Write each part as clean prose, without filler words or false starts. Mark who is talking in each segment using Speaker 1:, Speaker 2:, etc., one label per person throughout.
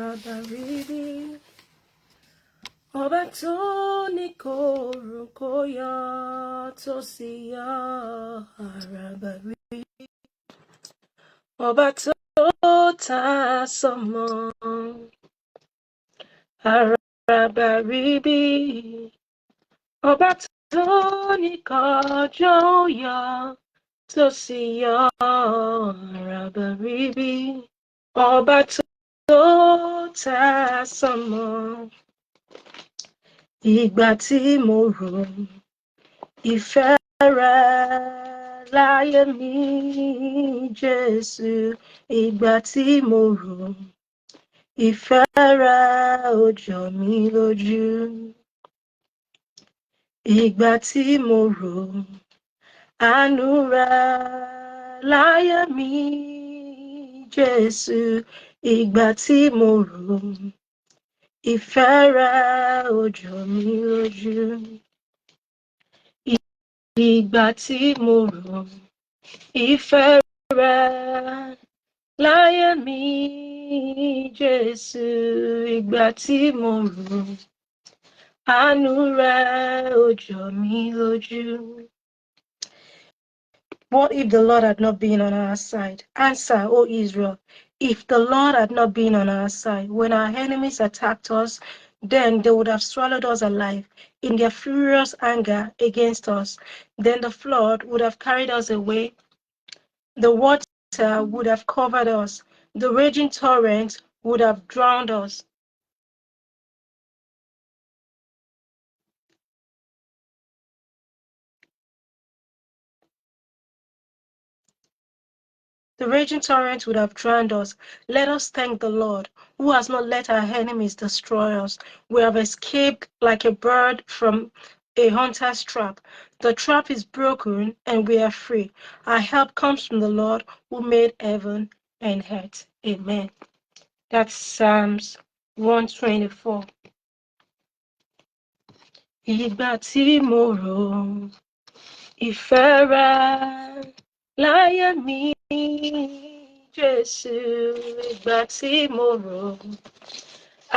Speaker 1: Arabaribi, ọba tó ní kórúkọ yọ tó sì yọ. Arabaribi, ọba tó ta sọ́mọ. Arabaribi, ọba tó ní kọjọ́ yọ tó sì yọ. Arabaribi, ọba tó ta sọ́mọ. Ìgbà tí mo rò ìfẹ́ rẹ láyé mi, Jésù. Ìgbà tí mo rò ìfẹ́ rẹ ó jọ mí lójú. Ìgbà tí mo rò àánú rẹ láyé mi, Jésù. Ìgbà tí mo rò ìfẹ́ rẹ ó jọ mí lójú. Ìgbà tí mo rò ìfẹ́ rẹ láyé mi, Jésù. Ìgbà tí mo rò àánú rẹ ó jọ mí lójú. What if the Lord had not been on our side? Answer, O Israel. If the Lord had not been on our side, when our enemies attacked us, then they would have swallowed us alive in their furious anger against us. Then the flood would have carried us away. The water would have covered us. The raging torrent would have drowned us. The raging torrent would have drowned us. Let us thank the Lord, who has not let our enemies destroy us. We have escaped like a bird from a hunter's trap. The trap is broken and we are free. Our help comes from the Lord, who made heaven and earth. Amen. That's Psalms 124. Ìgbà tí mo rò ìfẹ́ rẹ láyé mi, Jésù. Ìgbà tí mo rò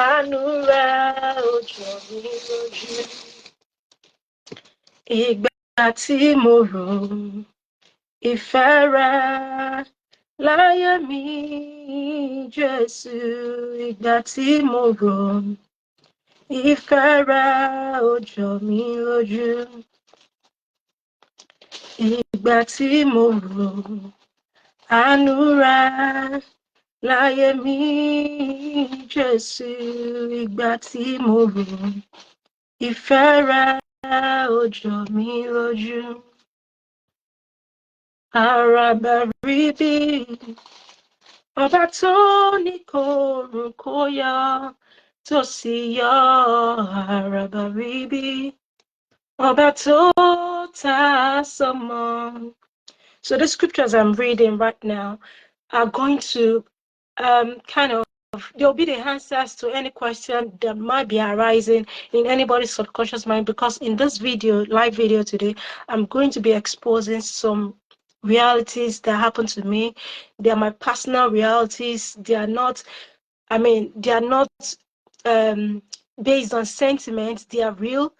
Speaker 1: àánú rẹ ó jọ mí lójú. Ìgbà tí mo rò ìfẹ́ rẹ láyé mi, Jésù. Ìgbà tí mo rò ìfẹ́ rẹ ó jọ mí lójú. Ìgbà tí mo rò àánú rẹ láyé mi, Jésù. Ìgbà tí mo rò ìfẹ́ rẹ ó jọ mí lójú. Arabaribi, ọba tó ní kórúkọ yọ tó sì yọ. Arabaribi, ọba tó ta sọ́mọ. So the scriptures I'm reading right now are going to they'll be the answers to any question that might be arising in anybody's subconscious mind, because in this video, live video today, I'm going to be exposing some realities that happen to me. They are my personal realities. They are not based on sentiments. They are real.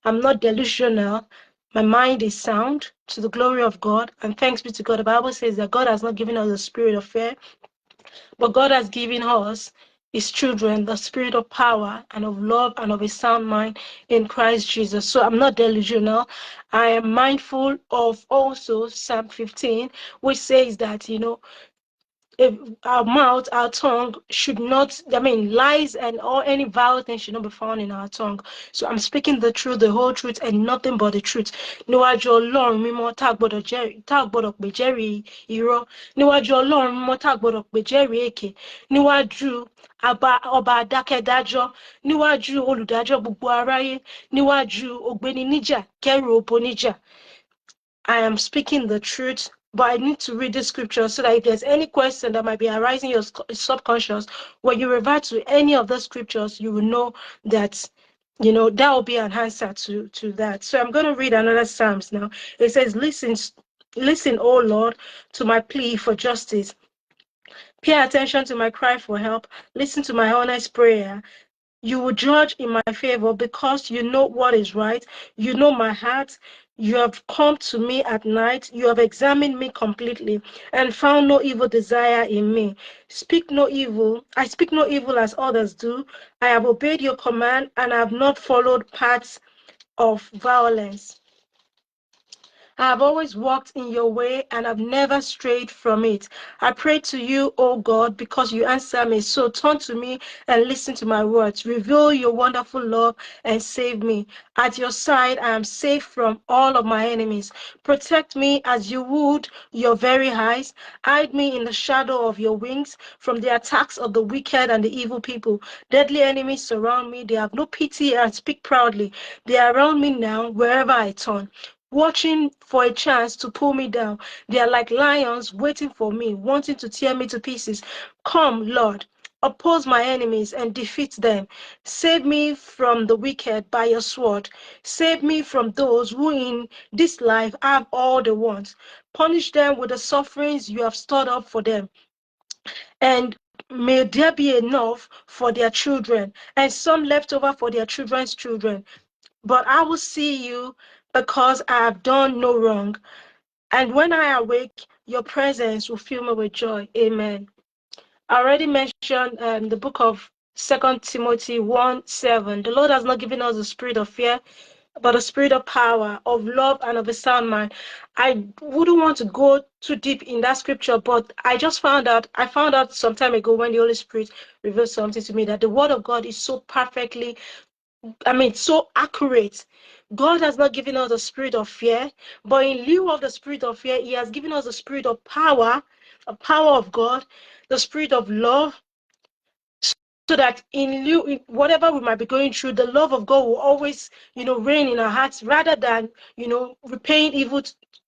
Speaker 1: I'm not delusional. My mind is sound, to the glory of God, and thanks be to God. The Bible says that God has not given us a spirit of fear, but God has given us, his children, the spirit of power and of love and of a sound mind in Christ Jesus. So I'm not delusional. I am mindful of also Psalm 15, which says that, if our mouth, our tongue should not, lies and or any vile thing should not be found in our tongue. So I'm speaking the truth, the whole truth, and nothing but the truth. Níwájú Ọlọ́run mímọ́ tá gbọ́dọ̀ pè jẹ́rìí irọ́. Níwájú Ọlọ́run mímọ́ tá gbọ́dọ̀ pè jẹ́rìí èké. Níwájú ọba adákẹ́dájọ́. Níwájú olùdájọ́ gbogbo aráyé. Níwájú ògbéni níjà kẹ́rù obo níjà. I am speaking the truth, but I need to read the scripture so that if there's any question that might be arising in your subconscious, when you revert to any of the scriptures, you will know that, that will be an answer to that. So I'm going to read another Psalms now. It says, listen, O Lord, to my plea for justice. Pay attention to my cry for help. Listen to my honest prayer. You will judge in my favor because you know what is right. You know my heart. You have come to me at night. You have examined me completely and found no evil desire in me. Speak no evil. I speak no evil as others do. I have obeyed your command and I have not followed paths of violence. I have always walked in your way and have never strayed from it. I pray to you, O God, because you answer me. So turn to me and listen to my words. Reveal your wonderful love and save me. At your side, I am safe from all of my enemies. Protect me as you would your very eyes. Hide me in the shadow of your wings from the attacks of the wicked and the evil people. Deadly enemies surround me. They have no pity and speak proudly. They are around me now, wherever I turn, watching for a chance to pull me down. They are like lions waiting for me, wanting to tear me to pieces. Come, Lord, oppose my enemies and defeat them. Save me from the wicked by your sword. Save me from those who in this life have all they want. Punish them with the sufferings you have stored up for them. And may there be enough for their children, and some left over for their children's children. But I will see you because I have done no wrong. And when I awake, your presence will fill me with joy. Amen. I already mentioned the book of 2 Timothy 1:7. The Lord has not given us a spirit of fear, but a spirit of power, of love, and of a sound mind. I wouldn't want to go too deep in that scripture, but I found out some time ago when the Holy Spirit revealed something to me that the word of God is so perfectly, so accurate. God has not given us a spirit of fear, but in lieu of the spirit of fear, He has given us a spirit of power, a power of God, the spirit of love, so that in whatever we might be going through, the love of God will always, reign in our hearts rather than, repaying evil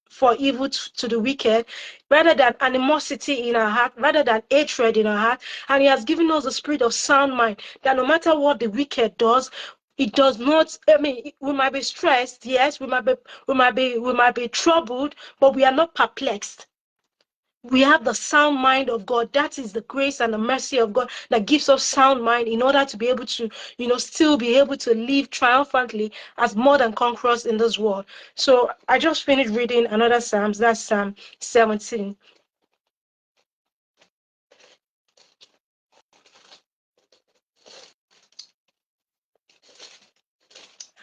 Speaker 1: for evil to the wicked, rather than animosity in our heart, rather than hatred in our heart. And He has given us a spirit of sound mind that no matter what the wicked does, it does not. We might be stressed, yes, we might be troubled, but we are not perplexed. We have the sound mind of God. That is the grace and the mercy of God that gives us sound mind in order to be able to, still be able to live triumphantly as more than conquerors in this world. So I just finished reading another Psalms. That's Psalm 17.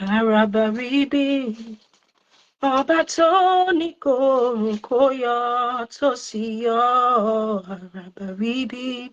Speaker 1: Arabaribi, Obatoniko, Koyo, Tosio, Arabaribi.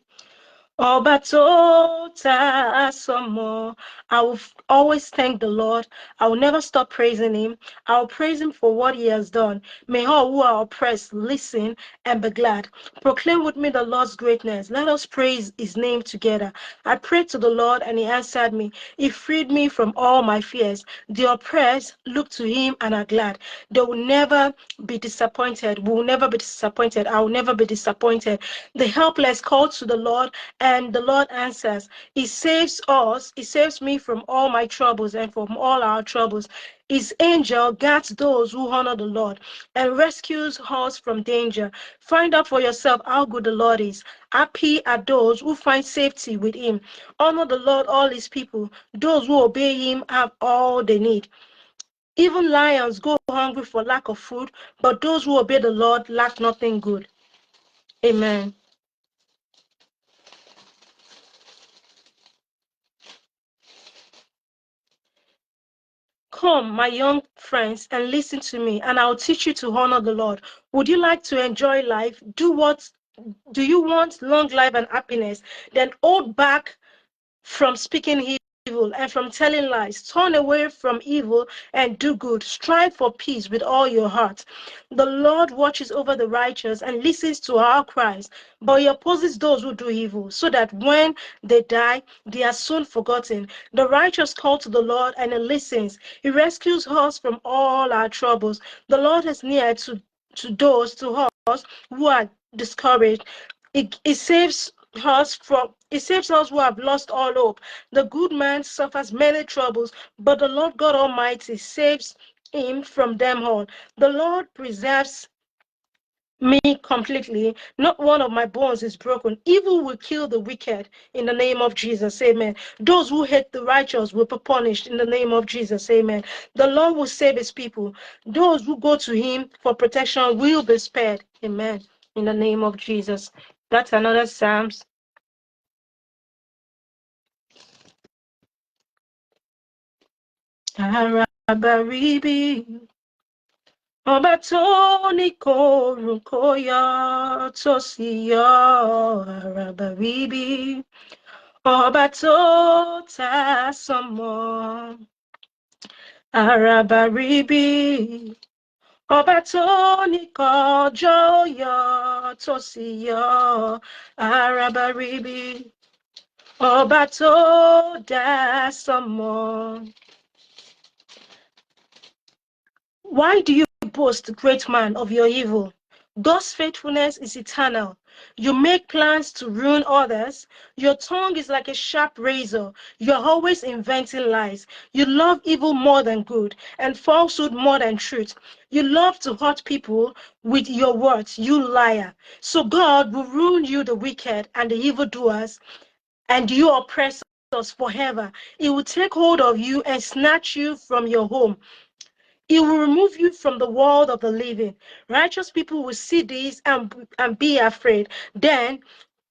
Speaker 1: Obatota Asomo. I will always thank the Lord. I will never stop praising Him. I will praise Him for what He has done. May all who are oppressed listen and be glad. Proclaim with me the Lord's greatness. Let us praise His name together. I prayed to the Lord and He answered me. He freed me from all my fears. The oppressed look to Him and are glad. They will never be disappointed. We will never be disappointed. I will never be disappointed. The helpless call to the Lord and the Lord answers. He saves us. He saves me from all my troubles and from all our troubles. His angel guards those who honor the Lord and rescues us from danger. Find out for yourself how good the Lord is. Happy are those who find safety with Him. Honor the Lord, all His people. Those who obey Him have all they need. Even lions go hungry for lack of food, but those who obey the Lord lack nothing good. Amen. Come, my young friends, and listen to me, and I'll teach you to honor the Lord. Would you like to enjoy life? Do you want long life and happiness? Then hold back from speaking evil and from telling lies. Turn away from evil and do good. Strive for peace with all your heart. The Lord watches over the righteous and listens to our cries, but He opposes those who do evil, so that when they die, they are soon forgotten. The righteous call to the Lord and He listens. He rescues us from all our troubles. The Lord is near to us who are discouraged. It saves us who have lost all hope. The good man suffers many troubles, but the Lord God Almighty saves him from them all. The Lord preserves me completely. Not one of my bones is broken. Evil will kill the wicked in the name of Jesus. Amen. Those who hate the righteous will be punished in the name of Jesus. Amen. The Lord will save his people. Those who go to him for protection will be spared. Amen. In the name of Jesus. That's another Psalms. Arabaribi. Ọba tó ní kórúkọ yọ tó sì yọ Arabaribi. Ọba tó ta sánmọ̀ Arabaribi. Ọba tó ní kọjọ́ yọ tó sì yọ Arabaribi. Ọba tó dá sánmọ̀. Why do you boast, great man, of your evil? God's faithfulness is eternal. You make plans to ruin others. Your tongue is like a sharp razor. You're always inventing lies. You love evil more than good and falsehood more than truth. You love to hurt people with your words, you liar. So God will ruin you, the wicked and the evildoers, and you oppressors forever. He will take hold of you and snatch you from your home. He will remove you from the world of the living. Righteous people will see this and be afraid. Then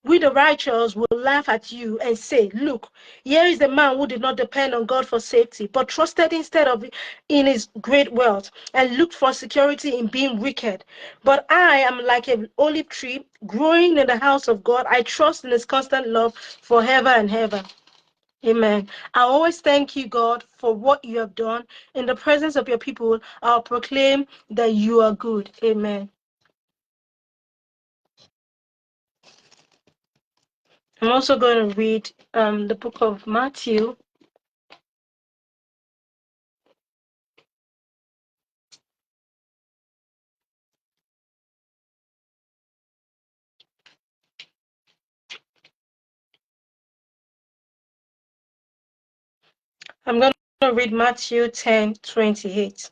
Speaker 1: we, the righteous, will laugh at you and say, look, here is a man who did not depend on God for safety, but trusted instead of in his great wealth and looked for security in being wicked. But I am like an olive tree growing in the house of God. I trust in his constant love forever and ever. Amen. I always thank you, God, for what you have done. In the presence of your people, I'll proclaim that you are good. Amen. I'm also going to read the book of Matthew. I'm going to read Matthew 10:28.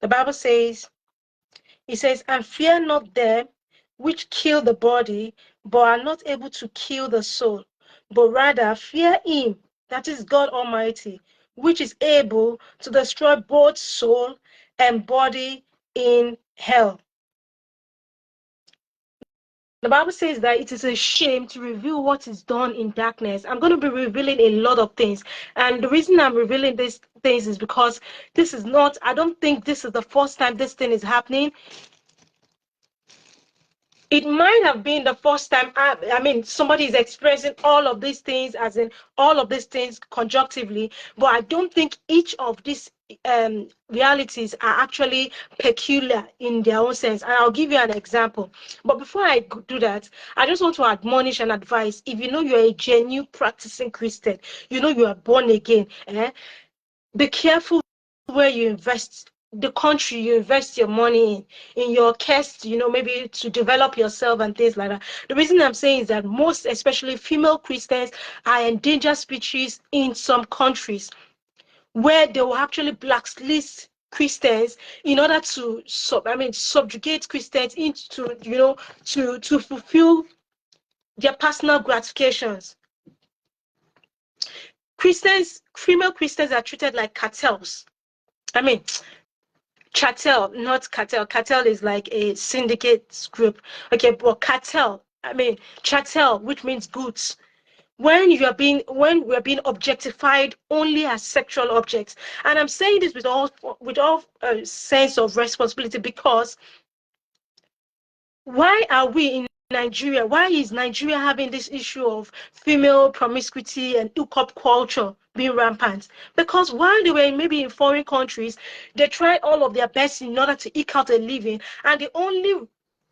Speaker 1: The Bible says, it says, and fear not them which kill the body, but are not able to kill the soul, but rather fear him, that is God Almighty, which is able to destroy both soul and body in hell. The Bible says that it is a shame to reveal what is done in darkness. I'm going to be revealing a lot of things. And the reason I'm revealing these things is because this is not, I don't think this is the first time this thing is happening. It might have been the first time, I mean, somebody is expressing all of these things, as in all of these things conjunctively, but I don't think each of these realities are actually peculiar in their own sense. And I'll give you an example. But before I do that, I just want to admonish and advise, if you know you're a genuine practicing Christian, you know you are born again, be careful where you invest, the country you invest your money in your quest, maybe to develop yourself and things like that. The reason I'm saying is that most, especially female Christians, are endangered species in some countries where they will actually blacklist Christians in order to subjugate Christians into, to fulfill their personal gratifications. Female Christians are treated like cartels. I mean, Chattel, not cartel. Cartel is like a syndicate group. Okay, but cartel, chattel, which means goods. When we're being objectified only as sexual objects, and I'm saying this with all sense of responsibility, because why are we in Nigeria? Why is Nigeria having this issue of female promiscuity and hookup culture being rampant? Because while they were maybe in foreign countries, they tried all of their best in order to eke out a living, and the only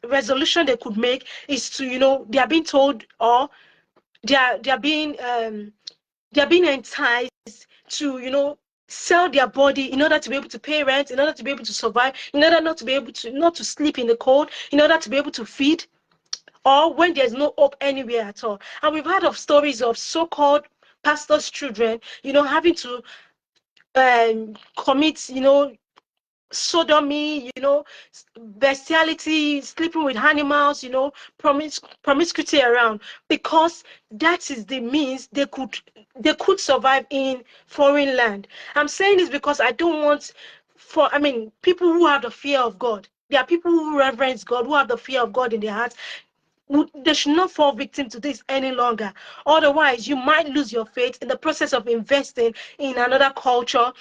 Speaker 1: resolution they could make is to, they are being told, or they're being enticed to, sell their body in order to be able to pay rent, in order to be able to survive, in order not to sleep in the cold, in order to be able to feed, or when there's no hope anywhere at all. And we've heard of stories of so-called pastors' children, having to commit, sodomy, bestiality, sleeping with animals, promiscuity around, because that is the means they could survive in foreign land. I'm saying this because I don't want people who have the fear of God. There are people who reverence God, who have the fear of God in their hearts. They should not fall victim to this any longer. Otherwise, you might lose your faith in the process of investing in another culture.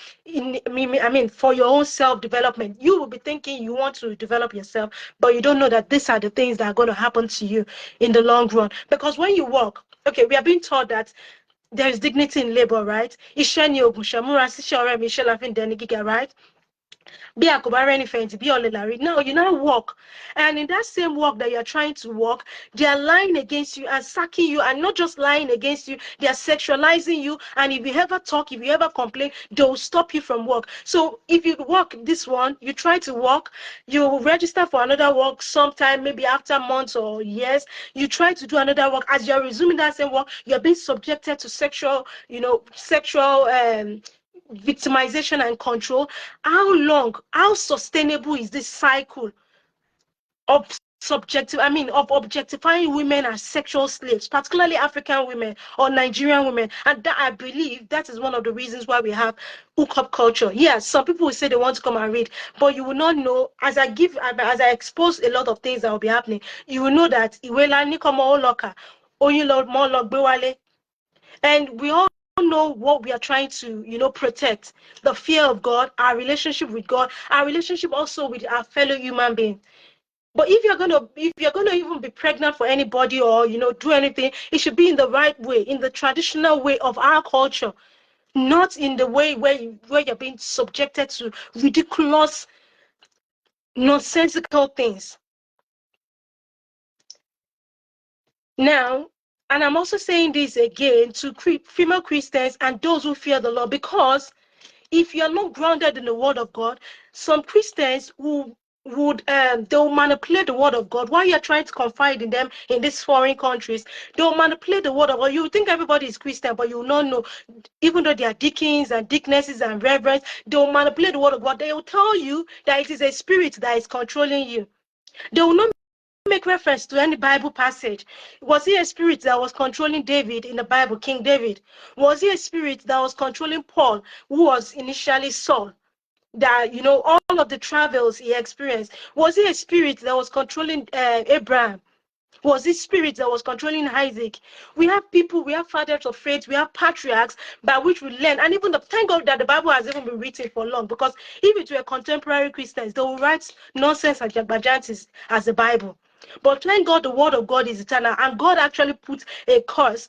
Speaker 1: For your own self-development, you will be thinking you want to develop yourself, but you don't know that these are the things that are going to happen to you in the long run. Because when you work, okay, we are being taught that there is dignity in labor, right? Right? Be a friend, be all now you now work, and in that same work that you're trying to work, they are lying against you and sacking you, and not just lying against you, they are sexualizing you. And if you ever talk, if you ever complain, they'll stop you from work. So if you work this one, you try to work, you register for another work sometime, maybe after months or years, you try to do another work. As you're resuming that same work, you're being subjected to sexual victimization and control. How sustainable is this cycle of of objectifying women as sexual slaves, particularly African women or Nigerian women? And that, I believe, that is one of the reasons why we have hookup culture. Yes, some people will say they want to come and read, but you will not know. As I expose a lot of things that will be happening, you will know that and we all know what we are trying to, protect: the fear of God, our relationship with God, our relationship also with our fellow human being. But if you're gonna even be pregnant for anybody, or do anything, it should be in the right way, in the traditional way of our culture, not in the way where you're being subjected to ridiculous, nonsensical things. Now, and I'm also saying this again to female Christians and those who fear the Lord, because if you're not grounded in the word of God, some Christians who would they'll manipulate the word of God while you're trying to confide in them in these foreign countries. They'll manipulate the word of God. You think everybody is Christian, but you will not know. Even though they are deacons and deaconesses and reverends, they'll manipulate the word of God. They will tell you that it is a spirit that is controlling you. They will not make reference to any Bible passage. Was it a spirit that was controlling David in the Bible, King David? Was it a spirit that was controlling Paul, who was initially Saul? That, all of the travels he experienced. Was it a spirit that was controlling Abraham? Was this spirit that was controlling Isaac? We have people, we have fathers of faith, we have patriarchs by which we learn. And even thank God that the Bible has even been written for long, because if it were contemporary Christians, they will write nonsense and jagbajantis as the Bible. But thank God the word of God is eternal, and God actually put a curse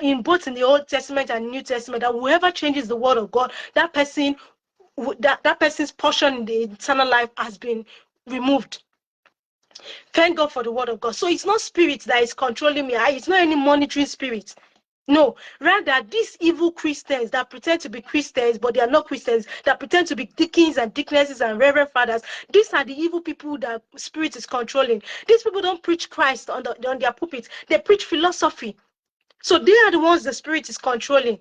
Speaker 1: in both in the Old Testament and New Testament, that whoever changes the word of God, that person's portion in the eternal life has been removed. Thank God for the word of God. So it's not spirit that is controlling me. It's not any monitoring spirit. No, rather these evil Christians that pretend to be Christians, but they are not Christians, that pretend to be deacons and deaconesses and reverend fathers, these are the evil people that spirit is controlling. These people don't preach Christ on their pulpits. They preach philosophy. So they are the ones the spirit is controlling.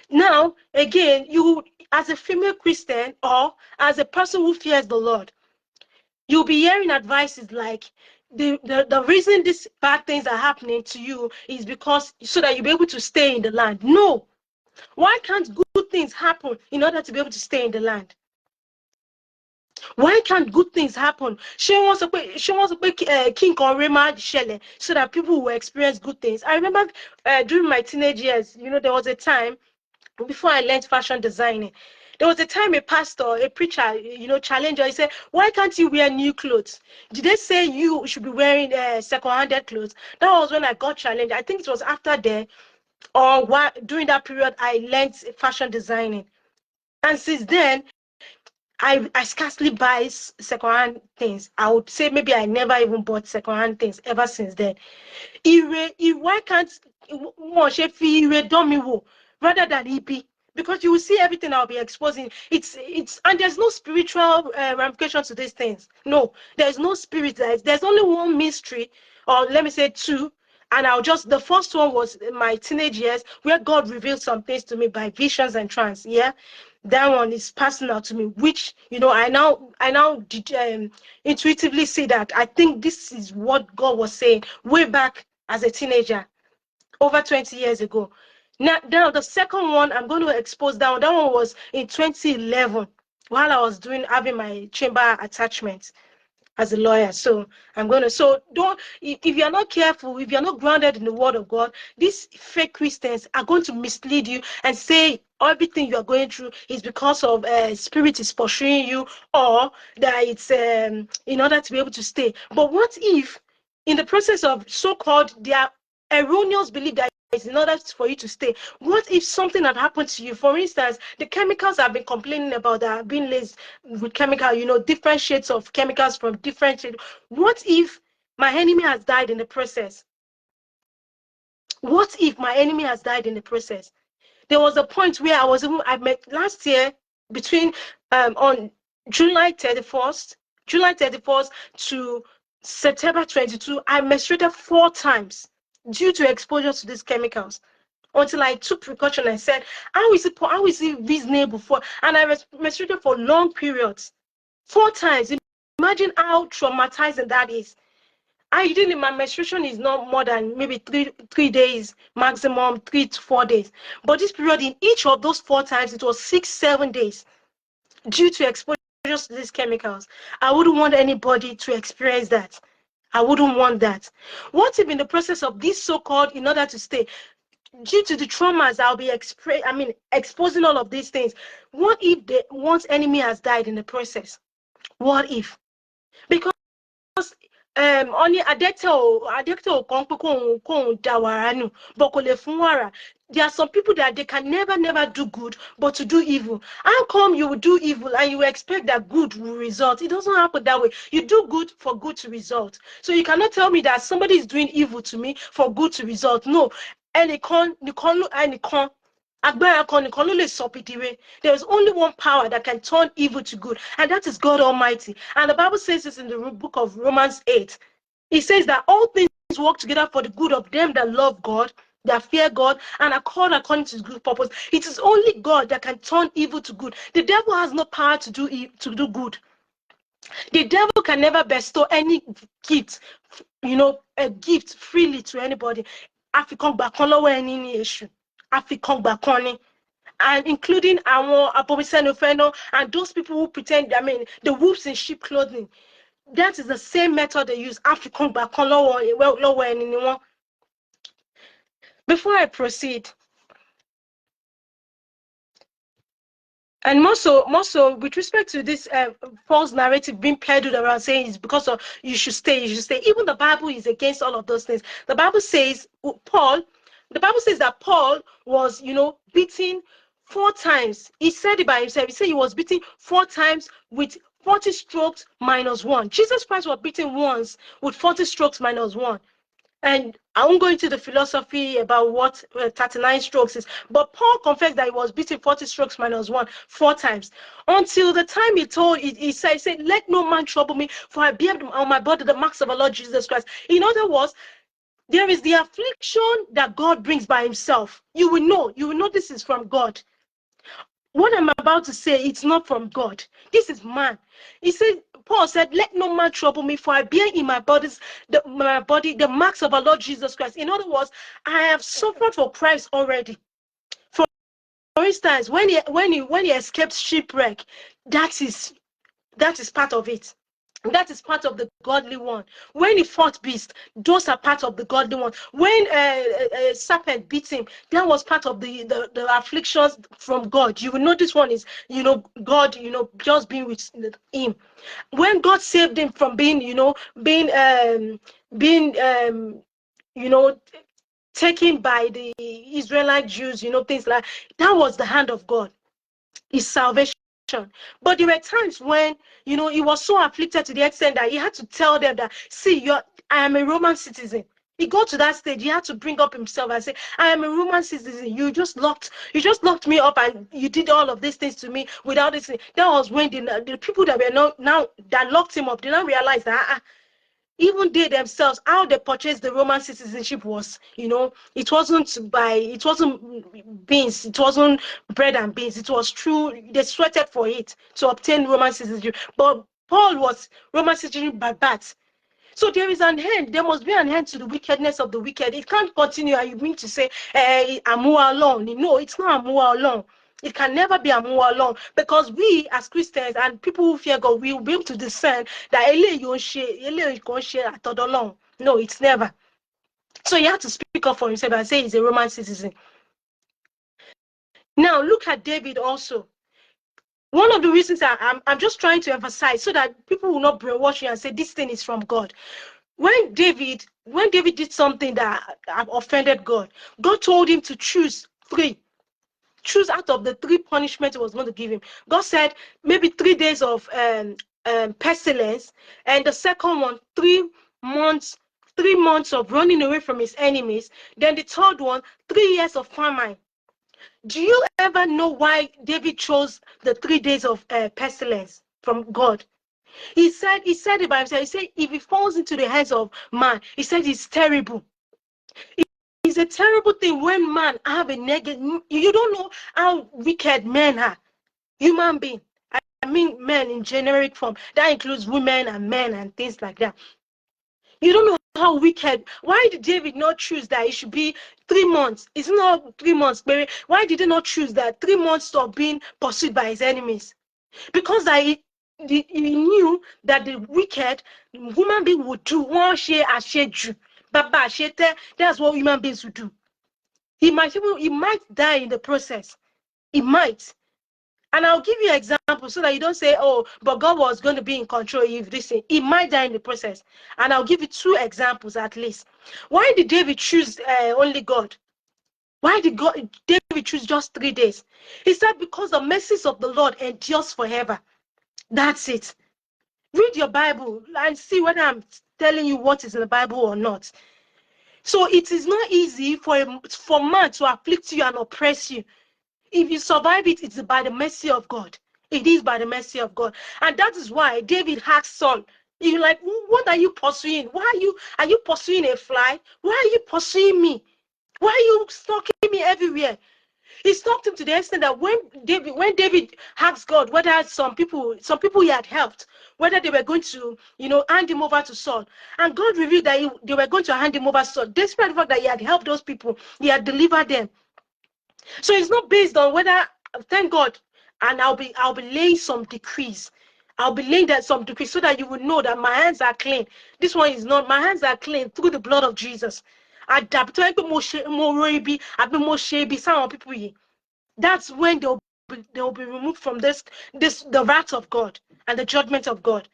Speaker 1: Now, again, you, as a female Christian or as a person who fears the Lord, you'll be hearing advices like, the reason these bad things are happening to you is because so that you'll be able to stay in the land. No. Why can't good things happen in order to be able to stay in the land? Why can't good things happen? She wants to King or Rema Shele, so that people will experience good things. I remember during my teenage years, there was a time before I learned fashion designing. There was a time a pastor, a preacher, challenger, he said, why can't you wear new clothes? Did they say you should be wearing second-handed clothes? That was when I got challenged. I think it was after there, or during that period, I learned fashion designing. And since then, I scarcely buy second-hand things. I would say maybe I never even bought second-hand things ever since then. Why can't one ire dán mi wò rather than ibi? Because you will see everything I'll be exposing. It's and there's no spiritual ramification to these things. No, there's no spirit. There's only one mystery, or let me say two. And the first one was in my teenage years, where God revealed some things to me by visions and trance. Yeah. that one is personal to me, which, you know, I now did, intuitively see that I think this is what God was saying way back as a teenager, over 20 years ago. Now the second one I'm going to expose that one. That one was in 2011 while I was having my chamber attachment as a lawyer. So I'm going to, so don't, if you're not careful, if you're not grounded in the word of God, these fake Christians are going to mislead you and say everything you are going through is because of spirit is pursuing you, or that it's in order to be able to stay. But what if in the process of so-called their erroneous belief that is in order for you to stay, what if something had happened to you? For instance, the chemicals I've been complaining about that are being laced with chemical, you know, different shades of chemicals from different shades. What if my enemy has died in the process? What if my enemy has died in the process? There was a point where I met last year between on July 31st to September 22, I menstruated 4 times due to exposure to these chemicals. Until I took precaution, I said, how is it reasonable for? And I menstruated for long periods, 4 times. Imagine how traumatizing that is. Ideally, my menstruation is not more than maybe three days, maximum 3 to 4 days. But this period, in each of those 4 times, it was 6, 7 days due to exposure to these chemicals. I wouldn't want anybody to experience that. I wouldn't want that. What if in the process of this so-called, in order to stay, due to the traumas I'll be exposing all of these things, what if one's enemy has died in the process? What if? Because only adecto kan pe ko da wara nu, but kò lè fún wàrà. There are some people that they can never do good, but to do evil. How come you will do evil and you expect that good will result? It doesn't happen that way. You do good for good to result. So you cannot tell me that somebody is doing evil to me for good to result. No. Ẹnìkan agbára kan nìkan ló lè sọ pìdìrẹ. There is only one power that can turn evil to good, and that is God Almighty. And the Bible says this in the book of Romans 8. It says that all things work together for the good of them that love God, that fear God, and are called according to his good purpose. It is only God that can turn evil to good. The devil has no power to do good. The devil can never bestow any gift, you know, a gift freely to anybody. African bakonlowo any issue. African bakoni. And including our abomisenofeno and those people who pretend, the wolves in sheep clothing. That is the same method they use. African bakonlowo anyone. Before I proceed, and more so with respect to this false narrative being peddled around saying it's because of you should stay. Even the Bible is against all of those things. The Bible says that Paul was, beaten 4 times. He said it by himself. He said he was beaten 4 times with 40 strokes minus 1. Jesus Christ was beaten once with 40 strokes minus 1. And I won't go into the philosophy about what 39 strokes is, but Paul confessed that he was beaten 40 strokes minus 1 4 times. Until the time he said, let no man trouble me, for I bear on my body the marks of our Lord Jesus Christ. In other words, there is the affliction that God brings by himself. You will know this is from God. What I'm about to say, it's not from God. This is man. Paul said, let no man trouble me, for I bear in my body the marks of our Lord Jesus Christ. In other words, I have suffered for Christ already. For instance, when he escaped shipwreck, that is part of it. That is part of the godly one. When he fought beast, those are part of the godly one. When a serpent beat him, that was part of the afflictions from God. You will know this one is, God, just being with him. When God saved him from being taken by the Israelite Jews, things like that was the hand of God. His salvation. But there were times when, he was so afflicted to the extent that he had to tell them that, see, I am a Roman citizen. He got to that stage, he had to bring up himself and say, I am a Roman citizen. You just locked me up and you did all of these things to me without this. That was when the people that were now that locked him up did not realize that even they themselves, how they purchased the Roman citizenship was, it wasn't beans, it wasn't bread and beans, it was true. They sweated for it to obtain Roman citizenship. But Paul was Roman citizenship by birth. So there is an end. There must be an end to the wickedness of the wicked. It can't continue. And you mean to say, Amua alone? No, it's not Amua alone. It can never be Amua alone, because we as Christians and people who fear God, we will be able to discern that alone. No, it's never. So you have to speak up for himself and say he's a Roman citizen. Now look at David also. One of the reasons I'm just trying to emphasize so that people will not brainwash you and say this thing is from God. When David did something that offended God, God told him to choose out of the 3 punishments he was going to give him. God said maybe 3 days of pestilence, and the second one 3 months of running away from his enemies. Then the third one 3 years of famine. Do you ever know why David chose the 3 days of pestilence from God? He said it by himself. He said if he falls into the hands of man, he said it's terrible. It's a terrible thing when man have a negative. You don't know how wicked men are. Human being. I mean men in generic form. That includes women and men and things like that. You don't know how wicked. Why did David not choose that it should be 3 months? It's not 3 months, baby. Why did he not choose that 3 months of being pursued by his enemies? Because he knew that the wicked human being would do one share a share. That's what human beings would do. He might die in the process. He might. And I'll give you an example so that you don't say, oh, but God was going to be in control if this thing. He might die in the process. And I'll give you 2 examples at least. Why did David choose only God? Why did David choose just 3 days? He said, because the mercies of the Lord endures forever. That's it. Read your Bible and see whether I'm telling you what is in the Bible or not. So it is not easy for man to afflict you and oppress you. If you survive it, it's by the mercy of God. It is by the mercy of God. And that is why David asked Saul, you're like, what are you pursuing? Are you pursuing a fly? Why are you pursuing me? Why are you stalking me everywhere? He stalked him to the extent that when David asked God whether some people he had helped, whether they were going to, hand him over to Saul, and God revealed that they were going to hand him over to Saul, despite the fact that he had helped those people, he had delivered them. So it's not based on whether, thank God, and I'll be laying some decrees. I'll be laying that some decrees so that you will know that my hands are clean. This one is not. My hands are clean through the blood of Jesus. That's when they'll be removed from the wrath of God and the judgment of God.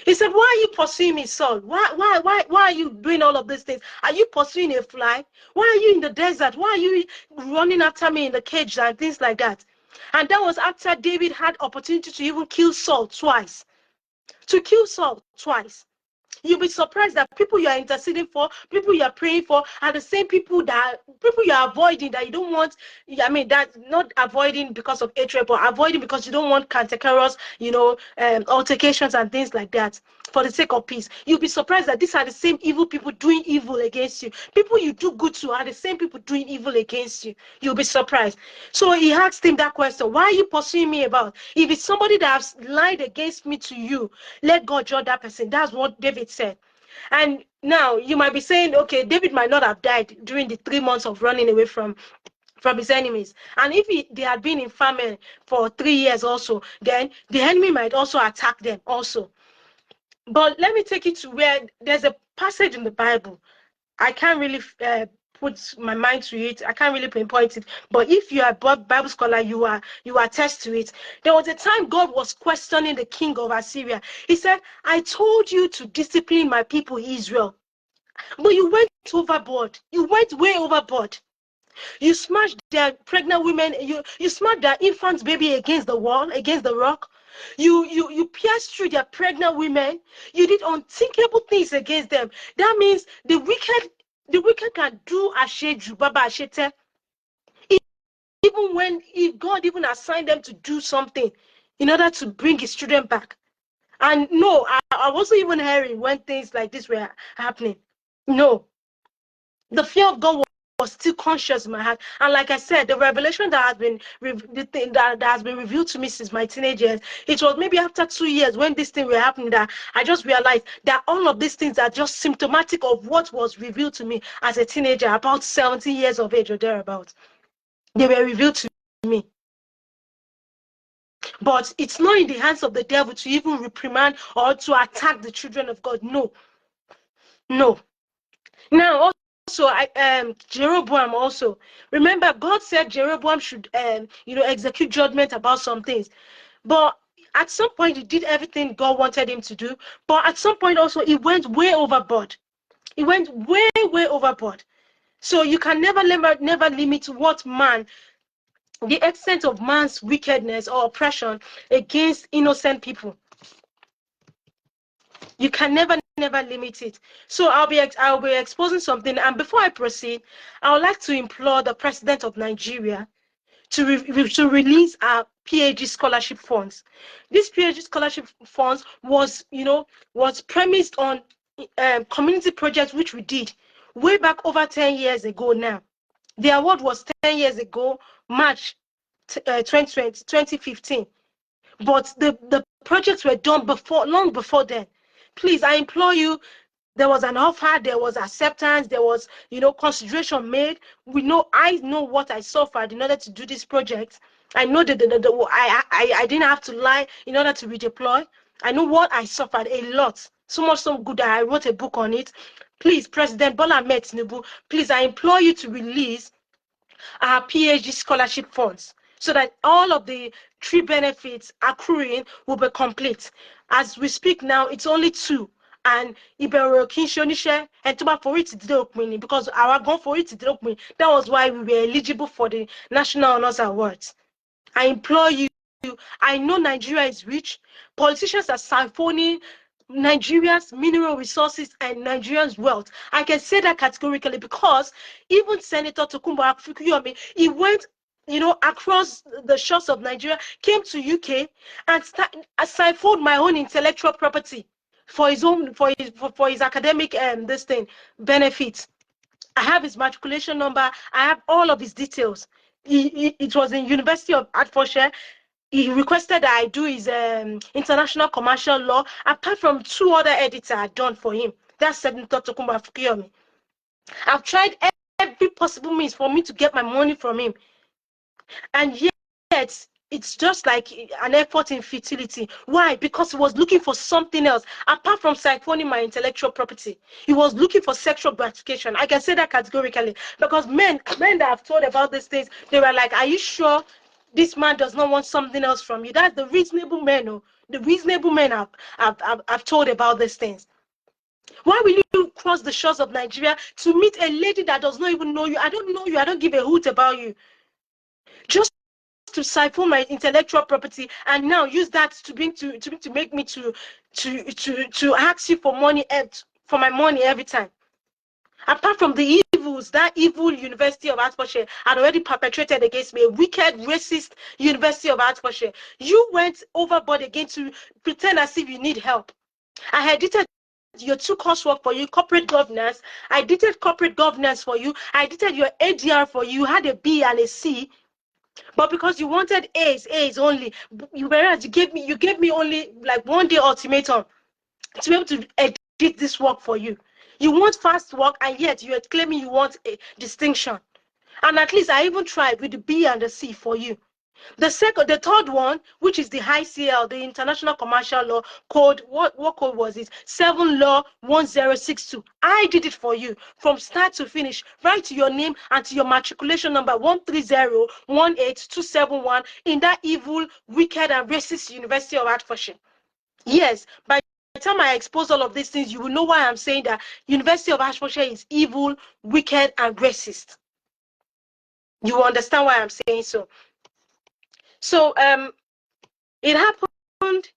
Speaker 1: He said, why are you pursuing me, Saul? Why are you doing all of these things? Are you pursuing a fly? Why are you in the desert? Why are you running after me in the cage and things like that? And that was after David had opportunity to even kill Saul twice. You'll be surprised that people you are interceding for, people you are praying for, are the same people you are avoiding, that you don't want. That not avoiding because of hatred, but avoiding because you don't want cantankerous, altercations and things like that. For the sake of peace, you'll be surprised that these are the same evil people doing evil against you. People you do good to are the same people doing evil against you. You'll be surprised. So he asked him that question: why are you pursuing me about? If it's somebody that has lied against me to you, let God judge that person. That's what David said. And now you might be saying, okay, David might not have died during the 3 months of running away from his enemies. And if they had been in famine for 3 years also, then the enemy might also attack them also. But let me take you to where there's a passage in the Bible. I can't really put my mind to it. I can't really pinpoint it. But if you are a Bible scholar, you attest to it. There was a time God was questioning the king of Assyria. He said, I told you to discipline my people Israel, but you went overboard. You went way overboard. You smashed their pregnant women. You smashed their infant baby against the wall, against the rock. You pierced through their pregnant women. You did unthinkable things against them. That means the wicked can do asheju, baba ashete. If God even assigned them to do something in order to bring his children back. And no, I wasn't even hearing when things like this were happening. No, the fear of God was still conscious in my heart. And like I said, the revelation that has been the thing that has been revealed to me since my teenage years, it was maybe after 2 years when this thing were happening that I just realized that all of these things are just symptomatic of what was revealed to me as a teenager, about 17 years of age or thereabouts. They were revealed to me. But it's not in the hands of the devil to even reprimand or to attack the children of God. No, no. Now, also, Jeroboam also. Remember, God said Jeroboam should, execute judgment about some things. But at some point, he did everything God wanted him to do. But at some point, also, he went way overboard. He went way, way overboard. So you can never limit what man, the extent of man's wickedness or oppression against innocent people. You can never limit it. So I'll be exposing something. And before I proceed, I would like to implore the president of Nigeria to release our PhD scholarship funds. This PhD scholarship funds was premised on community projects which we did way back over 10 years ago now. The award was 10 years ago, March 2015. But the projects were done long before then. Please, I implore you, there was an offer, there was acceptance, there was, consideration made. I know what I suffered in order to do this project. I know that I didn't have to lie in order to redeploy. I know what I suffered a lot. So much so good that I wrote a book on it. Please, President Bola Ahmed Tinubu, please, I implore you to release our PhD scholarship funds so that all of the 3 benefits accruing will be complete. As we speak now, it's only 2. And because our gone for it, that was why we were eligible for the National Honors Awards. I implore you, I know Nigeria is rich. Politicians are siphoning Nigeria's mineral resources and Nigeria's wealth. I can say that categorically because even Senator Tokunbo Afukuyomi, he went, across the shores of Nigeria, came to UK and siphoned my own intellectual property for his own, for his academic this thing benefits. I have his matriculation number. I have all of his details. It was in University of Hertfordshire. He requested that I do his international commercial law, apart from 2 other edits I had done for him. That's Senator Tokunbo Afukuyomi. I've tried every possible means for me to get my money from him. And yet, it's just like an effort in futility. Why? Because he was looking for something else. Apart from siphoning my intellectual property, he was looking for sexual gratification. I can say that categorically. Because men that I've told about these things, they were like, are you sure this man does not want something else from you? That's the reasonable men. Oh, the reasonable men I've told about these things. Why will you cross the shores of Nigeria to meet a lady that does not even know you? I don't know you. I don't give a hoot about you. Just to siphon my intellectual property and now use that to make me to ask you for money, for my money every time. Apart from the evils that evil University of Hertfordshire had already perpetrated against me, a wicked, racist University of Hertfordshire, you went overboard again to pretend as if you need help. I edited your 2 coursework for you, corporate governance. I did corporate governance for you. I did your ADR for you. You had a B and a C. But because you wanted A's only, whereas you gave me only like 1 day ultimatum to be able to edit this work for you. You want fast work, and yet you are claiming you want a distinction. And at least I even tried with the B and the C for you. The third one, which is the high CL, the International Commercial Law Code, what code was it? 7 Law 1062. I did it for you from start to finish, right to your name and to your matriculation number 1301827 in that evil, wicked, and racist University of Hertfordshire. Yes, by the time I expose all of these things, you will know why I'm saying that University of Hertfordshire is evil, wicked, and racist. You will understand why I'm saying so. So it happened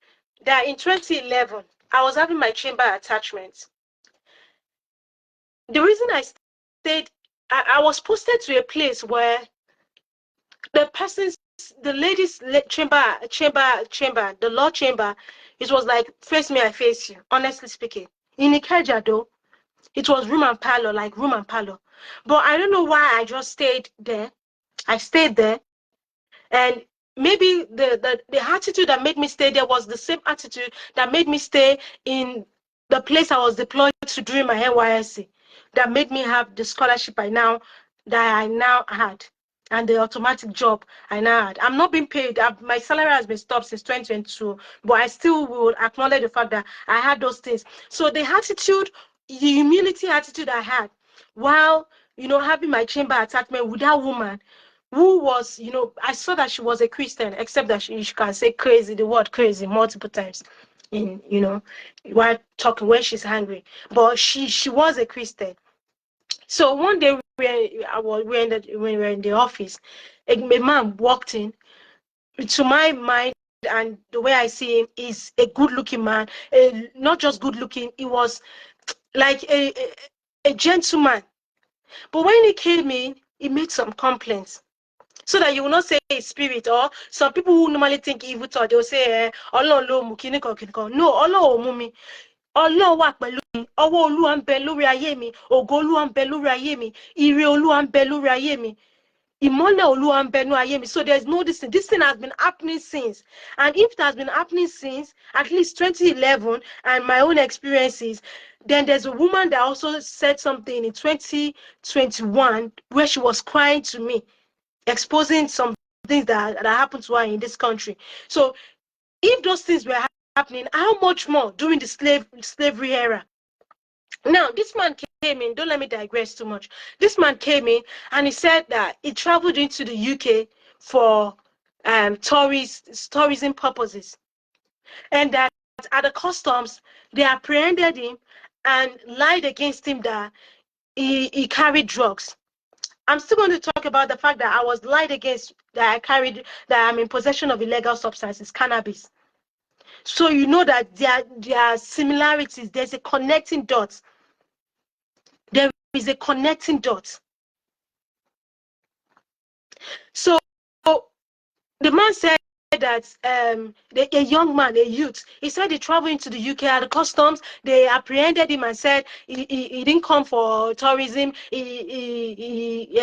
Speaker 1: that in 2011, I was having my chamber attachment. The reason I stayed, I was posted to a place where the person's the ladies' chamber, the law chamber. It was like face me, I face you. Honestly speaking, in Ikeja though, it was room and parlor, like room and parlor. But I don't know why I just stayed there. I stayed there, and maybe the attitude that made me stay there was the same attitude that made me stay in the place I was deployed to during my NYSC, that made me have the scholarship that I now had, and the automatic job I now had. I'm not being paid. My salary has been stopped since 2022, but I still will acknowledge the fact that I had those things. So the attitude, the humility attitude I had while, having my chamber attachment with that woman who was, I saw that she was a Christian, except that she can say crazy, the word crazy, multiple times in, while talking when she's angry. But she was a Christian. So one day when we were in the office, a man walked in. To my mind, and the way I see him, is a good-looking man. Not just good-looking, he was like a gentleman. But when he came in, he made some complaints. So that you will not say his spirit, or some people who normally think evil thought, they will say, Ọlọ́run ló mú kíní kan kíní kan. No, Ọlọ́run ò mú mi. Ọlọ́run wà pẹ̀lú mi. Ọwọ́ Olúwa ń bẹ lórí ayé mi. Ògo Olúwa ń bẹ lórí ayé mi. Ire Olúwa ń bẹ lórí ayé mi. Ìmọ́lẹ̀ Olúwa ń bẹ lórí ayé mi. So there's no this thing. This thing has been happening since. And if it has been happening since at least 2011 and my own experiences, then there's a woman that also said something in 2021 where she was crying to me, exposing some things that happened to her in this country. So if those things were happening, how much more during the slavery era? Now, this man came in, don't let me digress too much. This man came in and he said that he traveled into the UK for tourism purposes. And that at the customs, they apprehended him and lied against him that he carried drugs. I'm still going to talk about the fact that I was lied against, that I'm in possession of illegal substances, cannabis. So you know that there are similarities. There's a connecting dot. There is a connecting dot. So the man said that a young man, a youth, he said he traveled into the UK at the customs. They apprehended him and said he didn't come for tourism. He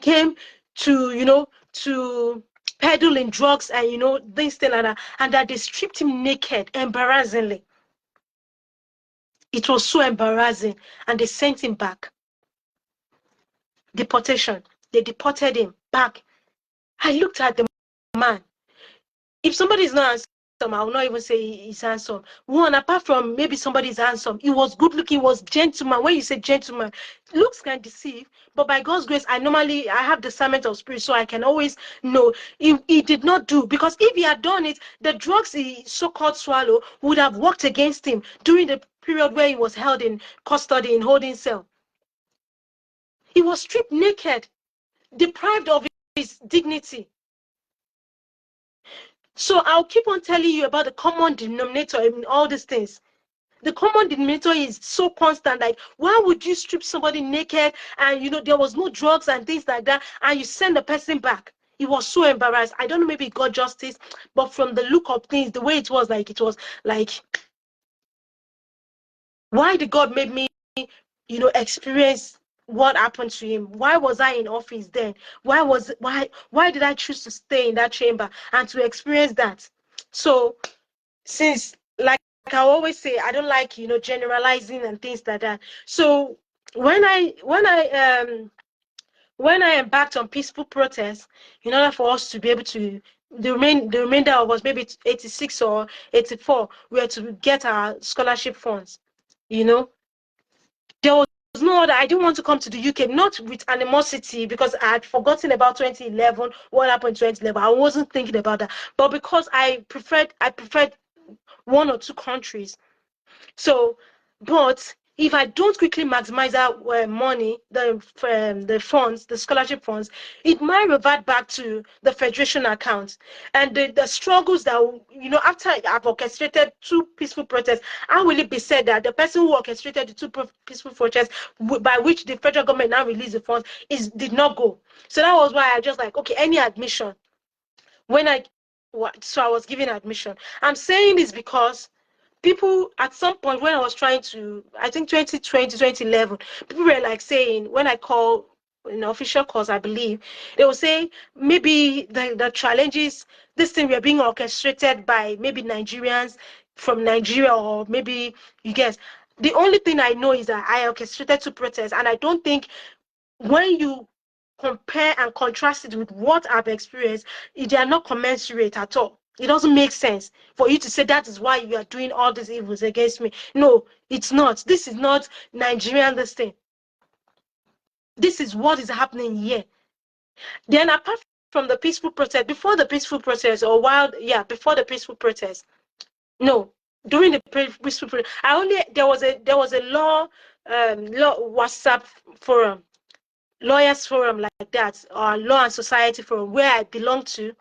Speaker 1: came to, to peddle in drugs and, this thing and that, and that they stripped him naked, embarrassingly. It was so embarrassing, and they sent him back. Deportation. They deported him back. I looked at the man. If somebody is not handsome, I will not even say he's handsome. One, apart from maybe somebody is handsome, he was good looking, he was gentleman. When you say gentleman, looks can deceive, but by God's grace, I have discernment of spirit, so I can always know. He did not do, because if he had done it, the drugs he so-called swallow would have worked against him during the period where he was held in custody in holding cell. He was stripped naked, deprived of his dignity. So I'll keep on telling you about the common denominator in all these things. The common denominator is so constant. Like, why would you strip somebody naked and there was no drugs and things like that, and you send the person back? He was so embarrassed. I don't know, maybe he got justice, but from the look of things, the way it was like, why did God make me, experience what happened to him? Why was I in office then? Why did I choose to stay in that chamber and to experience that? So since, like I always say, I don't like generalizing and things like that. So when I embarked on peaceful protests, in order for us to be able to, the remainder of us, maybe 86 or 84, we had to get our scholarship funds. There was no other. I didn't want to come to the UK, not with animosity, because I had forgotten about 2011, what happened in 2011. I wasn't thinking about that, but because I preferred one or two countries. So, but if I don't quickly maximize that money, the funds, the scholarship funds, it might revert back to the federation account. And the struggles that, after I've orchestrated two peaceful protests, how will it be said that the person who orchestrated the two peaceful protests, by which the federal government now released the funds, did not go? So that was why I just like, okay, any admission, when I was given admission. I'm saying this because people at some point when I was trying to, I think 2020, 2011, people were like saying, when I call in official calls, I believe, they will say maybe the challenges, this thing we're being orchestrated by maybe Nigerians from Nigeria, or maybe you guess. The only thing I know is that I orchestrated two protests, and I don't think when you compare and contrast it with what I've experienced, they are not commensurate at all. It doesn't make sense for you to say that is why you are doing all these evils against me. No, it's not. This is not Nigerian, this thing. This is what is happening here. Then apart from the peaceful protest, before the peaceful protest, or while, yeah, before the peaceful protest, no, during the peaceful protest, there was a law WhatsApp forum, lawyers forum like that, or law and society forum where I belong to.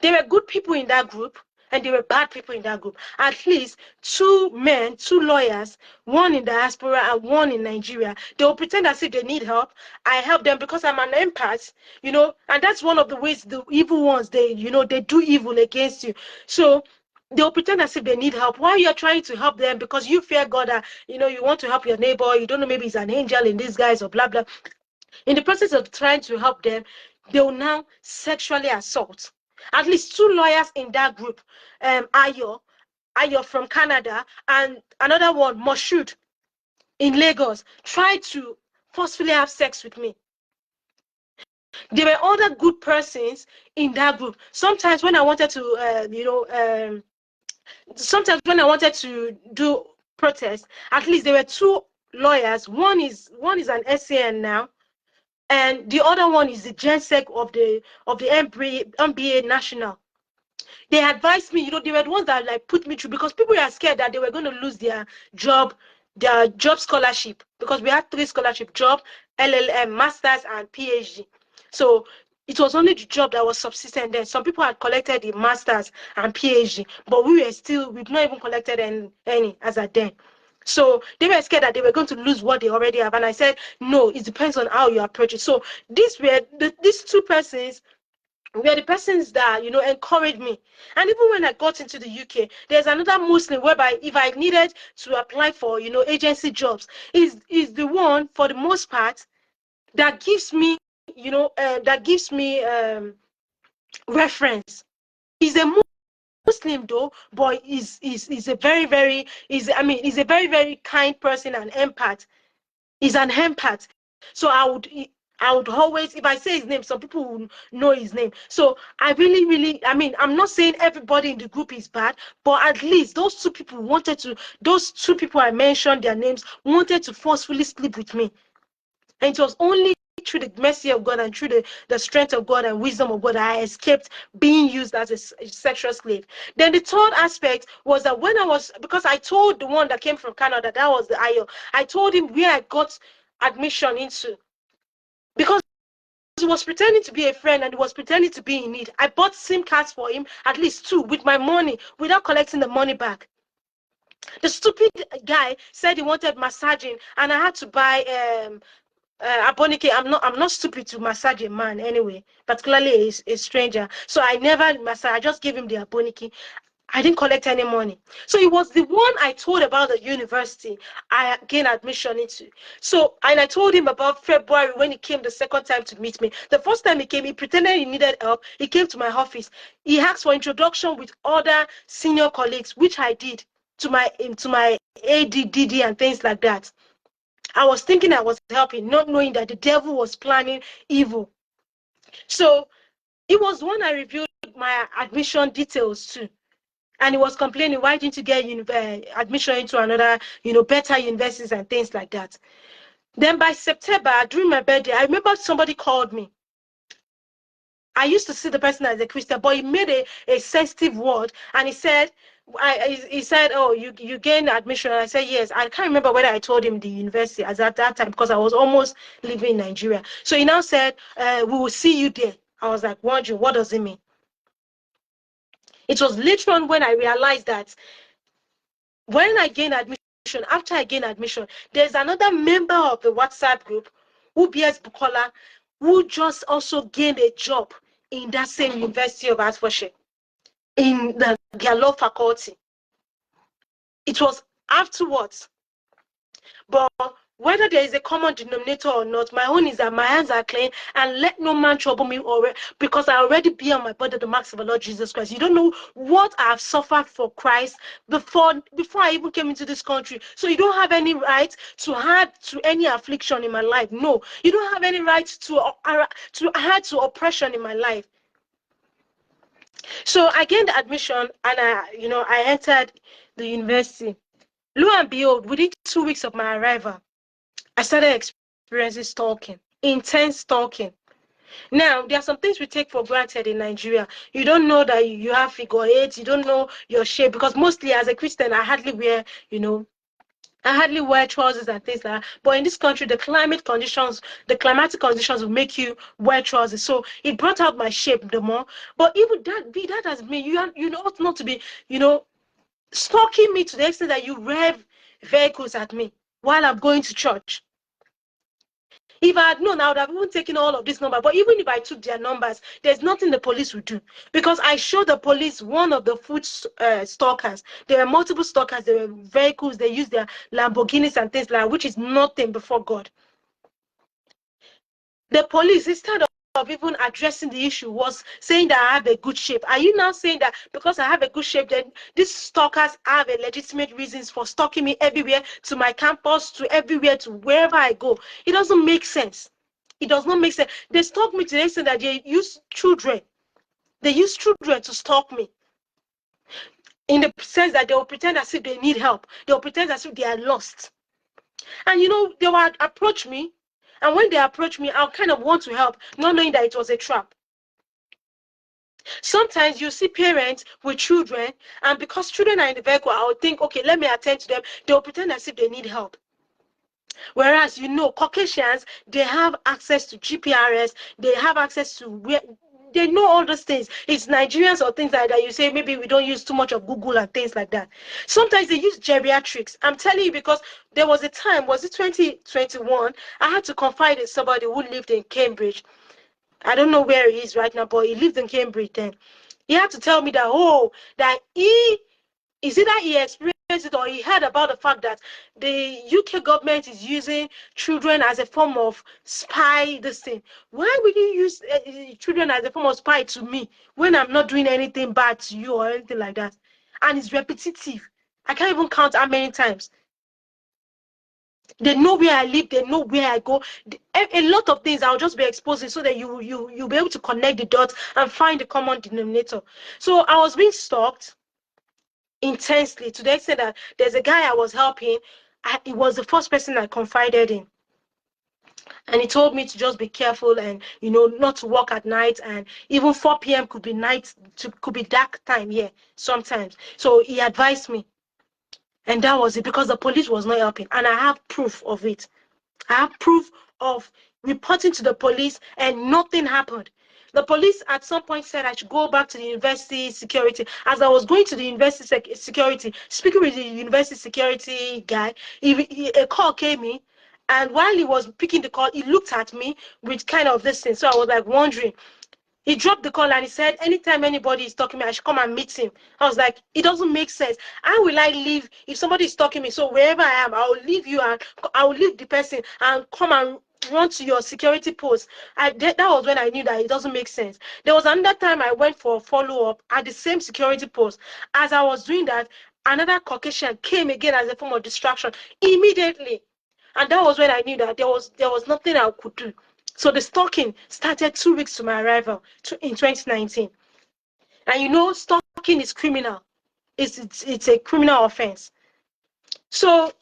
Speaker 1: There were good people in that group and there were bad people in that group. At least two men, two lawyers, one in diaspora and one in Nigeria. They will pretend as if they need help. I help them because I'm an empath, and that's one of the ways the evil ones, they do evil against you. So they'll pretend as if they need help while you're trying to help them because you fear God, you want to help your neighbor. You don't know, maybe he's an angel in disguise or blah, blah. In the process of trying to help them, they will now sexually assault. At least two lawyers in that group, Ayo from Canada, and another one, Moshood, in Lagos, tried to forcefully have sex with me. There were other good persons in that group. Sometimes when I wanted to, sometimes when I wanted to do protest, at least there were two lawyers. One is an SAN now, and the other one is the GenSec of the MBA National. They advised me, they were the ones that like put me through, because people were scared that they were going to lose job their job scholarship, because we had 3 scholarship: job, LLM, masters, and PhD. So it was only the job that was subsistent then. Some people had collected the masters and PhD, but we've not even collected any as at then. So they were scared that they were going to lose what they already have. And I said, no, it depends on how you approach it. So these two persons were the persons that encouraged me. And even when I got into the UK, there's another Muslim whereby if I needed to apply for agency jobs, is the one, for the most part, that gives me reference. He's a Muslim though, but is a very, very he's a very, very kind person and empath. He's an empath. So I would always, if I say his name, some people will know his name. So I really, really, I'm not saying everybody in the group is bad, but at least those two people I mentioned their names, wanted to forcefully sleep with me. And it was only through the mercy of God and through the strength of God and wisdom of God that I escaped being used as a sexual slave. Then the third aspect was that because I told the one that came from Canada, that was the IO, I told him where I got admission into, because he was pretending to be a friend and he was pretending to be in need. I bought SIM cards for him, at least 2, with my money, without collecting the money back. The stupid guy said he wanted massaging, and I had to buy Abonike. I'm not stupid to massage a man anyway, particularly a stranger. So I never massage. I just gave him the Abonike. I didn't collect any money. So it was the one I told about the university I gained admission into. So, and I told him about February when he came the second time to meet me. The first time he came, he pretended he needed help. He came to my office. He asked for introduction with other senior colleagues, which I did to my ADDD and things like that. I was thinking I was helping, not knowing that the devil was planning evil. So it was when I reviewed my admission details too. And he was complaining, why didn't you get admission into another, better universities and things like that. Then by September, during my birthday, I remember somebody called me. I used to see the person as a Christian, but he made a sensitive word, and he said, oh, you gained admission. And I said, yes. I can't remember whether I told him the university as at that time, because I was almost living in Nigeria. So he now said, we will see you there. I was like, what does it mean? It was later on when I realized that when I gained admission, after I gained admission, there's another member of the WhatsApp group, who bears Bukola, who just also gained a job in that same University of Hertfordshire, in their law faculty. It was afterwards. But whether there is a common denominator or not, my own is that my hands are clean, and let no man trouble me already, because I already bear on my body the marks of the Lord Jesus Christ. You don't know what I have suffered for Christ before I even came into this country. So you don't have any right to add to any affliction in my life. No, you don't have any right to add to oppression in my life. So I gained admission, and I entered the university. Lo and behold, within 2 weeks of my arrival, I started experiencing stalking, intense stalking. Now, there are some things we take for granted in Nigeria. You don't know that you have figure eight. You don't know your shape, because mostly as a Christian, I hardly wear, trousers and things like that. But in this country, the climatic conditions will make you wear trousers. So it brought out my shape the more. But even that has been, you ought not to be, stalking me to the extent that you rev vehicles at me while I'm going to church. If I had known, I would have even taken all of this number. But even if I took their numbers, there's nothing the police would do, because I showed the police one of the food stalkers. There were multiple stalkers. There were vehicles. They used their Lamborghinis and things like that, which is nothing before God. The police, instead of even addressing the issue, was saying that I have a good shape. Are you now saying that because I have a good shape, then these stalkers have a legitimate reasons for stalking me everywhere, to my campus, to everywhere, to wherever I go? It doesn't make sense. It does not make sense. They stalk me to the extent that they use children. They use children to stalk me, in the sense that they will pretend as if they need help. They will pretend as if they are lost. And they would approach me. And when they approach me, I'll kind of want to help, not knowing that it was a trap. Sometimes you see parents with children, and because children are in the vehicle, I would think, okay, let me attend to them. They'll pretend as if they need help. Whereas, Caucasians, they have access to GPRS, they have access to where they know all those things. It's Nigerians or things like that. You say maybe we don't use too much of Google and things like that. Sometimes they use geriatrics. I'm telling you, because there was a time, was it 2021? I had to confide in somebody who lived in Cambridge. I don't know where he is right now, but he lived in Cambridge then. He had to tell me that is either he experienced it or he heard about the fact that the UK government is using children as a form of spy. This thing. Why would you use children as a form of spy to me when I'm not doing anything bad to you or anything like that? And it's repetitive. I can't even count how many times. They know where I live. They know where I go. A lot of things I'll just be exposing, so that you'll be able to connect the dots and find the common denominator. So I was being stalked intensely, to the extent that there's a guy I was helping. He was the first person I confided in, and he told me to just be careful and not to walk at night, and even 4 p.m. could be dark time here sometimes. So he advised me, and that was it, because the police was not helping, and I have proof of it. I have proof of reporting to the police, and nothing happened. The police at some point said I should go back to the university security. As I was going to the university security, speaking with the university security guy, a call came in, and while he was picking the call, he looked at me with kind of this thing. So I was like wondering. He dropped the call and he said, anytime anybody is talking to me, I should come and meet him. I was like, it doesn't make sense. How will I leave if somebody is talking to me? So wherever I am, I will leave you, and I will leave the person and come and run to your security post. That was when I knew that it doesn't make sense. There was another time I went for a follow-up at the same security post. As I was doing that, another Caucasian came again as a form of distraction immediately. And that was when I knew that there was nothing I could do. So the stalking started 2 weeks to my arrival in 2019. And stalking is criminal. It's a criminal offense. So,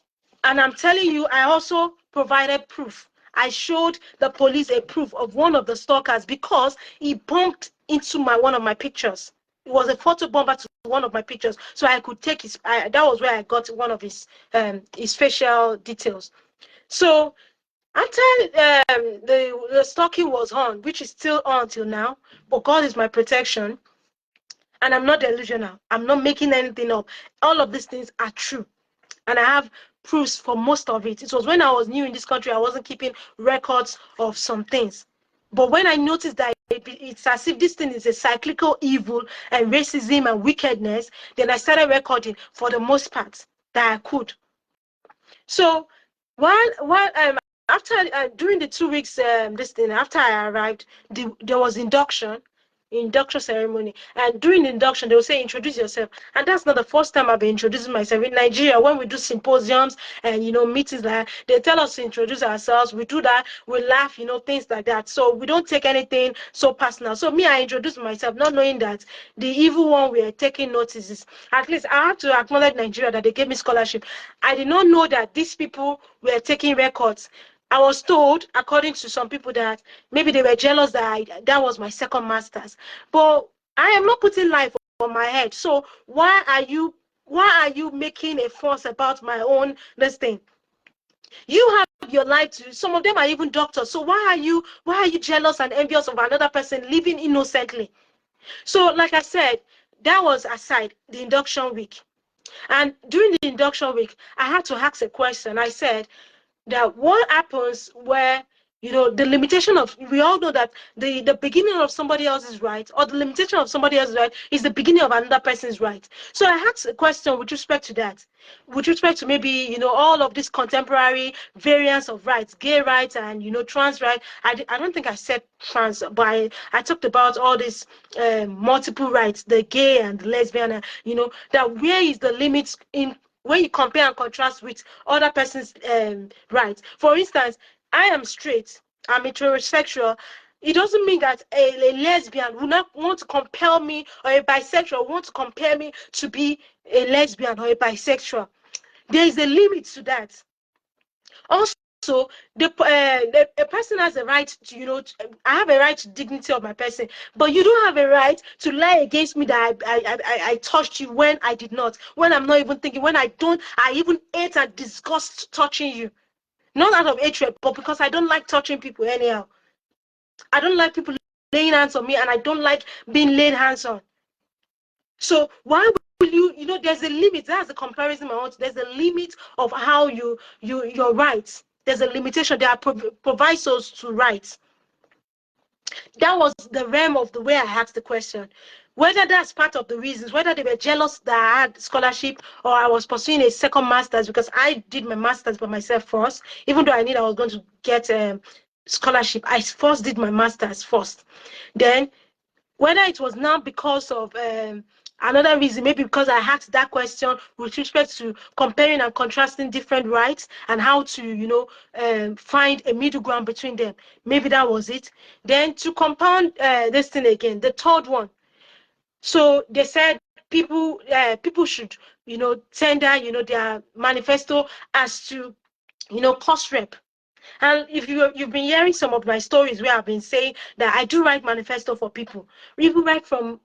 Speaker 1: and I'm telling you, I also provided proof. I showed the police a proof of one of the stalkers, because he bumped into one of my pictures. It was a photo bomber to one of my pictures, so I could take that was where I got one of his facial details. So after the stalking was on, which is still on till now, but God is my protection, and I'm not delusional. I'm not making anything up. All of these things are true, and I have proofs for most of it. It was when I was new in this country, I wasn't keeping records of some things. But when I noticed that it's as if this thing is a cyclical evil and racism and wickedness, then I started recording for the most part that I could. So while after during the 2 weeks this thing after I arrived, there was induction ceremony, and during the induction they will say introduce yourself, and that's not the first time I've been introducing myself. In Nigeria, when we do symposiums and meetings like that, they tell us to introduce ourselves. We do that, we laugh, things like that, so we don't take anything so personal. So me, I introduced myself not knowing that the evil one we are taking notices. At least I have to acknowledge Nigeria that they gave me scholarship. I did not know that these people were taking records. I was told, according to some people, that maybe they were jealous that that was my second master's. But I am not putting life on my head. So why are you making a fuss about my own this thing? You have your life too. Some of them are even doctors. So why are you jealous and envious of another person living innocently? So like I said, that was aside the induction week. And during the induction week, I had to ask a question. I said, that what happens where the limitation of, we all know that the beginning of somebody else's right, or the limitation of somebody else's right, is the beginning of another person's right. So I asked a question with respect to that, with respect to maybe all of this contemporary variants of rights, gay rights and trans rights. I don't think I said trans, but I talked about all these multiple rights, the gay and the lesbian, that where is the limits in when you compare and contrast with other person's rights. For instance, I am straight, I'm heterosexual. It doesn't mean that a lesbian will not want to compel me, or a bisexual will want to compel me to be a lesbian or a bisexual. There is a limit to that. Also, a person has a right to, I have a right to dignity of my person, but you don't have a right to lie against me that I touched you when I did not, when I'm not even thinking, when I even hate and disgust touching you. Not out of hatred, but because I don't like touching people anyhow. I don't like people laying hands on me, and I don't like being laid hands on. So why will there's a limit. That's the comparison I want. There's a limit of how your rights. There's a limitation. There are provisos to rights. That was the realm of the way I asked the question. Whether that's part of the reasons, whether they were jealous that I had scholarship, or I was pursuing a second master's, because I did my master's by myself first, even though I knew I was going to get scholarship. I first did my master's first. Then whether it was now because of another reason, maybe because I asked that question with respect to comparing and contrasting different rights and how to, find a middle ground between them. Maybe that was it. Then to compound this thing again, the third one. So they said people should, tender, their manifesto as to, cost rep. And if you've been hearing some of my stories where I've been saying that I do write manifesto for people, even right from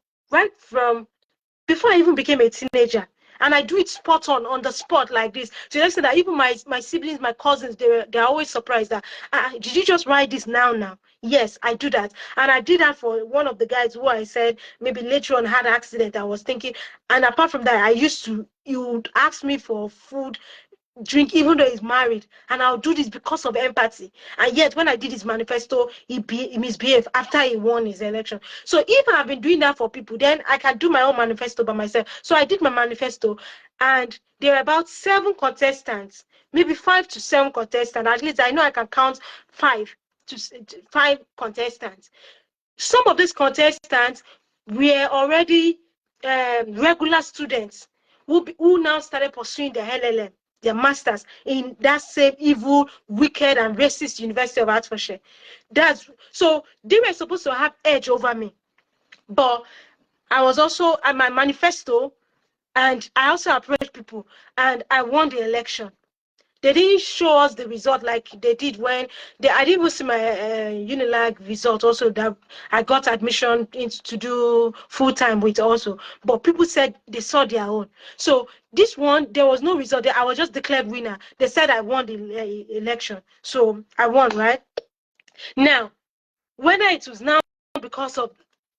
Speaker 1: before I even became a teenager. And I do it spot on the spot like this. So that's that even my siblings, my cousins, they're always surprised that did you just write this now? Yes, I do that. And I did that for one of the guys who I said maybe later on had an accident. I was thinking, and apart from that, you would ask me for food, drink, even though he's married, and I'll do this because of empathy. And yet when I did his manifesto, he misbehaved after he won his election. So if I've been doing that for people, then I can do my own manifesto by myself. So I did my manifesto, and there are about 7 contestants, maybe 5 to 7 contestants. At least I know I can count 5 to 5 contestants. Some of these contestants were already regular students who now started pursuing their LLM, their masters in that same evil, wicked, and racist University of Hertfordshire. So they were supposed to have edge over me, but I was also at my manifesto, and I also approached people, and I won the election. They didn't show us the result like they did when I didn't even see my Unilag result also, that I got admission to do full-time with also. But people said they saw their own. So this one, there was no result. I was just declared winner. They said I won the election. So I won, right? Now, whether it was now because of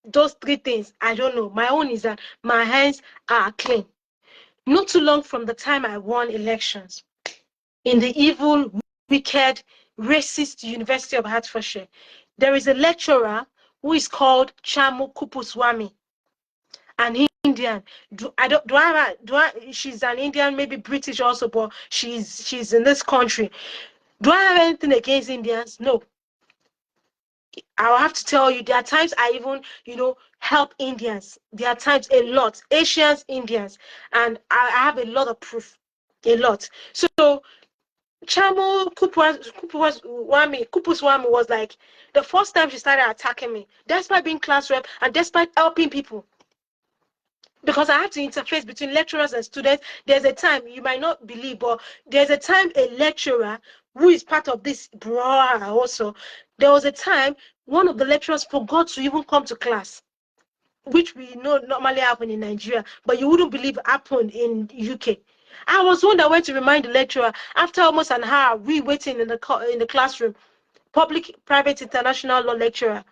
Speaker 1: those 3 things, I don't know. My own is that my hands are clean. Not too long from the time I won elections, in the evil, wicked, racist University of Hertfordshire, there is a lecturer who is called Chamu Kupuswamy, an Indian. She's an Indian, maybe British also, but she's in this country. Do I have anything against Indians? No. I'll have to tell you, there are times I even, help Indians. There are times a lot, Asians, Indians, and I have a lot of proof, a lot. So Chamo Kupuswamy was like the first time she started attacking me, despite being class rep and despite helping people. Because I have to interface between lecturers and students. There's a time, you might not believe, but there's a time a lecturer who is part of this bro also, there was a time one of the lecturers forgot to even come to class, which we know normally happen in Nigeria, but you wouldn't believe happened in UK. I was one that went to remind the lecturer after almost an hour, we waiting in the classroom, public, private, international law lecturer.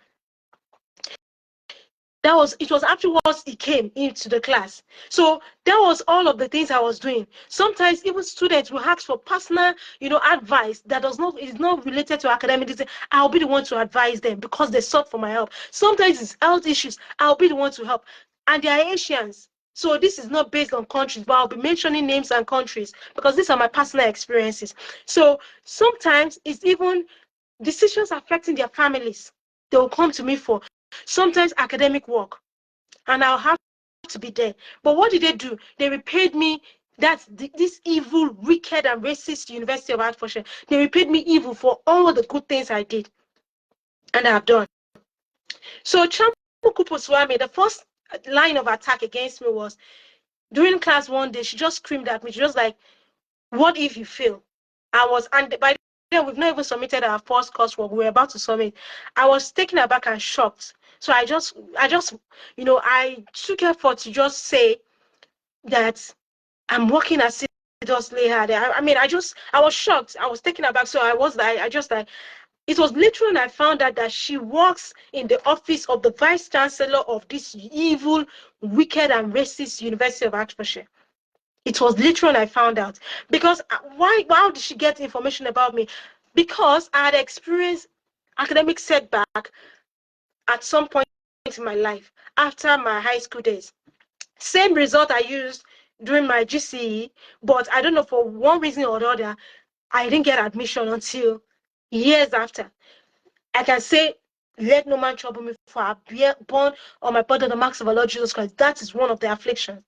Speaker 1: It was afterwards he came into the class. So that was all of the things I was doing. Sometimes even students will ask for personal, advice that is not related to academics. I'll be the one to advise them because they sought for my help. Sometimes it's health issues. I'll be the one to help. And they are Asians. So this is not based on countries, but I'll be mentioning names and countries because these are my personal experiences. So sometimes it's even decisions affecting their families. They will come to me for sometimes academic work, and I'll have to be there. But what did they do? They repaid me. That's this evil, wicked, and racist University of Hertfordshire. They repaid me evil for all the good things I did and I've done. So Chamu Kupuswamy, the first line of attack against me was during class one day. She just screamed at me. She was like, "What if you fail?" And by then we've not even submitted our first coursework. We were about to submit. I was taken aback and shocked. So I just, I took effort to just say that I'm working assiduously hard. I was shocked. I was taken aback. So it was literally when I found out that she works in the office of the vice chancellor of this evil, wicked, and racist University of Hertfordshire. It was literally I found out. Because how did she get information about me? Because I had experienced academic setback at some point in my life after my high school days. Same result I used during my GCE, but I don't know, for one reason or another, I didn't get admission until years after. I can say, let no man trouble me, for I bear born on my body the marks of our Lord Jesus Christ. That is one of the afflictions.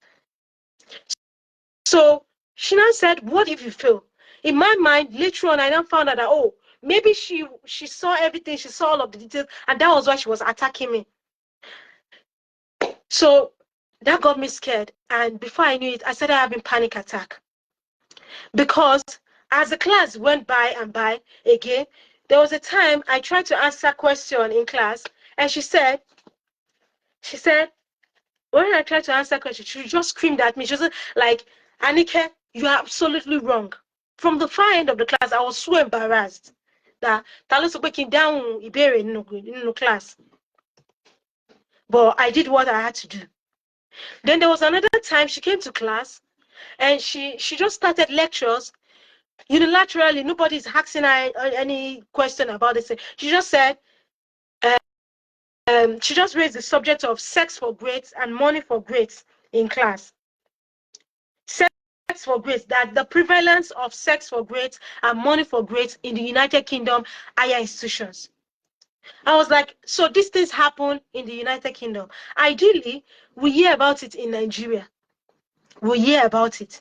Speaker 1: So she now said, what if you fail? In my mind, later on, I now found out that, oh, maybe she saw everything, she saw all of the details, and that was why she was attacking me. So that got me scared. And before I knew it, I started having panic attack. Because as the class went by and by again, there was a time I tried to answer a question in class, and she said, when I tried to answer a question, she just screamed at me. She was like, Anike, you are absolutely wrong. From the far end of the class, I was so embarrassed that Talos breaking down Iberi in the class. But I did what I had to do. Then there was another time she came to class and she just started lectures unilaterally. Nobody's asking her any question about this. She just said, she just raised the subject of sex for grades and money for grades in class. Sex for grades, that the prevalence of sex for grades and money for grades in the United Kingdom higher institutions. I was like, so these things happen in the United Kingdom. Ideally, we hear about it in Nigeria. We hear about it,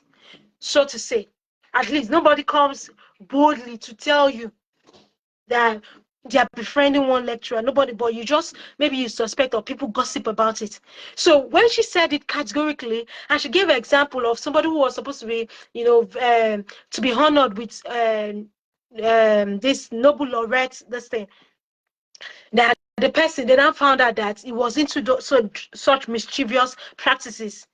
Speaker 1: so to say. At least nobody comes boldly to tell you that they are befriending one lecturer. Nobody, but maybe you suspect or people gossip about it. So when she said it categorically, and she gave an example of somebody who was supposed to be, to be honored with this Nobel laureate, this thing, that the person, they now found out that he was into such mischievous practices.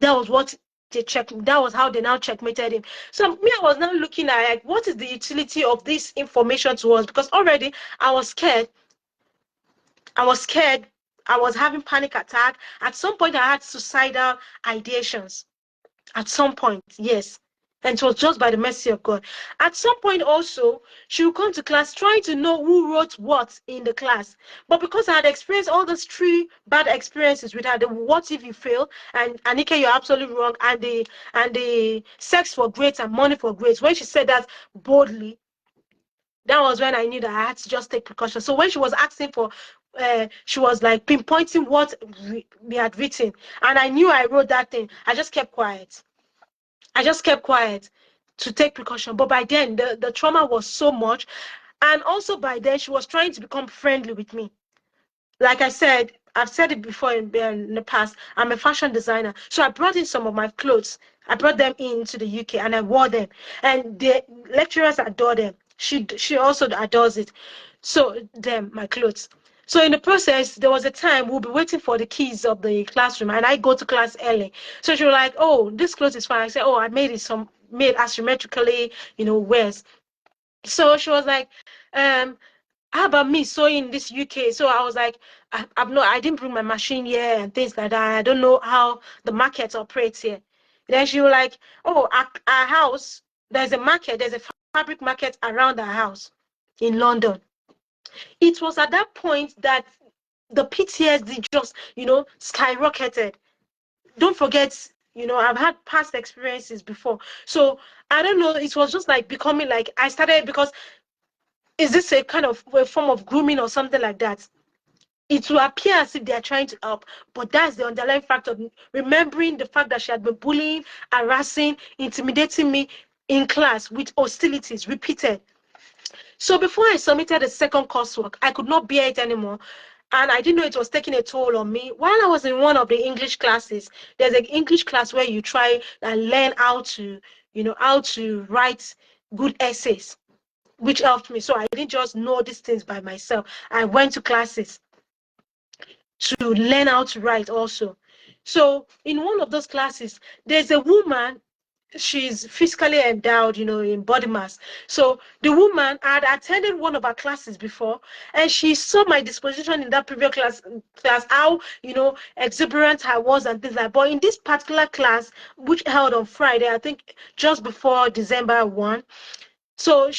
Speaker 1: That was what that was how they now checkmated him. So me, I was now looking at, like, what is the utility of this information to us? Because already I was scared. I was having panic attack. At some point I had suicidal ideations. At some point, yes. And it was just by the mercy of God. At some point also, she would come to class trying to know who wrote what in the class. But because I had experienced all those 3 bad experiences with her, the what if you fail, and Anike, you're absolutely wrong, and the sex for grades and money for grades, when she said that boldly, that was when I knew that I had to just take precautions. So when she was asking for, she was like pinpointing what we had written, and I knew I wrote that thing. I just kept quiet. I just kept quiet to take precaution. But by then, the trauma was so much. And also by then, she was trying to become friendly with me. Like I said, I've said it before in the past, I'm a fashion designer. So I brought in some of my clothes. I brought them into the UK and I wore them. And the lecturers adore them. She also adores it. So them, my clothes. So in the process, there was a time we'll be waiting for the keys of the classroom and I go to class early. So she was like, oh, this clothes is fine. I said, oh, I made it made asymmetrically, wears. So she was like, how about me sewing in this UK? So I was like, I didn't bring my machine here and things like that. I don't know how the market operates here. Then she was like, oh, our house, there's a market, there's a fabric market around our house in London. It was at that point that the PTSD just, skyrocketed. Don't forget, I've had past experiences before. So I don't know, it was just like becoming like I started because is this a kind of a form of grooming or something like that? It will appear as if they are trying to help, but that's the underlying fact of remembering the fact that she had been bullying, harassing, intimidating me in class with hostilities repeated. So before I submitted the second coursework, I could not bear it anymore. And I didn't know it was taking a toll on me. While I was in one of the English classes, there's an English class where you try and learn how to, how to write good essays, which helped me. So I didn't just know these things by myself. I went to classes to learn how to write also. So in one of those classes, there's a woman, she's physically endowed, in body mass. So the woman had attended one of our classes before, and she saw my disposition in that previous class, how, exuberant I was and things like that. But in this particular class, which held on Friday, I think just before December 1, so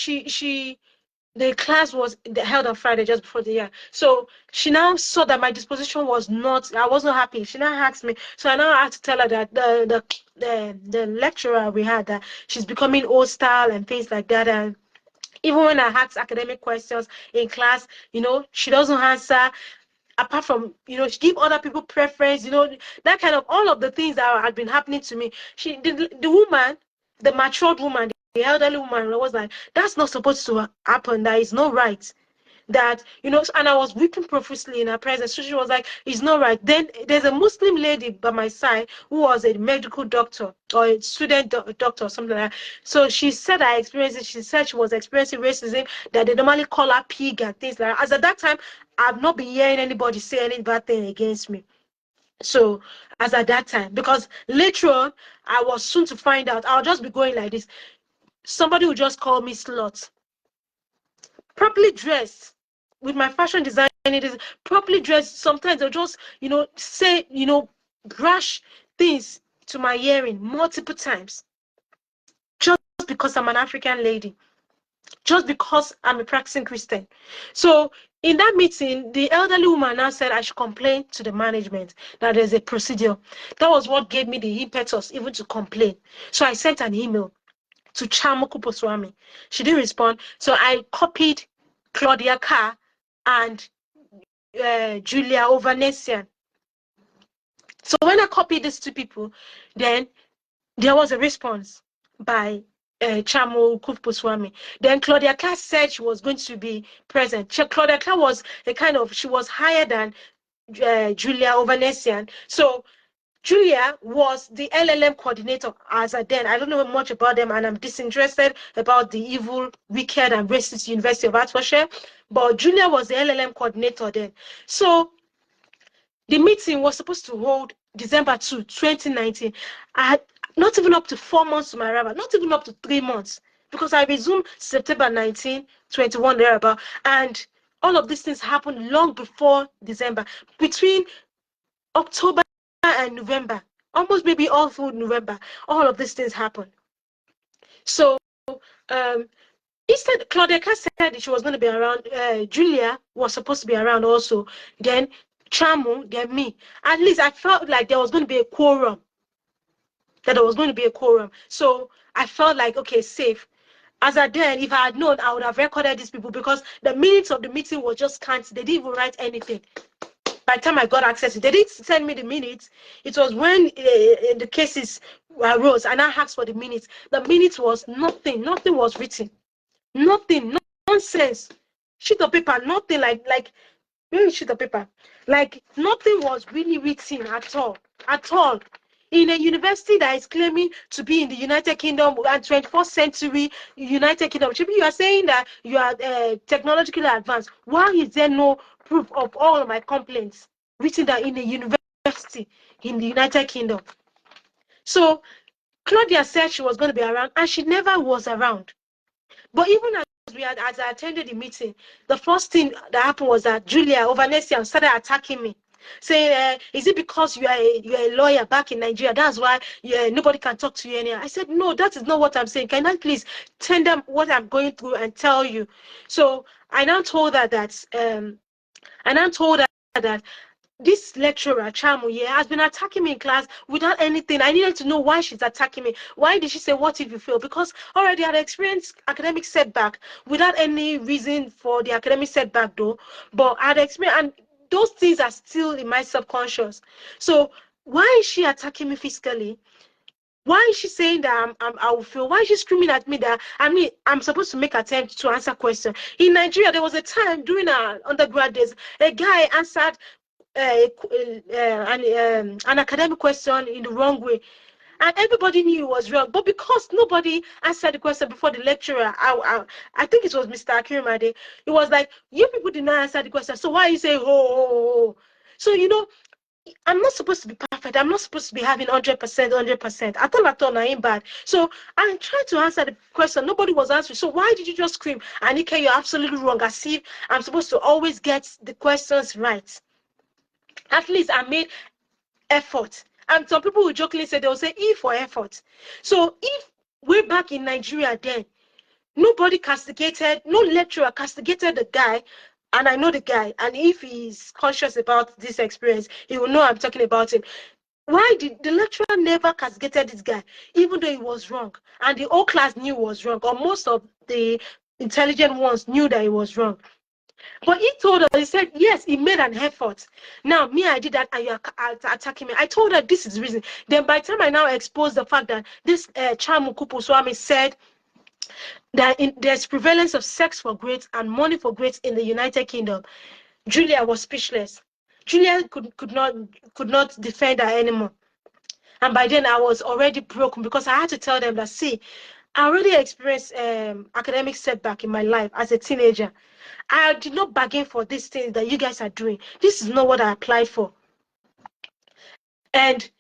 Speaker 1: the class was held on Friday just before the year. So she now saw that my disposition was not, I wasn't happy. She now asked me. So I now had to tell her that the lecturer we had, that she's becoming hostile and things like that. And even when I ask academic questions in class, she doesn't answer. Apart from, she give other people preference, that kind of all of the things that had been happening to me. The woman, the matured woman, the elderly woman was like, that's not supposed to happen. That is not right. That, and I was weeping profusely in her presence. So she was like, it's not right. Then there's a Muslim lady by my side who was a medical doctor or a student doctor or something like that. So she said I experienced it. She said she was experiencing racism, that they normally call her pig and things like that. As at that time, I've not been hearing anybody say any bad thing against me. So as at that time, because later on, I was soon to find out, I'll just be going like this. Somebody would just call me slut. Properly dressed, with my fashion design, it is properly dressed. Sometimes they'll just, say, brush things to my hearing multiple times. Just because I'm an African lady. Just because I'm a practicing Christian. So in that meeting, the elderly woman now said I should complain to the management, that there's a procedure. That was what gave me the impetus even to complain. So I sent an email to Chamo Kuposwami. She didn't respond. So I copied Claudia Carr and Julia Ovanesian. So when I copied these two people, then there was a response by Chamo Kupuswami. Then Claudia Clark said she was going to be present. Claudia Clark was she was higher than Julia Ovanesian. So Julia was the LLM coordinator as a then. I don't know much about them, and I'm disinterested about the evil, wicked, and racist University of Hertfordshire. But Julia was the LLM coordinator then. So the meeting was supposed to hold December 2, 2019. I had not even up to 4 months to my arrival, not even up to 3 months, because I resumed September 19, 21, thereabout. And all of these things happened long before December. Between October and November, almost maybe all through November, all of these things happened. So instead, Claudia said she was going to be around. Julia was supposed to be around also. Then Chamu, then me. At least I felt like there was going to be a quorum. So I felt like, okay, safe. As I then, if I had known, I would have recorded these people, because the minutes of the meeting was just can't. They didn't even write anything. By the time I got access, they didn't send me the minutes. It was when the cases arose, and I asked for the minutes. The minutes was nothing. Nothing was written. Nothing. Nonsense. Sheet of paper. Nothing. Like maybe sheet of paper. Like nothing was really written at all. At all. In a university that is claiming to be in the United Kingdom and 21st century United Kingdom, you are saying that you are technologically advanced. Why is there no proof of all of my complaints written down in a university in the United Kingdom? So Claudia said she was going to be around, and she never was around. But even as I attended the meeting, the first thing that happened was that Julia Ovanesian started attacking me, saying, "Is it because you're a lawyer back in Nigeria? That's why nobody can talk to you anymore." I said, "No, that is not what I'm saying. Can I please tender what I'm going through and tell you?" So I now told her that this lecturer, Chamu, has been attacking me in class without anything. I needed to know why she's attacking me. Why did she say, "What if you fail?" Because already I had experienced academic setback without any reason for the academic setback, though. But I had experienced, and those things are still in my subconscious. So why is she attacking me physically? Why is she saying that I will fail? Why is she screaming at me that I'm supposed to make attempt to answer questions? In Nigeria, there was a time during our undergrad days, a guy answered an academic question in the wrong way, and everybody knew it was wrong. But because nobody answered the question before the lecturer, I think it was Mr. Akirimade, it was like, you people did not answer the question, so why you say oh? So I'm not supposed to be perfect. I'm not supposed to be having 100%. I thought I ain't bad. So I tried to answer the question. Nobody was answering. So why did you just scream, "Anike, you're absolutely wrong," as if I'm supposed to always get the questions right? At least I made effort. And some people will jokingly say, they'll say E for effort. So if way back in Nigeria then, nobody castigated, no lecturer castigated the guy, and I know the guy, and if he's conscious about this experience, he will know I'm talking about him. Why did the lecturer never castigated this guy, even though he was wrong? And the whole class knew he was wrong, or most of the intelligent ones knew that he was wrong. But he told her, he said, yes, he made an effort. Now, me, I did that, and you're attacking me. I told her this is the reason. Then by the time I now exposed the fact that this Chamu Kupuswami said that there's prevalence of sex for grades and money for grades in the United Kingdom, Julia was speechless. Julia could not defend her anymore. And by then I was already broken, because I had to tell them that, see, I already experienced academic setback in my life as a teenager. I did not bargain for these things that you guys are doing. This is not what I applied for. And,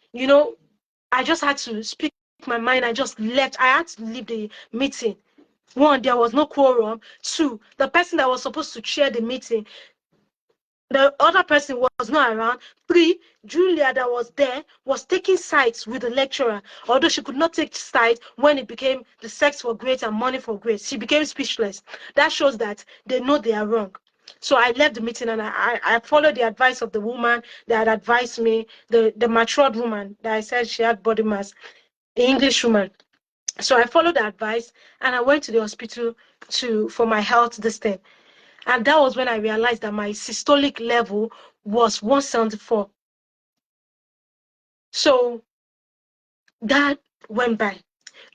Speaker 1: I just had to speak my mind. I just left. I had to leave the meeting. One, there was no quorum. Two, the person that was supposed to chair the meeting, the other person was not around. Three, Julia that was there was taking sides with the lecturer, although she could not take sides when it became the sex for grades and money for grades. She became speechless. That shows that they know they are wrong. So I left the meeting, and I followed the advice of the woman that had advised me, the matured woman that I said she had body mass, the English woman. So I followed the advice, and I went to the hospital for my health this time. And that was when I realized that my systolic level was 174. So that went by.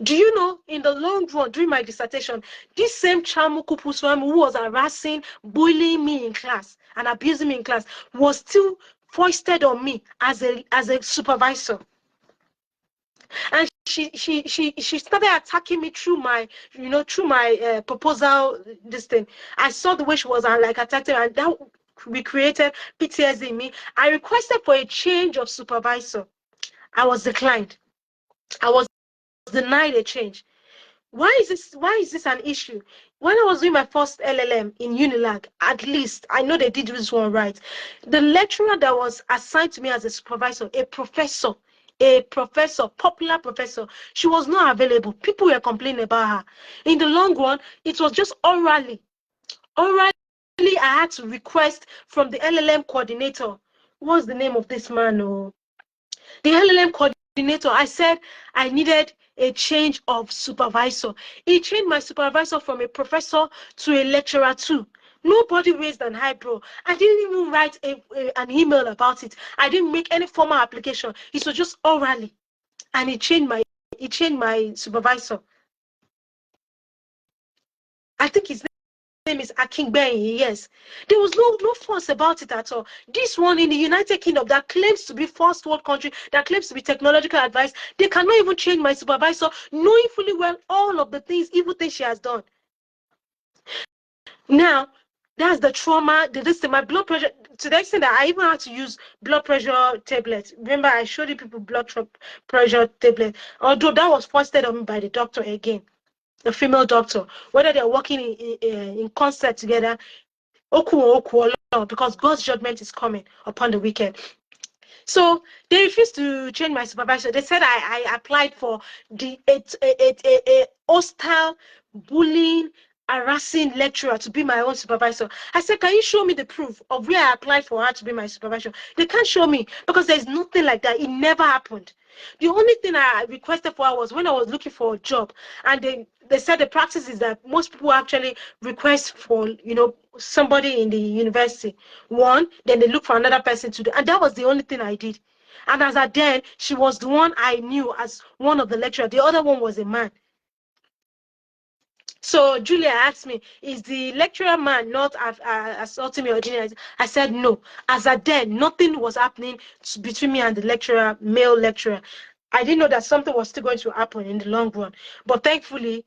Speaker 1: Do you know, in the long run, during my dissertation, this same Chamu Kupuswam who was harassing, bullying me in class and abusing me in class was still foisted on me as a supervisor. And she started attacking me through my proposal, this thing. I saw the way she was like attacking, and that recreated PTSD in me. I requested for a change of supervisor. I was declined. I was denied a change. Why is this an issue? When I was doing my first LLM in Unilag, at least I know they did this one right. The lecturer that was assigned to me as a supervisor, a professor, a professor, popular professor. She was not available. People were complaining about her. In the long run, it was just orally. Orally, I had to request from the LLM coordinator. What's the name of this man? Oh, the LLM coordinator. I said I needed a change of supervisor. He changed my supervisor from a professor to a lecturer too. Nobody raised an eyebrow. I didn't even write an email about it. I didn't make any formal application. It was just orally, and he changed my supervisor. I think his name is Akingbenyi. Yes, there was no fuss about it at all. This one in the United Kingdom that claims to be first world country, that claims to be technological advice, they cannot even change my supervisor, knowing fully well all of the things, evil things she has done. Now, that's the trauma. My blood pressure, to the extent that I even had to use blood pressure tablets. Remember, I showed you people blood pressure tablets. Although that was foisted on me by the doctor again, the female doctor. Whether they're working in concert together, because God's judgment is coming upon the wicked. So they refused to change my supervisor. They said I applied for the a hostile, bullying, harassing lecturer to be my own supervisor. I said, can you show me the proof of where I applied for her to be my supervisor? They can't show me because there's nothing like that. It never happened. The only thing I requested for her was when I was looking for a job, and they said the practice is that most people actually request for, somebody in the university. One, then they look for another person to do, and that was the only thing I did. And as at then, she was the one I knew as one of the lecturers. The other one was a man. So Julia asked me, is the lecturer man not assaulting me or anything? I said no. As at then, nothing was happening between me and the lecturer, male lecturer. I didn't know that something was still going to happen in the long run. But thankfully,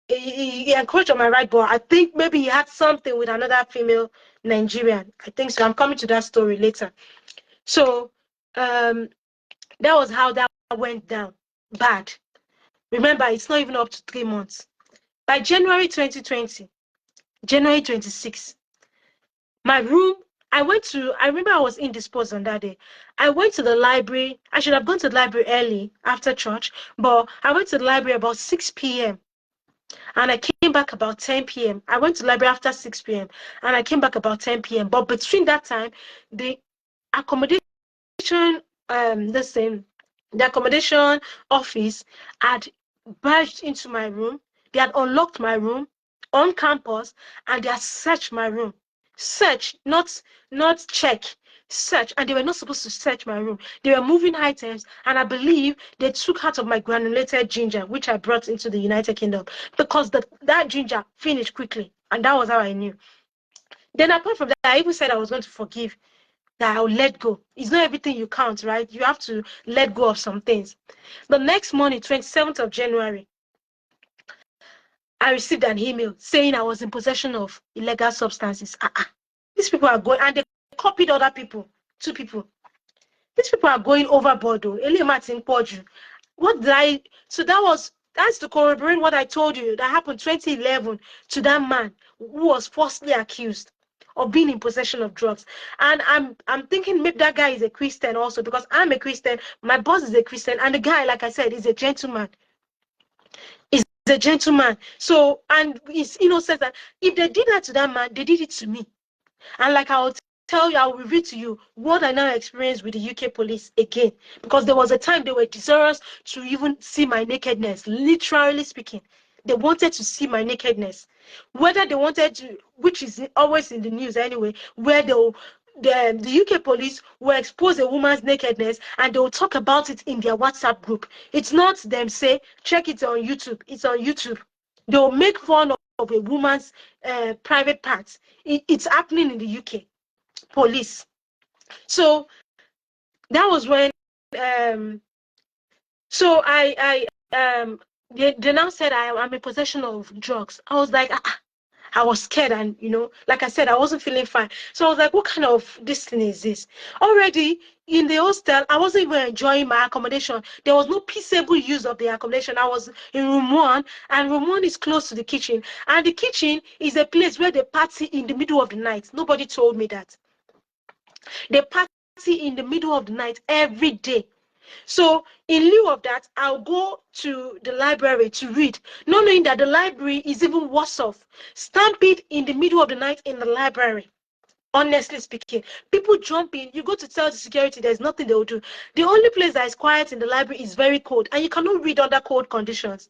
Speaker 1: he encouraged on my right, but I think maybe he had something with another female Nigerian. I think so. I'm coming to that story later. So that was how that went down. Bad. Remember, it's not even up to 3 months. By January 2020, January 26th, my room, I remember I was indisposed on that day. I went to the library. I should have gone to the library early after church, but I went to the library about 6 p.m. and I came back about 10 p.m. I went to the library after 6 p.m. and I came back about 10 p.m. But between that time, the accommodation, the accommodation office had barged into my room. They had unlocked my room on campus and they had searched my room. Search, not check. Search, and they were not supposed to search my room. They were moving items, and I believe they took out of my granulated ginger, which I brought into the United Kingdom, because that ginger finished quickly, and that was how I knew. Then apart from that, I even said I was going to forgive, that I'll let go. It's not everything you count, right? You have to let go of some things. The next morning, 27th of January, I received an email saying I was in possession of illegal substances. These people are going, and they copied other people, 2 people. These people are going overboard, though. What did I? So that's to corroborate what I told you that happened 2011 to that man who was falsely accused of being in possession of drugs. And I'm thinking maybe that guy is a Christian also, because I'm a Christian, my boss is a Christian, and the guy, like I said, is a gentleman. Is a gentleman. So, and it's innocent that if they did that to that man, they did it to me. And like I will tell you, I will reveal to you what I now experienced with the UK police again. Because there was a time they were desirous to even see my nakedness, literally speaking. They wanted to see my nakedness. Whether they wanted to, which is always in the news anyway, where the UK police will expose a woman's nakedness and they will talk about it in their WhatsApp group. It's not them say, check it on YouTube. It's on YouTube. They'll make fun of a woman's private parts. It's happening in the UK police. So that was when so they now said I'm in possession of drugs. I was like, I was scared, and like I said, I wasn't feeling fine. So I was like, what kind of this thing is this? Already in the hostel, I wasn't even enjoying my accommodation. There was no peaceable use of the accommodation. I was in room 1, and room 1 is close to the kitchen. And the kitchen is a place where they party in the middle of the night. Nobody told me that. They party in the middle of the night every day. So in lieu of that, I'll go to the library to read, not knowing that the library is even worse off. Stampede in the middle of the night in the library. Honestly speaking, people jump in. You go to tell the security, there's nothing they will do. The only place that is quiet in the library is very cold, and you cannot read under cold conditions.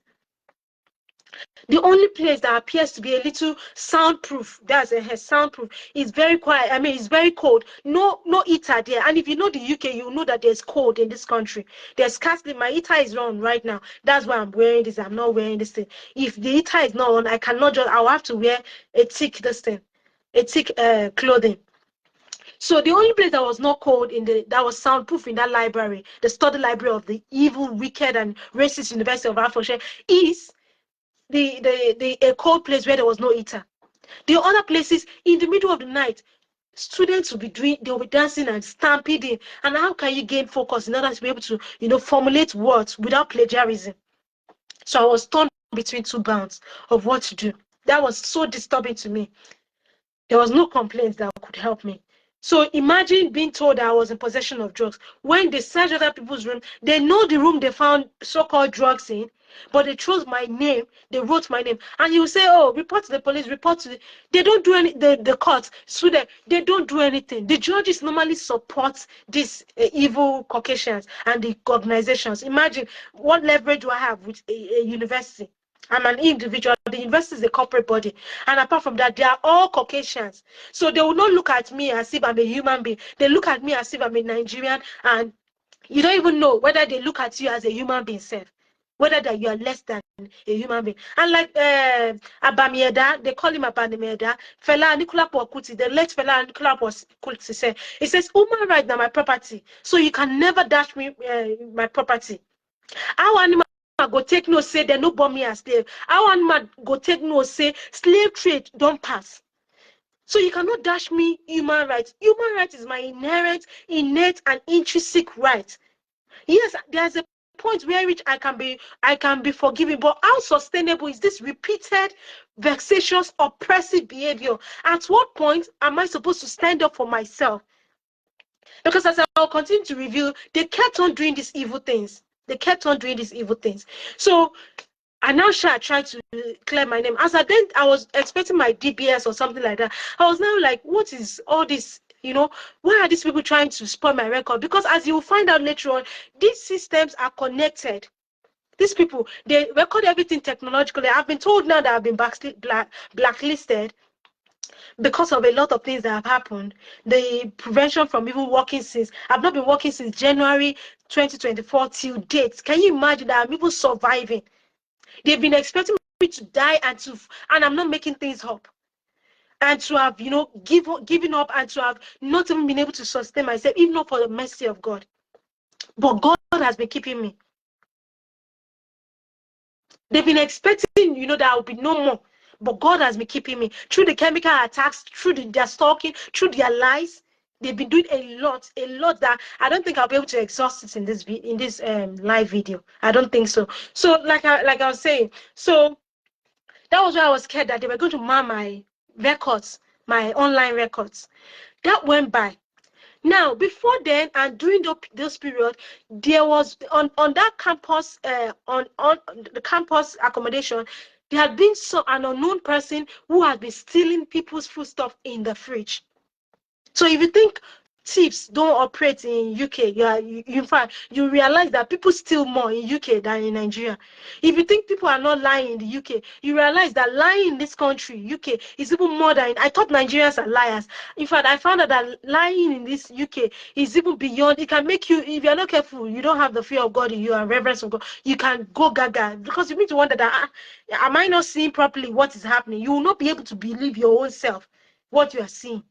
Speaker 1: The only place that appears to be a little soundproof, that's a soundproof, is very quiet. I mean, it's very cold. No heater there. And if you know the UK, you know that there's cold in this country. There's scarcely, my heater is on right now. That's why I'm wearing this. I'm not wearing this thing. If the heater is not on, I cannot just, I'll have to wear a thick this thing, a thick clothing. So the only place that was not cold that was soundproof in that library, the study library of the evil, wicked, and racist University of Hertfordshire, is a cold place where there was no heater. The other places in the middle of the night, students they'll be dancing and stampeding. And how can you gain focus in order to be able to, formulate words without plagiarism? So I was torn between two bounds of what to do. That was so disturbing to me. There was no complaints that could help me. So imagine being told that I was in possession of drugs. When they search other people's room, they know the room they found so-called drugs in, but they chose my name, they wrote my name. And you say, oh, report to the police, report to they don't do any, the courts, so they don't do anything. The judges normally support these evil Caucasians and the organizations. Imagine what leverage do I have with a university? I'm an individual. The university is a corporate body. And apart from that, they are all Caucasians. So they will not look at me as if I'm a human being. They look at me as if I'm a Nigerian. And you don't even know whether they look at you as a human being self, whether that you are less than a human being. And like Abamieda, they call him Abamieda, Fela Anikulapo Kuti, the late Fela Anikulapo Kuti said, he says, human right now my property. So you can never dash me my property. Our animal go take no say they no born me as slave. Our animal go take no say slave trade don't pass. So you cannot dash me human rights. Human rights is my inherent, innate, and intrinsic right. Yes, there's a point where which I can be forgiven, but how sustainable is this repeated, vexatious, oppressive behavior? At what point am I supposed to stand up for myself? Because as I'll continue to reveal, they kept on doing these evil things. They kept on doing these evil things. So I now tried to clear my name. As I was expecting my DBS or something like that. I was now like, what is all this? Why are these people trying to spoil my record? Because as you will find out later on, these systems are connected. These people, they record everything technologically. I've been told now that I've been blacklisted because of a lot of things that have happened. The prevention from even working since, I've not been working since January 2024 till date. Can you imagine that I'm even surviving? They've been expecting me to die and I'm not making things up. And to have, given up and to have not even been able to sustain myself, even not for the mercy of God. But God has been keeping me. They've been expecting, that I will be no more. But God has been keeping me. Through the chemical attacks, through their stalking, through their lies, they've been doing a lot that I don't think I'll be able to exhaust it in this live video. I don't think so. So like I was saying, so that was why I was scared that they were going to mar my records, my online records. That went by. Now, before then and during this period, there was on that campus, on the campus accommodation, there had been an unknown person who had been stealing people's foodstuff in the fridge. So if you think thieves don't operate in UK, in fact, you realize that people steal more in UK than in Nigeria. If you think people are not lying in the UK, you realize that lying in this country, UK, is even more than, I thought Nigerians are liars. In fact, I found out that lying in this UK is even beyond. It can make you, if you're not careful, you don't have the fear of God in you and reverence of God, you can go gaga, because you need to wonder that, am I not seeing properly what is happening? You will not be able to believe your own self, what you are seeing.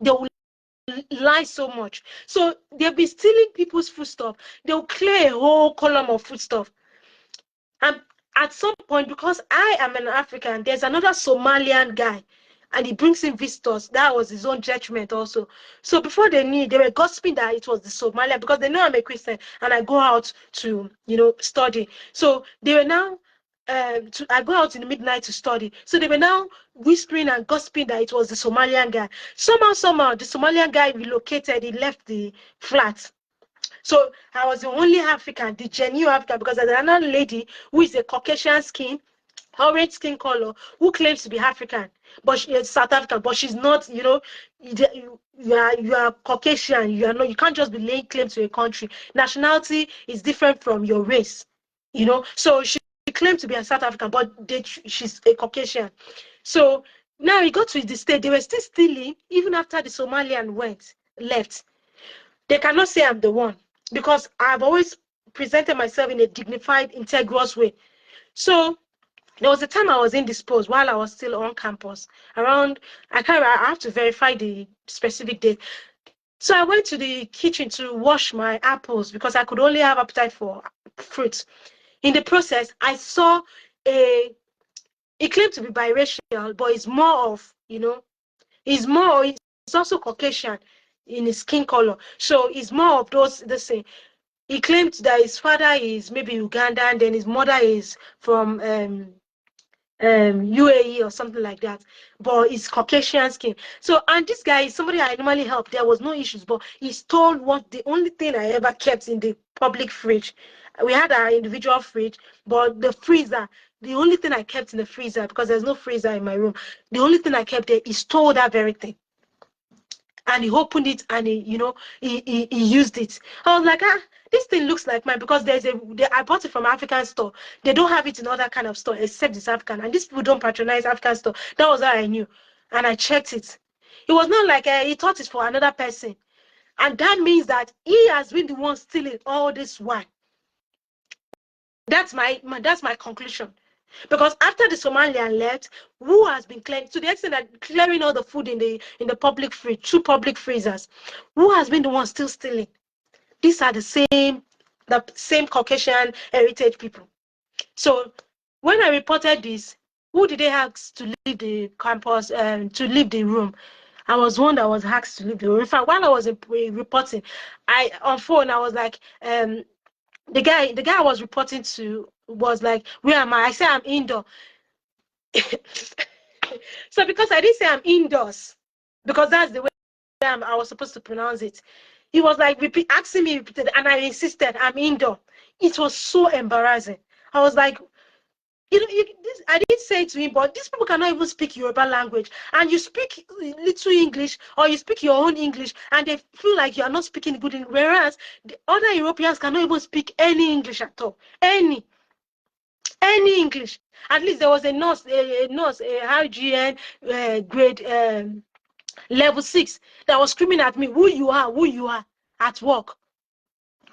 Speaker 1: They will lie so much. So they'll be stealing people's foodstuff. They'll clear a whole column of foodstuff. And at some point, because I am an African, there's another Somalian guy, and he brings in visitors. That was his own judgment also. So before they knew, they were gossiping that it was the Somalian, because they know I'm a Christian and I go out to, study. So they were now, I go out in the midnight to study. So they were now whispering and gossiping that it was the Somalian guy. Somehow, the Somalian guy relocated. He left the flat. So I was the only African, the genuine African, because there's another lady who is a Caucasian skin, orange skin color, who claims to be African, but she is South African, but she's not. You are Caucasian. You are not. You can't just be laying claim to a country. Nationality is different from your race. So she claimed to be a South African, but she's a Caucasian. So now we got to the state. They were still stealing even after the Somalian left. They cannot say I'm the one because I've always presented myself in a dignified, integrous way. So there was a time I was indisposed while I was still on campus. I have to verify the specific date. So I went to the kitchen to wash my apples because I could only have appetite for fruits. In the process, I saw he claimed to be biracial, but it's more of, he's also Caucasian in his skin color. So he's more of the same. He claimed that his father is maybe Ugandan, then his mother is from UAE or something like that, but it's Caucasian skin. So, and this guy is somebody I normally help. There was no issues, but he stole the only thing I ever kept in the public fridge. We had our individual fridge, but the freezer, the only thing I kept in the freezer, because there's no freezer in my room, the only thing I kept there, he stole that very thing. And he opened it and he used it. I was like, this thing looks like mine because I bought it from African store. They don't have it in other kind of store except this African. And these people don't patronize African store. That was how I knew. And I checked it. It was not like he thought it's for another person. And that means that he has been the one stealing all this while. That's my conclusion. Because after the Somalian left, who has been clearing, to the extent that clearing all the food in the public fridge, 2 public freezers, who has been the one still stealing? These are the same Caucasian heritage people. So when I reported this, who did they ask to leave the campus, to leave the room? I was one that was asked to leave the room. In fact, while I was reporting, on phone, I was like, the guy I was reporting to was like, where am I? I said I'm indoor. So because I didn't say I'm indoors, because that's the way I was supposed to pronounce it, he was like asking me repeated, and I insisted I'm indoor. It was so embarrassing. I was like, I didn't say it to him, but these people cannot even speak Yoruba language, and you speak little English or you speak your own English, and they feel like you are not speaking good English, whereas the other Europeans cannot even speak any English at all, any English. At least there was a nurse, a hygiene grade level 6 that was screaming at me, who you are at work.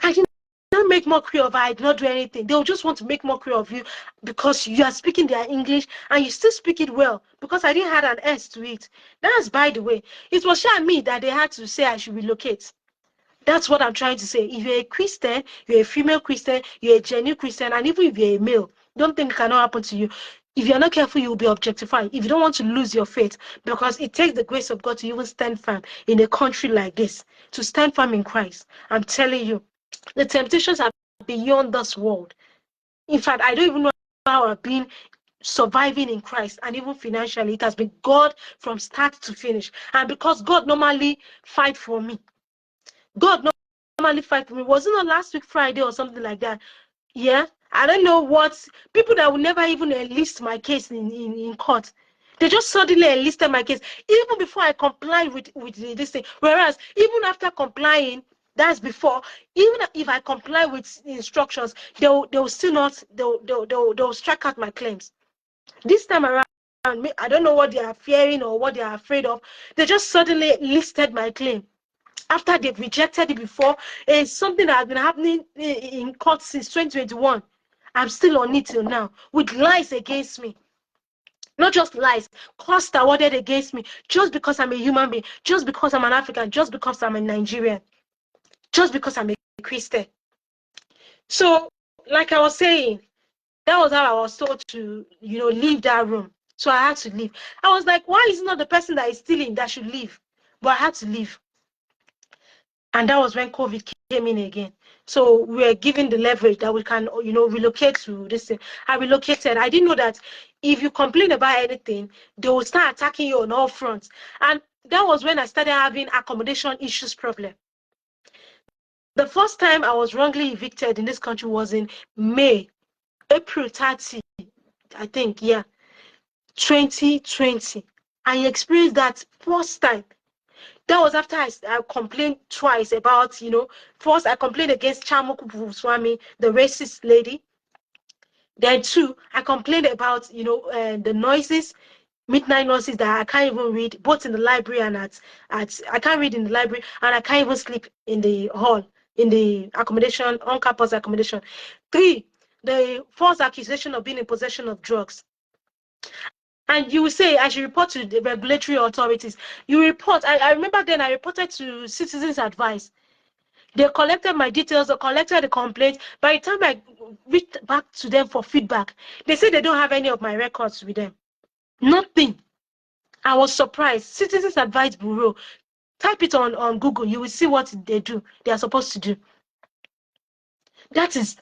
Speaker 1: I did not make mockery of her. I did not do anything. They'll just want to make mockery of you because you are speaking their English and you still speak it well, because I didn't have an S to it. That's by the way. It was me that they had to say I should relocate. That's what I'm trying to say. If you're a Christian, you're a female Christian, you're a genuine Christian, and even if you're a male, don't think it cannot happen to you. If you're not careful, you'll be objectified. If you don't want to lose your faith, because it takes the grace of God to even stand firm in a country like this, to stand firm in Christ. I'm telling you, the temptations are beyond this world. In fact, I don't even know how I've been surviving in Christ, and even financially, it has been God from start to finish. And because God normally fight for me. God normally fight for me. Was it not last week Friday or something like that? Yeah, I don't know what people that will never even enlist my case in court. They just suddenly enlisted my case even before I complied with this thing. Whereas even after complying, that's before. Even if I comply with instructions, they'll still not. They'll strike out my claims. This time around, I don't know what they are fearing or what they are afraid of. They just suddenly listed my claim after they've rejected it before. It's something that has been happening in court since 2021. I'm still on it till now with lies against me. Not just lies, cost awarded against me just because I'm a human being, just because I'm an African, just because I'm a Nigerian, just because I'm a Christian. So, like I was saying, that was how I was told to, leave that room. So I had to leave. I was like, why is it not the person that is stealing that should leave? But I had to leave. And that was when COVID came in again. So we were given the leverage that we can, relocate to this thing. I relocated. I didn't know that if you complain about anything, they will start attacking you on all fronts. And that was when I started having accommodation issues problem. The first time I was wrongly evicted in this country was in April 30, I think, yeah, 2020. I experienced that first time. That was after I complained twice about, first I complained against Chamuku Swami, the racist lady. Then two, I complained about, the noises, midnight noises that I can't even read, both in the library and at I can't read in the library, and I can't even sleep in the hall, in the accommodation, on campus accommodation. Three, the false accusation of being in possession of drugs. And you will say, I should report to the regulatory authorities. You report. I remember then I reported to Citizens Advice. They collected my details, they collected the complaint. By the time I reached back to them for feedback, they said they don't have any of my records with them. Nothing. I was surprised. Citizens Advice Bureau. Type it on Google. You will see what they do. They are supposed to do. That is,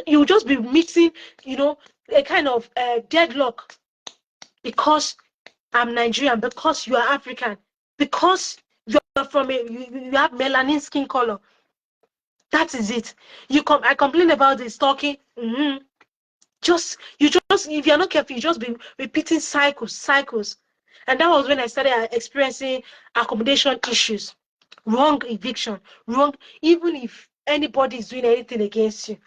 Speaker 1: you will just be meeting, a kind of deadlock because I'm Nigerian, because you are African, because you are from you have melanin skin color. That is it. I complain about the stalking. Just if you're not careful, you just be repeating cycles. And that was when I started experiencing accommodation issues, wrong eviction, wrong, even if anybody is doing anything against you.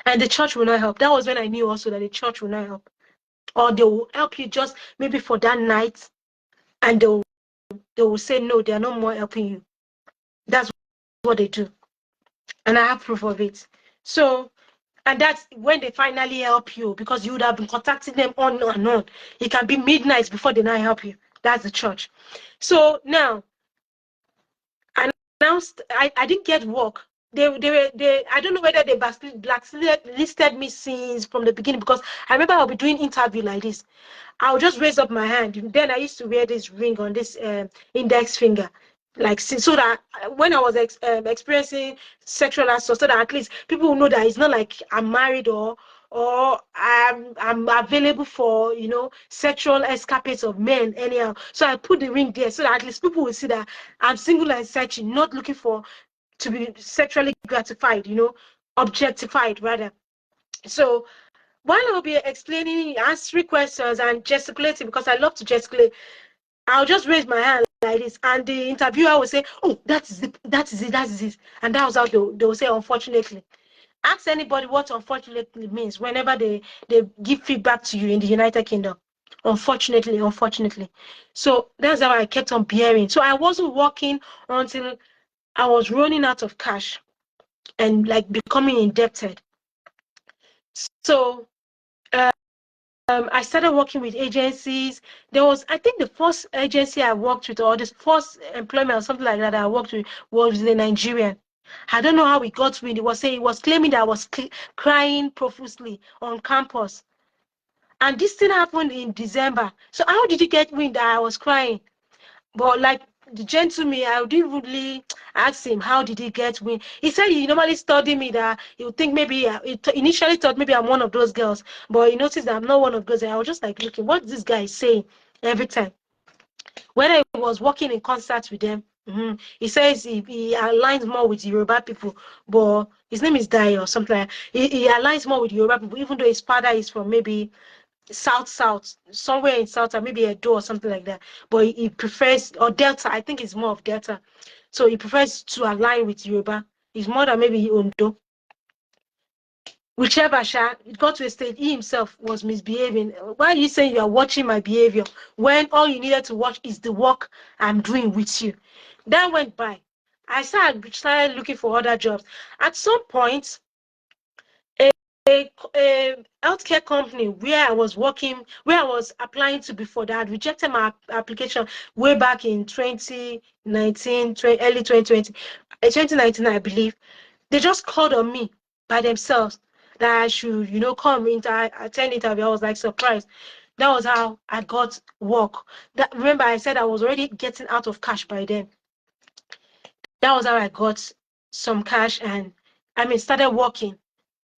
Speaker 1: And the church will not help. That was when I knew also that the church will not help. Or they will help you just maybe for that night, and they will say no, they are no more helping you. That's what they do. And I have proof of it. So, and that's when they finally help you, because you would have been contacting them on and on. It can be midnight before they now help you. That's the church. So now, I announced I didn't get work. They I don't know whether they blacklisted me since from the beginning, because I remember I'll be doing interview like this. I'll just raise up my hand. Then I used to wear this ring on this index finger, like so that when I was experiencing sexual assault, so that at least people will know that it's not like I'm married or I'm available for sexual escapades of men anyhow. So I put the ring there so that at least people will see that I'm single and searching, not looking for to be sexually gratified, objectified rather. So while I'll be explaining, answering questions and gesticulating, because I love to gesticulate, I'll just raise my hand like this, and the interviewer will say, "Oh, that is it, that is it, that is it," and that was how they will say, "Unfortunately." Ask anybody what unfortunately means whenever they give feedback to you in the United Kingdom. Unfortunately. So that's how I kept on bearing. So I wasn't working until I was running out of cash and like becoming indebted. So I started working with agencies. There was, I think, the first agency I worked with, or this first employment or something like that I worked with, was the Nigerian. I don't know how it got wind. It was saying, it was claiming that I was crying profusely on campus, and this thing happened in December. So how did you get wind that I was crying? But like the gentleman, I didn't really ask him how did he get wind. He said he normally studied me, that he would think maybe he initially thought maybe I'm one of those girls, but he noticed that I'm not one of those. And I was just like looking, what this guy is saying every time. When I was working in concert with them, he says he aligns more with Yoruba people, but his name is Dai or something like that. He aligns more with Yoruba people, even though his father is from maybe south somewhere in south, or maybe Edo or something like that, but he prefers, or Delta, I think it's more of Delta, so he prefers to align with Yoruba. He's more than maybe Ondo, whichever. It got to a stage he himself was misbehaving. Why are you saying you are watching my behavior when all you needed to watch is the work I'm doing with you? That went by. I started looking for other jobs. At some point, a healthcare company where I was working, where I was applying to before, that had rejected my application way back in 2019, early 2020, 2019, I believe. They just called on me by themselves that I should, come attend interview. I was like surprised. That was how I got work. Remember, I said I was already getting out of cash by then. That was how I got some cash, and started working.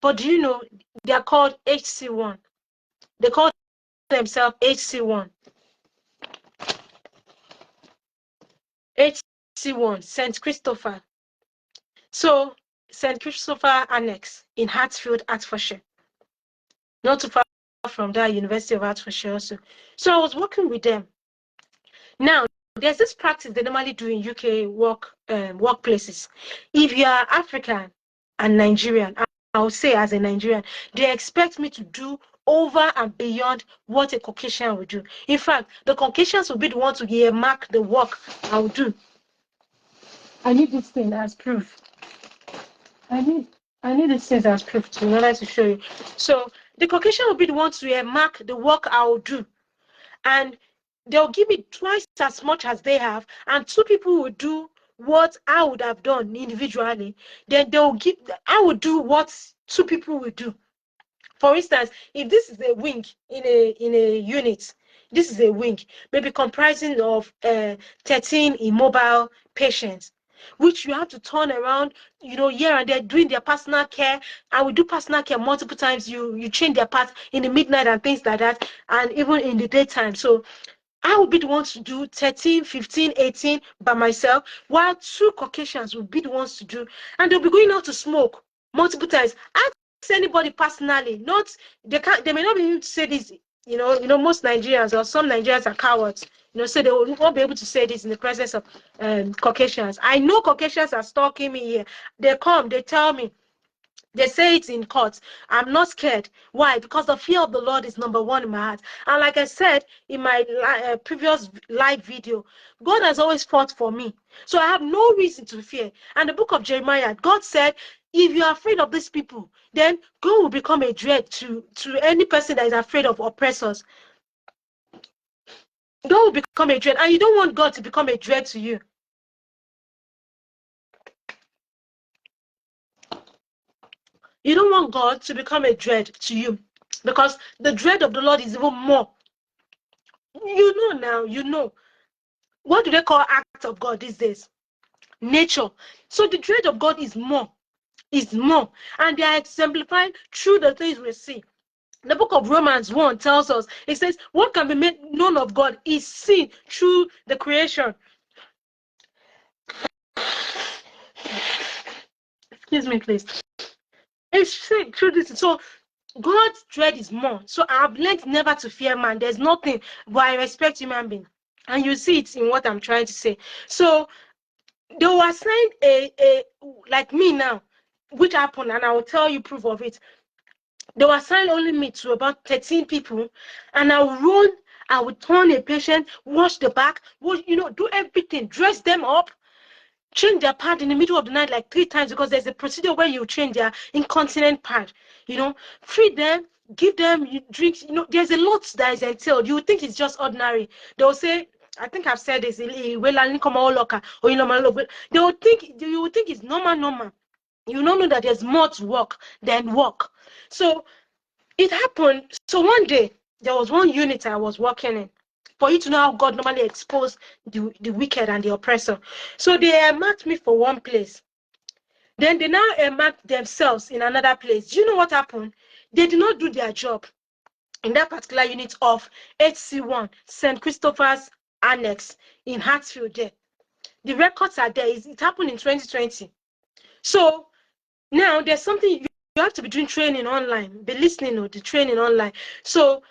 Speaker 1: But do you know, they are called HC1. They call themselves HC1. HC1, St. Christopher. So St. Christopher Annex in Hatfield, Hertfordshire. Not too far from that University of Hertfordshire also. So I was working with them. Now, there's this practice they normally do in UK workplaces. If you are African and Nigerian, I'll say as a Nigerian, they expect me to do over and beyond what a Caucasian would do. In fact, the Caucasians will be the ones to earmark the work I'll do. I need this thing as proof. I need this thing as proof in order to show you. So the Caucasian will be the ones to earmark the work I'll do. And they'll give me twice as much as they have, and two people will do what I would have done individually. Then I would do what two people will do. For instance, if this is a wing in a unit, this is a wing, maybe comprising of 13 immobile patients, which you have to turn around, here and there, doing their personal care. And we do personal care multiple times. You change their parts in the midnight and things like that, and even in the daytime. So I will be the ones to do 13, 15, 18 by myself, while two Caucasians will be the ones to do, and they'll be going out to smoke multiple times. Ask anybody personally. They may not be able to say this. Most Nigerians or some Nigerians are cowards. So they will not be able to say this in the presence of Caucasians. I know Caucasians are stalking me here. They come, they tell me. They say it in court. I'm not scared. Why? Because the fear of the Lord is number one in my heart. And like I said in my previous live video, God has always fought for me. So I have no reason to fear. And the book of Jeremiah, God said, if you are afraid of these people, then God will become a dread to any person that is afraid of oppressors. God will become a dread. And you don't want God to become a dread to you. You don't want God to become a dread to you, because the dread of the Lord is even more. Now. What do they call acts of God these days? Nature. So the dread of God is more. And they are exemplified through the things we see. The book of Romans 1 tells us, it says, what can be made known of God is seen through the creation. Excuse me, please. It's seen through this. So God's dread is more. So I've learned never to fear man. There's nothing, but I respect human being. And you see it in what I'm trying to say. So they will assign a like me now, which happened, and I will tell you proof of it. They will assign only me to about 13 people, and I will run. I will turn a patient, wash the back, do everything, dress them up, change their pad in the middle of the night like 3 times, because there's a procedure where you change their incontinent pad, feed them, give them drinks. There's a lot that is entailed. You would think it's just ordinary. They'll say, I think I've said this, they will think you would think it's normal. You don't know that there's more to work than work. So it happened. So one day there was one unit I was working in. For you to know how God normally exposed the wicked and the oppressor. So they marked me for one place. Then they now marked themselves in another place. Do you know what happened? They did not do their job in that particular unit of HC1, St. Christopher's Annex in Hatfield there. The records are there. It happened in 2020. So now there's something you have to be doing training online, be listening to the training online. So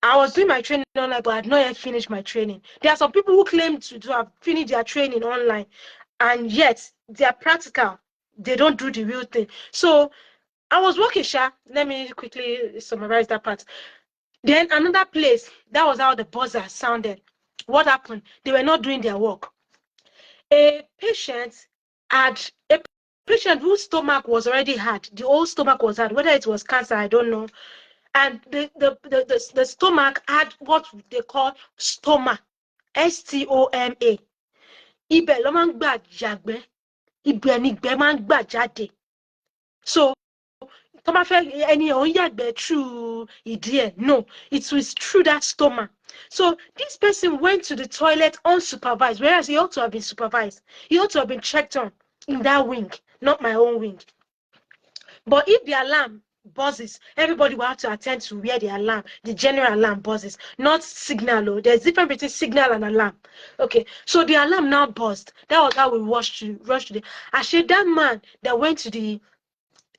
Speaker 1: I was doing my training online, but I had not yet finished my training. There are some people who claim to have finished their training online, and yet they are practical. They don't do the real thing. So I was working, Sha. Let me quickly summarize that part. Then another place, that was how the buzzer sounded. What happened? They were not doing their work. A patient whose stomach was already hard. The whole stomach was hard. Whether it was cancer, I don't know. And the stomach had what they call stoma, stoma. Ibẹ̀ ló máa ń gbà yàgbẹ́. Ibẹ̀ ni ìgbẹ́ máa ń gbà jáde. So tó bá fẹ́ ẹni ò ń yàgbẹ́ through ìdí ẹ̀. No, it was through that stomach. So this person went to the toilet unsupervised, whereas he ought to have been supervised. He ought to have been checked on in that wing, not my own wing. But if the alarm buzzes. Everybody will have to attend to where the alarm, the general alarm buzzes, not signal. Oh, there's difference between signal and alarm. Okay, so the alarm now buzzed. That was how we rush to the. Actually, that man that went to the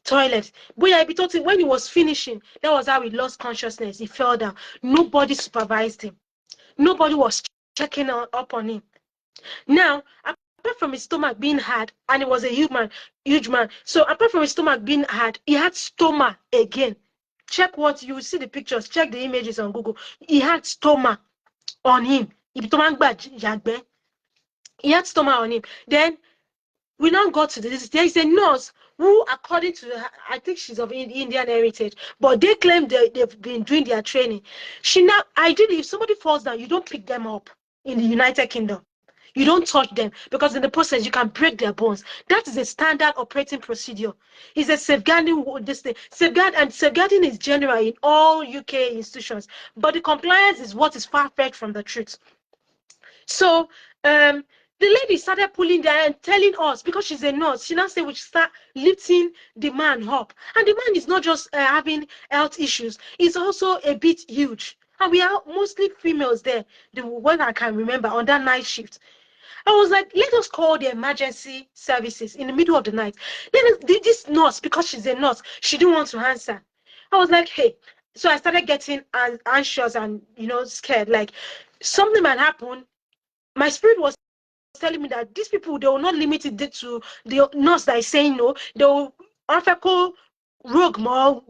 Speaker 1: toilet, when he was finishing, that was how he lost consciousness. He fell down. Nobody supervised him. Nobody was checking up on him. Now, apart from his stomach being hard, and he was a huge man. So apart from his stomach being hard, he had stomach again. Check what you will see the pictures, check the images on Google. He had stomach on him. He had stomach on him. Then we now got to this. There is a nurse who, according to her, I think she's of Indian heritage, but they claim they've been doing their training. She now, ideally, if somebody falls down, you don't pick them up in the United Kingdom. You don't touch them, because in the process you can break their bones. That is a standard operating procedure. It's a safeguarding this thing. Safeguarding is general in all UK institutions, but the compliance is what is far-fetched from the truth. So the lady started pulling there and telling us, because she's a nurse, she now said we should start lifting the man up. And the man is not just having health issues, he's also a bit huge. And we are mostly females there, the one I can remember, on that night shift. I was like, let us call the emergency services in the middle of the night. This nurse, because she's a nurse, she didn't want to answer. I was like, hey. So I started getting anxious and, scared. Like, something might happen. My spirit was telling me that these people, they will not limit it to the nurse that is saying no. They will rogue more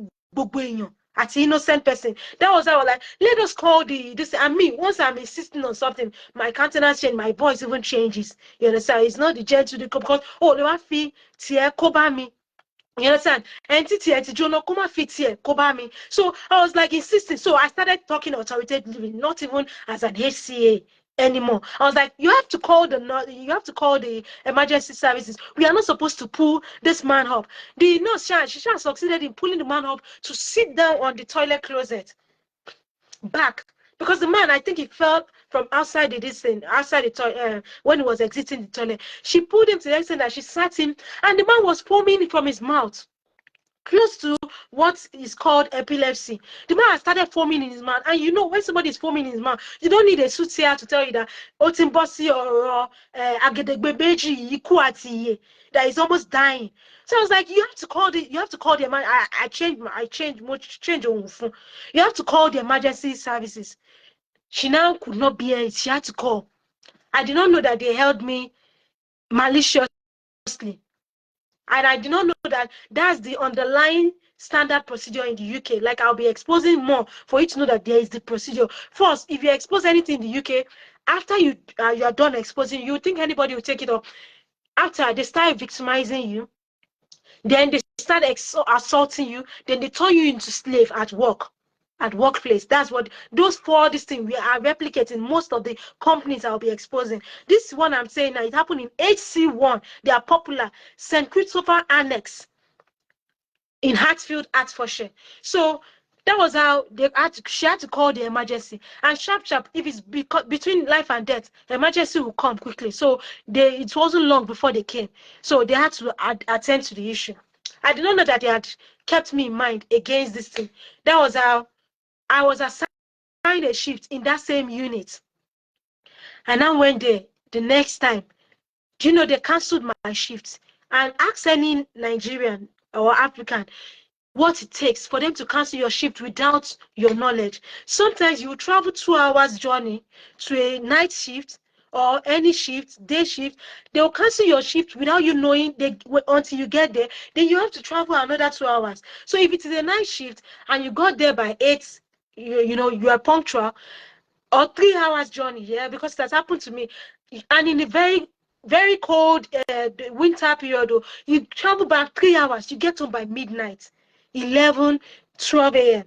Speaker 1: at the innocent person. That was how I was like, let us call this. And me, once I'm insisting on something, my countenance change, my voice even changes. You understand? It's not the gentle, because they want to tear cover me. You understand? Entity, come fit here, cover me. So I was like insisting. So I started talking authoritatively, not even as an HCA anymore. I was like, you have to call the emergency services. We are not supposed to pull this man up. The nurse, she succeeded in pulling the man up to sit down on the toilet closet back, because the man, I think he fell from outside the toilet when he was exiting the toilet. She pulled him to the extent that she sat him, and the man was foaming from his mouth, close to what is called epilepsy. The man started foaming in his mouth. And when somebody is foaming in his mouth, you don't need a soothsayer to tell you that Otimbosi or Agedegbebeji that is almost dying. So I was like, you have to call the man. I changed you have to call the emergency services. She now could not bear it. She had to call. I did not know that they held me maliciously. And I did not know that that's the underlying standard procedure in the UK. Like, I'll be exposing more for you to know that there is the procedure. First, if you expose anything in the UK, after you are done exposing, you think anybody will take it up. After they start victimizing you, then they start assaulting you, then they turn you into slave at workplace. That's what those things we are replicating. Most of the companies I'll be exposing. This one I'm saying now, it happened in HC1. They are popular. St. Christopher Annex in Hatfield, Hertfordshire. So that was how she had to call the emergency. And sharp, if it's between life and death, the emergency will come quickly. So it wasn't long before they came. So they had to attend to the issue. I did not know that they had kept me in mind against this thing. That was how I was assigned a shift in that same unit. And I went there the next time. Do you know they cancelled my shifts? And ask any Nigerian or African what it takes for them to cancel your shift without your knowledge. Sometimes you will travel 2 hours journey to a night shift or any shift, day shift. They will cancel your shift without you knowing until you get there. Then you have to travel another 2 hours. So if it is a night shift and you got there by 8, you are punctual, or 3 hours journey, yeah, because that happened to me. And in a very, very cold winter period, you travel back 3 hours, you get home by midnight, 11, 12 a.m.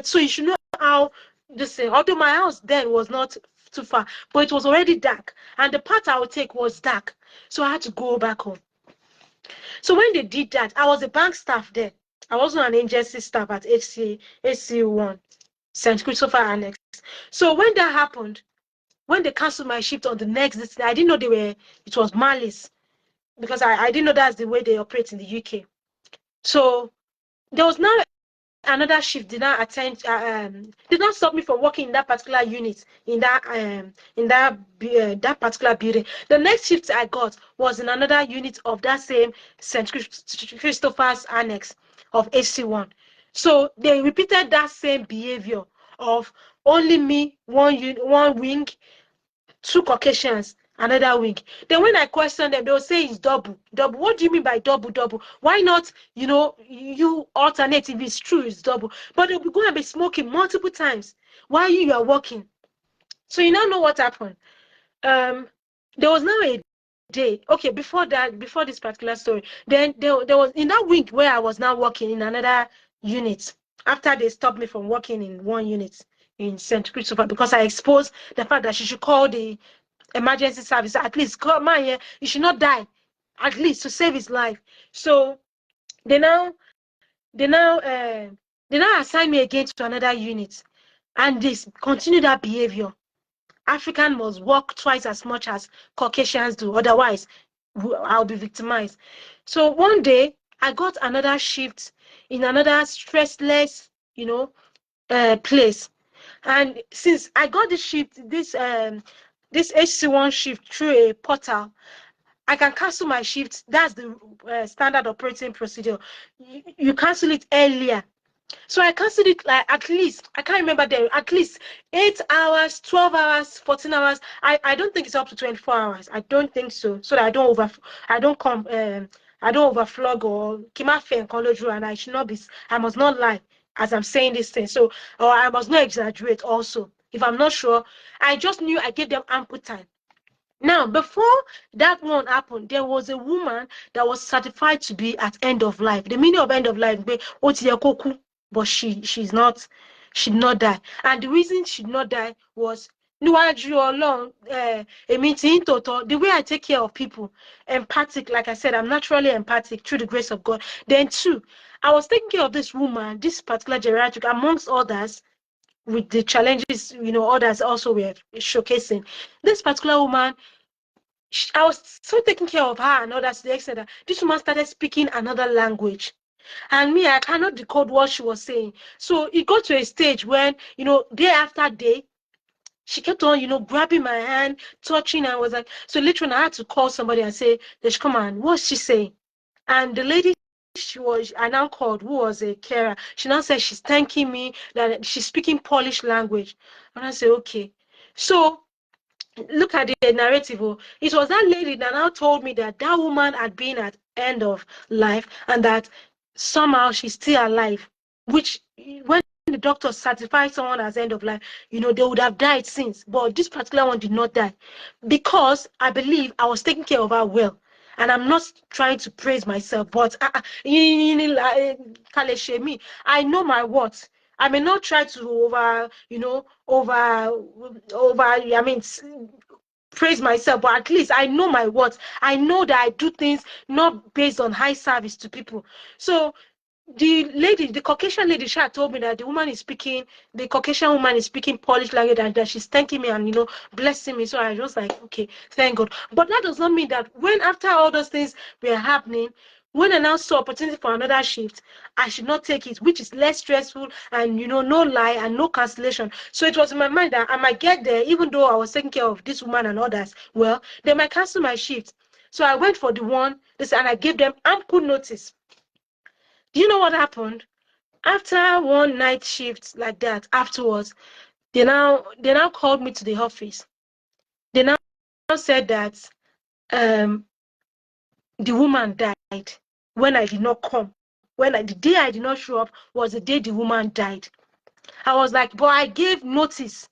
Speaker 1: So you should know how this thing, although my house then was not too far, but it was already dark, and the path I would take was dark. So I had to go back home. So when they did that, I was a bank staff there. I wasn't an agency staff at HC1, St. Christopher Annex. So when that happened, when they canceled my shift on the next day, I didn't know it was malice, because I didn't know that's the way they operate in the UK. So there was now another shift did not did not stop me from working in that particular unit in that particular building. The next shift I got was in another unit of that same St. Christopher's annex of AC1. So they repeated that same behavior of only me, one wing, two Caucasians, another wing. Then when I question them, they'll say it's double. Double. What do you mean by double, double? Why not, you alternate if it's true, it's double. But they'll be going to be smoking multiple times while you are working. So you now know what happened. There was now a day, okay, before this particular story, then there was in that wing where I was now working in another unit, after they stopped me from working in one unit in St. Christopher, because I exposed the fact that she should call the emergency service, at least come on here, he should not die, at least to save his life. So they now they now uh, they now assign me again to another unit, and they continue that behavior. African must work twice as much as Caucasians do, otherwise I'll be victimized. So one day I got another shift in another stressless, place. And since I got this shift, this HC1 shift through a portal, I can cancel my shift. That's the standard operating procedure. You cancel it earlier. So I canceled it like at least, I can't remember them, at least 8 hours, 12 hours, 14 hours. I don't think it's up to 24 hours. I don't think so. So that I don't come, I don't overflog or kimafe and college, and I must not lie as I'm saying this thing. So, or I must not exaggerate also. If I'm not sure, I just knew I gave them ample time. Now, before that one happened, there was a woman that was certified to be at end of life. The meaning of end of life, but she did not die. And the reason she did not die was níwájú Ọlọ́run, èmi tí ń tòótọ́, the way I take care of people, empathic, like I said, I'm naturally empathic through the grace of God. Then two, I was taking care of this woman, this particular geriatric, amongst others, with the challenges, others also were showcasing. This particular woman, I was so taking care of her and others to the extent that this woman started speaking another language. And me, I cannot decode what she was saying. So it got to a stage when, day after day, she kept on, grabbing my hand, touching, and I was like, so literally I had to call somebody and say, come on, what's she saying? And the lady I now called, who was a carer, she now said she's thanking me, that she's speaking Polish language. And I said, okay. So look at the narrative. It was that lady that now told me that that woman had been at end of life and that somehow she's still alive, which when the doctor certified someone as end of life, they would have died since. But this particular one did not die because I believe I was taking care of her well. And I'm not trying to praise myself, but I know my worth. I may not try to I mean, praise myself, but at least I know my worth. I know that I do things not based on high service to people. So the Caucasian lady, she had told me that the Caucasian woman is speaking Polish language and that she's thanking me and, blessing me. So I was like, okay, thank God. But that does not mean that when after all those things were happening, when I now saw opportunity for another shift, I should not take it, which is less stressful and, no lie and no cancellation. So it was in my mind that I might get there, even though I was taking care of this woman and others. Well, they might cancel my shift. So I went for the one, and I gave them ample notice. Do you know what happened? After one night shift like that, afterwards, they now called me to the office. They now said that the woman died when I did not come. The day I did not show up was the day the woman died. I was like, but I gave notice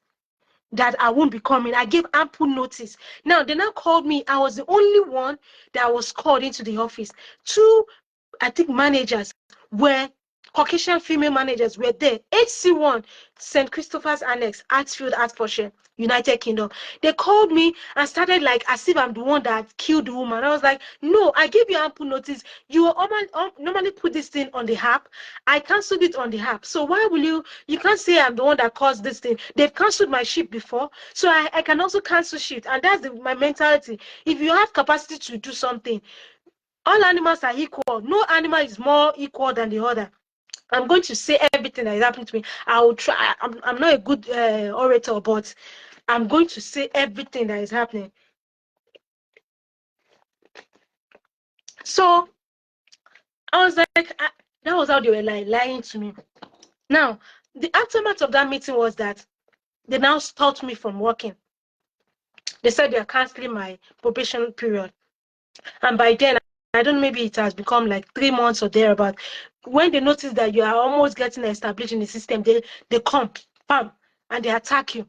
Speaker 1: that I won't be coming. I gave ample notice. Now, they now called me. I was the only one that was called into the office. Two, I think, managers were Caucasian female managers were there. HC1, St. Christopher's Annex, Hatfield, Hertfordshire, United Kingdom. They called me and started like as if I'm the one that killed the woman. I was like, no, I gave you ample notice. You normally put this thing on the app. I cancelled it on the app. So why will you can't say I'm the one that caused this thing. They've cancelled my shift before. So I can also cancel shift. And that's my mentality. If you have capacity to do something, all animals are equal. No animal is more equal than the other. I'm going to say everything that is happening to me. I will try. I'm not a good orator, but I'm going to say everything that is happening. So I was like, that was how they were lying to me. Now, the aftermath of that meeting was that they now stopped me from working. They said they are canceling my probation period. And by then, I don't know, maybe it has become like 3 months or thereabout. When they notice that you are almost getting established in the system, they come, bam, and they attack you.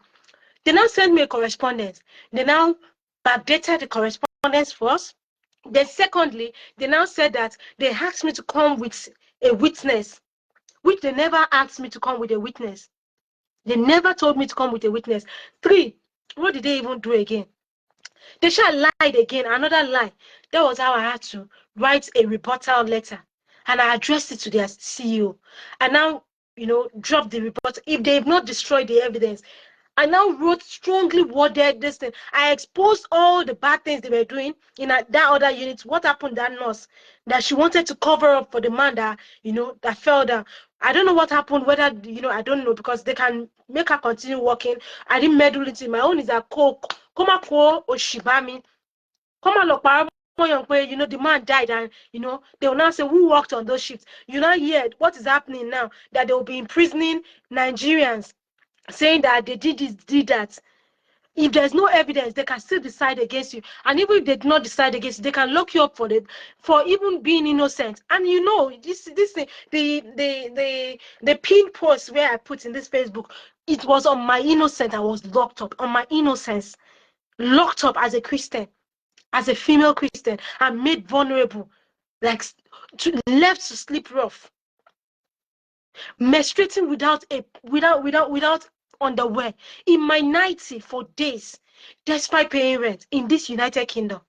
Speaker 1: They now send me a correspondence. They now backdated the correspondence first. Then secondly, they now said that they asked me to come with a witness, which they never asked me to come with a witness. They never told me to come with a witness. 3, what did they even do again? They shall lied again, another lie. That was how I had to write a rebuttal letter. And I addressed it to their CEO. And now, drop the report. If they've not destroyed the evidence, I now wrote strongly worded this thing. I exposed all the bad things they were doing in that other unit. What happened, that nurse, that she wanted to cover up for the man that, that fell down. I don't know what happened, whether, I don't know, because they can make her continue working. I didn't meddle into it. My own is a coke. Come ko oshibami. Come on, look, the man died, and they will now say who worked on those shifts. You now hear what is happening now, that they will be imprisoning Nigerians, saying that they did this, did that. If there's no evidence, they can still decide against you. And even if they do not decide against you, they can lock you up for even being innocent. And this thing, the pin post where I put in this Facebook, it was on my innocence. I was locked up on my innocence, locked up as a Christian, as a female Christian, and made vulnerable, like left to sleep rough, menstruating without underwear in my nightie for days, despite paying rent in this United Kingdom.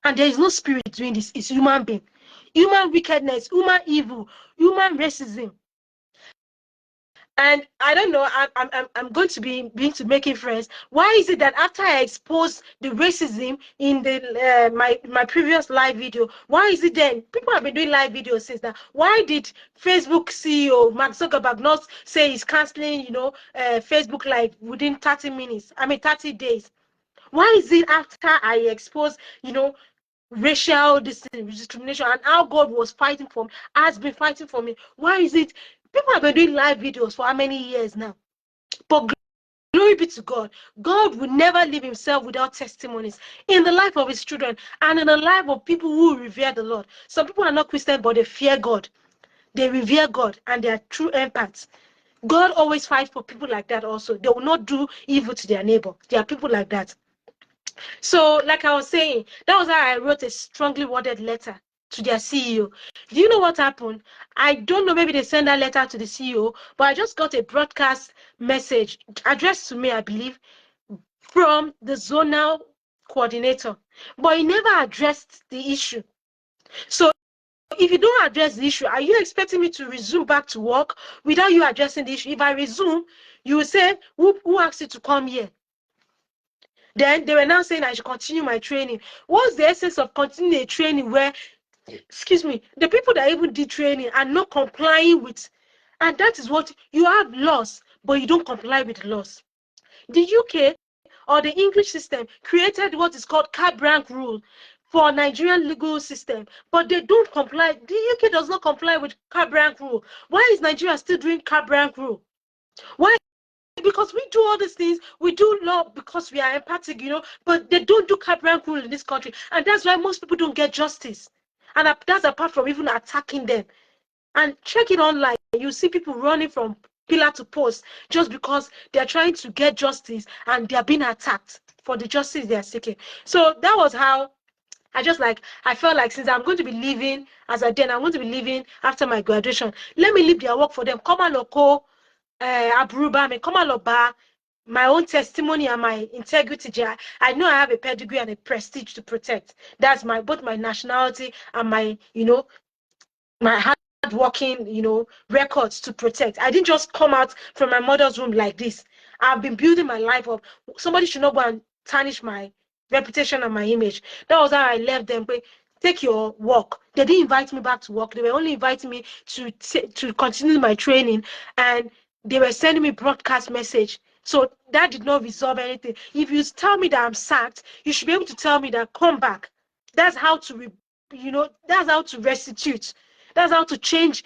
Speaker 1: And there is no spirit doing this. It's human being, human wickedness, human evil, human racism. And I don't know, I'm going to be making friends. Why is it that after I exposed the racism in the my previous live video, why is it then people have been doing live videos since now? Why did Facebook CEO Mark Zuckerberg not say he's canceling, Facebook Live within 30 minutes? I mean 30 days. Why is it after I exposed, racial discrimination and how God was fighting for me, has been fighting for me? Why is it people have been doing live videos for how many years now? But glory be to God. God will never leave himself without testimonies in the life of his children and in the life of people who revere the Lord. Some people are not Christian, but they fear God. They revere God and they are true empaths. God always fights for people like that also. They will not do evil to their neighbor. There are people like that. So, like I was saying, that was how I wrote a strongly worded letter to their CEO. Do you know what happened? I don't know, maybe they sent that letter to the CEO, but I just got a broadcast message addressed to me, I believe, from the zonal coordinator. But he never addressed the issue. So, if you don't address the issue, are you expecting me to resume back to work without you addressing the issue? If I resume, you will say, who asked you to come here? Then they were now saying I should continue my training. What's the essence of continuing a training where, excuse me, the people that even did training are not complying with, and that is what you have laws, but you don't comply with the laws. The UK or the English system created what is called cab rank rule for Nigerian legal system, but they don't comply. The UK does not comply with cab rank rule. Why is Nigeria still doing cab rank rule? Why? Because we do all these things, we do law because we are empathic, but they don't do cab rank rule in this country, and that's why most people don't get justice. And that's apart from even attacking them. And check it online, you see people running from pillar to post just because they're trying to get justice and they're being attacked for the justice they are seeking. So that was how I felt like, since I'm going to be leaving I'm going to be leaving after my graduation, let me leave their work for them. Come on, loco. Aburuba, me come on, my own testimony and my integrity. I know I have a pedigree and a prestige to protect. That's both my nationality and my, my hard working, records to protect. I didn't just come out from my mother's womb like this. I've been building my life up. Somebody should not go and tarnish my reputation and my image. That was how I left them. But take your work. They didn't invite me back to work. They were only inviting me to continue my training, and they were sending me broadcast message. So that did not resolve anything. If you tell me that I'm sacked, you should be able to tell me that come back. That's how to, that's how to restitute. That's how to change,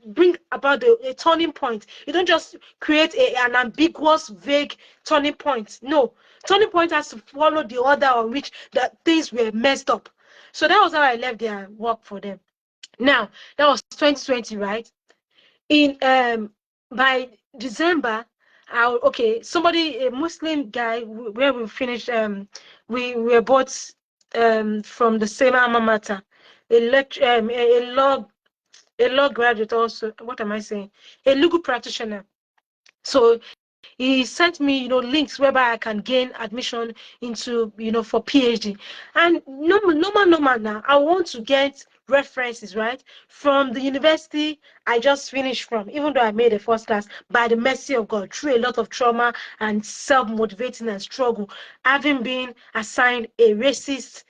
Speaker 1: bring about a turning point. You don't just create an ambiguous, vague turning point. No, turning point has to follow the order on which that things were messed up. So that was how I left their work for them. Now, that was 2020, right? In by December, somebody, a Muslim guy, where we finished, we were both from the same alma mater, a law graduate also. What am I saying? A legal practitioner. So he sent me, links whereby I can gain admission into, for PhD. And normal now, I want to get references, right, from the university I just finished from, even though I made a first class, by the mercy of God, through a lot of trauma and self-motivating and struggle, having been assigned a racist,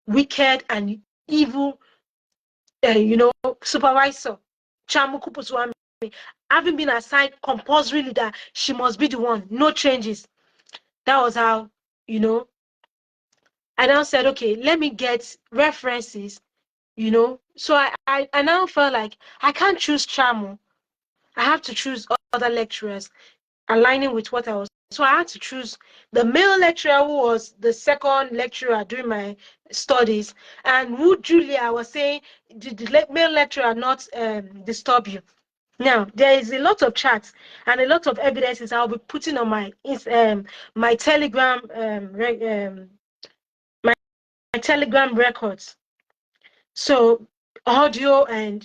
Speaker 1: wicked, and evil, supervisor, Chamuku Puswami, having been assigned compulsorily that she must be the one, no changes. That was how, I now said, okay, let me get references, So I now felt like I can't choose Chamu. I have to choose other lecturers aligning with what I was. So I had to choose the male lecturer who was the second lecturer during my studies, and who Julia was saying, did the male lecturer not disturb you? Now, there is a lot of chats and a lot of evidences I'll be putting on my Telegram my Telegram records. So audio and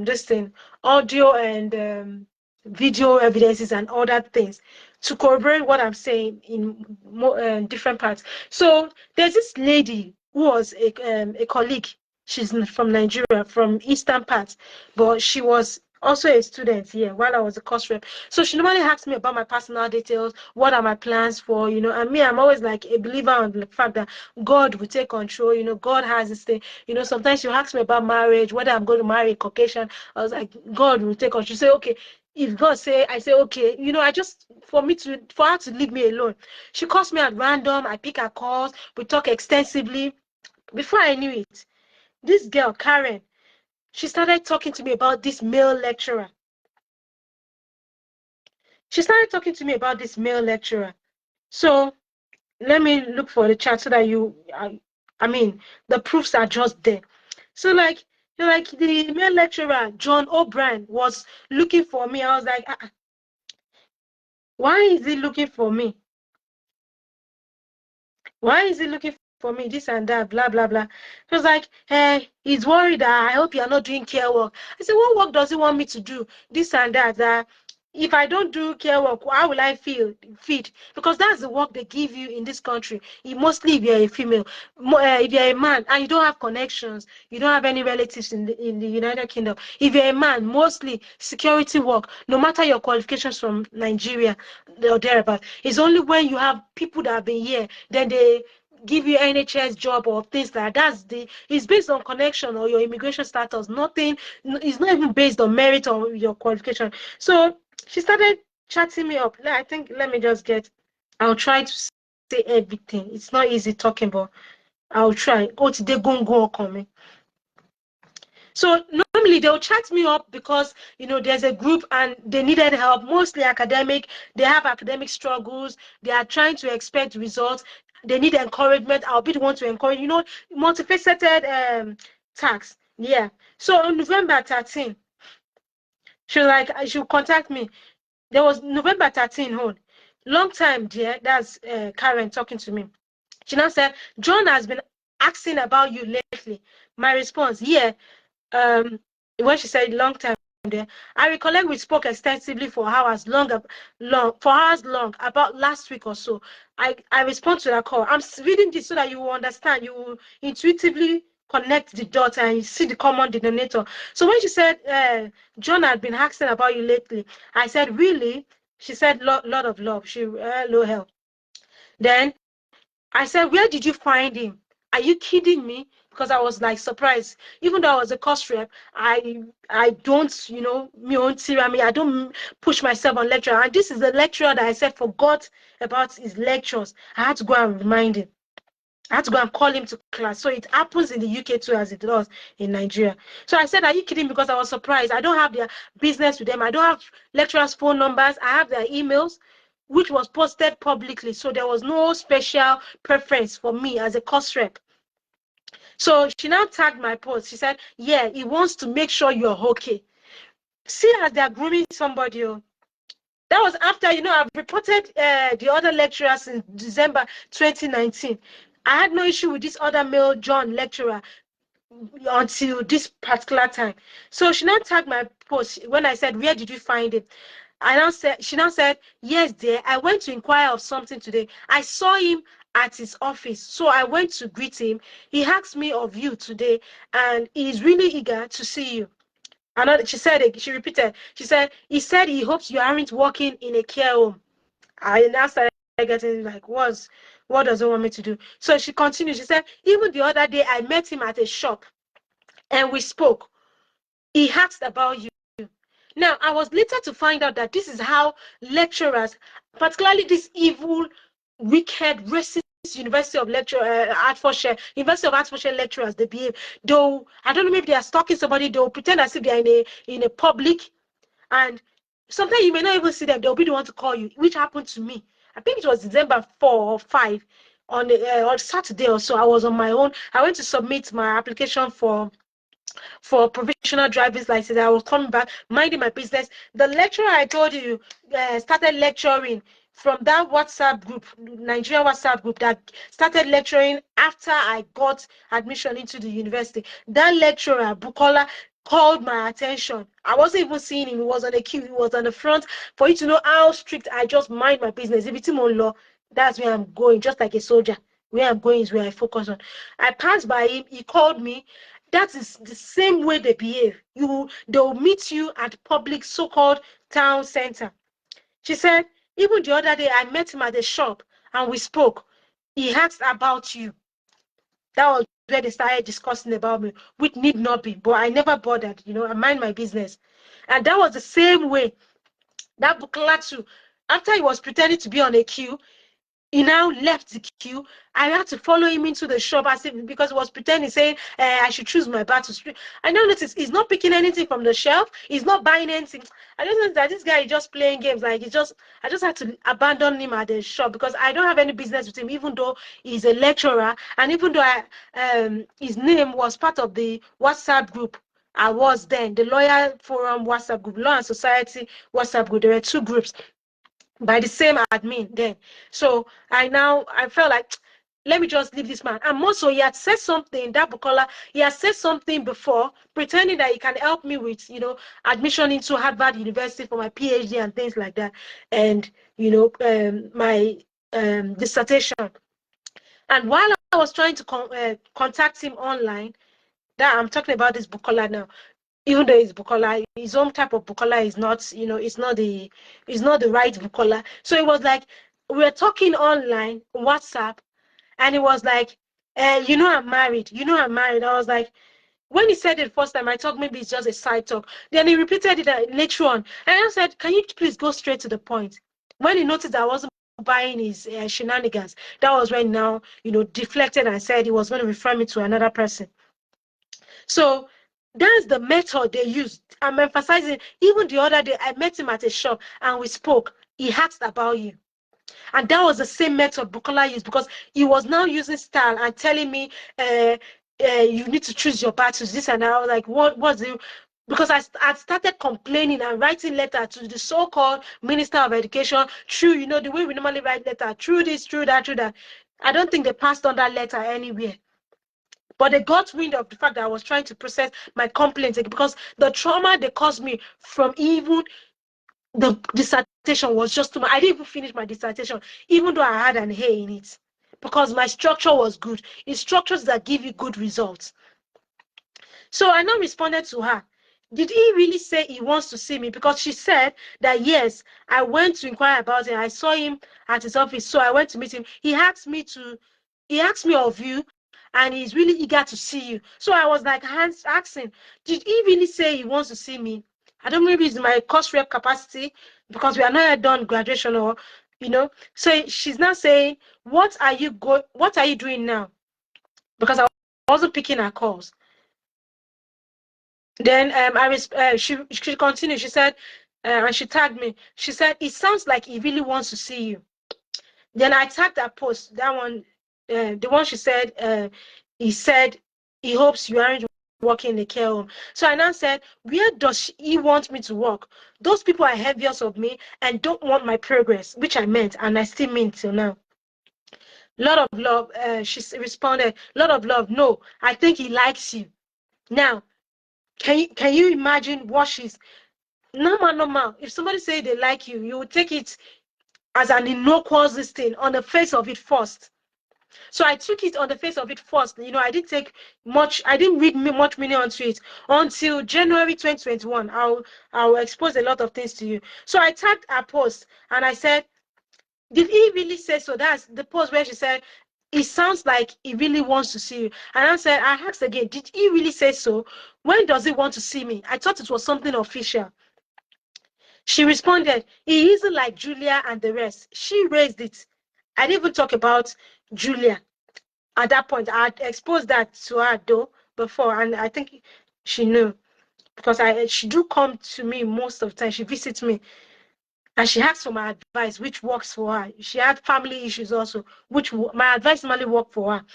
Speaker 1: this thing, audio and video evidences and other things to corroborate what I'm saying in more different parts. So there's this lady who was a colleague. She's from Nigeria, from eastern parts, but she was also a student here while I was a course rep. So she normally asks me about my personal details, what are my plans for, and me, I'm always like a believer on the fact that God will take control, God has this thing, sometimes she asks me about marriage, whether I'm going to marry a Caucasian. I was like, God will take control. She say, okay, if God say, I say, okay, I just, for her to leave me alone. She calls me at random, I pick her calls, we talk extensively. Before I knew it, this girl, Karen, she started talking to me about this male lecturer. So let me look for the chat so that I mean, the proofs are just there. So like the male lecturer, John O'Brien, was looking for me. I was like, why is he looking for me? Why is he looking for me? This and that, blah, blah, blah. He was like, hey, he's worried that I hope you're not doing care work. I said, what work does he want me to do? This and that. If I don't do care work, how will I feed? Because that's the work they give you in this country. Mostly if you're a female. If you're a man and you don't have connections, you don't have any relatives in the United Kingdom. If you're a man, mostly security work, no matter your qualifications from Nigeria or thereabout. It's only when you have people that have been here, then they give you NHS job or things like that. It's based on connection or your immigration status. Nothing, it's not even based on merit or your qualification. So she started chatting me up. I think, let me just I'll try to say everything. It's not easy talking, but I'll try. Oh, today go coming. So normally they'll chat me up because there's a group and they needed help, mostly academic. They have academic struggles. They are trying to expect results. They need encouragement. I'll be the one to encourage. Multifaceted tax. Yeah. So on November 13, she'll contact me. There was November 13, hold. Long time, dear. That's Karen talking to me. She now said, John has been asking about you lately. My response, yeah. When she said long time there, I recollect we spoke extensively for hours long about last week or so. I respond to that call. I'm reading this so that you will understand. You will intuitively connect the dots and you see the common denominator. So when she said, John had been asking about you lately, I said, really? She said, lot of love. She low hell. Then I said, where did you find him? Are you kidding me? because I was like surprised. Even though I was a course rep, I don't, I don't push myself on lecturer. And this is the lecturer that I said forgot about his lectures. I had to go and remind him. I had to go and call him to class. So it happens in the UK too, as it does in Nigeria. So I said, are you kidding? Because I was surprised. I don't have their business with them. I don't have lecturers' phone numbers. I have their emails, which was posted publicly. So there was no special preference for me as a course rep. So she now tagged my post. She said, yeah, he wants to make sure you're okay. See, as they're grooming somebody. That was after, I've reported the other lecturers in December 2019. I had no issue with this other male John lecturer until this particular time. So she now tagged my post when I said, where did you find it? She now said, yes, dear, I went to inquire of something today. I saw him at his office. So I went to greet him. He asked me of you today, and he's really eager to see you. Another, she repeated, she said, he said he hopes you aren't working in a care home. I now started getting like, what does he want me to do? So she continued, she said, even the other day I met him at a shop and we spoke. He asked about you. Now, I was later to find out that this is how lecturers, particularly this evil, wicked, racist University of Hertfordshire, University of Hertfordshire lecturers, they behave. Though I don't know, maybe they are stalking somebody, they'll pretend as if they are in a public, and sometimes you may not even see them, they'll be the one to call you, which happened to me. I think it was December 4 or 5 on Saturday or so. I was on my own. I went to submit my application for provisional driver's license. I was coming back, minding my business. The lecturer I told you started lecturing from that WhatsApp group, Nigerian WhatsApp group, that started lecturing after I got admission into the university. That lecturer, Bukola, called my attention. I wasn't even seeing him. He was on the queue. He was on the front. For you to know how strict I just mind my business. If it's in law, that's where I'm going, just like a soldier. Where I'm going is where I focus on. I passed by him. He called me. That is the same way they behave. They'll meet you at public so-called town center. She said, even the other day I met him at the shop and we spoke. He asked about you. That was where they started discussing about me, which need not be, but I never bothered. I mind my business. And that was the same way that Bukola too. After he was pretending to be on a queue, he now left the queue. I had to follow him into the shop as if, because he was pretending, saying I should choose my battles. I now notice he's not picking anything from the shelf. He's not buying anything. I just noticed that this guy is just playing games. Like I just had to abandon him at the shop because I don't have any business with him, even though he's a lecturer and even though his name was part of the WhatsApp group. I was then the Lawyer Forum WhatsApp group, Law and Society WhatsApp group. There were two groups by the same admin then. So I felt like, let me just leave this man. And also, he had said something, that Bukola, he had said something before, pretending that he can help me with, admission into Harvard University for my PhD and things like that. And, my dissertation. And while I was trying to contact him online, that I'm talking about this Bukola now, even though it's Bukola, his own type of Bukola is not, it's not the right Bukola. So it was like, we were talking online, WhatsApp, and it was like, I'm married. I'm married. I was like, when he said it first time, I thought maybe it's just a side talk. Then he repeated it later on. And I said, can you please go straight to the point? When he noticed that I wasn't buying his shenanigans, that was when now, deflected and said he was going to refer me to another person. So that's the method they used. I'm emphasizing, even the other day, I met him at a shop and we spoke. He asked about you. And that was the same method Bukola used, because he was now using style and telling me, you need to choose your battles, this and that. I was like, what was it? Because I started complaining and writing letter to the so-called Minister of Education through, the way we normally write letter, through this, through that, through that. I don't think they passed on that letter anywhere. But they got wind of the fact that I was trying to process my complaints, because the trauma they caused me from even the dissertation was just too much. I didn't even finish my dissertation, even though I had an A in it, because my structure was good. It's structures that give you good results. So I now responded to her. Did he really say he wants to see me? Because she said that, yes, I went to inquire about him. I saw him at his office, so I went to meet him. He asked me of you, and he's really eager to see you. So I was like asking, did he really say he wants to see me? I don't know, maybe it's my course rep capacity because we are not yet done graduation, or So she's now saying, what are you doing now? Because I wasn't picking her calls. Then she continued. She said, and she tagged me. She said, it sounds like he really wants to see you. Then I tagged that post, that one, the one she said, he said he hopes you aren't working in the care home. So I now said, where does he want me to work? Those people are envious of me and don't want my progress, which I meant, and I still mean till now. Lot of love, she responded, lot of love. No, I think he likes you. Now, can you imagine what she's normal? If somebody say they like you, you would take it as an innocuous thing on the face of it first. So I took it on the face of it first. I didn't take much. I didn't read much meaning onto it until January 2021. I'll expose a lot of things to you. So I tagged her post and I said, did he really say so? That's the post where she said, it sounds like he really wants to see you. And I asked again, did he really say so? When does he want to see me? I thought it was something official. She responded, he isn't like Julia and the rest. She raised it. I didn't even talk about Julia. At that point, I had exposed that to her though before, and I think she knew because she do come to me most of the time. She visits me and she asks for my advice, which works for her. She had family issues also, which my advice normally worked for her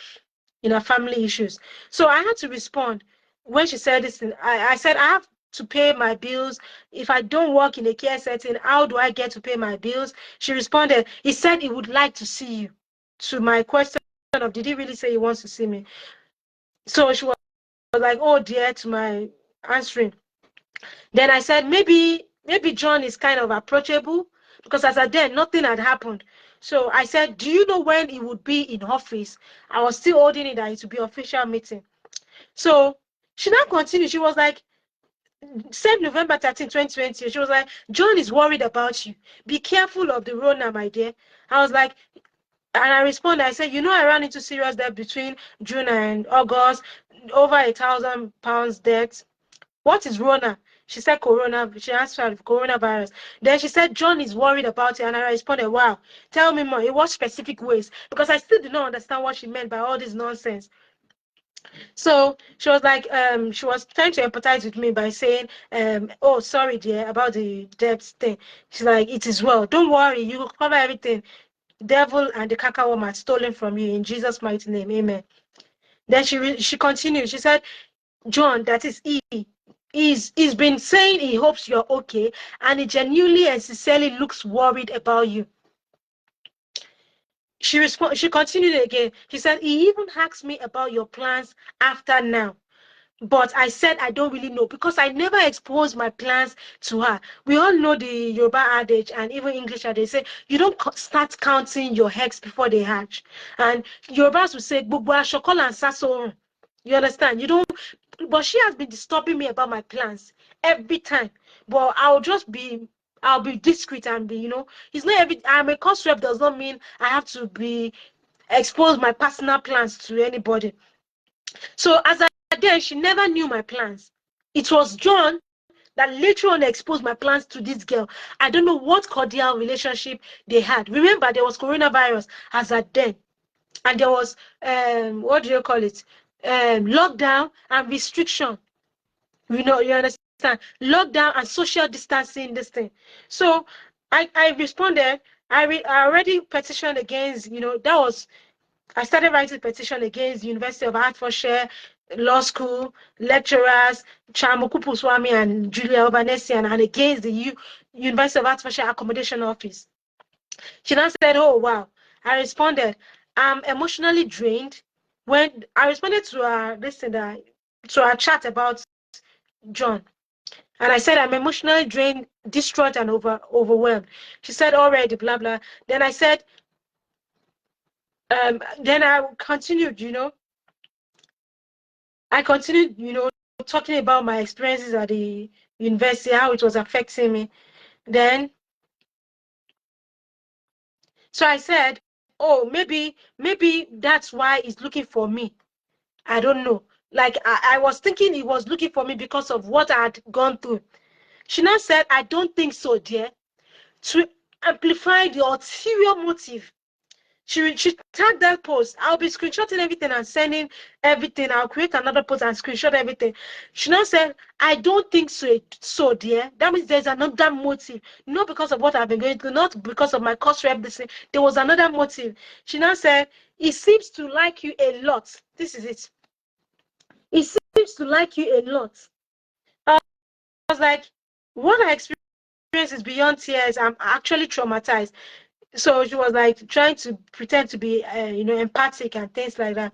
Speaker 1: in her family issues. So I had to respond when she said this. I said, I have to pay my bills. If I don't work in a care setting, how do I get to pay my bills? She responded, he said he would like to see you. To my question of, did he really say he wants to see me? So she was like, oh dear, to my answering. Then I said, maybe John is kind of approachable, because as at then, nothing had happened. So I said, do you know when he would be in office? I was still holding it that it would be official meeting. So she now continued. She was like, same November 13, 2020. She was like, John is worried about you. Be careful of the road now, my dear. I was like, and I responded, I said, I ran into serious debt between June and August, over £1,000 debt. What is Rona? She said corona. She answered coronavirus. Then she said John is worried about it, and I responded, wow, tell me more. In what specific ways? Because I still did not understand what she meant by all this nonsense. So she was like, she was trying to empathize with me by saying, oh, sorry, dear, about the debt thing. She's like, it is well. Don't worry, you will cover everything. Devil and the cacao had stolen from you in Jesus' mighty name, amen. Then she continued. She said, John, that is he's been saying he hopes you're okay, and he genuinely and sincerely looks worried about you. She continued again. She said, he even asked me about your plans after now. But I said I don't really know because I never exposed my plans to her. We all know the Yoruba adage and even English adage say you don't start counting your eggs before they hatch. And Yorubas will say gbogbo aṣọ kọ́ là ń sá sórùn. You understand? You don't. But she has been disturbing me about my plans every time. But I'll be discreet and be, it's not every. I'm a course rep does not mean I have to be expose my personal plans to anybody. So as I then, she never knew my plans. It was John that later on exposed my plans to this girl. I don't know what cordial relationship they had. Remember, there was coronavirus as at then, and there was what do you call it? Lockdown and restriction. You understand? Lockdown and social distancing. This thing. So I responded. I already petitioned against. That was. I started writing a petition against the University of Hertfordshire Law School, lecturers, Chamukupu Swami and Julia Obanesian, and against the University of Hertfordshire Accommodation Office. She now said, oh, wow. I responded, I'm emotionally drained. When I responded to her chat about John, and I said, I'm emotionally drained, distraught, and overwhelmed. She said, already, blah, blah. Then I said, then I continued, talking about my experiences at the university, how it was affecting me. Then, so I said, oh, maybe that's why he's looking for me. I don't know. Like I was thinking he was looking for me because of what I had gone through. She now said, I don't think so, dear. To amplify the ulterior motive, she tagged that post. I'll be screenshotting everything and sending everything. I'll create another post and screenshot everything. She now said, I don't think so, dear. That means there's another motive. Not because of what I've been going through, not because of my cost rep. There was another motive. She now said, he seems to like you a lot. This is it. He seems to like you a lot. I was like, what I experienced is beyond tears. I'm actually traumatized. So she was like trying to pretend to be, empathic and things like that.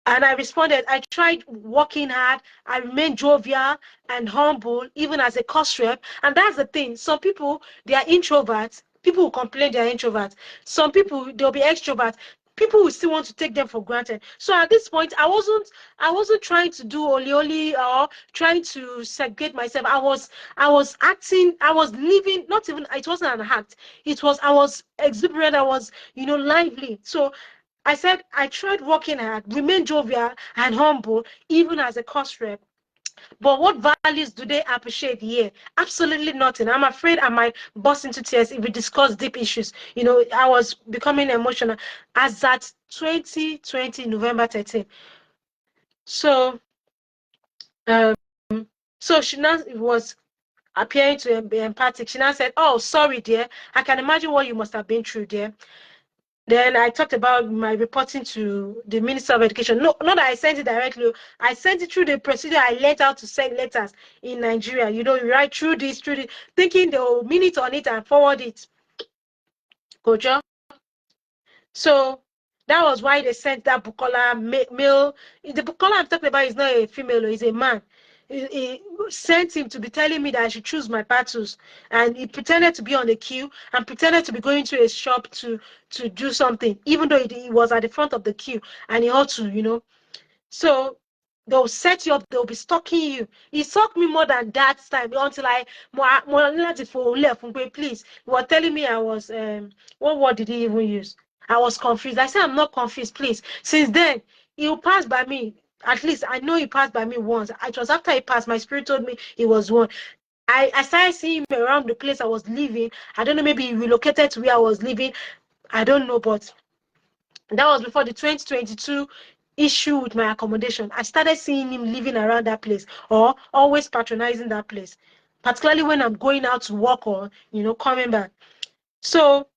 Speaker 1: And I responded, I tried working hard. I remained jovial and humble, even as a cost rep. And that's the thing. Some people, they are introverts. People will complain they are introverts. Some people, they'll be extroverts. People will still want to take them for granted. So at this point, I wasn't trying to do oli or trying to segregate myself. I was acting, I was living, not even, it wasn't an act. I was exuberant, I was, lively. So I said, I tried working hard, remain jovial and humble, even as a cost rep. But what values do they appreciate here? Absolutely nothing. I'm afraid I might burst into tears if we discuss deep issues. I was becoming emotional as at 2020, November 13. So, um, so she now was appearing to be empathic. She now said, oh, sorry, dear. I can imagine what you must have been through, dear. Then I talked about my reporting to the Minister of Education. No, not that I sent it directly. I sent it through the procedure I learned how to send letters in Nigeria. You write through this, thinking they'll minute on it and forward it. Kojo. So that was why they sent that Bukola male. The Bukola I'm talking about is not a female, he's a man. He sent him to be telling me that I should choose my battles, and he pretended to be on the queue and pretended to be going to a shop to do something, even though he was at the front of the queue and he ought to. So they'll set you up, they'll be stalking you. He stalked me more than that time until please. He was telling me I was what word did he even use? I was confused. I said I'm not confused, please. Since then, he'll pass by me. At least I know he passed by me once. It was after he passed, my spirit told me he was one. I started seeing him around the place I was living. I don't know, maybe he relocated to where I was living. I don't know, but that was before the 2022 issue with my accommodation. I started seeing him living around that place or always patronizing that place, particularly when I'm going out to work or, coming back. So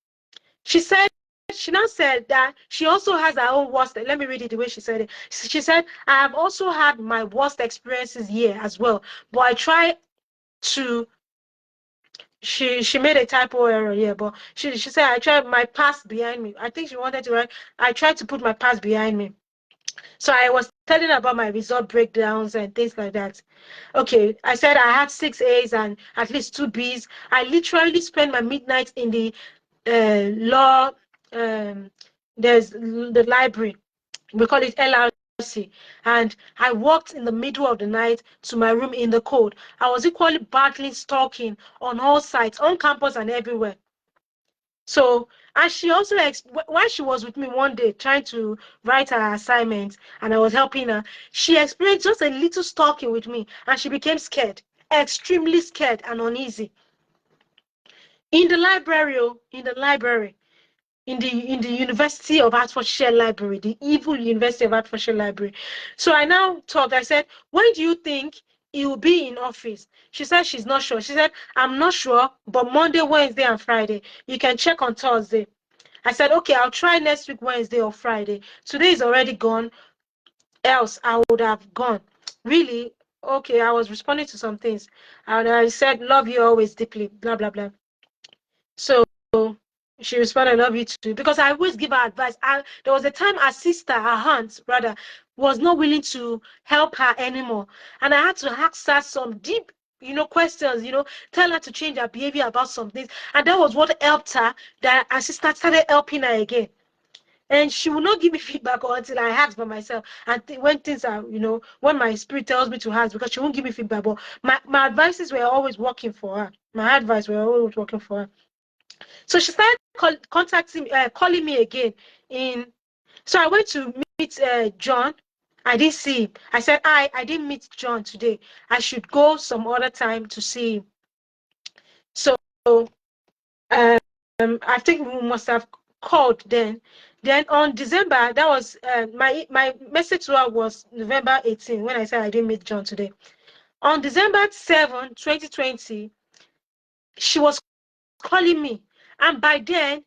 Speaker 1: she now said that she also has her own worst. Let me read it the way she said it. She said, I have also had my worst experiences here as well, but I try to she made a typo error here, but she said I tried my past behind me. I think she wanted to write, I tried to put my past behind me. So I was telling about my result breakdowns and things like that. Okay, I said I had 6 A's and at least 2 B's. I literally spent my midnight in the law. There's the library. We call it LRC. And I walked in the middle of the night to my room in the cold. I was equally battling stalking on all sides, on campus and everywhere. So, and she also, while she was with me one day trying to write her assignment and I was helping her, she experienced just a little stalking with me and she became scared, extremely scared and uneasy. In the library, in the University of Hertfordshire Library, the evil University of Hertfordshire Library. So I now talked. I said, when do you think he will be in office? She said she's not sure. She said, I'm not sure, but Monday, Wednesday, and Friday. You can check on Thursday. I said, okay, I'll try next week, Wednesday or Friday. Today is already gone. Else, I would have gone. Really? Okay, I was responding to some things. And I said, love you always deeply, blah, blah, blah. So she responded, I love you too. Because I always give her advice. There was a time her sister, her aunt, rather, was not willing to help her anymore. And I had to ask her some deep, questions, tell her to change her behavior about some things. And that was what helped her, that her sister started helping her again. And she will not give me feedback until I ask for myself. And when things are, when my spirit tells me to ask, because she won't give me feedback. But my advices were always working for her. My advice were always working for her. So she started contacting, calling me again in So I went to meet John. I didn't see him. I said, I didn't meet John today. I should go some other time to see him. So I think we must have called then. Then on December, that was my message to her was November 18 when I said I didn't meet John today. On December 7, 2020, she was calling me. And by then,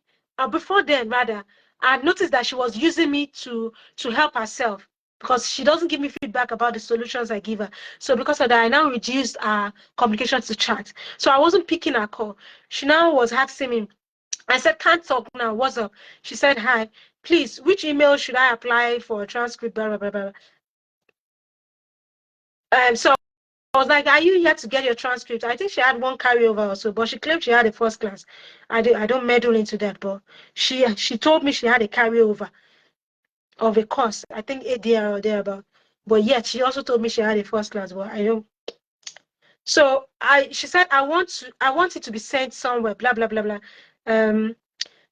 Speaker 1: before then rather, I noticed that she was using me to help herself because she doesn't give me feedback about the solutions I give her. So because of that, I now reduced our communication to chat. So I wasn't picking her call. She now was asking me. I said, can't talk now. What's up? She said, hi. Please, which email should I apply for a transcript? Blah, blah, blah, blah. So I was like, are you here to get your transcript? I think she had one carryover or so, but she claimed she had a first class. I don't meddle into that, but she told me she had a carryover of a course. I think ADR or thereabout. But yet she also told me she had a first class, but I don't. So she said, I want it to be sent somewhere, blah, blah, blah, blah.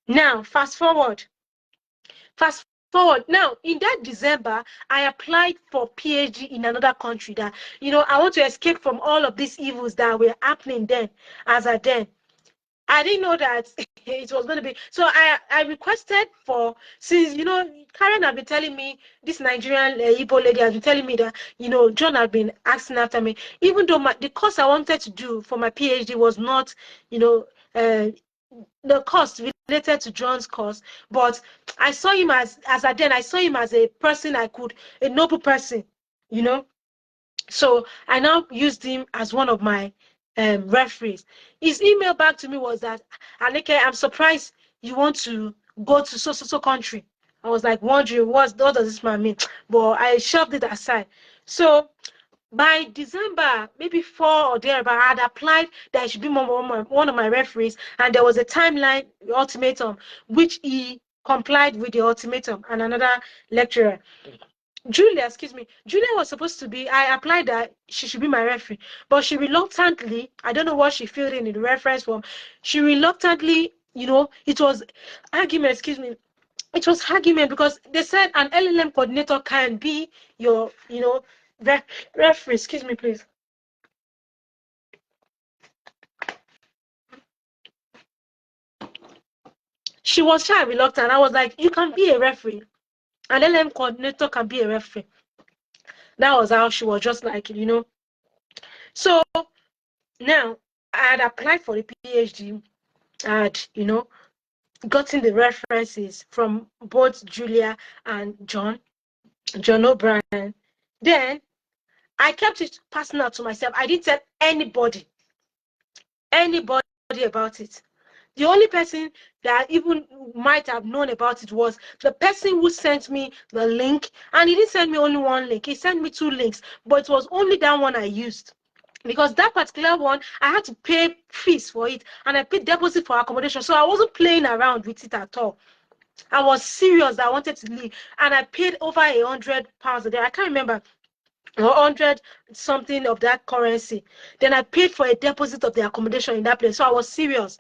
Speaker 1: Now, fast forward. Fast forward. Now, in that December, I applied for PhD in another country that, I want to escape from all of these evils that were happening then, as I then. I didn't know that it was going to be. So I requested for, since, Karen had been telling me, this Nigerian Igbo lady has been telling me that, John had been asking after me, even though the course I wanted to do for my PhD was not, the cost related to John's course, but I saw him as I saw him as a person a noble person, you know. So I now used him as one of my referees. His email back to me was that, Aneke, I'm surprised you want to go to so country. I was like wondering what does this man mean, but I shoved it aside. So by December, maybe 4 or thereabout, I had applied that I should be one of my referees, and there was a timeline ultimatum, which he complied with the ultimatum, and another lecturer. Julia was supposed to be, I applied that she should be my referee, but she reluctantly, I don't know what she filled in the reference form, she reluctantly, it was argument, it was argument because they said an LLM coordinator can be your, referee. Excuse me, please. She was shy, reluctant. I was like, you can be a referee. An LLM coordinator can be a referee. That was how she was just like, So now I had applied for the PhD. I had, gotten the references from both Julia and John O'Brien. Then I kept it personal to myself. I didn't tell anybody about it. The only person that even might have known about it was the person who sent me the link. And he didn't send me only one link. He sent me 2 links, but it was only that one I used. Because that particular one, I had to pay fees for it, and I paid deposit for accommodation. So I wasn't playing around with it at all. I was serious that I wanted to leave, and I paid over £100 a day. I can't remember, or 100 something of that currency. Then I paid for a deposit of the accommodation in that place. So I was serious.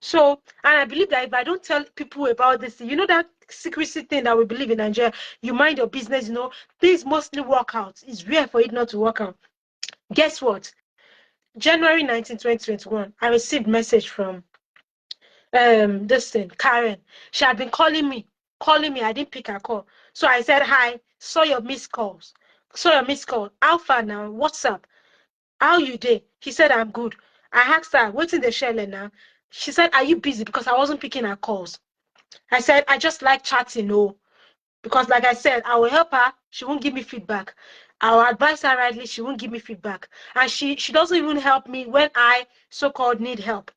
Speaker 1: So, and I believe that if I don't tell people about this, that secrecy thing that we believe in Nigeria, you mind your business, things mostly work out. It's rare for it not to work out. Guess what? January 19, 2021, I received message from this thing, Karen. She had been calling me. I didn't pick her call. So I said, hi, saw your missed calls. How far now? What's up? How you dey? She said, I'm good. I asked her, what's in the shell now? She said, are you busy? Because I wasn't picking her calls. I said, I just like chatting, no. Because like I said, I will help her. She won't give me feedback. I will advise her rightly. She won't give me feedback. And she doesn't even help me when I so-called need help.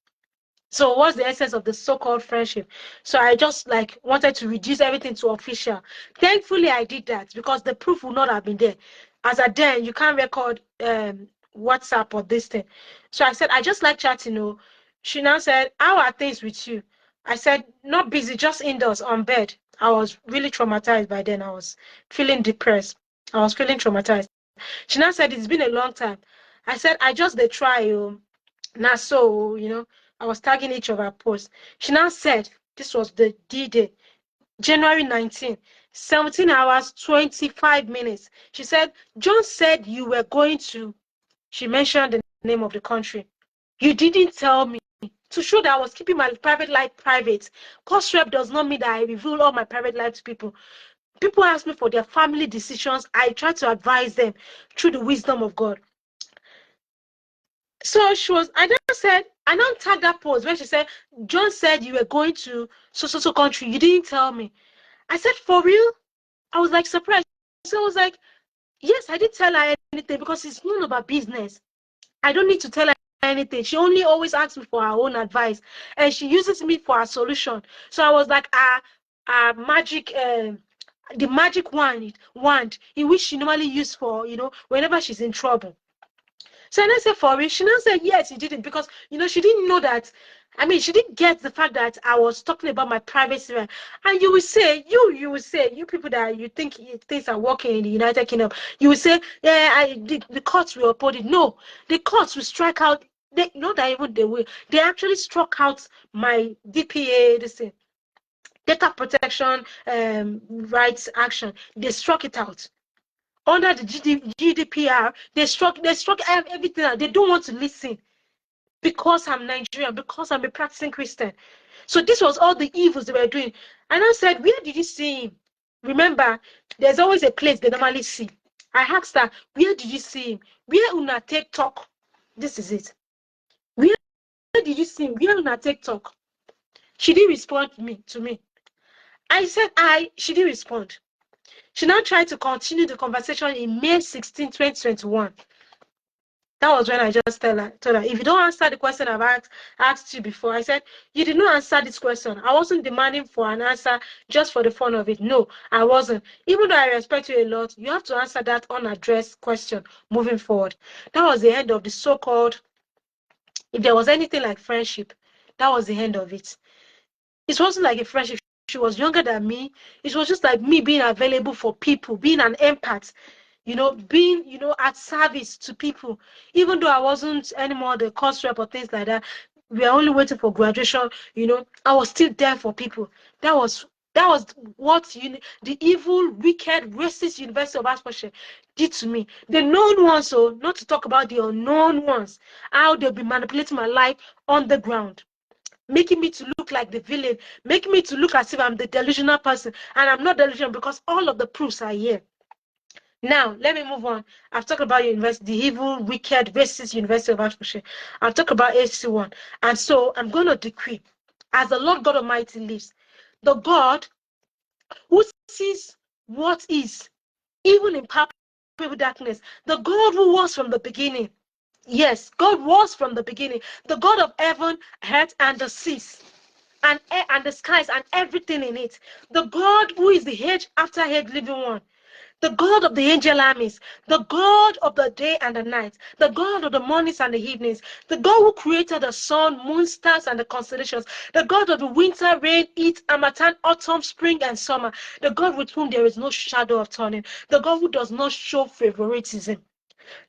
Speaker 1: So what's the essence of the so-called friendship? So I just wanted to reduce everything to official. Thankfully, I did that because the proof would not have been there. As at then, you can't record WhatsApp or this thing. So I said, I just like chatting. She now said, how are things with you? I said, not busy, just indoors on bed. I was really traumatized by then. I was feeling depressed. I was feeling traumatized. She now said, it's been a long time. I said, I just they try. Now, so, I was tagging each of her posts. She now said, this was the D-Day, January 19. 17 hours, 25 minutes. She said, John said you were going to, she mentioned the name of the country. You didn't tell me. To show that I was keeping my private life private. Cost rep does not mean that I reveal all my private life to people. People ask me for their family decisions. I try to advise them through the wisdom of God. So she was, I just said, I now tagged that post where she said, John said you were going to so country. You didn't tell me. I said, for real? I was like surprised. So I was like, yes, I didn't tell her anything because it's none of her business. I don't need to tell her anything. She only always asks me for her own advice, and she uses me for a solution. So I was like, magic, the magic wand in which she normally uses for, whenever she's in trouble. So I said, for real? She now said, yes, he didn't, because, she didn't know that. I mean, she didn't get the fact that I was talking about my privacy. And you will say, you people that you think things are working in the United Kingdom, you will say, yeah, the courts will uphold it. No, the courts will strike out. They, not that even they will. They actually struck out my DPA, this thing, data protection rights action. They struck it out. Under the GDPR, they struck everything out. They don't want to listen because I'm Nigerian, because I'm a practicing Christian. So this was all the evils they were doing. And I said, where did you see him? Remember, there's always a place they normally see. I asked her, where did you see him? Where una take talk? This is it. Where did you see him? Where una take talk? She didn't respond to me. I said, she didn't respond. She now tried to continue the conversation in May 16, 2021. That was when I just told her, if you don't answer the question I've asked you before, I said, you did not answer this question. I wasn't demanding for an answer just for the fun of it. No, I wasn't. Even though I respect you a lot, you have to answer that unaddressed question moving forward. That was the end of the so-called, if there was anything like friendship, that was the end of it. It wasn't like a friendship. She was younger than me. It was just like me being available for people, being an empath, being, at service to people. Even though I wasn't anymore the course rep or things like that, we are only waiting for graduation, I was still there for people. That was what the evil, wicked, racist University of Hertfordshire did to me. The known ones, so not to talk about the unknown ones, how they'll be manipulating my life on the ground, making me to look like the villain, making me to look as if I'm the delusional person. And I'm not delusional because all of the proofs are here. Now, let me move on. I've talked about the evil, wicked, racist University of Hertfordshire. I've talked about HC1. And so I'm going to decree, as the Lord God Almighty lives, the God who sees what is, even in palpable darkness, the God who was from the beginning. Yes, God was from the beginning, the God of heaven, earth, and the seas, and the skies, and everything in it. The God who is the age after age living one. The God of the angel armies, the God of the day and the night, the God of the mornings and the evenings, the God who created the sun, moon, stars, and the constellations, the God of the winter, rain, heat, harmattan, autumn, spring, and summer, the God with whom there is no shadow of turning, the God who does not show favoritism,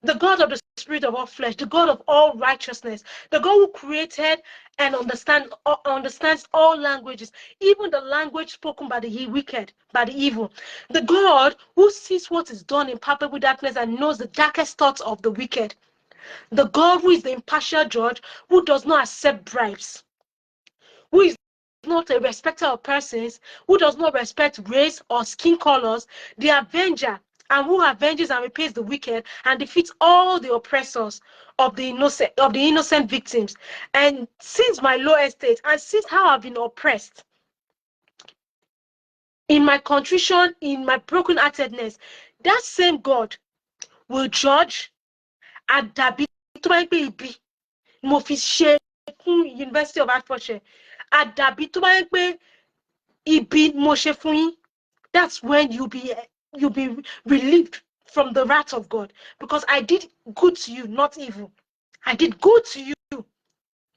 Speaker 1: the God of the spirit of all flesh, the God of all righteousness, the God who created and understands all languages, even the language spoken by the wicked, by the evil. The God who sees what is done in palpable darkness and knows the darkest thoughts of the wicked. The God who is the impartial judge, who does not accept bribes, who is not a respecter of persons, who does not respect race or skin colors, the avenger, and who avenges and repays the wicked and defeats all the oppressors of the innocent victims. And since my low estate, and since how I've been oppressed, in my contrition, in my brokenheartedness, that same God will judge at Dabi mo fi ṣe fún University of Hertfordshire. Àdàbí tó bá yẹ pé ibi mo ṣe fún yín, that's when you'll be relieved from the wrath of God, because I did good to you, not evil. I did good to you,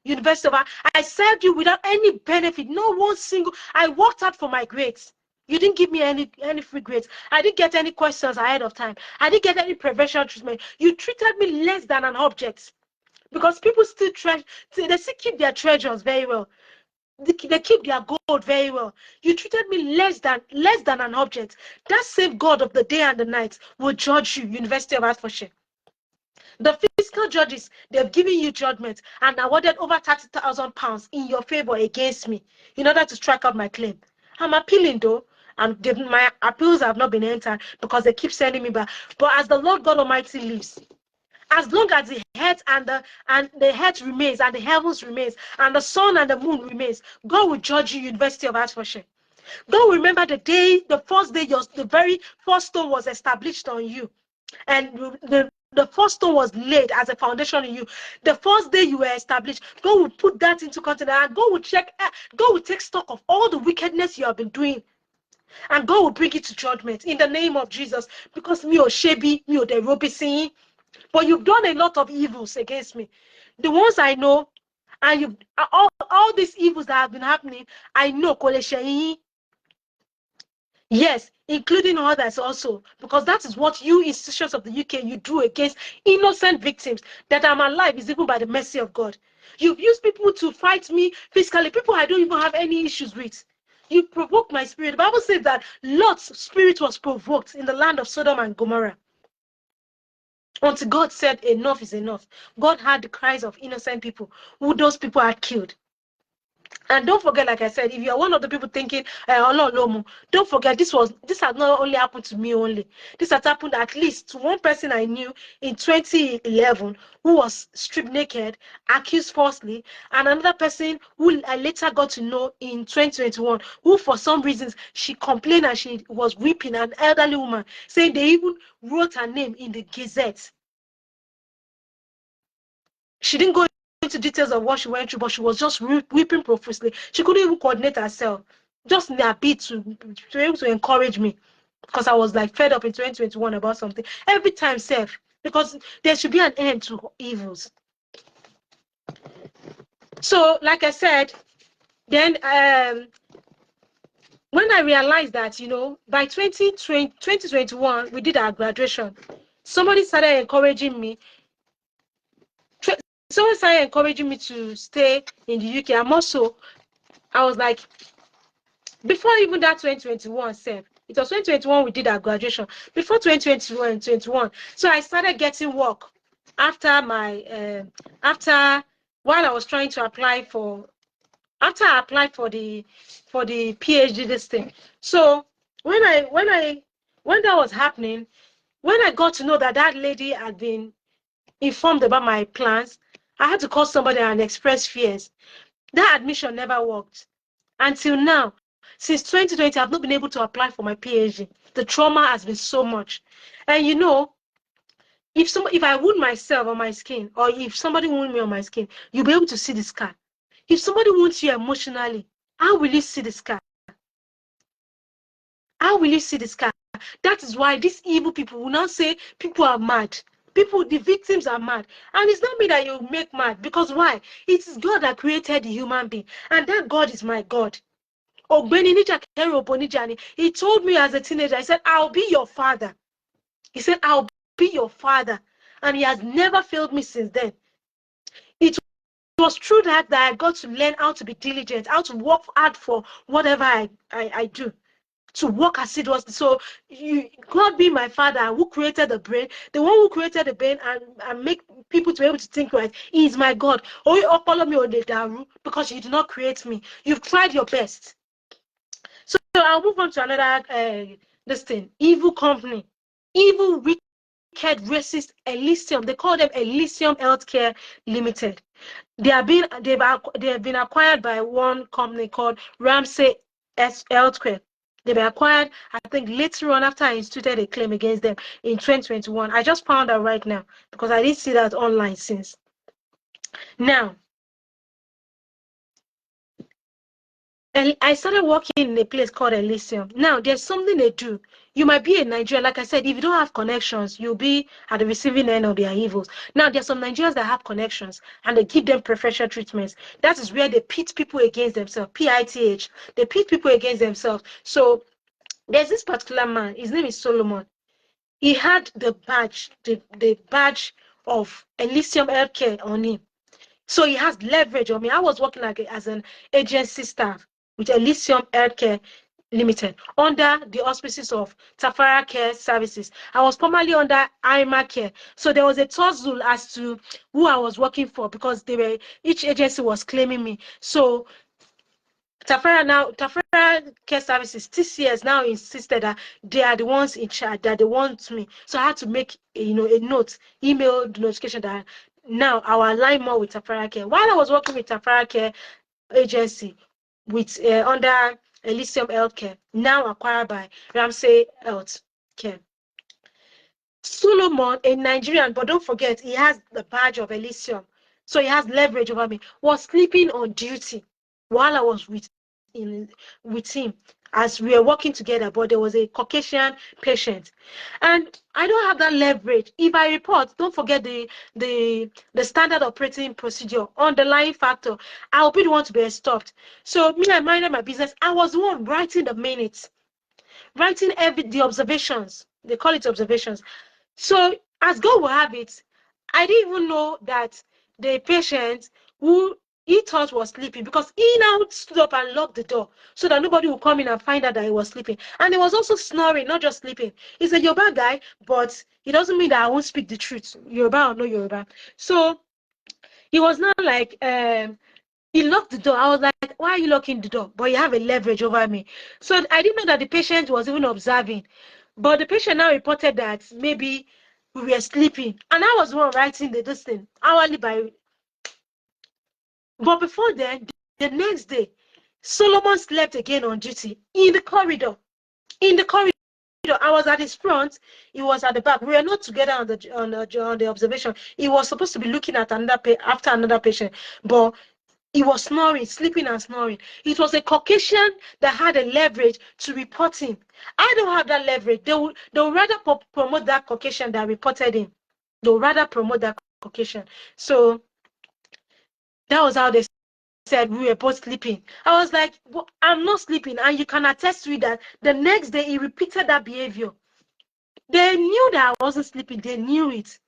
Speaker 1: University of I served you without any benefit, no one single. I worked out for my grades. You didn't give me any free grades. I didn't get any questions ahead of time. I didn't get any preferential treatment. You treated me less than an object, because people still they still keep their treasures very well. They keep their gold very well. You treated me less than an object. That same God of the day and the night will judge you, University of Hertfordshire. The fiscal judges, they've given you judgment and awarded over £30,000 in your favor against me in order to strike out my claim. I'm appealing though, and my appeals have not been entered because they keep sending me back. But as the Lord God Almighty lives, as long as the head and the head remains and the heavens remains and the sun and the moon remains, God will judge you, University of Hertfordshire. God will remember the day, the first day, the very first stone was established on you, and the first stone was laid as a foundation in you. The first day you were established, God will put that into context, and God will check. God will take stock of all the wickedness you have been doing, and God will bring it to judgment in the name of Jesus. Because me or Shebi, me or the Robisi, but you've done a lot of evils against me. The ones I know, and you all these evils that have been happening, I know. Yes, including others also, because that is what you institutions of the UK you do against innocent victims. That I'm alive is even by the mercy of God. You've used people to fight me physically, people I don't even have any issues with. You provoked my spirit. The Bible says that Lot's spirit was provoked in the land of Sodom and Gomorrah. Until God said enough is enough. God heard the cries of innocent people who those people had killed. And don't forget, like I said, if you're one of the people thinking, don't forget, this has not only happened to me only. This has happened at least to one person I knew in 2011 who was stripped naked, accused falsely, and another person who I later got to know in 2021 who, for some reasons, she complained and she was weeping, an elderly woman, saying they even wrote her name in the Gazette. She didn't go into details of what she went through, but she was just weeping profusely. She couldn't even coordinate herself, just in a bit to be able to encourage me, because I was like fed up in 2021 about something. Every time, self, because there should be an end to evils. So, like I said, then when I realized that, by 2021, we did our graduation, somebody started encouraging me. Someone started encouraging me to stay in the UK. I was like, before even that 2021 self, it was 2021 we did our graduation. Before 2021, so I started getting work after my while I was trying to apply for after I applied for the PhD this thing. So when that was happening, when I got to know that lady had been informed about my plans, I had to call somebody and express fears. That admission never worked until now. Since 2020, I've not been able to apply for my PhD. The trauma has been so much. And if I wound myself on my skin, or if somebody wound me on my skin, you'll be able to see the scar. If somebody wounds you emotionally, how will you see the scar? How will you see the scar? That is why these evil people will now say people are mad. The victims are mad. And it's not me that you make mad. Because why? It is God that created the human being. And that God is my God. He told me as a teenager, he said, I'll be your father. He said, I'll be your father. And he has never failed me since then. It was through that I got to learn how to be diligent, how to work hard for whatever I do, to work as it was. So God being my father who created the brain, the one who created the brain and make people to be able to think right, he is my God. Because you did not create me. You've tried your best. So I'll move on to another evil company, evil, wicked, racist Elysium. They call them Elysium Healthcare Limited. They have been acquired by one company called Ramsay Healthcare. They were acquired, I think, later on after I instituted a claim against them in 2021. I just found out right now because I didn't see that online since. Now, I started working in a place called Elysium. Now, there's something they do. You might be in Nigeria. Like I said, if you don't have connections, you'll be at the receiving end of their evils. Now, there's some Nigerians that have connections, and they give them preferential treatments. That is where they pit people against themselves. PITH. They pit people against themselves. So, there's this particular man. His name is Solomon. He had the badge, the badge of Elysium Healthcare on him. So he has leverage on me. I was working like as an agency staff with Elysium Healthcare Limited under the auspices of Tafara Care Services. I was formerly under IMA Care. So there was a tussle as to who I was working for because each agency was claiming me. So Tafara Care Services, TCS now insisted that they are the ones in charge, that they want me. So I had to make a note, email the notification that now I will align more with Tafara Care. While I was working with Tafara Care agency with under Elysium Healthcare, now acquired by Ramsey Health Care. Solomon, a Nigerian, but don't forget, he has the badge of Elysium. So he has leverage over me, was sleeping on duty while I was with him as we were working together, but there was a Caucasian patient. And I don't have that leverage. If I report, don't forget the standard operating procedure, underlying factor, I'll be the one to be stopped. So me, I minded my business. I was the one writing the minutes, writing the observations. They call it observations. So as God will have it, I didn't even know that the patient who he thought was sleeping, because he now stood up and locked the door so that nobody would come in and find out that he was sleeping. And he was also snoring, not just sleeping. He's a Yoruba guy, but it doesn't mean that I won't speak the truth, Yoruba or no Yoruba. So he was not like he locked the door. I was like, why are you locking the door? But you have a leverage over me. So I didn't know that the patient was even observing. But the patient now reported that maybe we were sleeping. And I was the one writing this thing hourly by. But before then, the next day, Solomon slept again on duty in the corridor. In the corridor. I was at his front, he was at the back. We were not together on the observation. He was supposed to be looking at after another patient, but he was snoring, sleeping and snoring. It was a Caucasian that had a leverage to report him. I don't have that leverage. They would rather promote that Caucasian that reported him. They would rather promote that Caucasian. So that was how they said we were both sleeping. I was like, well, I'm not sleeping. And you can attest to it that the next day he repeated that behavior. They knew that I wasn't sleeping. They knew it.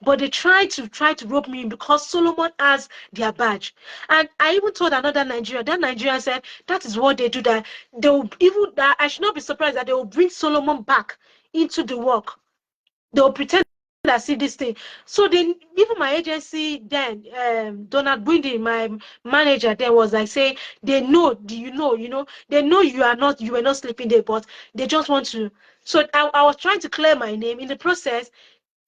Speaker 1: But they tried to rope me in because Solomon has their badge. And I even told another Nigerian. That Nigerian said that is what they do. That they will even that I should not be surprised that they will bring Solomon back into the work. They will pretend that see this thing. So then even my agency then, Donald Windy, my manager then was like say they know, do you know, they know you were not sleeping there, but they just want to. So I was trying to clear my name in the process.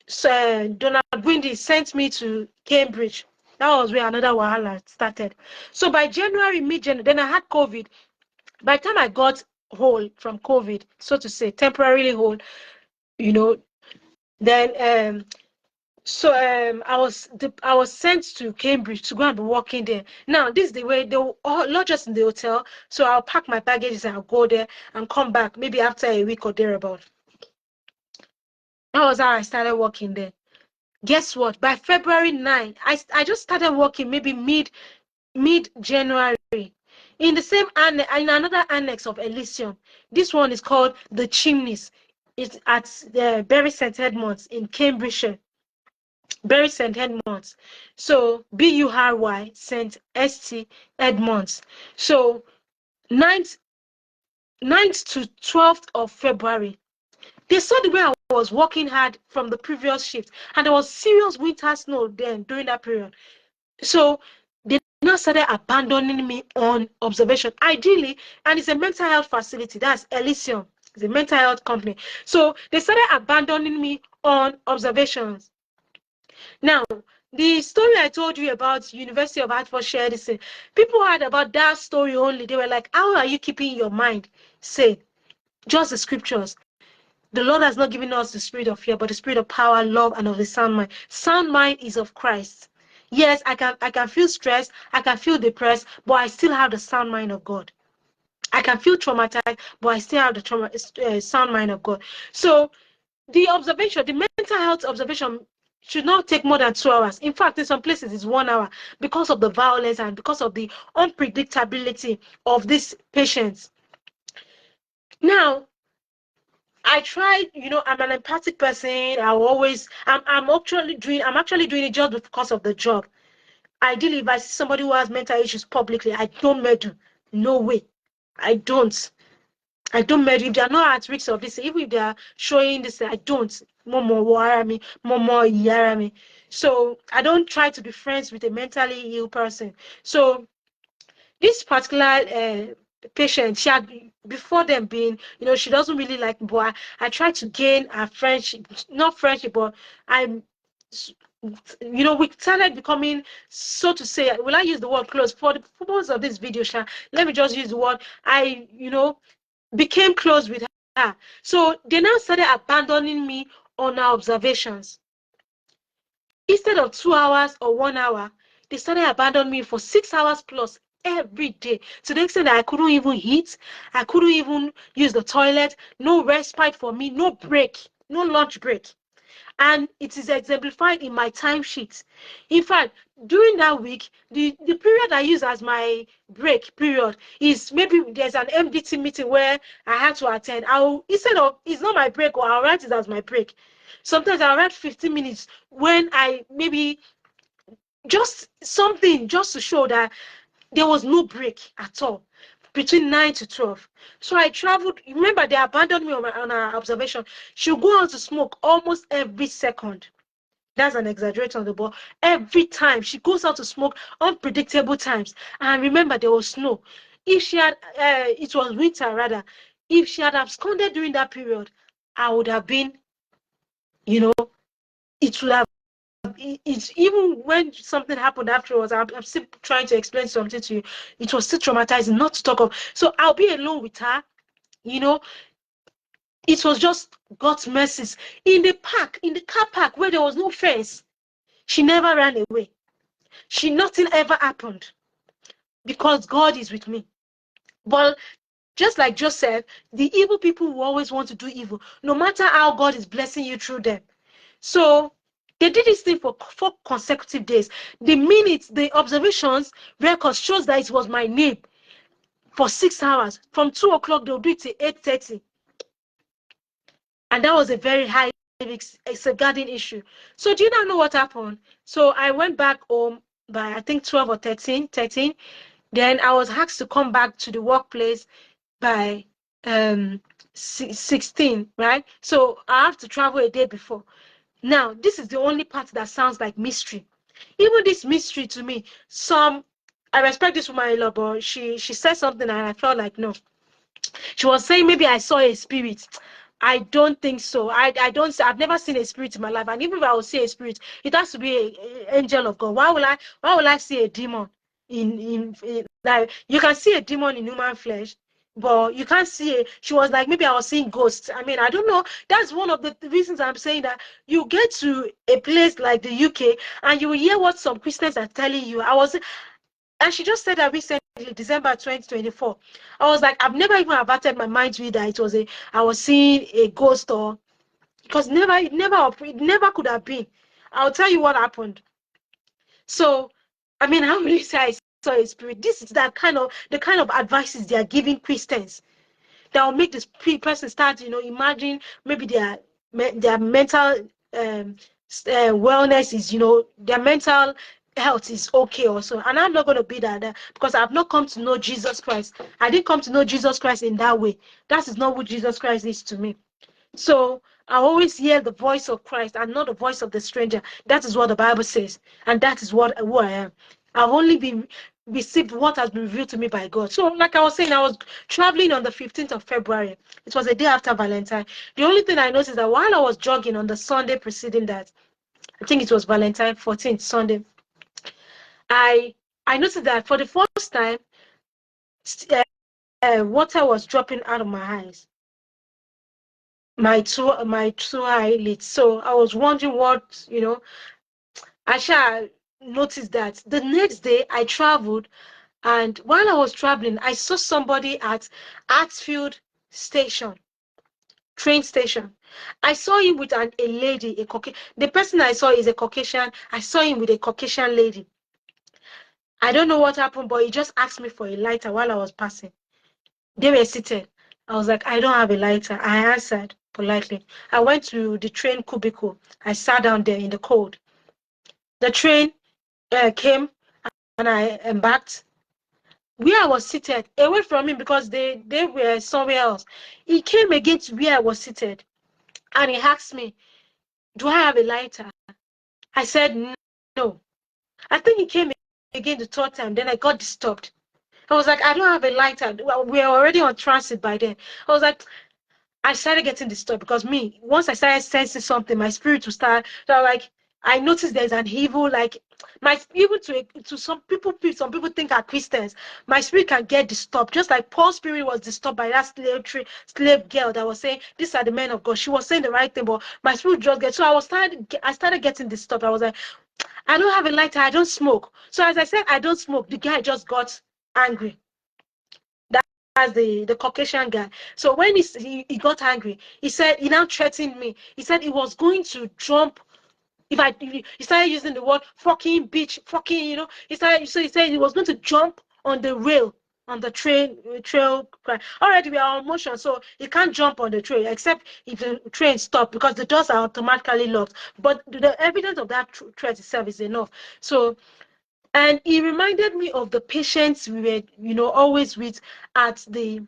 Speaker 1: So Donald Windy sent me to Cambridge. That was where another wahala started. So by January, mid-January, then I had COVID. By the time I got whole from COVID, so to say, temporarily whole, you know, then I was sent to Cambridge to go and be working there. Now this is the way they will lodge us in the hotel. So I'll pack my baggages and I'll go there and come back maybe after a week or thereabout. That was how I started working there. Guess what? By February 9, I just started working maybe mid-January in the same in another annex of Elysium. This one is called the Chimneys. It's at the Bury St. Edmunds in Cambridgeshire. Bury St. Edmunds. So Bury St. Edmunds. So 9th to 12th of February. They saw the way I was working hard from the previous shift, and there was serious winter snow then during that period. So they now started abandoning me on observation. Ideally, and it's a mental health facility, that's Elysium, it's a mental health company. So they started abandoning me on observations. Now, the story I told you about University of Hertfordshire, people heard about that story only. They were like, how are you keeping your mind sane? Just the scriptures. The Lord has not given us the spirit of fear, but the spirit of power, love, and of the sound mind. Sound mind is of Christ. Yes, I can feel stressed, I can feel depressed, but I still have the sound mind of God. I can feel traumatized, but I still have the sound mind of God. So the mental health observation should not take more than 2 hours. In fact, in some places it's 1 hour because of the violence and because of the unpredictability of these patients. Now, I try, I'm an empathic person. I'm actually doing it just because of the job. Ideally, if I see somebody who has mental issues publicly, I don't meddle. No way. I don't. I don't meddle. If they are not at risk of this, even if they are showing this, I don't. Momo wire me, momo yara me. So I don't try to be friends with a mentally ill person. So this particular patient, she had before them being, she doesn't really like me, but I tried to gain a friendship, not friendship, but I'm, we started becoming, so to say, will I use the word close for the purpose of this video, Sha? Let me just use the word. I, became close with her. So they now started abandoning me on our observations. Instead of 2 hours or 1 hour, they started abandoning me for 6 hours plus every day, to the extent that I couldn't even eat, I couldn't even use the toilet, no respite for me, no break, no lunch break. And it is exemplified in my timesheet. In fact, during that week, the period I use as my break period is maybe there's an MDT meeting where I had to attend. Instead of, it's not my break, or I'll write it as my break. Sometimes I'll write 15 minutes when I maybe just something just to show that there was no break at all between 9 to 12. So I traveled. Remember, they abandoned me on our observation. She'll go out to smoke almost every second. That's an exaggeration on the ball. Every time she goes out to smoke, unpredictable times. And remember, there was snow. If she had, it was winter rather. If she had absconded during that period, I would have been, it would have. It's even when something happened afterwards. I'm still trying to explain something to you. It was still traumatizing, not to talk of. So I'll be alone with her. You know, it was just God's mercies in the park, in the car park where there was no fence. She never ran away. Nothing ever happened because God is with me. But just like Joseph, the evil people will always want to do evil, no matter how God is blessing you through them. So they did this thing for 4 consecutive days. The minutes, the observations record shows that it was my name for 6 hours. From 2 o'clock, they'll do it till 8:30. And that was a very high safeguarding issue. So do you now know what happened? So I went back home by, I think, 12 or 13. Then I was asked to come back to the workplace by 16, right? So I have to travel a day before. Now, this is the only part that sounds like mystery. Even this mystery to me, I respect this woman a lot, but she said something and I felt like, no. She was saying maybe I saw a spirit. I don't think so. I've never seen a spirit in my life. And even if I will see a spirit, it has to be an angel of God. Why will I see a demon in like, you can see a demon in human flesh, but you can't see it. She was like, maybe I was seeing ghosts. I mean, I don't know. That's one of the reasons I'm saying that you get to a place like the UK and you will hear what some Christians are telling you. And she just said that recently, December 2024. I was like, I've never even averted my mind to it that I was seeing a ghost, or because it never could have been. I'll tell you what happened. So, I mean, how many say I saw a spirit? This is the kind of advices they are giving Christians that will make this person start, imagine maybe their mental wellness is, their mental health is okay also. And I'm not going to be that because I've not come to know Jesus Christ. I didn't come to know Jesus Christ in that way. That is not who Jesus Christ is to me. So I always hear the voice of Christ and not the voice of the stranger. That is what the Bible says, and that is who I am. I've only been received what has been revealed to me by God. So, like I was saying, I was traveling on the 15th of February. It was a day after Valentine. The only thing I noticed is that while I was jogging on the Sunday preceding that, I think it was Valentine 14th Sunday, I noticed that for the first time, water was dropping out of my eyes. My two eyelids. So I was wondering what, I shall notice that. The next day I traveled, and while I was traveling, I saw somebody at Hatfield station, train station. I saw him with a lady, the person I saw is a Caucasian. I saw him with a Caucasian lady. I don't know what happened, but he just asked me for a lighter while I was passing. They were seated. I was like, I don't have a lighter. I answered politely. I went to the train cubicle. I sat down there in the cold. The train came. and I embarked. Where I was seated, away from him because they were somewhere else. He came again to where I was seated, and he asked me, "Do I have a lighter?" I said, "No." I think he came again the third time. Then I got disturbed. I was like, "I don't have a lighter." Well, we are already on transit by then. I was like, I started getting disturbed because me, once I started sensing something, my spirit will start. So like, I noticed there's an evil, like my even to some people think are Christians. My spirit can get disturbed, just like Paul's spirit was disturbed by that slave girl that was saying, "These are the men of God." She was saying the right thing, but my spirit just get. So I started getting disturbed. I was like, I don't have a lighter. I don't smoke. So as I said, I don't smoke. The guy just got angry. As the Caucasian guy. So when he got angry, he said he now threatened me. He said he was going to jump if he started using the word fucking bitch, fucking, he said he was going to jump on the rail on the trail. Already we are on motion, so he can't jump on the trail except if the train stops because the doors are automatically locked. But the evidence of that threat itself is enough. So, and he reminded me of the patients we were, always with at the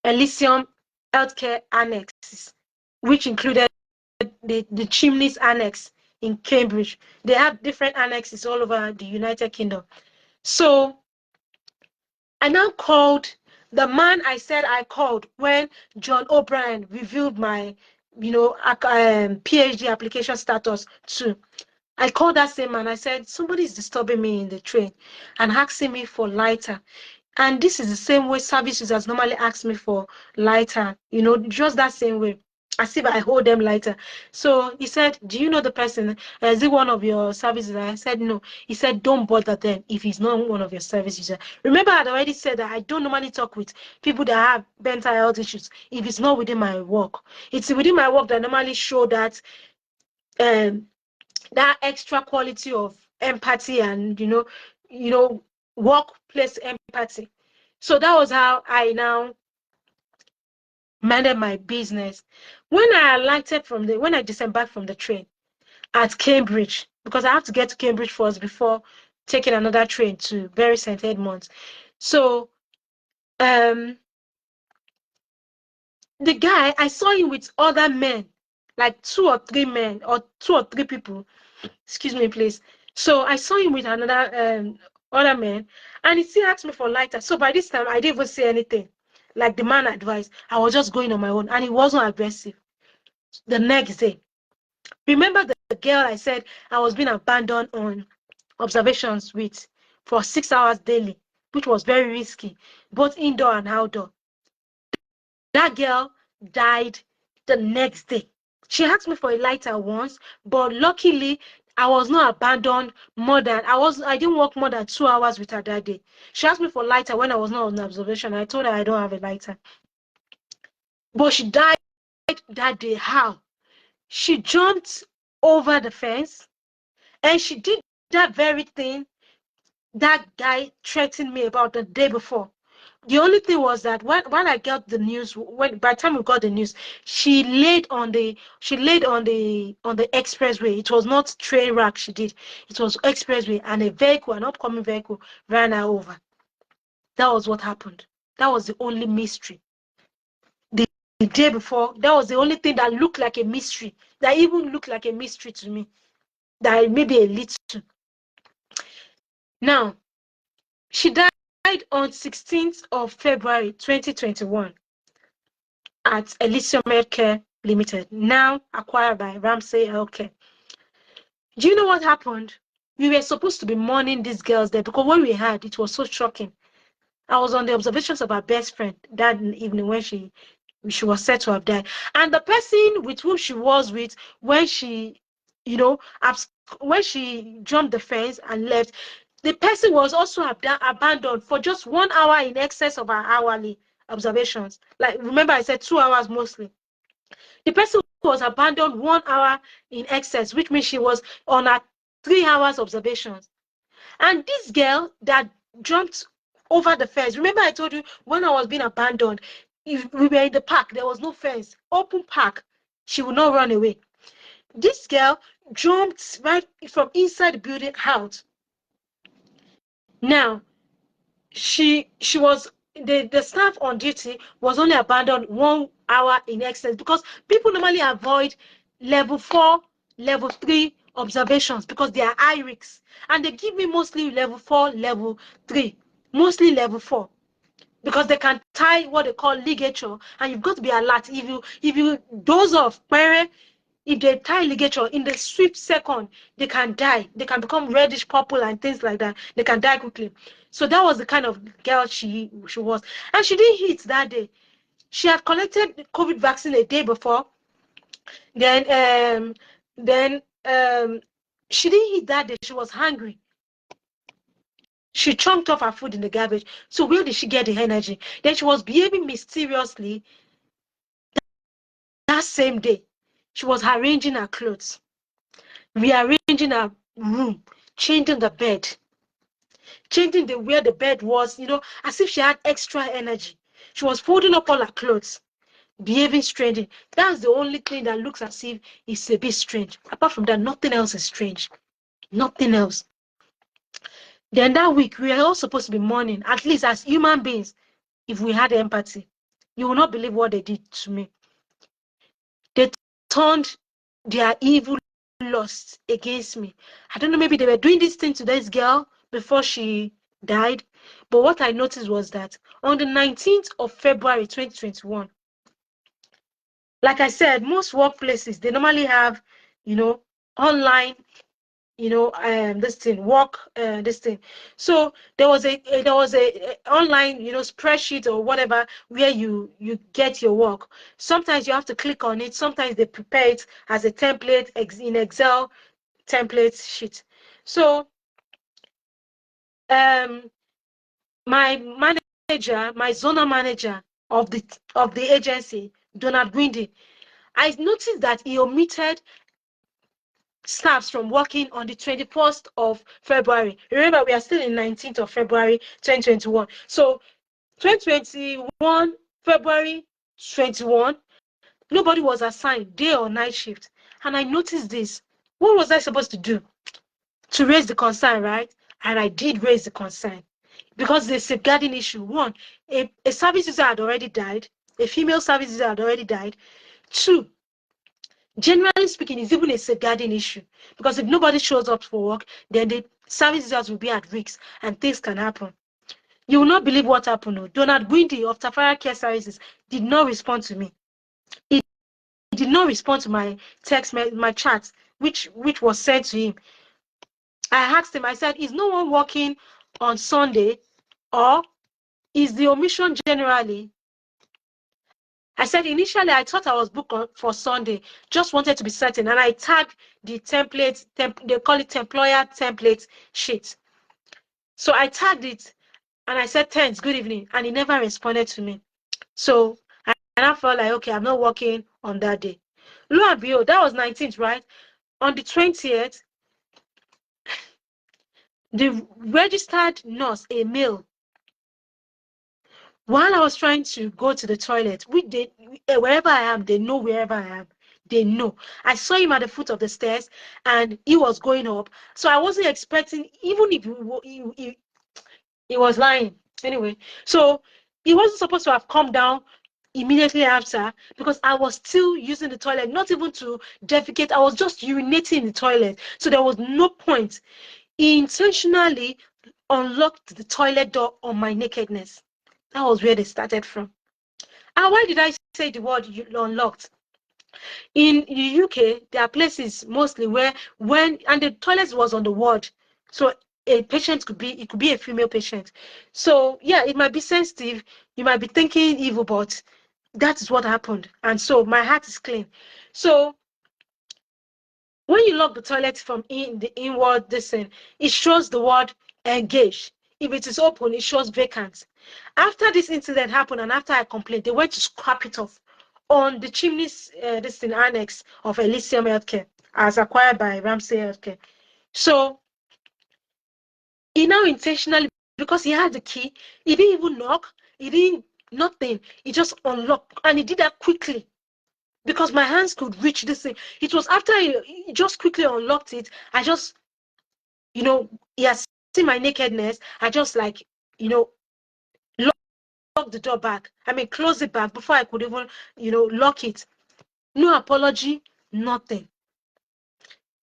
Speaker 1: Elysium Healthcare Annexes, which included the Chimneys Annex in Cambridge. They have different annexes all over the United Kingdom. So I now called the man I said I called when John O'Brien reviewed my, PhD application status too. I called that same man. I said, somebody is disturbing me in the train and asking me for lighter. And this is the same way service users normally ask me for lighter, just that same way, as if I hold them lighter. So he said, do you know the person? Is it one of your service users? I said, no. He said, don't bother them if he's not one of your service users. Remember, I had already said that I don't normally talk with people that have mental health issues if it's not within my work. It's within my work that I normally show um, that extra quality of empathy and workplace empathy. So that was how I now minded my business. When I disembarked from the train at Cambridge, because I have to get to Cambridge first before taking another train to Bury St. Edmunds. So um the guy, I saw him with other men, like two or three men or two or three people. Excuse me, please. So I saw him with another other man, and he still asked me for lighter. So by this time, I didn't even say anything. Like the man advised, I was just going on my own, and he wasn't aggressive. The next day, remember the girl I said I was being abandoned on observations with for 6 hours daily, which was very risky, both indoor and outdoor. That girl died the next day. She asked me for a lighter once, but luckily I was not abandoned I didn't work more than 2 hours with her that day. She asked me for lighter when I was not on observation. I told her I don't have a lighter. But she died that day. How? She jumped over the fence and she did that very thing that guy threatened me about the day before. The only thing was that when I got the news, by the time we got the news, she laid on the expressway. It was not train rack she did. It was expressway, and an upcoming vehicle ran her over. That was what happened. That was the only mystery. The, the day before, that was the only thing that looked like a mystery. That even looked like a mystery to me. That maybe a little. Now, she died on 16th of February 2021 at Elysium Healthcare Limited, now acquired by Ramsay Healthcare. Do you know what happened? We were supposed to be mourning these girls there because what we had, it was so shocking. I was on the observations of our best friend that evening when she was said to have died. And the person with whom she was with when she, you know, when she jumped the fence and left, the person was also abandoned for just 1 hour in excess of our hourly observations. Like, remember I said 2 hours mostly. The person was abandoned 1 hour in excess, which means she was on her 3 hours observations. And this girl that jumped over the fence, remember I told you when I was being abandoned, if we were in the park, there was no fence, open park, she would not run away. This girl jumped right from inside the building out. Now, she was the staff on duty was only abandoned 1 hour in excess, because people normally avoid level 4, level 3 observations because they are high risks, and they give me mostly level 4, level 3, mostly level 4, because they can tie what they call ligature, and you've got to be alert. If you doze off, if they tie ligature in the swift second, they can die. They can become reddish purple and things like that. They can die quickly. So that was the kind of girl she was. And she didn't hit that day. She had collected the COVID vaccine a day before. Then she didn't eat that day. She was hungry. She chunked off her food in the garbage. So where did she get the energy? Then she was behaving mysteriously that same day. She was arranging her clothes, rearranging her room, changing the bed, changing the where the bed was, as if she had extra energy. She was folding up all her clothes, behaving strangely. That's the only thing that looks as if it's a bit strange. Apart from that, nothing else is strange. Nothing else. Then that week, we are all supposed to be mourning, at least as human beings, if we had empathy. You will not believe what they did to me. They turned their evil lust against me. I don't know, maybe they were doing this thing to this girl before she died. But what I noticed was that on the 19th of February 2021, like I said, most workplaces, they normally have, online, this thing, this thing. So there was a online, spreadsheet or whatever where you get your work. Sometimes you have to click on it. Sometimes they prepare it as a template in Excel template sheet. So my manager, my zonal manager of the agency, Donald Windy, I noticed that he omitted staffs from working on the 21st of February. Remember, we are still in 19th of February 2021. So 2021 February 21, nobody was assigned day or night shift. And I noticed this. What was I supposed to do? To raise the concern, right? And I did raise the concern. Because the safeguarding issue. One, a service user had already died. A female service user had already died. Two, generally speaking, it's even a safeguarding issue, because if nobody shows up for work, then the service users will be at risk and things can happen. You will not believe what happened. Donald Windy of Tafara Care Services did not respond to me. He did not respond to my text, my chat, which was sent to him. I asked him, I said, is no one working on Sunday, or is the omission generally? I said, initially, I thought I was booked for Sunday, just wanted to be certain. And I tagged the template, they call it employer template sheet. So I tagged it and I said, thanks, good evening. And he never responded to me. So I felt like, okay, I'm not working on that day. Lo and behold, that was 19th, right? On the 20th, the registered nurse, a male, while I was trying to go to the toilet, wherever I am, they know wherever I am. They know. I saw him at the foot of the stairs and he was going up. So I wasn't expecting, even if he was lying. Anyway, so he wasn't supposed to have come down immediately after, because I was still using the toilet, not even to defecate. I was just urinating in the toilet. So there was no point. He intentionally unlocked the toilet door on my nakedness. That was where they started from. And why did I say the word unlocked? In the UK, there are places mostly where and the toilet was on the ward. So a patient could be a female patient. So yeah, it might be sensitive. You might be thinking evil, but that is what happened. And so my heart is clean. So when you lock the toilet from the inward distance, it shows the word engaged. If it is open, it shows vacant. After this incident happened and after I complained, they went to scrap it off on the chimneys, this in annex of Elysium Healthcare, as acquired by Ramsey Healthcare. So he now intentionally, because he had the key, he didn't even knock, he didn't nothing. He just unlocked, and he did that quickly, because my hands could reach this thing. It was after he just quickly unlocked it. I just, he has my nakedness, I just like, lock the door back. I mean, close it back before I could even, lock it. No apology, nothing.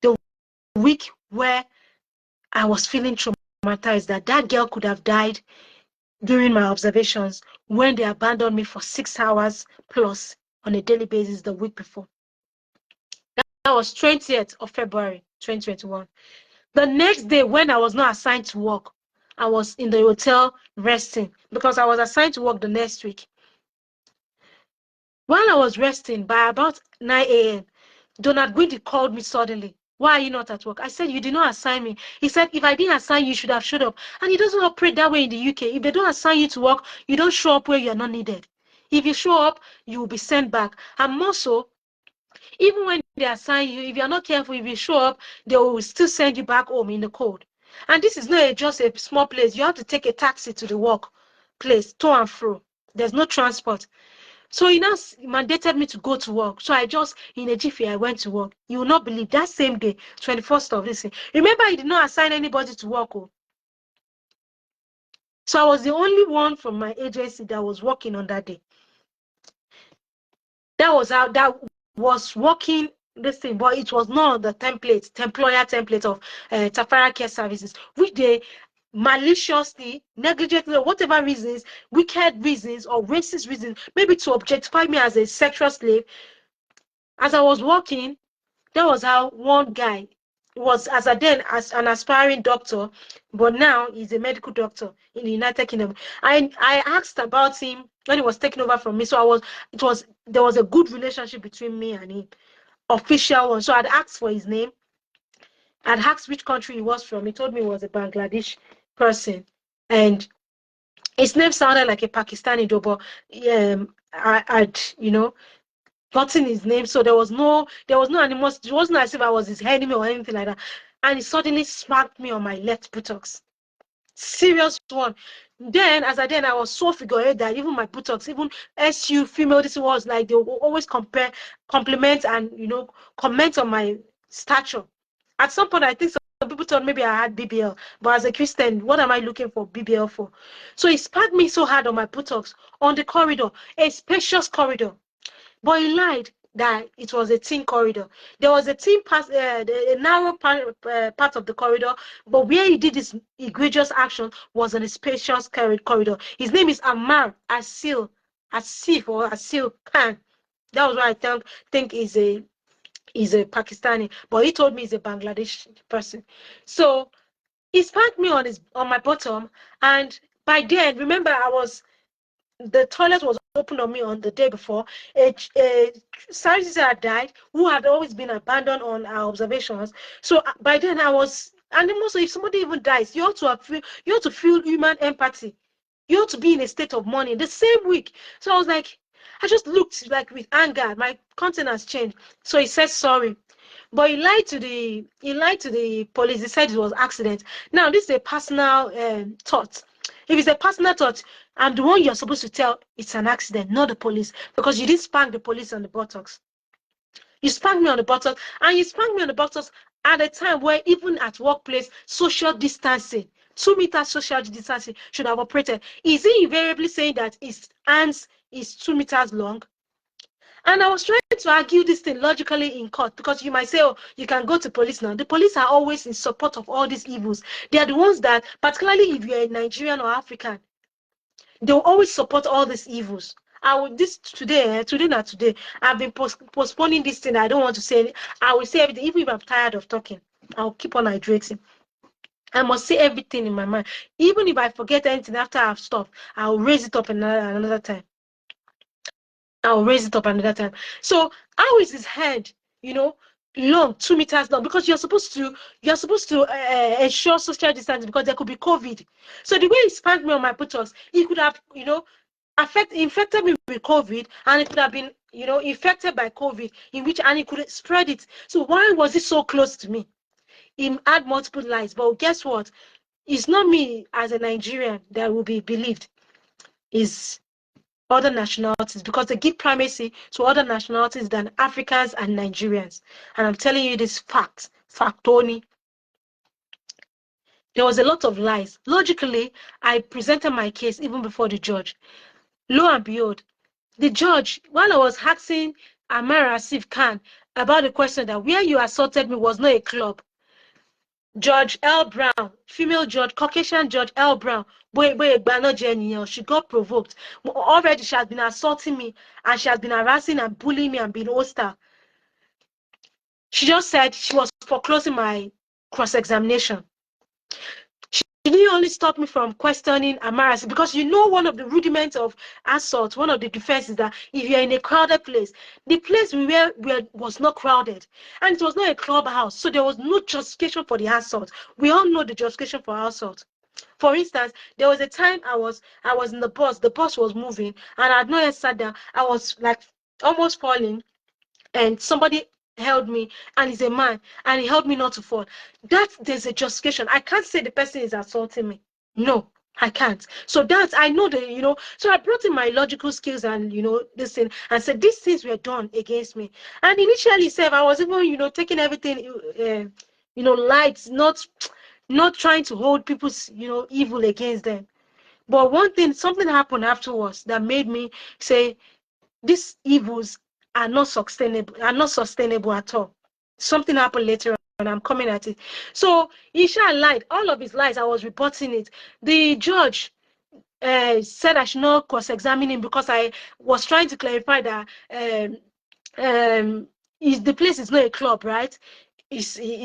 Speaker 1: The week where I was feeling traumatized that girl could have died during my observations when they abandoned me for 6 hours plus on a daily basis the week before. That was 20th of February, 2021. The next day, when I was not assigned to work, I was in the hotel resting because I was assigned to work the next week. While I was resting, by about 9 a.m., Donald Gwindi called me suddenly. Why are you not at work? I said, you did not assign me. He said, if I didn't assign you, you should have showed up. And he doesn't operate that way in the UK. If they don't assign you to work, you don't show up where you're not needed. If you show up, you will be sent back. And more so, even when they assign you, if you're not careful, if you show up, they will still send you back home in the cold. And this is not just a small place. You have to take a taxi to the work place, to and fro. There's no transport. So he now mandated me to go to work. So I just, in a jiffy, I went to work. You will not believe that same day, 21st of this year. Remember, he did not assign anybody to work. Oh. So I was the only one from my agency that was working on that day. That was working this thing, but it was not the employer template of Tafara Care Services, which they maliciously, negligently, or whatever reasons, wicked reasons or racist reasons, maybe to objectify me as a sexual slave. As I was working, that was how one guy was, as an aspiring doctor, but now he's a medical doctor in the United Kingdom. I asked about him when he was taking over from me. So there was a good relationship between me and him, official one. So I'd asked for his name. I'd asked which country he was from. He told me he was a Bangladesh person, and his name sounded like a Pakistani though, but I'd gotten his name, so there was no animosity. It wasn't as if I was his enemy or anything like that. And he suddenly smacked me on my left buttocks. Serious one. Then I was so figured that even my buttocks, even SU female, this was like they will always compliment and comment on my stature. At some point, I think some people thought maybe I had BBL, but as a Christian, what am I looking for BBL for? So he smacked me so hard on my buttocks on the corridor, a spacious corridor. But he lied that it was a thin corridor. There was a thin part, a narrow part of the corridor, but where he did this egregious action was in a spacious corridor. His name is Ammar Asif or Asil Khan. That was what I think is a Pakistani, but he told me he's a Bangladesh person. So he spanked me on my bottom, and by then, remember, the toilet was opened on me on the day before. A scientist had died who had always been abandoned on our observations. So by then and also if somebody even dies, you ought to feel human empathy. You ought to be in a state of mourning the same week. So I was like, I just looked like with anger. My countenance changed. So he said sorry. But he lied to the police. He said it was accident. Now this is a personal thought. If it's a personal thought, I'm the one you're supposed to tell it's an accident, not the police, because you didn't spank the police on the buttocks. You spanked me on the buttocks, and you spanked me on the buttocks at a time where even at workplace, social distancing, 2 meters social distancing should have operated. Is he invariably saying that his hands is 2 meters long? And I was trying to argue this thing logically in court, because you might say, oh, you can go to police now. The police are always in support of all these evils. They are the ones that, particularly if you're a Nigerian or African, they'll always support all these evils. Today, I've been postponing this thing. I don't want to say it. I will say everything, even if I'm tired of talking. I'll keep on hydrating. I must say everything in my mind. Even if I forget anything after I've stopped, I'll raise it up another time. I'll raise it up another time. So how is his head, long, 2 meters long? Because you're supposed to ensure social distancing because there could be COVID. So the way he spanked me on my buttocks, he could have, infected me with COVID, and it could have been, infected by COVID, and he could spread it. So why was it so close to me? He had multiple lies, but guess what? It's not me as a Nigerian that will be believed. It's other nationalities, because they give primacy to other nationalities than Africans and Nigerians. And I'm telling you this fact only. There was a lot of lies. Logically, I presented my case even before the judge. Lo and behold, the judge, while I was asking Amara Asif Khan about the question that where you assaulted me was not a club, Judge L. Brown, female judge, Caucasian Judge L. Brown, she got provoked. Already she has been assaulting me and she has been harassing and bullying me and being hostile. She just said she was foreclosing my cross-examination. She didn't only stop me from questioning Amaras, because you know one of the rudiments of assault, one of the defenses is that if you're in a crowded place, the place we were was not crowded and it was not a clubhouse, so there was no justification for the assault. We all know the justification for assault. For instance, there was a time I was in the bus was moving and I had not yet sat down. I was like almost falling and somebody held me, and he's a man, and he helped me not to fall. There's a justification. I can't say the person is assaulting me. No, I can't. So I know that, so I brought in my logical skills and, this thing, and said these things were done against me. And initially, I was even, taking everything, light, not trying to hold people's, evil against them. But something happened afterwards that made me say, these evils are not sustainable at all. Something happened later on. I'm coming at it. So Isha lied. All of his lies, I was reporting it. The judge said I should not cross-examine him because I was trying to clarify that the place is not a club, right? He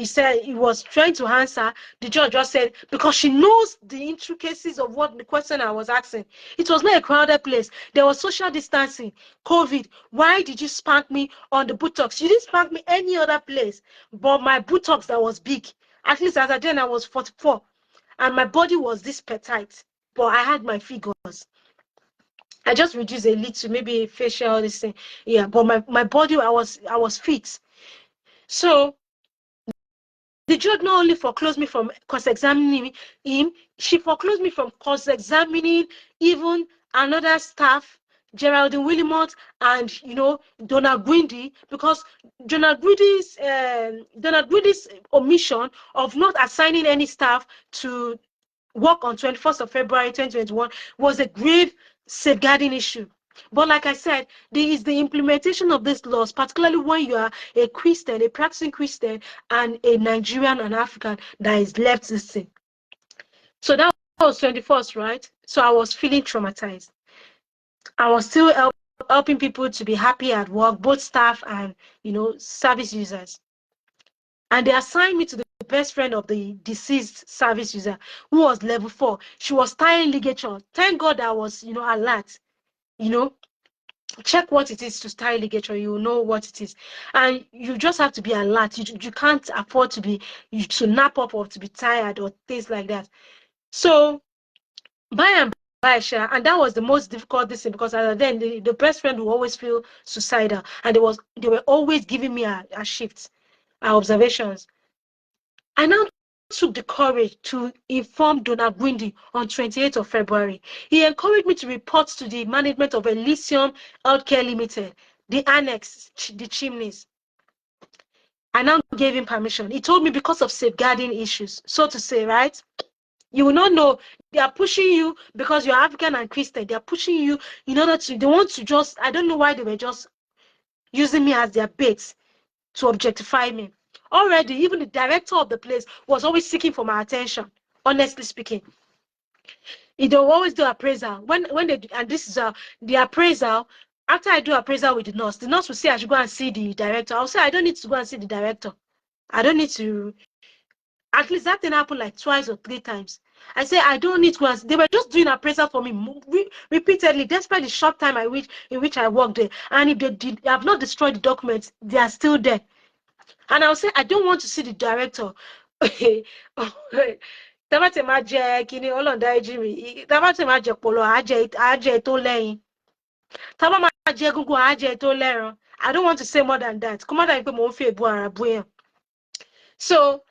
Speaker 1: said he was trying to answer. The judge just said, because she knows the intricacies of what the question I was asking. It was not a crowded place. There was social distancing, COVID. Why did you spank me on the buttocks? You didn't spank me any other place, but my buttocks that was big. At least as I then I was 44, and my body was this petite, but I had my figures. I just reduced a little, maybe facial this thing. Yeah, but my body, I was fit. So the judge not only foreclosed me from cross-examining him, she foreclosed me from cross-examining even another staff, Geraldine Willimot, and Donald Gwindy, because Donald Gwindy's omission of not assigning any staff to work on 21st of February 2021 was a grave safeguarding issue. But like I said, there is the implementation of these laws, particularly when you are a Christian, a practicing Christian, and a Nigerian and African that is left this thing. So that was 21st, right? So I was feeling traumatized. I was still helping people to be happy at work, both staff and, service users. And they assigned me to the best friend of the deceased service user, who was level 4. She was tying ligature. Thank God I was, alert. Check what it is to tie ligature. You know what it is, and you just have to be alert. You can't afford to nap up or to be tired or things like that. So by and by, and that was the most difficult thing, because then the best friend will always feel suicidal, and they were always giving me a shift, observations. I now took the courage to inform Donald Gwindy on 28th of February. He encouraged me to report to the management of Elysium Healthcare Limited, the annex, the chimneys. I now gave him permission. He told me because of safeguarding issues, so to say, right? You will not know. They are pushing you because you're African and Christian. They are pushing you in order to, they want to just, I don't know why they were just using me as their bait to objectify me. Already, even the director of the place was always seeking for my attention, honestly speaking. They will always do appraisal. When they, and this is the appraisal, after I do appraisal with the nurse will say I should go and see the director. I'll say I don't need to go and see the director. I don't need to. At least that thing happened like twice or 3 times. I say I don't need to go and see. They were just doing appraisal for me repeatedly, despite the short time in which I worked there. And if they have not destroyed the documents, they are still there. And I'll say, I don't want to see the director. Tabate ma jẹ kíni Ọlọ́run dáríjì mi. Tabate ma jẹ pọ̀lọ́, àjẹ tó lẹ́yìn. Taba ma jẹ egungun, àjẹ tó lẹ́ran. I don't want to say more than that. Come on, pé mo ń fi èbú ara bú èèyàn. So,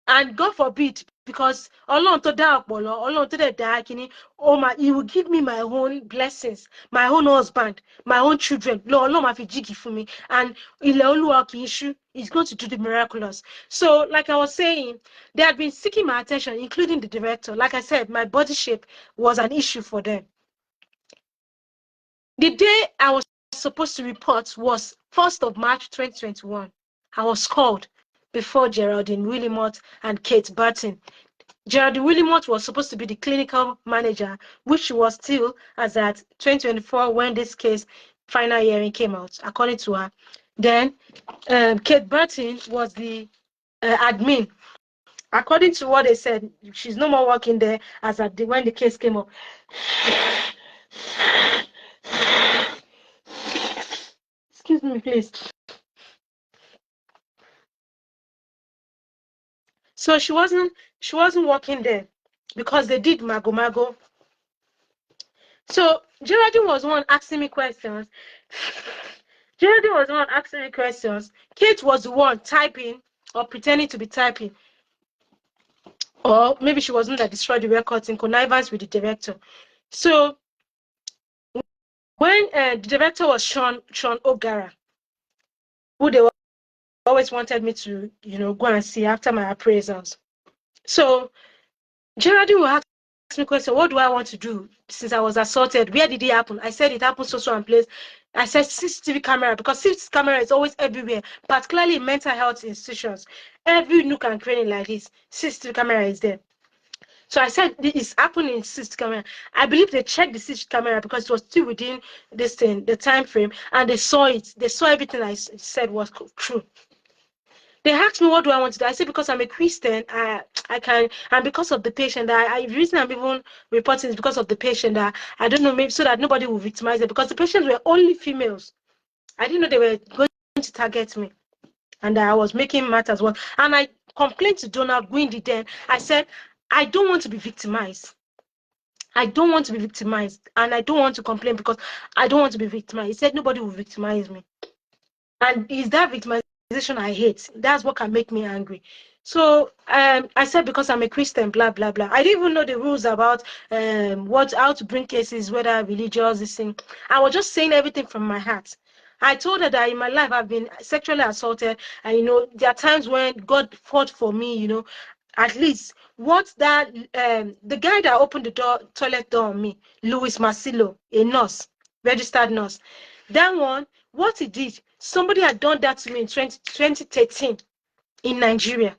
Speaker 1: and God forbid, because Ọlọ́run tó dá ọpọlọ, Ọlọ́run tó dẹ̀ dá kíní, he will give me my own blessings, my own husband, my own children. Ọlọ́run máa fi jígì fún mi, and ilẹ̀ Olúwa kì í ṣú, he's going to do the miraculous. So, like I was saying, they had been seeking my attention, including the director. Like I said, my body shape was an issue for them. The day I was supposed to report was 1st of March 2021. I was called before Geraldine Willimot and Kate Barton. Geraldine Willimot was supposed to be the clinical manager, which she was still as at 2024 when this case final hearing came out, according to her. Then Kate Barton was the admin. According to what they said, she's no more working there as at when the case came up. Excuse me, please. So she wasn't working there because they did mago. So Geraldine was the one asking me questions. Kate was the one typing or pretending to be typing. Or maybe she wasn't that destroyed the records in connivance with the director. So when the director was Sean O'Gara, who they always wanted me to, go and see after my appraisals. So Geraldine will ask me question, what do I want to do since I was assaulted? Where did it happen? I said it happened so and place. I said CCTV camera, because CCTV camera is always everywhere, particularly in mental health institutions. Every nook and cranny like this, CCTV camera is there. So I said it's happening in CCTV camera. I believe they checked the CCTV camera because it was still within this thing, the time frame, and they saw it. They saw everything I said was true. They asked me, what do I want to do? I said, because I'm a Christian, I can, and because of the patient, the reason I'm even reporting is because of the patient, that I don't know, maybe so that nobody will victimize them, because the patients were only females. I didn't know they were going to target me, and I was making matters worse. And I complained to Donald Windy then. I said, I don't want to be victimized. I don't want to be victimized, and I don't want to complain because I don't want to be victimized. He said, nobody will victimize me. And is that victimization I hate? That's what can make me angry. So I said, because I'm a Christian, blah blah blah. I didn't even know the rules about how to bring cases, whether religious, this thing. I was just saying everything from my heart. I told her that in my life I've been sexually assaulted, and there are times when God fought for me. At least what that the guy that opened the toilet door on me, Louis Marcillo, a nurse, registered nurse, that one, what he did, somebody had done that to me in 2013 in Nigeria.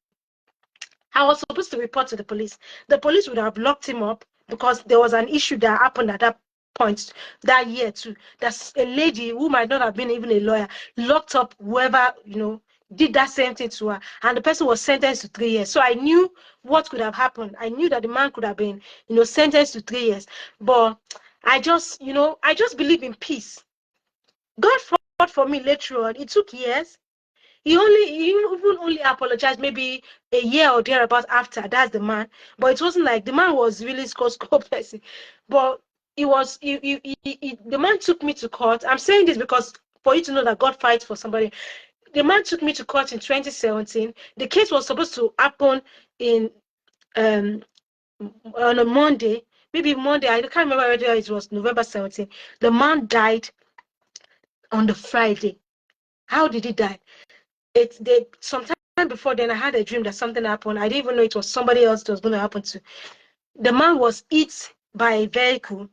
Speaker 1: I was supposed to report to the police. The police would have locked him up because there was an issue that happened at that point that year too. That's a lady who might not have been even a lawyer, locked up whoever, did that same thing to her, and the person was sentenced to 3 years. So I knew what could have happened. I knew that the man could have been, sentenced to 3 years. But I just believe in peace. God fought for me later on. It took years. He even only apologized maybe a year or thereabout after. That's the man. But it wasn't like the man was really scope person. But it was the man took me to court. I'm saying this because for you to know that God fights for somebody. The man took me to court in 2017. The case was supposed to happen in on a Monday. Maybe Monday. I can't remember whether it was November 17. The man died on the Friday. How did he die? Sometime before then I had a dream that something happened. I didn't even know it was somebody else that was going to happen to. The man was hit by a vehicle.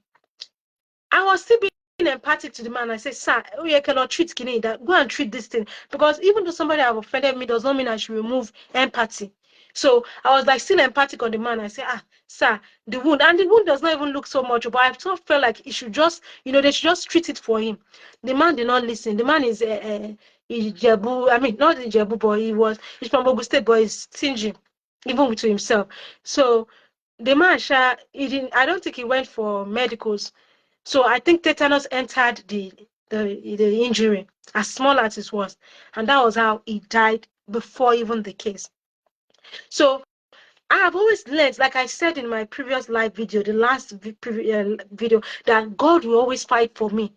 Speaker 1: I was still being empathic to the man. I said, sir, you cannot treat skinny, that go and treat this thing, because even though somebody have offended me does not mean I should remove empathy. So I was like still empathic on the man. I said, sir, the wound does not even look so much, but I felt like it should just, they should just treat it for him. The man did not listen. The man is Ijebu, I mean, not Ijebu, but he's from Ogun State, but he's stingy, even to himself. So the man, I don't think he went for medicals. So I think tetanus entered the injury, as small as it was, and that was how he died before even the case. So I have always learned, like I said in my previous live video, the last video, that God will always fight for me.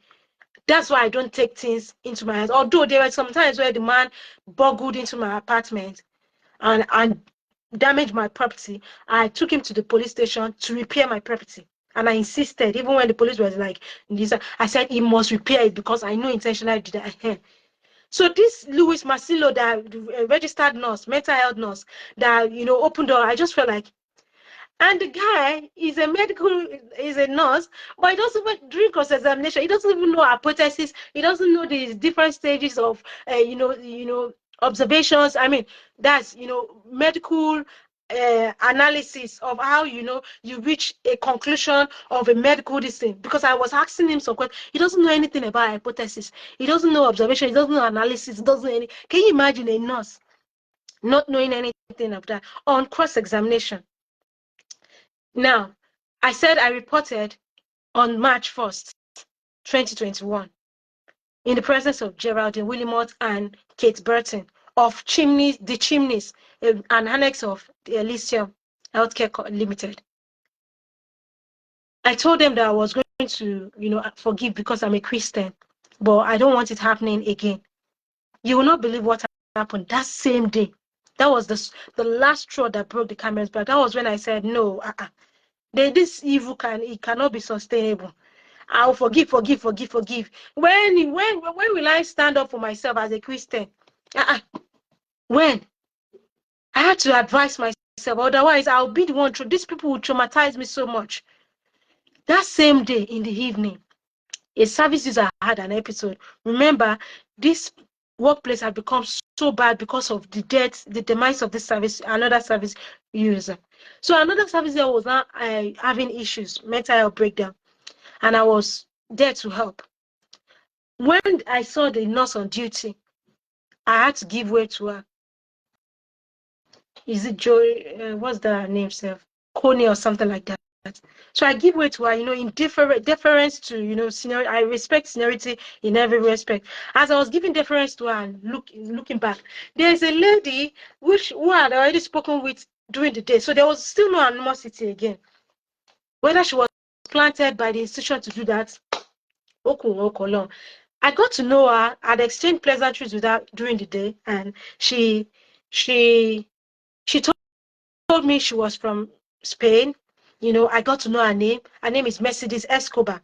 Speaker 1: That's why I don't take things into my hands. Although there were some times where the man boggled into my apartment and damaged my property, I took him to the police station to repair my property. And I insisted, even when the police was like, I said he must repair it because I know intentionally did that. So this Louis Marcillo, that registered nurse, mental health nurse, that opened door, I just felt like, and the guy is a nurse, but he doesn't even drink cross-examination. He doesn't even know hypothesis. He doesn't know the different stages of, observations. I mean, that's, medical analysis of how, you reach a conclusion of a medical thing. Because I was asking him some questions. He doesn't know anything about hypothesis. He doesn't know observation. He doesn't know analysis. He doesn't know any. Can you imagine a nurse not knowing anything of that on cross-examination? Now, I said I reported on March 1st, 2021, in the presence of Geraldine Willimot and Kate Burton of the Chimneys, an annex of the Elysium Healthcare Limited. I told them that I was going to, forgive because I'm a Christian, but I don't want it happening again. You will not believe what happened that same day. That was the last straw that broke the camel's back. That was when I said, no, this evil cannot be sustainable. I'll forgive. When will I stand up for myself as a Christian? When? I had to advise myself, otherwise I'll be the one. These people will traumatize me so much. That same day in the evening, a service user had an episode. Remember, this workplace had become so bad because of the demise of this another service user. So another service user was now having issues, mental health breakdown, and I was there to help. When I saw the nurse on duty, I had to give way to her. Is it Joy? What's that name, self? Coney or something like that. So I give way to her, in deference to, senior. I respect seniority in every respect. As I was giving deference to her and looking back, there's a lady who had already spoken with during the day. So there was still no animosity again. Whether she was planted by the institution to do that, I got to know her. I'd exchanged pleasantries with her during the day, and she told me she was from Spain. I got to know her name. Her name is Mercedes Escobar.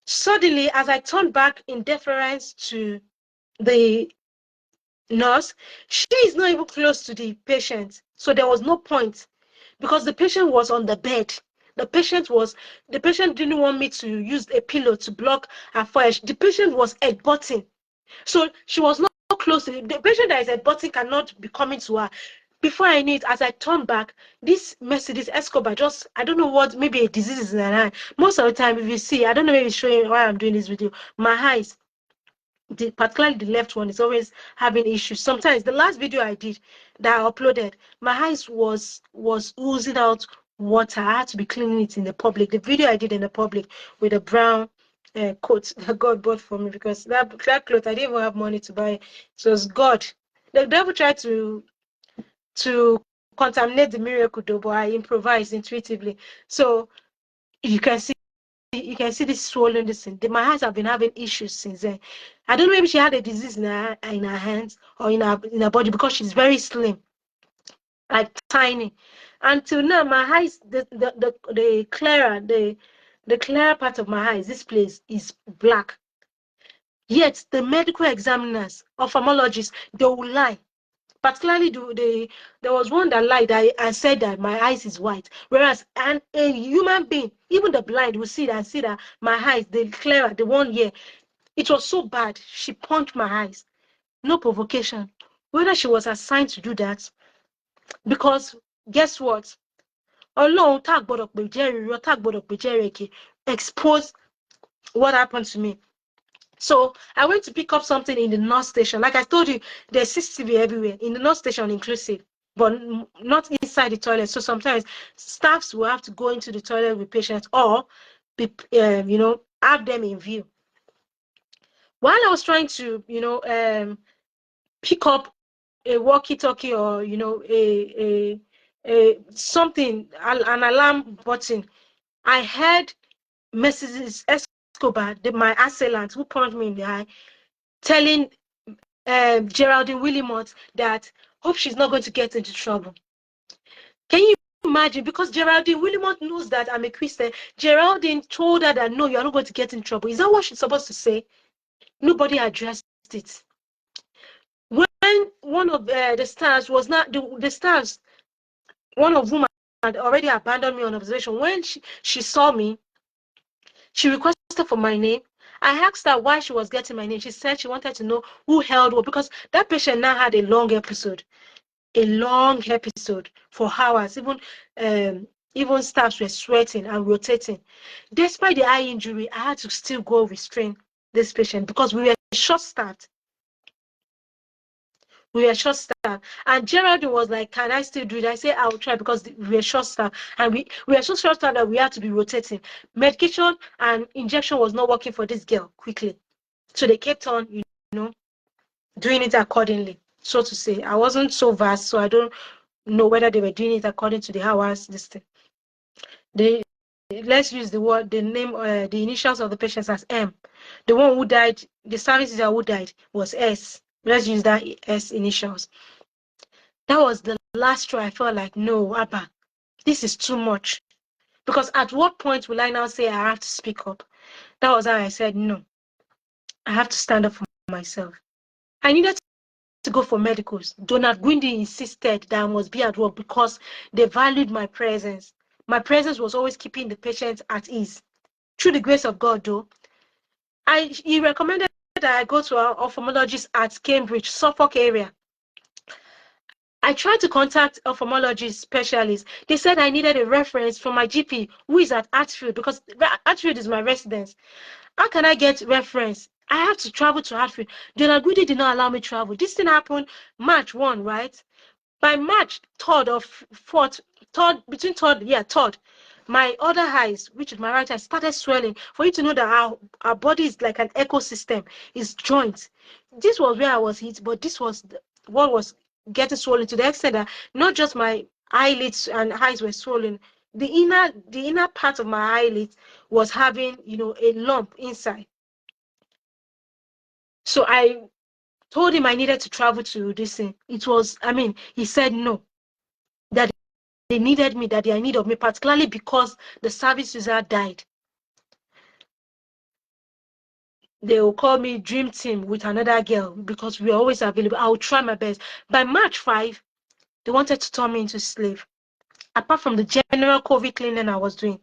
Speaker 1: Suddenly, as I turned back in deference to the nurse, she is not even close to the patient. So there was no point because the patient was on the bed. The patient didn't want me to use a pillow to block her forehead. The patient was headbutting. So she was not close to the patient that is headbutting cannot be coming to her. Before I knew it, as I turned back, this Mercedes Escobar I don't know what, maybe a disease is in her eye. Most of the time, if you see, I don't know if it's showing why I'm doing this video, my eyes, particularly the left one, is always having issues. Sometimes the last video I did that I uploaded, my eyes was oozing out water. I had to be cleaning it in the public. The video I did in the public with a brown coat that God bought for me, because that cloth I didn't even have money to buy. It was God. The devil tried to contaminate the miracle though, but I improvised intuitively. So you can see this swollen thing. My hands have been having issues since then. I don't know, maybe she had a disease in her hands or in her body, because she's very slim, like tiny. Until now, my eyes, the clearer part of my eyes, this place is black. Yet the medical examiners, ophthalmologists, they will lie. Particularly, there was one that lied and said that my eyes is white, whereas a human being, even the blind, will see that my eyes, the clearer, the one here, it was so bad. She punched my eyes, no provocation. Whether she was assigned to do that, because guess what? Ọlọ́run tá gbọ́dọ̀ pè jẹ́rìí irọ́, tá gbọ́dọ̀ pè jẹ́rìí èké, expose what happened to me. So I went to pick up something in the nurse station. Like I told you, there's CCTV everywhere, in the nurse station inclusive, but not inside the toilet. So sometimes staffs will have to go into the toilet with patients or have them in view. While I was trying to, pick up a walkie-talkie or, a something, an alarm button, I heard Mrs. Escobar, my assailant who punched me in the eye, telling Geraldine Willimot that Hope she's not going to get into trouble. Can you imagine? Because Geraldine Willimont knows that I'm a Christian. Geraldine told her that, no, you're not going to get in trouble. Is that what she's supposed to say? Nobody addressed it. When one of the stars was not, the stars, one of whom had already abandoned me on observation, when she saw me, she requested for my name. I asked her why she was getting my name. She said she wanted to know who held what, because that patient now had a long episode for hours. Even staffs were sweating and rotating. Despite the eye injury, I had to still go restrain this patient because we were short-staffed. And Geraldine was like, can I still do it? I said, I will try, because we were short-staffed, and we were so short-staffed that we had to be rotating. Medication and injection was not working for this girl quickly. So they kept on, doing it accordingly, so to say. I wasn't so vast, so I don't know whether they were doing it according to the hours, this thing. Let's use the name, the initials of the patients as M. The one who died, the service user who died was S. Let's use that S initials. That was the last straw. I felt like, no, Abba, this is too much. Because at what point will I now say I have to speak up? That was how I said, no, I have to stand up for myself. I needed to go for medicals. Donald Gwindi insisted that I must be at work because they valued my presence. My presence was always keeping the patient at ease. Through the grace of God, though, he recommended that I go to an ophthalmologist at Cambridge, Suffolk area. I tried to contact ophthalmology specialists. They said I needed a reference from my GP, who is at Hatfield, because Hatfield is my residence. How can I get reference? I have to travel to Hatfield. Donald Gwindi did not allow me to travel. This thing happened March 1, right? By March 3rd or 4th, between 3rd, my other eyes, which is my right eye, started swelling. For you to know that our body is like an ecosystem, it's joints. This was where I was hit, but this was what was getting swollen to the extent that not just my eyelids and eyes were swollen. The inner part of my eyelids was having, a lump inside. So I told him I needed to travel to this thing. He said no, that they needed me, that they are in need of me, particularly because the service user died. They will call me dream team with another girl because we are always available. I will try my best. By March 5, they wanted to turn me into slave. Apart from the general COVID cleaning I was doing,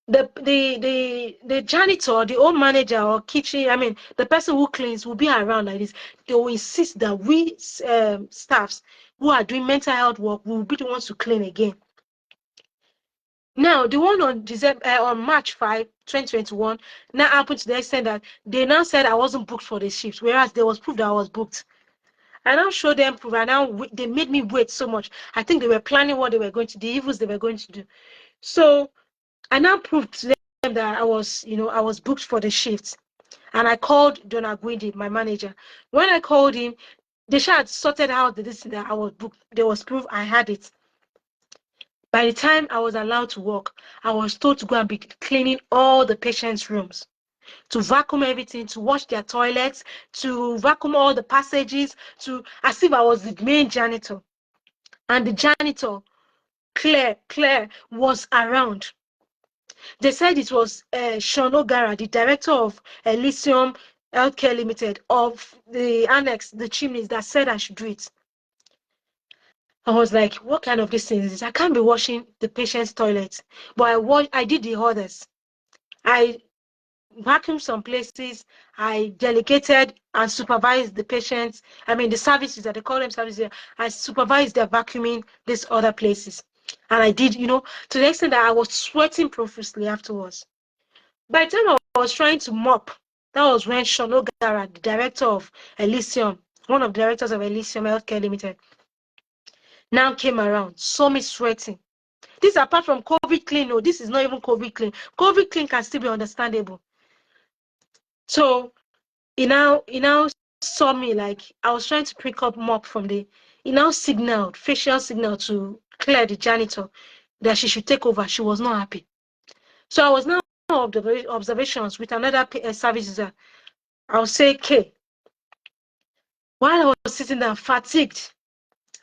Speaker 1: the janitor, the old manager or kitchen, the person who cleans will be around like this. They will insist that we staffs who are doing mental health work will be the ones to clean again. Now, the one on March 5, 2021, now happened to the extent that they now said I wasn't booked for the shift, whereas there was proof that I was booked. I now showed them proof, and now they made me wait so much. I think they were planning what they were going to do, the evils they were going to do. So I now proved to them that I was booked for the shift. And I called Donald Gwindi, my manager. When I called him, they had sorted out that I was booked. There was proof I had it. By the time I was allowed to work, I was told to go and be cleaning all the patients' rooms, to vacuum everything, to wash their toilets, to vacuum all the passages, as if I was the main janitor. And the janitor, Claire, was around. They said it was Sean O'Gara, the director of Elysium Healthcare Limited, of the annex, the chimneys, that said I should do it. I was like, what kind of this thing is this? I can't be washing the patient's toilets. But I did the others. I vacuumed some places. I delegated and supervised the patients. The services that they call them services. I supervised their vacuuming these other places. And I did, to the extent that I was sweating profusely afterwards. By the time I was trying to mop, that was when Sean O'Gara, the director of Elysium, one of the directors of Elysium Healthcare Limited, now came around, saw me sweating. This apart from COVID clean. No, this is not even COVID clean. COVID clean can still be understandable. So he now saw me like I was trying to pick up mop from he now signaled, facial signal to Claire, the janitor, that she should take over. She was not happy. So I was now observations with another service user. I'll say K. While I was sitting there fatigued,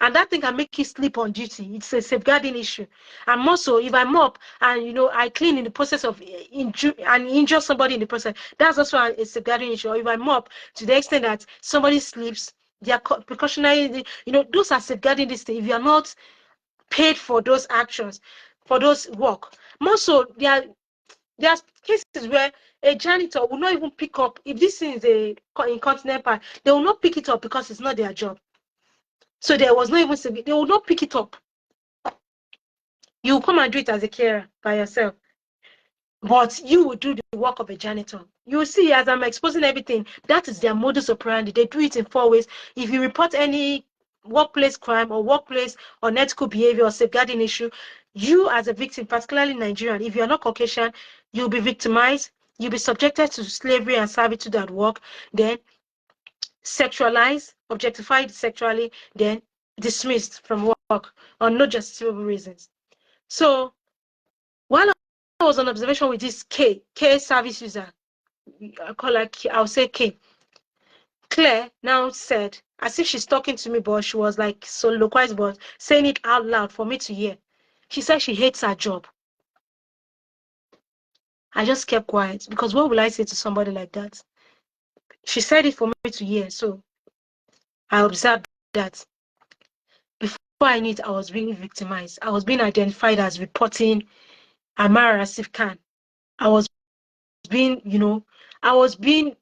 Speaker 1: And that thing can make you sleep on duty. It's a safeguarding issue. And also, if I'm up and I clean in the process of injure somebody in the process, that's also a safeguarding issue. Or if I'm up to the extent that somebody sleeps, they are precautionary. Those are safeguarding this thing. If you are not paid for those actions, for those work, more so there are cases where a janitor will not even pick up if this thing is a incontinent part. They will not pick it up because it's not their job. So there was no even they will not pick it up. You come and do it as a carer by yourself. But you will do the work of a janitor. You will see, as I'm exposing everything, that is their modus operandi. They do it in 4 ways. If you report any workplace crime or workplace unethical behavior or safeguarding issue, you as a victim, particularly Nigerian, if you're not Caucasian, you'll be victimized. You'll be subjected to slavery and servitude at work. Then sexualized, objectified sexually, then dismissed from work on no justifiable reasons. So while I was on observation with this K service user, I'll say K, Claire now said, as if she's talking to me, but she was like soliloquized, but saying it out loud for me to hear. She said she hates her job. I just kept quiet because what will I say to somebody like that? She said it for me to hear, so I observed that. Before I knew it, I was being victimized. I was being identified as reporting Amara Asif Khan. I was being, I was being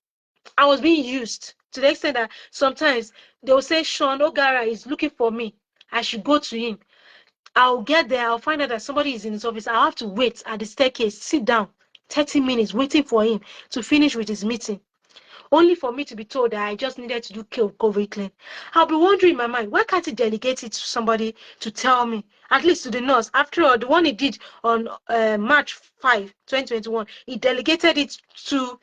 Speaker 1: used to the extent that sometimes they'll say Sean Ogara is looking for me. I should go to him. I'll get there. I'll find out that somebody is in his office. I'll have to wait at the staircase, sit down, 30 minutes waiting for him to finish with his meeting. Only for me to be told that I just needed to do COVID clean. I'll be wondering in my mind, why can't he delegate it to somebody to tell me? At least to the nurse. After all, the one he did on March 5, 2021, he delegated it to,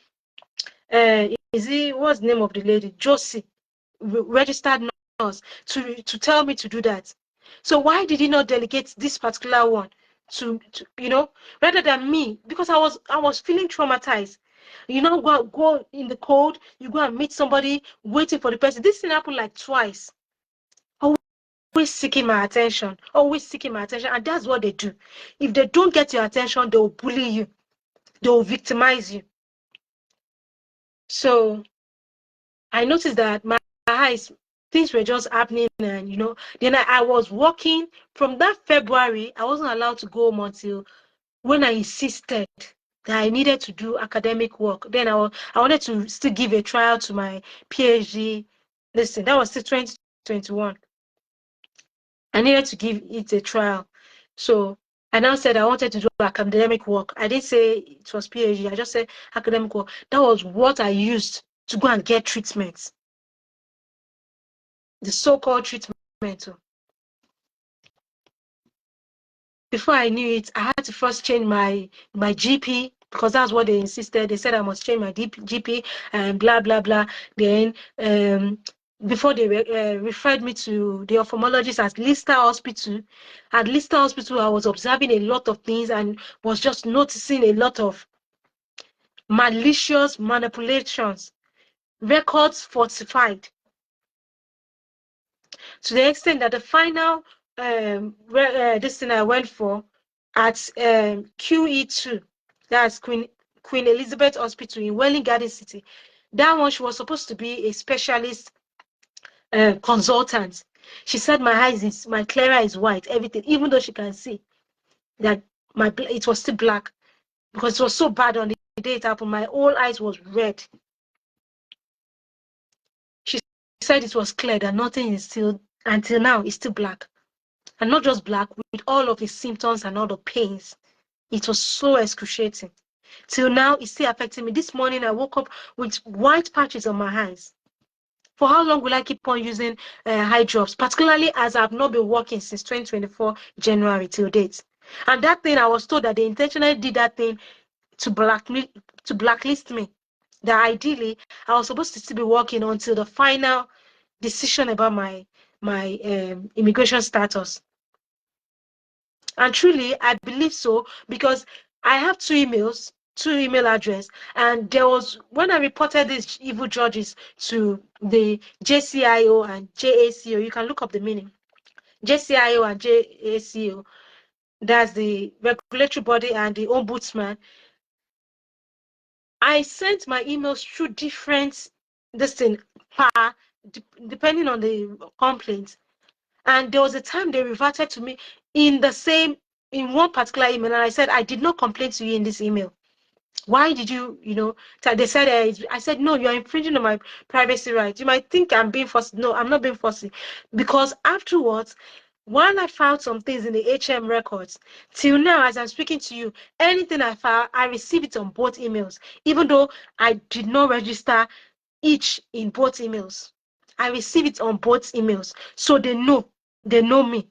Speaker 1: what's the name of the lady? Josie, registered nurse, to tell me to do that. So why did he not delegate this particular one to rather than me? Because I was feeling traumatized. Go in the cold, you go and meet somebody waiting for the person. This thing happened like twice. Always seeking my attention, and that's what they do. If they don't get your attention, they will bully you, they will victimize you. So I noticed that my eyes, things were just happening, and then I was working from that February. I wasn't allowed to go home until when I insisted that I needed to do academic work. Then I wanted to still give a trial to my PhD. Listen, that was still 2021. I needed to give it a trial. So I now said I wanted to do academic work. I didn't say it was PhD. I just said academic work. That was what I used to go and get treatments. The so-called treatment. Before I knew it, I had to first change my GP, because that's what they insisted. They said I must change my GP and blah blah blah. Then before they referred me to the ophthalmologist at Lister Hospital. At Lister Hospital, I was observing a lot of things and was just noticing a lot of malicious manipulations, records falsified, to the extent that the final this thing I went for at QE2, that's Queen Elizabeth Hospital in Welling Garden City. That one, she was supposed to be a specialist consultant. She said my clearer is white, everything, even though she can see that it was still black, because it was so bad on the day it happened. My whole eyes was red. She said it was clear that nothing is still, until now, it's still black. And not just black, with all of the symptoms and all the pains. It was so excruciating. Till now, it's still affecting me. This morning, I woke up with white patches on my eyes. For how long will I keep on using eye drops? Particularly as I've not been working since 2024 January till date. And that thing, I was told that they intentionally did that thing to blacklist me. That ideally, I was supposed to still be working until the final decision about my immigration status. And truly, I believe so, because I have two email address, and there was, when I reported these evil judges to the JCIO and JACO, you can look up the meaning. JCIO and JACO, that's the regulatory body and the ombudsman. I sent my emails through different depending on the complaint. And there was a time they reverted to me in one particular email, and I said, I did not complain to you in this email. Why did you, they said, I said, no, you're infringing on my privacy rights. You might think I'm being fussy. No, I'm not being fussy. Because afterwards, while I filed some things in the HM records, till now, as I'm speaking to you, anything I file, I receive it on both emails, even though I did not register each in both emails. I receive it on both emails. So they know me.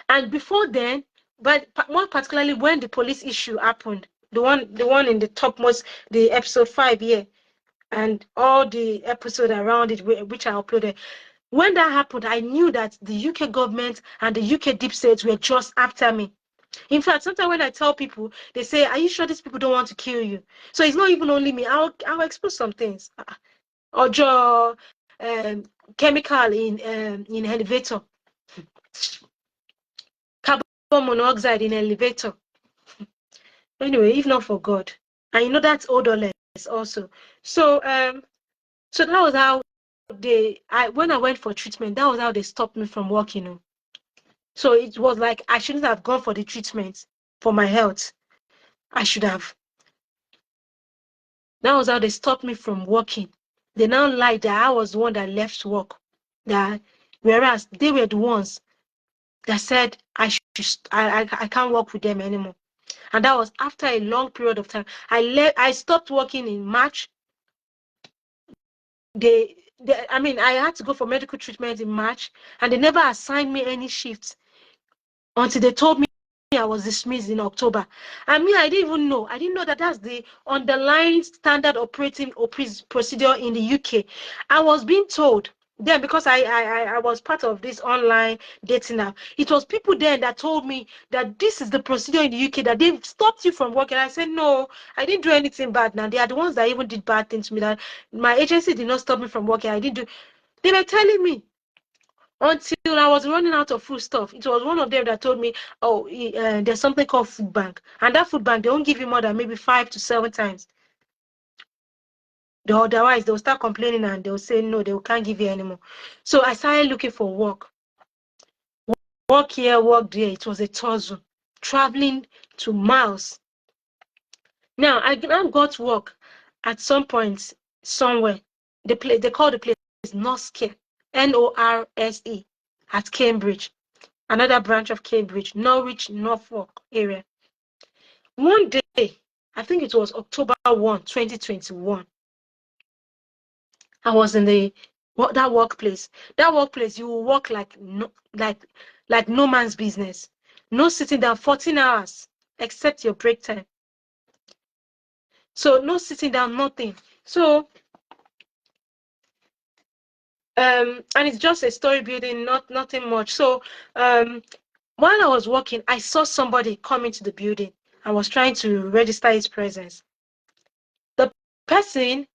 Speaker 1: And before then, but more particularly when the police issue happened, the one in the topmost, the episode 5 here, and all the episode around it which I uploaded. When that happened, I knew that the UK government and the UK deep states were just after me. In fact, sometimes when I tell people, they say, "Are you sure these people don't want to kill you?" So it's not even only me. I'll expose some things. Or draw chemical in elevator. Carbon monoxide in elevator. Anyway, if not for God. And you know that's odorless also. So so that was how when I went for treatment, that was how they stopped me from working. So it was like I shouldn't have gone for the treatment for my health. I should have. That was how they stopped me from working. They now lied that I was the one that left work. Whereas they were the ones that said I can't work with them anymore. And that was after a long period of time. I stopped working in March. I had to go for medical treatment in March, and they never assigned me any shifts until they told me I was dismissed in October. I mean, I didn't even know. I didn't know that that's the underlying standard operating procedure in the UK. I was being told then, because I was part of this online dating app. It was people then that told me that this is the procedure in the UK, that they've stopped you from working. I said, no, I didn't do anything bad. Now they are the ones that even did bad things to me. That my agency did not stop me from working. I didn't do. They were telling me until I was running out of food stuff. It was one of them that told me, oh, there's something called food bank, and that food bank, they won't give you more than maybe 5 to 7 times. Otherwise they'll start complaining and they'll say no, they can't give you anymore. So I started looking for work here, work there. It was a tussle, traveling to miles. Now I got work at some point somewhere. They call the place Norske, Norse, at Cambridge, another branch of Cambridge, Norwich, Norfolk area. One day, I think it was October 1, 2021, I was in that workplace. That workplace, you will work like no man's business. No sitting down 14 hours, except your break time. So no sitting down, nothing. So and it's just a story building, nothing much. So while I was working, I saw somebody come into the building. I was trying to register his presence. The person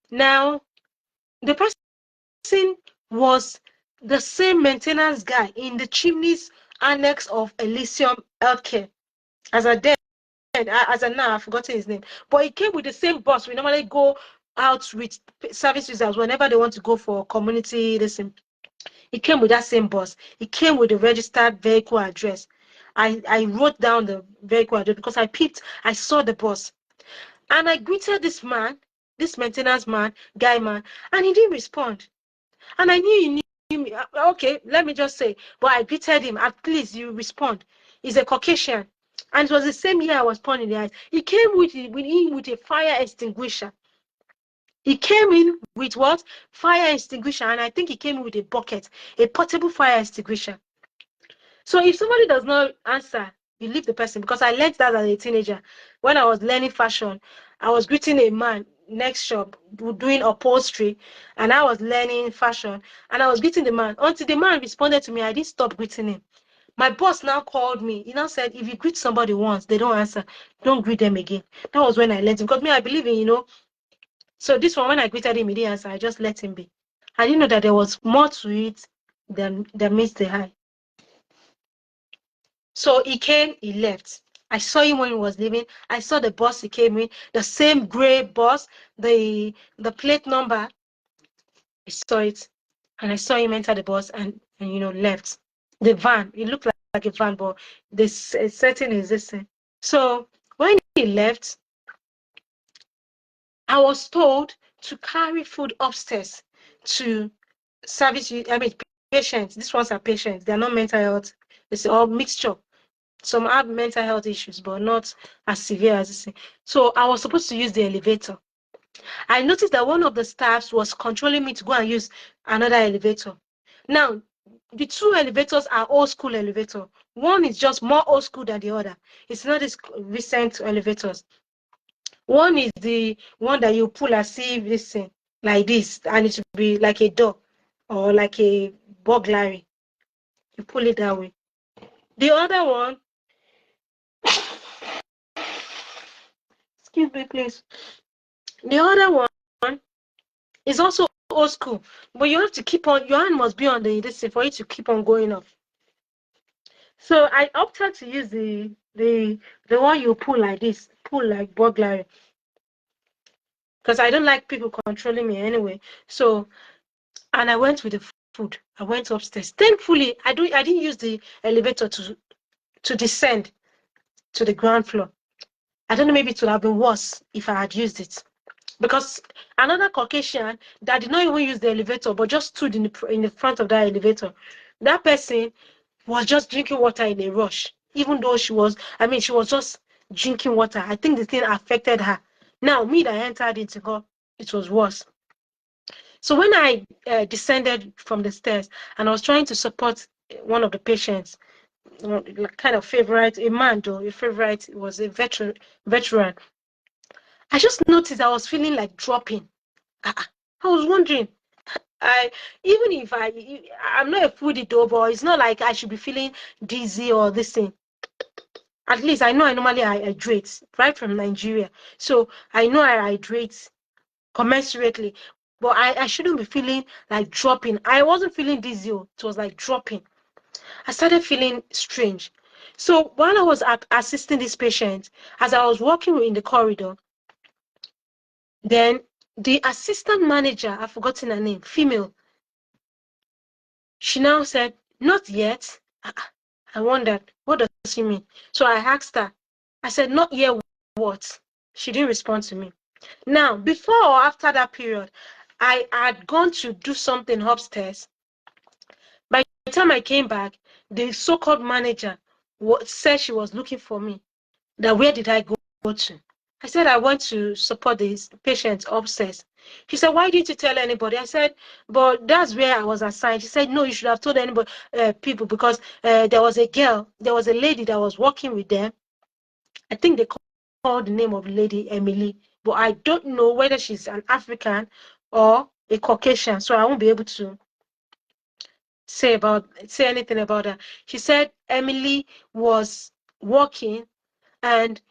Speaker 1: was the same maintenance guy in the chimneys annex of Elysium Healthcare. As a now, I've forgotten his name. But he came with the same bus. We normally go out with service users whenever they want to go for community listen. He came with that same bus. He came with the registered vehicle address. I wrote down the vehicle address because I saw the bus. And I greeted this man, this maintenance guy man, and he didn't respond. And I knew he knew me. Okay, let me just say, but I greeted him. At least you respond. He's a Caucasian. And it was the same year I was born in the eyes. He came with a fire extinguisher. He came in with what? Fire extinguisher. And I think he came with a bucket, a portable fire extinguisher. So if somebody does not answer, you leave the person. Because I learned that as a teenager. When I was learning fashion, I was greeting a man next shop doing upholstery, and I was learning fashion, and I was greeting the man. Until the man responded to me, I didn't stop greeting him. My boss now called me. He now said, if you greet somebody once, they don't answer, don't greet them again. That was when I learned it. Because me, I believe in. So this one, when I greeted him, he didn't answer. I just let him be. I didn't know that there was more to it than meets the eye. So he came, he left. I saw him when he was leaving. I saw the bus he came in, the same gray bus, the plate number. I saw it, and I saw him enter the bus and left. The van, it looked like a van, but the setting is this thing. So when he left, I was told to carry food upstairs to service. I mean, patients. These ones are patients. They are not mental health. It's all mixture. Some have mental health issues, but not as severe as this. So I was supposed to use the elevator. I noticed that one of the staffs was controlling me to go and use another elevator. Now, the two elevators are old school elevator. One is just more old school than the other. It's not this recent elevators. One is the one that you pull as if this thing, like this, and it will be like a door or like a burglary. You pull it that way. The other one, excuse me, please. The other one is also old school, but you have to keep on, your hand must be on this thing for it to keep on going up. So I opted to use the one you pull like this, pull like burglary, because I don't like people controlling me anyway. So, and I went with the food. I went upstairs. Thankfully, I didn't use the elevator to descend to the ground floor. I don't know, maybe it would have been worse if I had used it. Because another Caucasian that did not even use the elevator but just stood in the front of that elevator, that person was just drinking water in a rush, even though she was just drinking water. I think the thing affected her. Now, me that entered into her, it was worse. So when I descended from the stairs and I was trying to support one of the patients, kind of favorite, a man though, a favorite, was a veteran. I just noticed I was feeling like dropping. I was wondering, even if I'm not a foodie though, but it's not like I should be feeling dizzy or this thing. At least I know I normally hydrate right from Nigeria, so I know I hydrate commensurately. But I shouldn't be feeling like dropping. I wasn't feeling dizzy. It was like dropping. I started feeling strange. So while I was assisting this patient, as I was walking in the corridor, then the assistant manager, I've forgotten her name, female, she now said, "Not yet." I wondered, what does she mean? So I asked her. I said, "Not yet what?" She didn't respond to me. Now, before or after that period, I had gone to do something upstairs. By the time I came back, the so-called manager said she was looking for me. That where did I go to? I said I went to support this patient upstairs. She said, "Why didn't you tell anybody?" I said, "But that's where I was assigned." She said, "No, you should have told anybody, people, because there was a lady that was working with them. I think they called the name of the lady Emily, but I don't know whether she's an African or a Caucasian, so I won't be able to say anything about her." She said Emily was working, and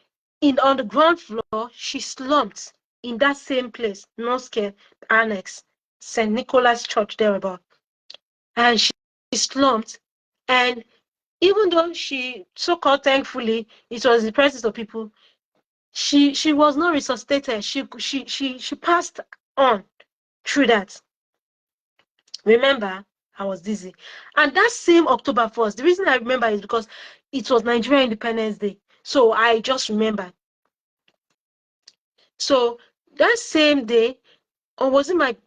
Speaker 1: on the ground floor, she slumped in that same place, Norfolk annex, St. Nicholas Church thereabout. And she slumped. And even though she so-called, thankfully, it was the presence of people, she was not resuscitated. She passed on through that. Remember, I was dizzy. And that same October 1st, the reason I remember is because it was Nigeria Independence Day. So I just remember. So that same day, or was it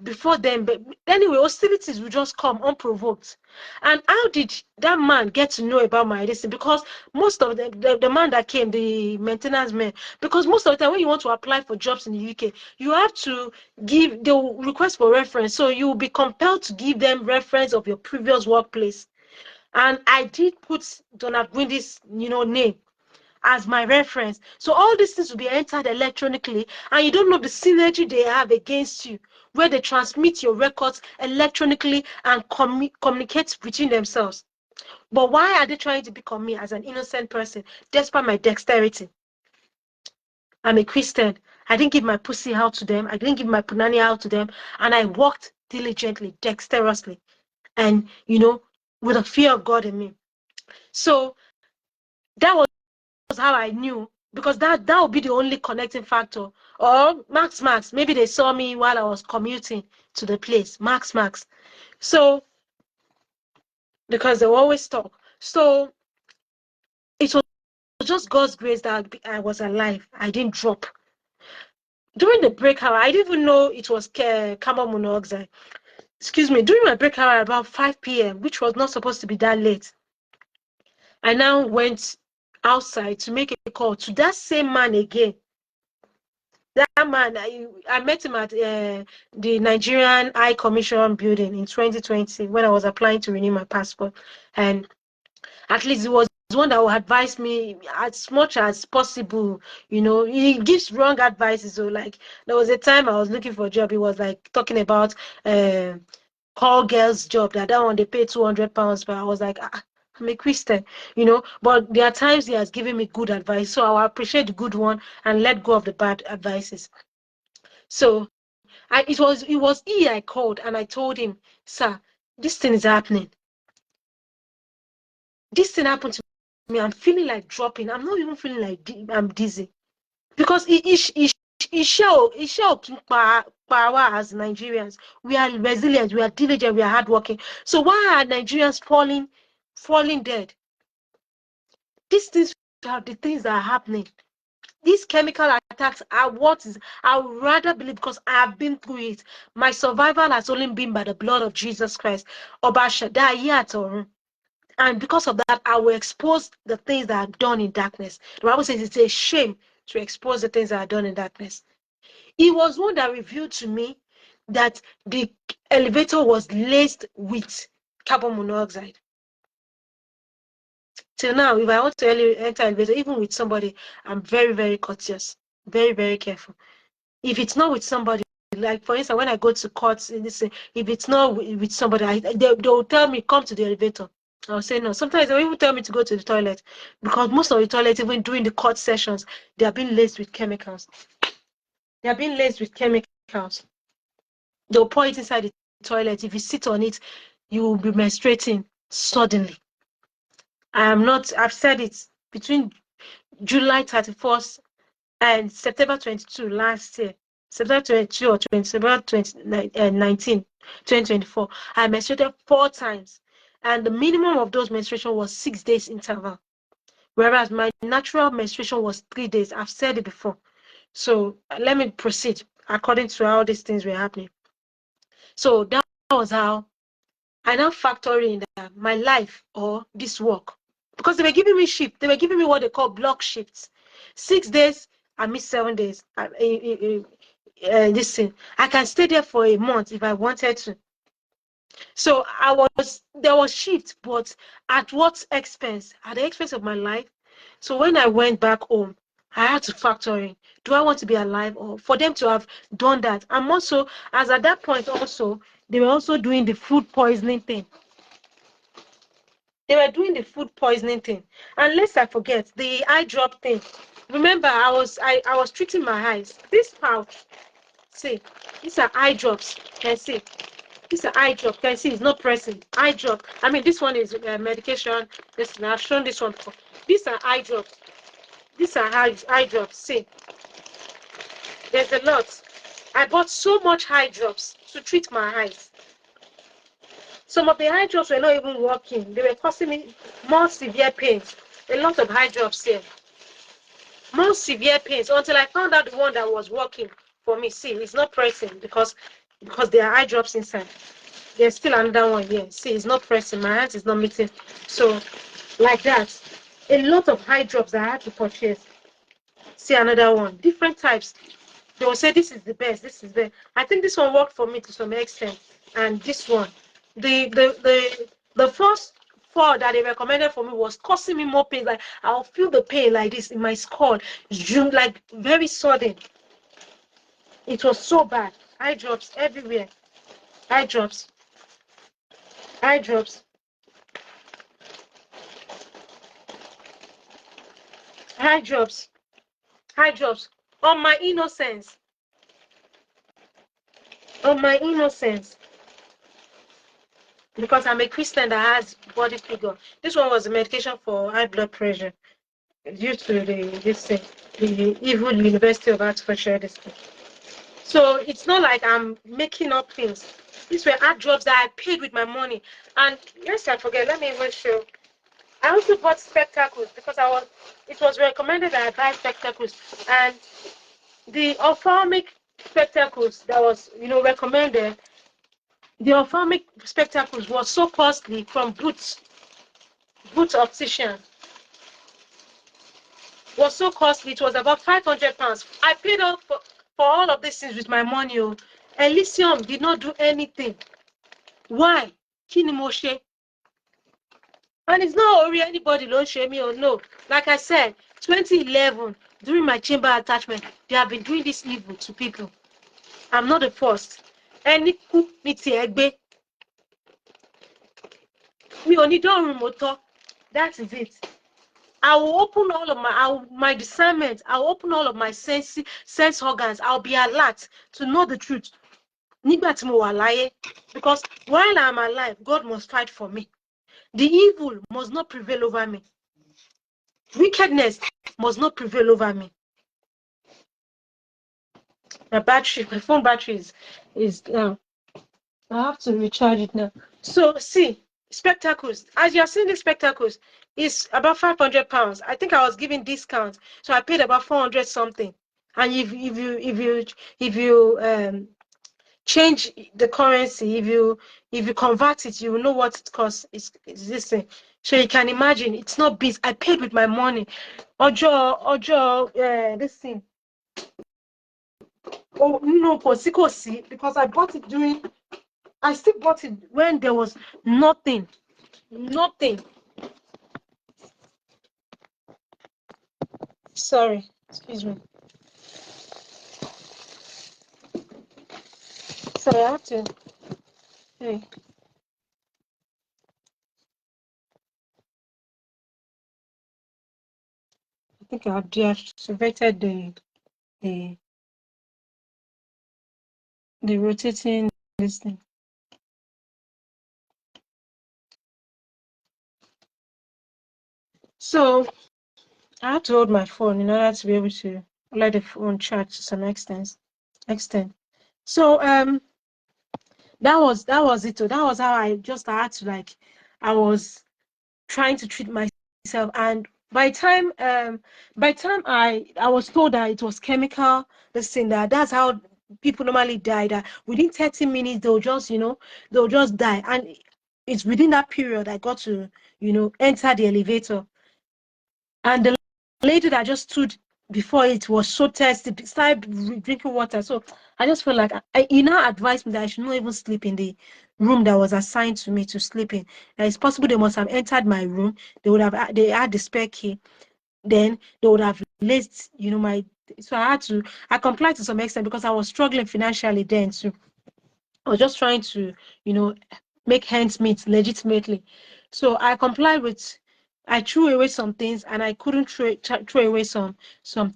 Speaker 1: before then? But anyway, hostilities will just come unprovoked. And how did that man get to know about my listing? Because most of the man that came, the maintenance man, because most of the time when you want to apply for jobs in the UK, you have to they'll request for reference. So you'll be compelled to give them reference of your previous workplace. And I did put Donald Gwindy's, name as my reference. So all these things will be entered electronically, and you don't know the synergy they have against you, where they transmit your records electronically and communicate between themselves. But why are they trying to pick on me as an innocent person, despite my dexterity? I'm a Christian. I didn't give my pussy out to them. I didn't give my punani out to them. And I worked diligently, dexterously, and, with a fear of God in me. So that was how I knew, because that would be the only connecting factor. Or max, maybe they saw me while I was commuting to the place, max. So because they always talk. So it was just God's grace that I was alive. I didn't drop. During the break hour, I didn't even know it was carbon monoxide. Excuse me. During my break hour, about 5 p.m., which was not supposed to be that late, I now went outside to make a call to that same man again. That man, I met him at the Nigerian High Commission building in 2020 when I was applying to renew my passport. And at least it was one that would advise me as much as possible. You know, he gives wrong advices. So, like, there was a time I was looking for a job. He was like talking about call girls job, that one they pay £200, but I was like, I'm a Christian, you know. But there are times he has given me good advice, so I will appreciate the good one and let go of the bad advices. So it was he I called, and I told him, sir, this thing is happening. This thing happened to me. I'm feeling like dropping. I'm not even feeling like I'm dizzy, because he show power as Nigerians. We are resilient, we are diligent, we are hardworking. So why are Nigerians falling dead? These things are the things that are happening. These chemical attacks are what is, I would rather believe, because I have been through it. My survival has only been by the blood of Jesus Christ. And because of that, I will expose the things that are done in darkness. The Bible says it's a shame to expose the things that are done in darkness. He was one that revealed to me that the elevator was laced with carbon monoxide. Till now, if I want to enter elevator, even with somebody, I'm very, very cautious, very, very careful. If it's not with somebody, like for instance, when I go to courts, if it's not with somebody, they'll tell me, come to the elevator. I'll say no. Sometimes they even tell me to go to the toilet, because most of the toilets, even during the court sessions, they are being laced with chemicals. They are being laced with chemicals. They'll pour it inside the toilet. If you sit on it, you will be menstruating suddenly. I've said it, between July 31st and September 22 last year, September 22 or September 2019, 2024, I menstruated 4 times. And the minimum of those menstruation was 6 days interval. Whereas my natural menstruation was 3 days. I've said it before. So let me proceed according to how these things were happening. So that was how I now factor in that my life or this work, because they were giving me shift. They were giving me what they call block shifts. 6 days, I miss 7 days. Listen, I can stay there for a month if I wanted to. So there was shift, but at what expense? At the expense of my life. So when I went back home, I had to factor in, do I want to be alive? Or for them to have done that. I'm also, as at that point also, they were also doing the food poisoning thing. They were doing the food poisoning thing. And lest I forget, the eye drop thing. Remember, I was treating my eyes. This pouch, see, these are eye drops. Can see. These are eye drop. Can see it's not pressing. Eye drop. I mean, this one is medication. This, I've shown this one before. These are eye drops. These are eye drops. See, there's a lot. I bought so much eye drops to treat my eyes. Some of the eye drops were not even working. They were causing me more severe pains. A lot of eye drops here. More severe pains until I found out the one that was working for me. See, it's not pressing because there are eye drops inside. There's still another one here. See, it's not pressing. My hand is not meeting. So, like that. A lot of eye drops that I had to purchase. See another one. Different types. They will say this is the best. This is the. I think this one worked for me to some extent, and this one, the first 4 that they recommended for me was causing me more pain. Like I'll feel the pain like this in my skull, like very sudden. It was so bad. Eye drops everywhere. Eye drops. Eye drops. Eye drops. Eye drops. On my innocence. On my innocence. because I'm a Christian that has body figure. This one was a medication for high blood pressure due to the evil University of Hertfordshire. So it's not like I'm making up things. These were hard jobs that I paid with my money. And yes, I forget. Let me even show. I also bought spectacles because it was recommended that I buy spectacles. And the ophthalmic spectacles that was, recommended, the ophthalmic spectacles was so costly from Boots optician. Was so costly. It was about £500. I paid off for all of these things with my money. Oh. Elysium did not do anything. Why? Kini Moshe. And it's not only anybody don't shame me or no. Like I said, 2011, during my chamber attachment, they have been doing this evil to people. I'm not the first. Any coup miti egbe. Me only don't remote. That is it. I will open all of my discernment. I will open all of my sense organs. I'll be alert to know the truth. Because while I'm alive, God must fight for me. The evil must not prevail over me. Wickedness must not prevail over me. My phone battery is down. I have to recharge it now. So see, spectacles. As you're seeing the spectacles, it's about £500. I think I was giving discount, so I paid about 400 something. And if you change the currency, if you convert it, you will know what it costs. It's this thing. So you can imagine, it's not beans. I paid with my money. Ojo, this thing. Oh no, because I bought it I still bought it when there was nothing. Sorry, excuse me. Sorry, I have to. Hey. I think I have deactivated the rotating this thing. So I had to hold my phone in order to be able to let the phone charge to some extent. So that was it. That was how I had to I was trying to treat myself, and by time I was told that it was chemical, this thing, that's how people normally die, that within 30 minutes they'll just die. And it's within that period I got to enter the elevator, and the lady that just stood before it was so thirsty, started drinking water. So I just felt like he now advised me that I should not even sleep in the room that was assigned to me to sleep in. That it's possible they must have entered my room. They had the spare key. Then they would have laced, so I complied to some extent because I was struggling financially then too. I was just trying to, make ends meet legitimately. So I complied I threw away some things, and I couldn't throw away some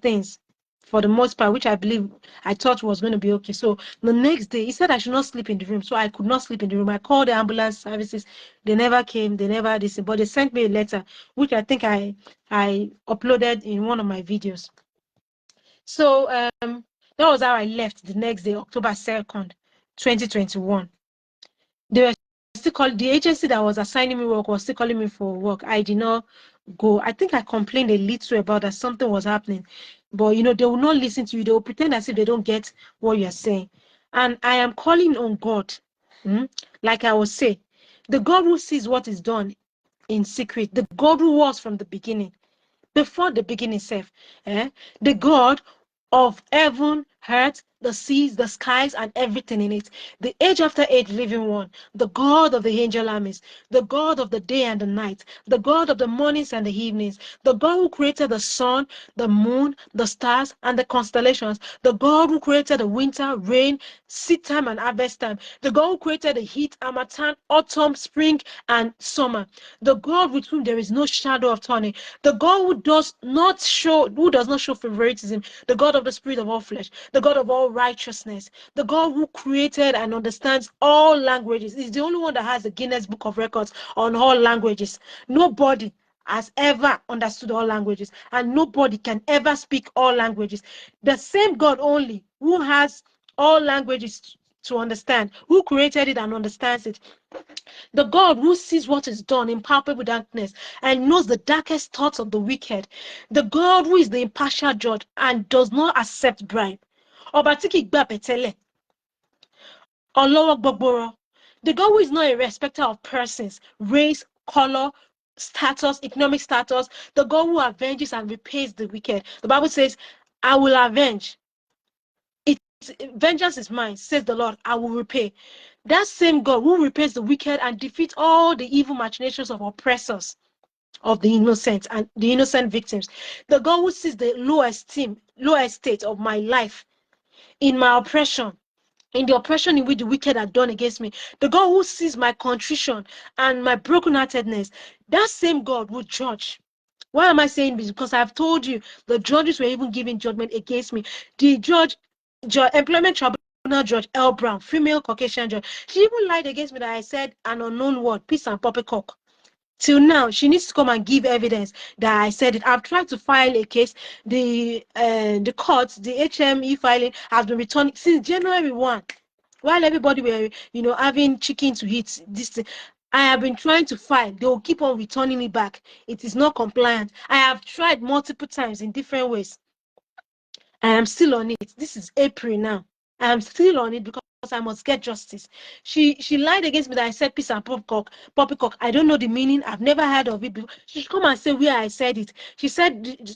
Speaker 1: things for the most part, which I thought was going to be okay. So the next day, he said I should not sleep in the room. So I could not sleep in the room. I called the ambulance services. They never came. They never listened. But they sent me a letter, which I think I uploaded in one of my videos. So that was how I left the next day, October 2nd, 2021. They were still calling, the agency that was assigning me work was still calling me for work. I did not go. I think I complained a little about that something was happening, but they will not listen to you. They will pretend as if they don't get what you're saying. And I am calling on God, like I was saying, the God who sees what is done in secret, the God who was from the beginning, before the beginning itself, the God of heaven, earth, the seas, the skies, and everything in it, the age after age living one, the God of the angel armies, the God of the day and the night, the God of the mornings and the evenings, the God who created the sun, the moon, the stars, and the constellations, the God who created the winter, rain, seed time, and harvest time, the God who created the heat, harmattan, autumn, spring, and summer, the God with whom there is no shadow of turning, the God who does not show favoritism, the God of the spirit of all flesh, the God of all righteousness, the God who created and understands all languages. He's the only one that has the Guinness Book of Records on all languages. Nobody has ever understood all languages, and nobody can ever speak all languages. The same God only who has all languages to understand, who created it and understands it. The God who sees what is done in palpable darkness and knows the darkest thoughts of the wicked. The God who is the impartial judge and does not accept bribe. Ọba tí kì í gbà bẹ̀tẹ́lẹ̀. Ọlọ́wọ́ gbọgbọrọ. The God who is not a respecter of persons, race, color, status, economic status. The God who avenges and repays the wicked. The Bible says, I will avenge. Vengeance is mine, says the Lord, I will repay. That same God who repays the wicked and defeats all the evil machinations of oppressors, of the innocent and the innocent victims. The God who sees the low estate of my life in my oppression, in the oppression in which the wicked are done against me. The God who sees my contrition and my brokenheartedness. That same God will judge. Why am I saying this? Because I've told you the judges were even giving judgment against me. The employment tribunal judge L. Brown, female Caucasian judge, she even lied against me that I said an unknown word, peace and poppycock. Till now, she needs to come and give evidence that I said it. I've tried to file a case. The courts, the HME filing has been returning since January 1. While everybody were, having chicken to eat, this thing, I have been trying to file. They will keep on returning it back. It is not compliant. I have tried multiple times in different ways. I am still on it. This is April now. I am still on it because I must get justice. She lied against me that I said peace and poppycock. I don't know the meaning. I've never heard of it before. She should come and say where I said it. She said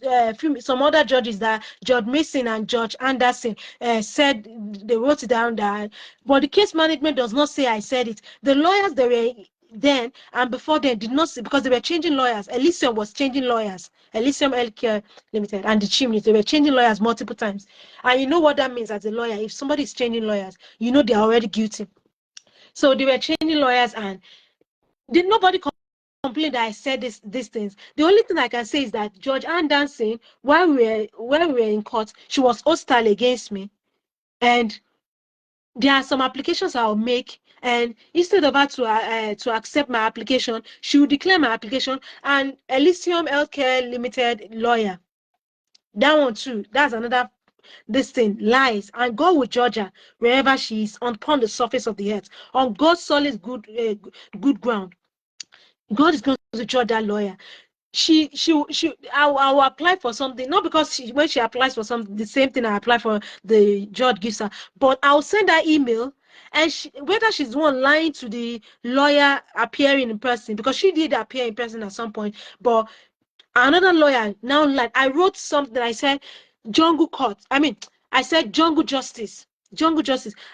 Speaker 1: some other judges, that Judge Mason and Judge Anderson, said they wrote it down that, but the case management does not say I said it. The lawyers that were then and before then did not see, because they were changing lawyers. Elysium was changing lawyers. Elysium Healthcare Limited and the Chimneys, they were changing lawyers multiple times. And you know what that means as a lawyer. If somebody is changing lawyers, you know they are already guilty. So they were changing lawyers, and nobody complained that I said these things. The only thing I can say is that Judge Anderson, while we were in court, she was hostile against me. And there are some applications I'll make, and instead of her to accept my application, she will declare my application. And Elysium Healthcare Limited lawyer, that one too, that's another this thing, lies, and God will judge her wherever she is upon the surface of the earth, on God's solid good ground. God is going to judge that lawyer. I will apply for something, not because when she applies for something, the same thing I apply for, the judge gives her, but I'll send her email, and whether she's the one lying to the lawyer appearing in person, because she did appear in person at some point, but another lawyer now, like, I wrote something, I said jungle court, I said jungle justice.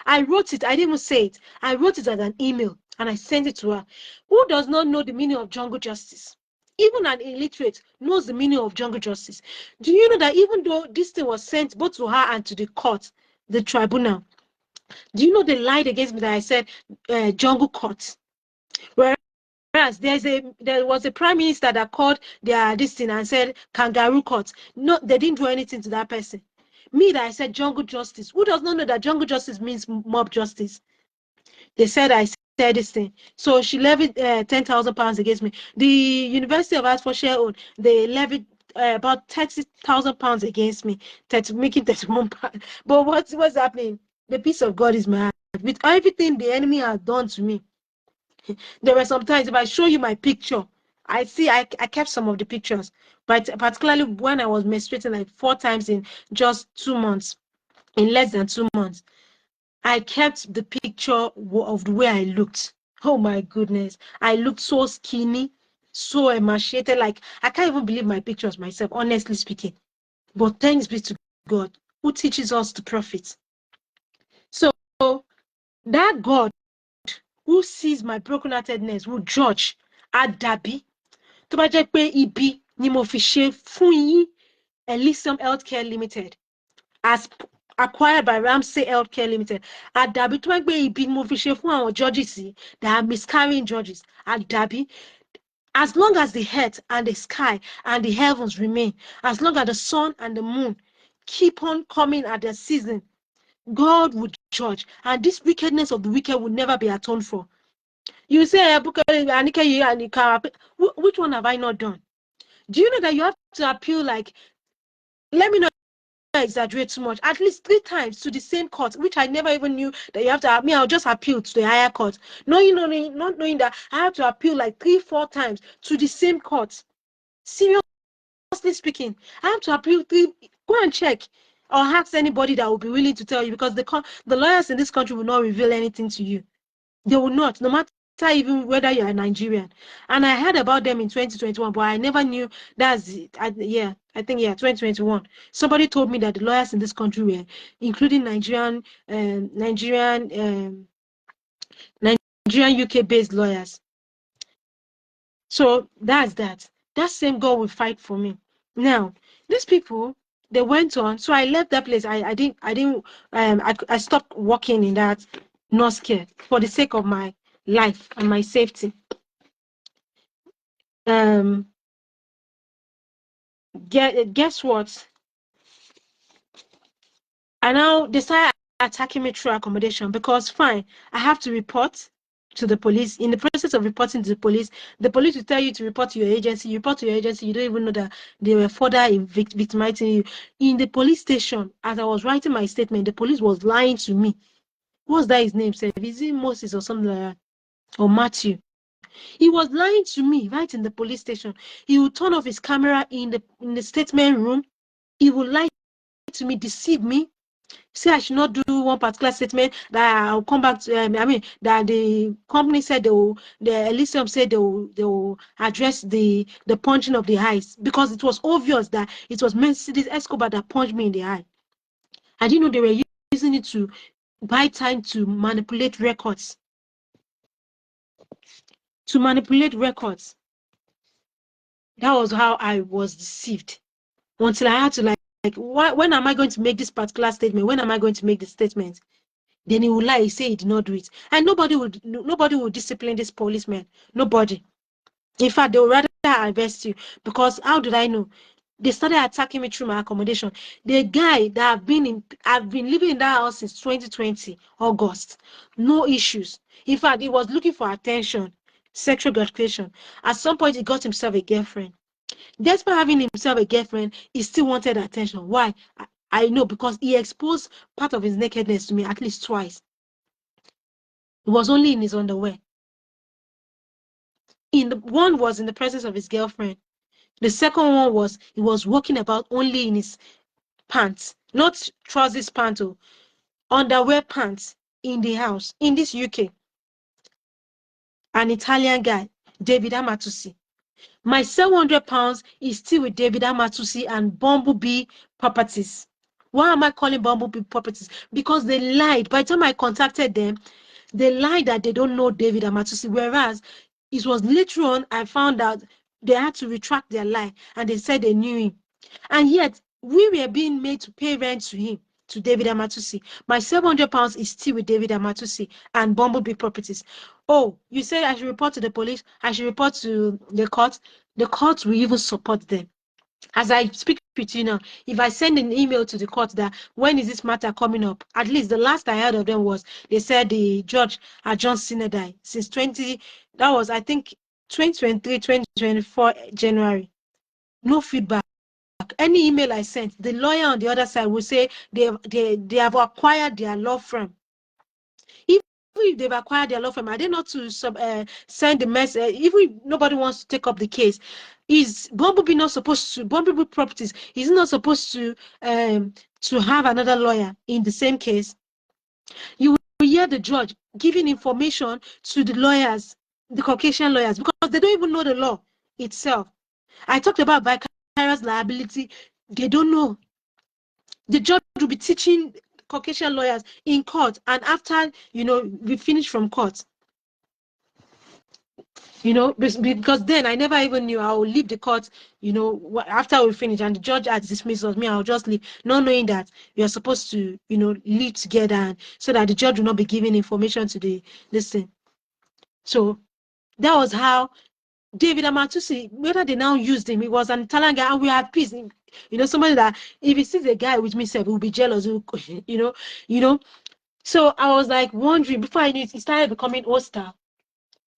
Speaker 1: I wrote it, I didn't even say it, I wrote it as an email and I sent it to her. Who does not know the meaning of jungle justice? Even an illiterate knows the meaning of jungle justice. Do you know that even though this thing was sent both to her and to the court, the tribunal, do you know they lied against me that I said jungle court? Whereas there was a prime minister that called this thing and said kangaroo court. No, they didn't do anything to that person. Me, that I said jungle justice. Who does not know that jungle justice means mob justice? They said I said this thing. So she levied £10,000 against me. The University of Hertfordshire, they levied about £30,000 against me, making £31. But what's happening? The peace of God is my heart. With everything the enemy has done to me, there were some times, if I show you my picture, I kept some of the pictures, but particularly when I was menstruating like 4 times in just 2 months, in less than 2 months, I kept the picture of the way I looked. Oh my goodness. I looked so skinny, so emaciated. Like, I can't even believe my pictures myself, honestly speaking. But thanks be to God, who teaches us to profit. So, that God who sees my brokenheartedness will judge Adabi. Tó bá jẹ́ pé ibi ni mo fi ṣe fún yín, Elysium Healthcare Limited, as acquired by Ramsey Healthcare Limited. Àdàbí tó bá gbé ibi mo fi ṣe fún àwọn judges that are miscarrying judges. Àdàbí, as long as the earth and the sky and the heavens remain, as long as the sun and the moon keep on coming at their season, God would judge, and this wickedness of the wicked will never be atoned for. You say, which one have I not done? Do you know that you have to appeal, like, let me not exaggerate too much, at least 3 times to the same court, which I never even knew that you have to. I'll just appeal to the higher court, not knowing that I have to appeal like 3-4 times to the same court. Seriously speaking, I have to appeal 3. Go and check, or ask anybody that will be willing to tell you, because the lawyers in this country will not reveal anything to you. They will not, no matter even whether you're a Nigerian. And I heard about them in 2021, but I never knew that's it. I think 2021. Somebody told me that the lawyers in this country were, including Nigerian UK-based lawyers. So that's that. That same God will fight for me. Now, these people, they went on. So I left that place. I stopped working in that nurse care for the sake of my life and my safety. Guess what? And now they started attacking me through accommodation, because fine, I have to report to the police. In the process of reporting to the police will tell you to report to your agency. You report to your agency, you don't even know that they were further victimizing you. In the police station, as I was writing my statement, the police was lying to me. What's that his name? Is it Moses or something like that? Or Matthew? He was lying to me right in the police station. He would turn off his camera in the statement room. He would lie to me, deceive me, say I should not do one particular statement, that I'll come back to, that the company said the Elysium said they will address the punching of the eyes, because it was obvious that it was Mercedes Escobar that punched me in the eye. I didn't know they were using it to buy time to manipulate records. That was how I was deceived, until I had to when am I going to make this particular statement? When am I going to make the statement? Then he will lie, say he did not do it. And nobody will discipline this policeman. Nobody. In fact, they will rather arrest you, because how did I know? They started attacking me through my accommodation. The guy that I've been living in that house since 2020, August. No issues. In fact, he was looking for attention, sexual gratification. At some point, he got himself a girlfriend. Despite having himself a girlfriend, he still wanted attention. Why? I know, because he exposed part of his nakedness to me at least twice. It was only in his underwear. One was in the presence of his girlfriend. The second one was he was walking about only in his pants, not trousers pants, underwear pants, in the house in this UK. An Italian guy, David Amatusi. My £700 is still with David Amatusi and Bumblebee Properties. Why am I calling Bumblebee Properties? Because they lied. By the time I contacted them, they lied that they don't know David Amatusi, whereas it was later on I found out they had to retract their lie, and they said they knew him. And yet, we were being made to pay rent to him, to David Amatusi. My £700 is still with David Amatusi and Bumblebee Properties. Oh, you say I should report to the police, I should report to the court. The court will even support them. As I speak with you now, if I send an email to the court that when is this matter coming up, at least the last I heard of them was they said the judge adjourned synody since that was, I think, 2023, 2024 January. No feedback. Any email I sent, the lawyer on the other side will say they have acquired their law firm. Even if they've acquired their law firm, are they not to send the message? Even if nobody wants to take up the case, is Bumblebee not supposed to, Bumblebee Properties is not supposed to have another lawyer in the same case? You will hear the judge giving information to the lawyers, the Caucasian lawyers, because they don't even know the law itself. I talked about vicarious liability. They don't know. The judge will be teaching Caucasian lawyers in court, and after we finish from court, because then I never even knew. I will leave the court, after we finish, and the judge has dismissed us. Me, I'll just leave, not knowing that we are supposed to, live together, and so that the judge will not be giving information to this thing. So that was how David Amatusi, whether they now used him, he was an Italian guy, and we had peace. Somebody that if he sees a guy with me, he will be jealous. You know. So I was like wondering before I knew it, he started becoming hostile.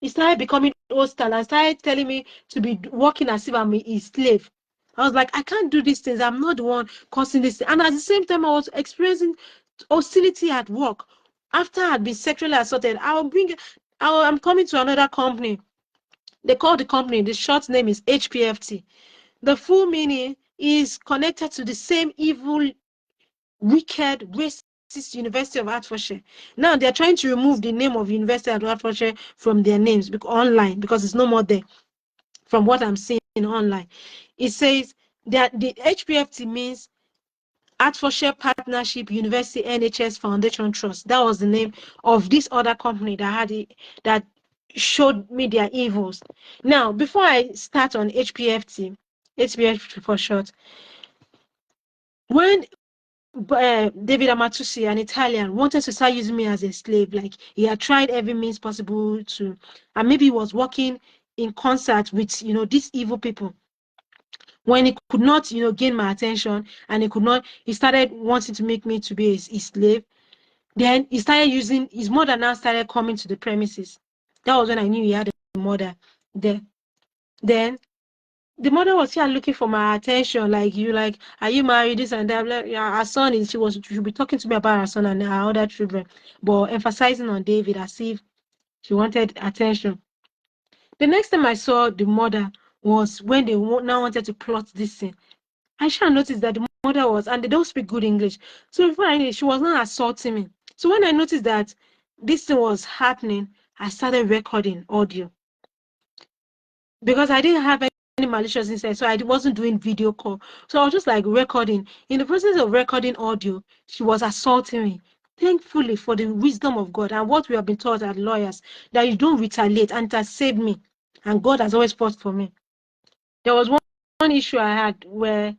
Speaker 1: He started becoming hostile and started telling me to be working as if I'm his slave. I was like, I can't do these things. I'm not the one causing this. And at the same time, I was experiencing hostility at work. After I had been sexually assaulted, I'm coming to another company. They call the company, the short name is HPFT. The full meaning is connected to the same evil, wicked, racist University of Hertfordshire. Now they're trying to remove the name of University of Hertfordshire from their names online because it's no more there. From what I'm seeing online, it says that the HPFT means Hertfordshire Partnership University NHS Foundation Trust. That was the name of this other company that showed me their evils. Now, before I start on HPFT for short, when David Amatusi, an Italian, wanted to start using me as a slave, like he had tried every means possible to, and maybe he was working in concert with, these evil people. When he could not, gain my attention, and he started wanting to make me to be his slave. Then he started using his mother now started coming to the premises. That was when I knew he had a mother there. Then the mother was here looking for my attention, like, are you married, this and that. Like, yeah, her son is, she be talking to me about her son and her other children, but emphasizing on David as if she wanted attention. The next time I saw the mother was when they now wanted to plot this thing. I shall notice that the mother was, and they don't speak good English. So before I knew it, she was not assaulting me. So when I noticed that this thing was happening, I started recording audio. Because I didn't have any malicious inside, so I wasn't doing video call. So I was just like recording. In the process of recording audio, she was assaulting me. Thankfully, for the wisdom of God and what we have been taught as lawyers, that you don't retaliate, and it has saved me. And God has always fought for me. There was one issue I had where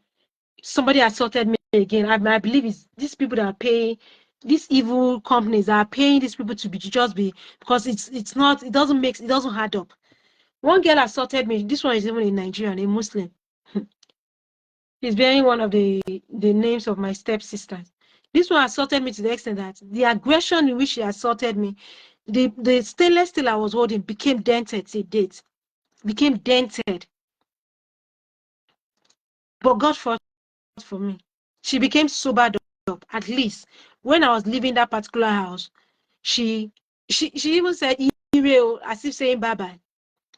Speaker 1: somebody assaulted me again. I believe it's these people that are paying, these evil companies that are paying these people to just be, because it doesn't add up. One girl assaulted me. This one is even a Nigerian, a Muslim. He's bearing one of the names of my stepsisters. This one assaulted me to the extent that the aggression in which she assaulted me, the stainless steel I was holding became dented to date. Became dented. But God fought for me. She became sobered up. At least when I was leaving that particular house, she even said as if saying bye-bye,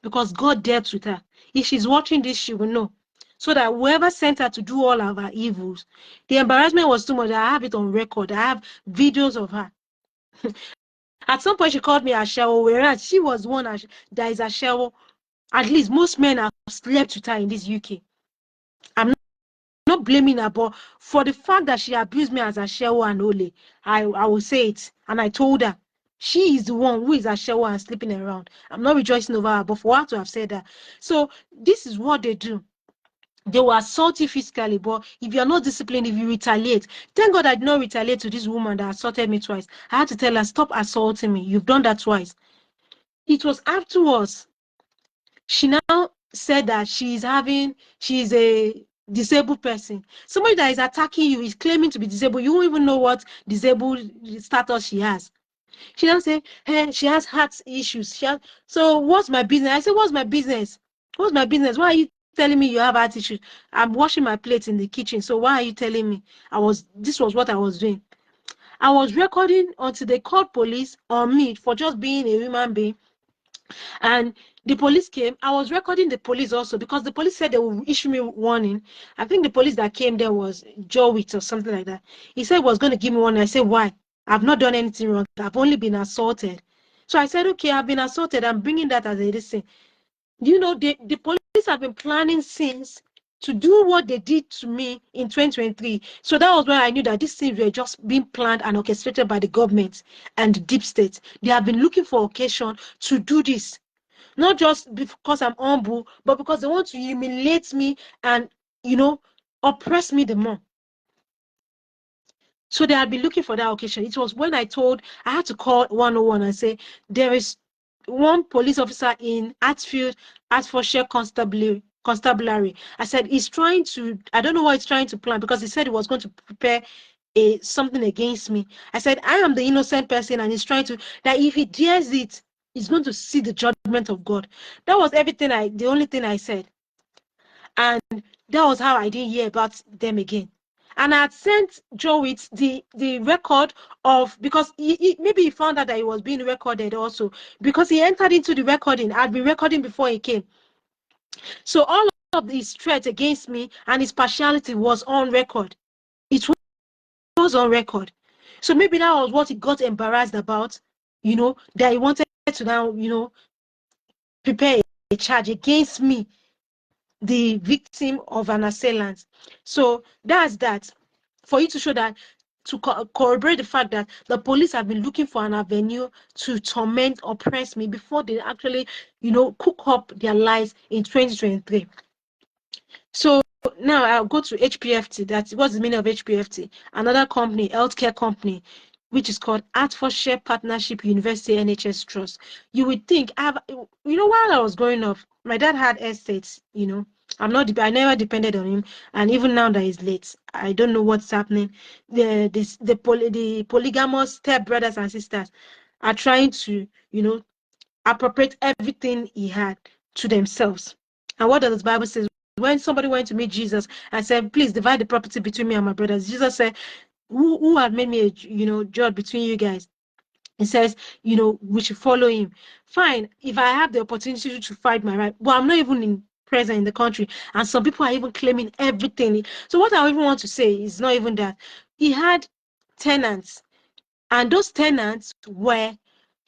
Speaker 1: because God dealt with her. If she's watching this, she will know. So that whoever sent her to do all of her evils, the embarrassment was too much. I have it on record. I have videos of her. At some point, she called me Ashewo, whereas she was one that is Ashewo. At least most men have slept with her in this UK. I'm not blaming her, but for the fact that she abused me as Ashewo and Ole, I will say it. And I told her, she is the one who is Ashewo and sleeping around. I'm not rejoicing over her, but for her to have said that. So this is what they do. They will assault you physically, but if you're not disciplined, if you retaliate, thank God I did not retaliate to this woman that assaulted me twice. I had to tell her, stop assaulting me. You've done that twice. It was afterwards. She now said that she's a disabled person. Somebody that is attacking you is claiming to be disabled. You won't even know what disabled status she has. She now say, hey, she has heart issues. So what's my business? I said, what's my business? What's my business? Why are you telling me you have heart issues? I'm washing my plates in the kitchen. So why are you telling me? This was what I was doing. I was recording until they called police on me for just being a human being. And the police came. I was recording the police also because the police said they will issue me warning. I think the police that came there was Jowit or something like that. He said he was going to give me warning. I said, why? I've not done anything wrong. I've only been assaulted. So I said, okay, I've been assaulted. I'm bringing that as a listen. The police have been planning since to do what they did to me in 2023. So that was when I knew that these things were just being planned and orchestrated by the government and the deep state. They have been looking for occasion to do this. Not just because I'm humble, but because they want to humiliate me and, oppress me the more. So they had been looking for that occasion. It was when I had to call 101 and say, there is one police officer in Hatfield, Hertfordshire constabulary. I said, he's trying to, I don't know what he's trying to plan, because he said he was going to prepare something against me. I said, I am the innocent person, and he's trying to, that if he dares it, he's going to see the judgment of God. That was the only thing I said. And that was how I didn't hear about them again. And I had sent Jowitz the record of, because maybe he found out that he was being recorded also, because he entered into the recording. I'd been recording before he came. So all of his threats against me and his partiality was on record. It was on record. So maybe that was what he got embarrassed about, that he wanted to now, prepare a charge against me, the victim of an assailant. So that's that. For you to show that, to corroborate the fact that the police have been looking for an avenue to torment, oppress me before they actually, cook up their lies in 2023. So now I'll go to HPFT. What's the meaning of HPFT? Another company, healthcare company, which is called Hertfordshire Partnership University NHS Trust. You would think, while I was growing up, my dad had estates, I never depended on him, and even now that he's late, I don't know what's happening. The polygamous step brothers and sisters are trying to, appropriate everything he had to themselves. And what does the Bible say? When somebody went to meet Jesus and said, please divide the property between me and my brothers, Jesus said, who had made me a judge between you guys? He says, we should follow him. Fine, if I have the opportunity to fight my right, but I'm not even present in the country, and some people are even claiming everything. So what I even want to say is not even that. He had tenants, and those tenants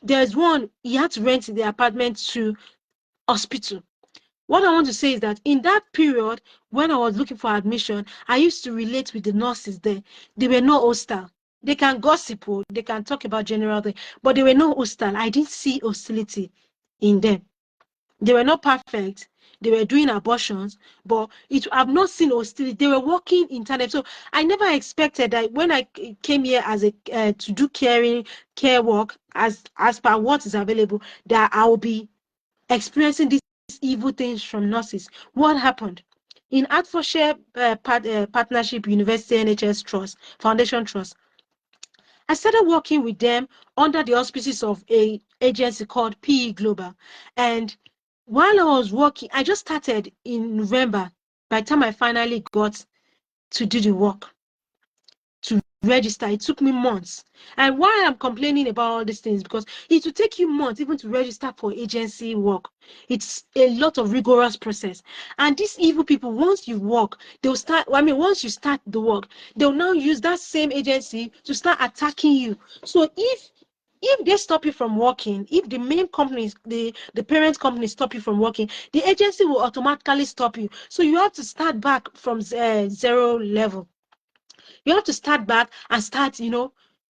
Speaker 1: there's one, he had to rent the apartment to hospital. What I want to say is that in that period, when I was looking for admission, I used to relate with the nurses there. They were not hostile. They can gossip, they can talk about general things, but they were not hostile. I didn't see hostility in them. They were not perfect. They were doing abortions, but I've not seen hostility. They were working in tandem. So I never expected that when I came here as to do care work as per what is available, that I will be experiencing these evil things from nurses. What happened? In Hertfordshire Partnership University NHS Trust, Foundation Trust, I started working with them under the auspices of an agency called PE Global. And while I was working, I just started in November. By the time I finally got to do the work, to register, it took me months. And why I'm complaining about all these things, because it will take you months even to register for agency work. It's a lot of rigorous process. And these evil people, once you work, once you start the work, they'll now use that same agency to start attacking you. So if they stop you from working, if the main companies, the parent company stop you from working, the agency will automatically stop you. So you have to start back from zero level. You have to start back and start,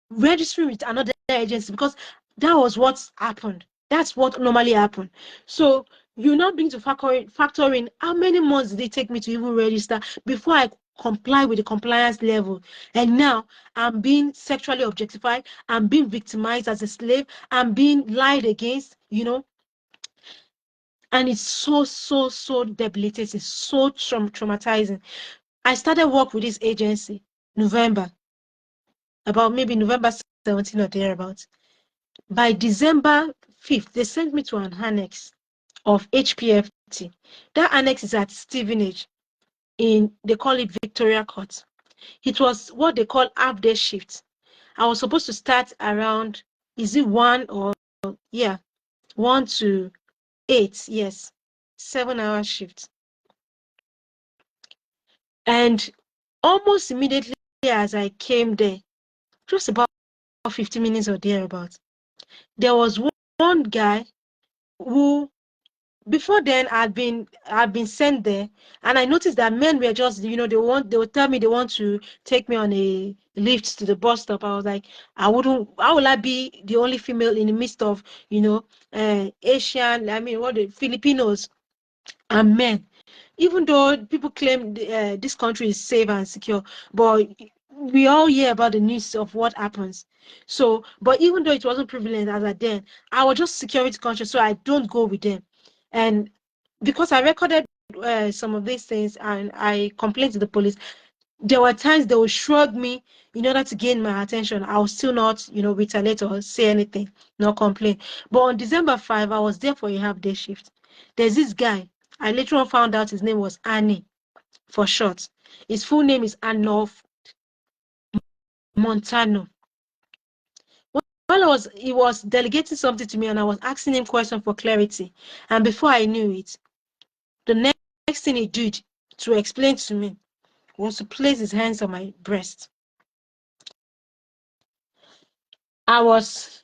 Speaker 1: registering with another agency, because that was what happened. That's what normally happened. So you're not being to factor in how many months did it take me to even register before I comply with the compliance level. And now I'm being sexually objectified, I'm being victimized as a slave, I'm being lied against, and it's so debilitating, so traumatizing. I started work with this agency November, about maybe November 17 or thereabouts. By December 5th, they sent me to an annex of HPFT. That annex is at Stevenage they call it Victoria Court. It was what they call half-day shift. I was supposed to start around, is it 1 to 8, yes, 7-hour shift. And almost immediately as I came there, just about 50 minutes or thereabouts, there was one guy who, before then, I'd been sent there, and I noticed that men were just, they would tell me they want to take me on a lift to the bus stop. I was like, how will I be the only female in the midst of, Asian, the Filipinos and men? Even though people claim this country is safe and secure, but we all hear about the news of what happens. So, but even though it wasn't prevalent as at then, I was just security conscious, so I don't go with them. And because I recorded some of these things and I complained to the police, there were times they would shrug me in order to gain my attention. I will still not, retaliate or say anything, not complain. But on December 5, I was there for a half-day shift. There's this guy. I later on found out his name was Annie, for short. His full name is Arnulf Montano. While he was delegating something to me and I was asking him questions for clarity. And before I knew it, the next thing he did to explain to me was to place his hands on my breast. I was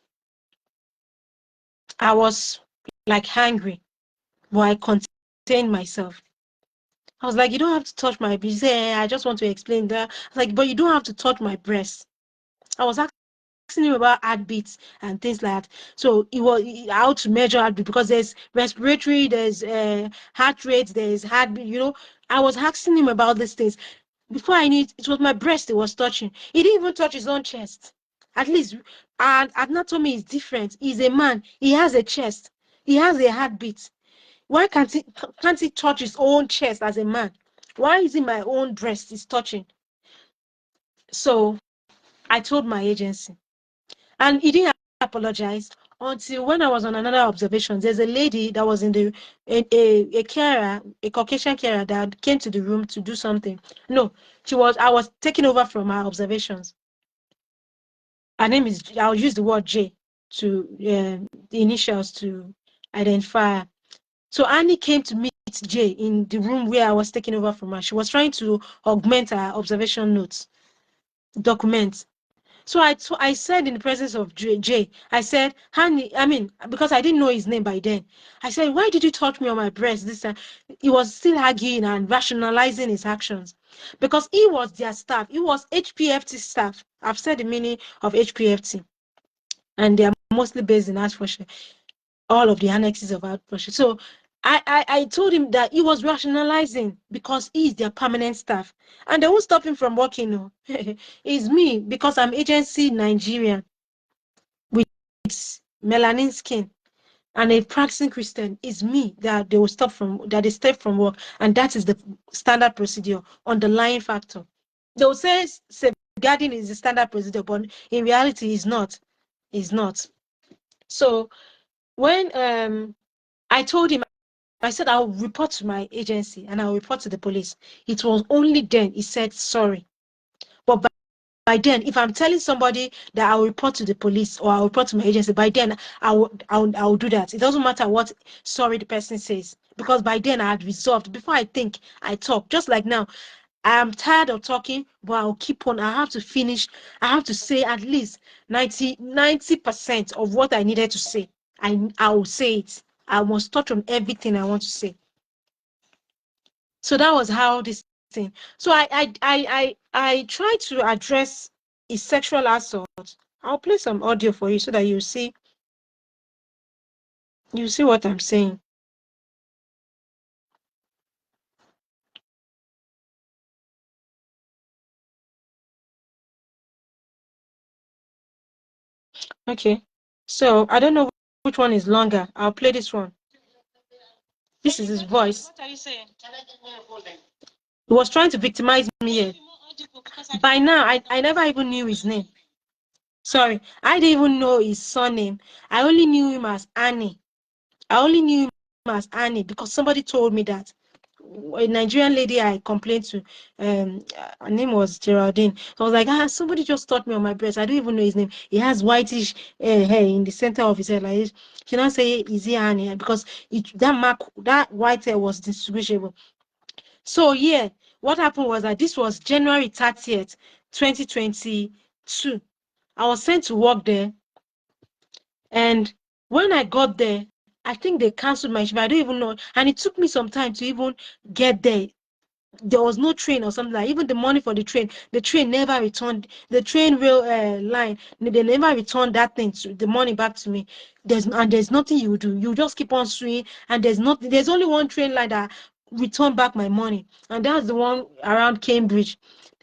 Speaker 1: like hungry, but I contained myself. I was like, you don't have to touch my breast. He said, I just want to explain that. I was like, but you don't have to touch my breast. I was asking him about heartbeats and things like that. So it was how to measure heartbeat, because there's respiratory, there's heart rate, there's heartbeat. I was asking him about these things. Before I knew it, it was my breast he was touching. He didn't even touch his own chest. At least, and anatomy is different. He's a man. He has a chest. He has a heartbeat. Why can't he touch his own chest as a man? Why is it my own breast is touching? So I told my agency, and he didn't apologize until when I was on another observation. There's a lady that was in a carer, a Caucasian carer that came to the room to do something. No, I was taking over from her observations. Her name is, I'll use the word J to the initials to identify her. So Annie came to meet J in the room where I was taking over from her. She was trying to augment her observation notes, documents. So I said in the presence of Jay, I said, honey, because I didn't know his name by then. I said, why did you touch me on my breast this time? He was still arguing and rationalizing his actions because he was their staff. He was HPFT staff. I've said the meaning of HPFT, and they are mostly based in Hertfordshire, all of the annexes of Hertfordshire. So I told him that he was rationalizing because he is their permanent staff. And they won't stop him from working. No. It's me, because I'm agency Nigerian with melanin skin and a practicing Christian. It's me that they step from work. And that is the standard procedure, underlying factor. They will say safeguarding is the standard procedure, but in reality, it's not. It's not. So when I told him, I said, I'll report to my agency and I'll report to the police. It was only then he said sorry. But by then, if I'm telling somebody that I'll report to the police or I'll report to my agency, by then I'll do that. It doesn't matter what sorry the person says, because by then I had resolved. Before I think, I talk. Just like now, I am tired of talking, but I'll keep on. I have to finish. I have to say at least 90% of what I needed to say. I will say it. I must touch on everything I want to say. So that was how this thing. So I tried to address his sexual assault. I'll play some audio for you so that you see what I'm saying. Okay. So I don't know which one is longer. I'll play this one. This is his voice. What are you saying? He was trying to victimize me here. By now, I never even knew his name. Sorry, I didn't even know his surname. I only knew him as Annie. I only knew him as Annie because somebody told me that. A Nigerian lady I complained to, her name was Geraldine. So I was like, somebody just taught me on my breast. I don't even know his name. He has whitish hair in the center of his head like this. She now say, is he Annie? Because that white hair was distinguishable. So yeah, what happened was that this was January 30th, 2022. I was sent to work there, and when I got there, I think they canceled my shift. I don't even know, and it took me some time to even get there. There was no train or something like even the money for the train never returned. The train rail line, they never returned that thing to the money back to me. There's nothing you do. You just keep on swinging, and there's only one train line that returned back my money, and that's the one around Cambridge.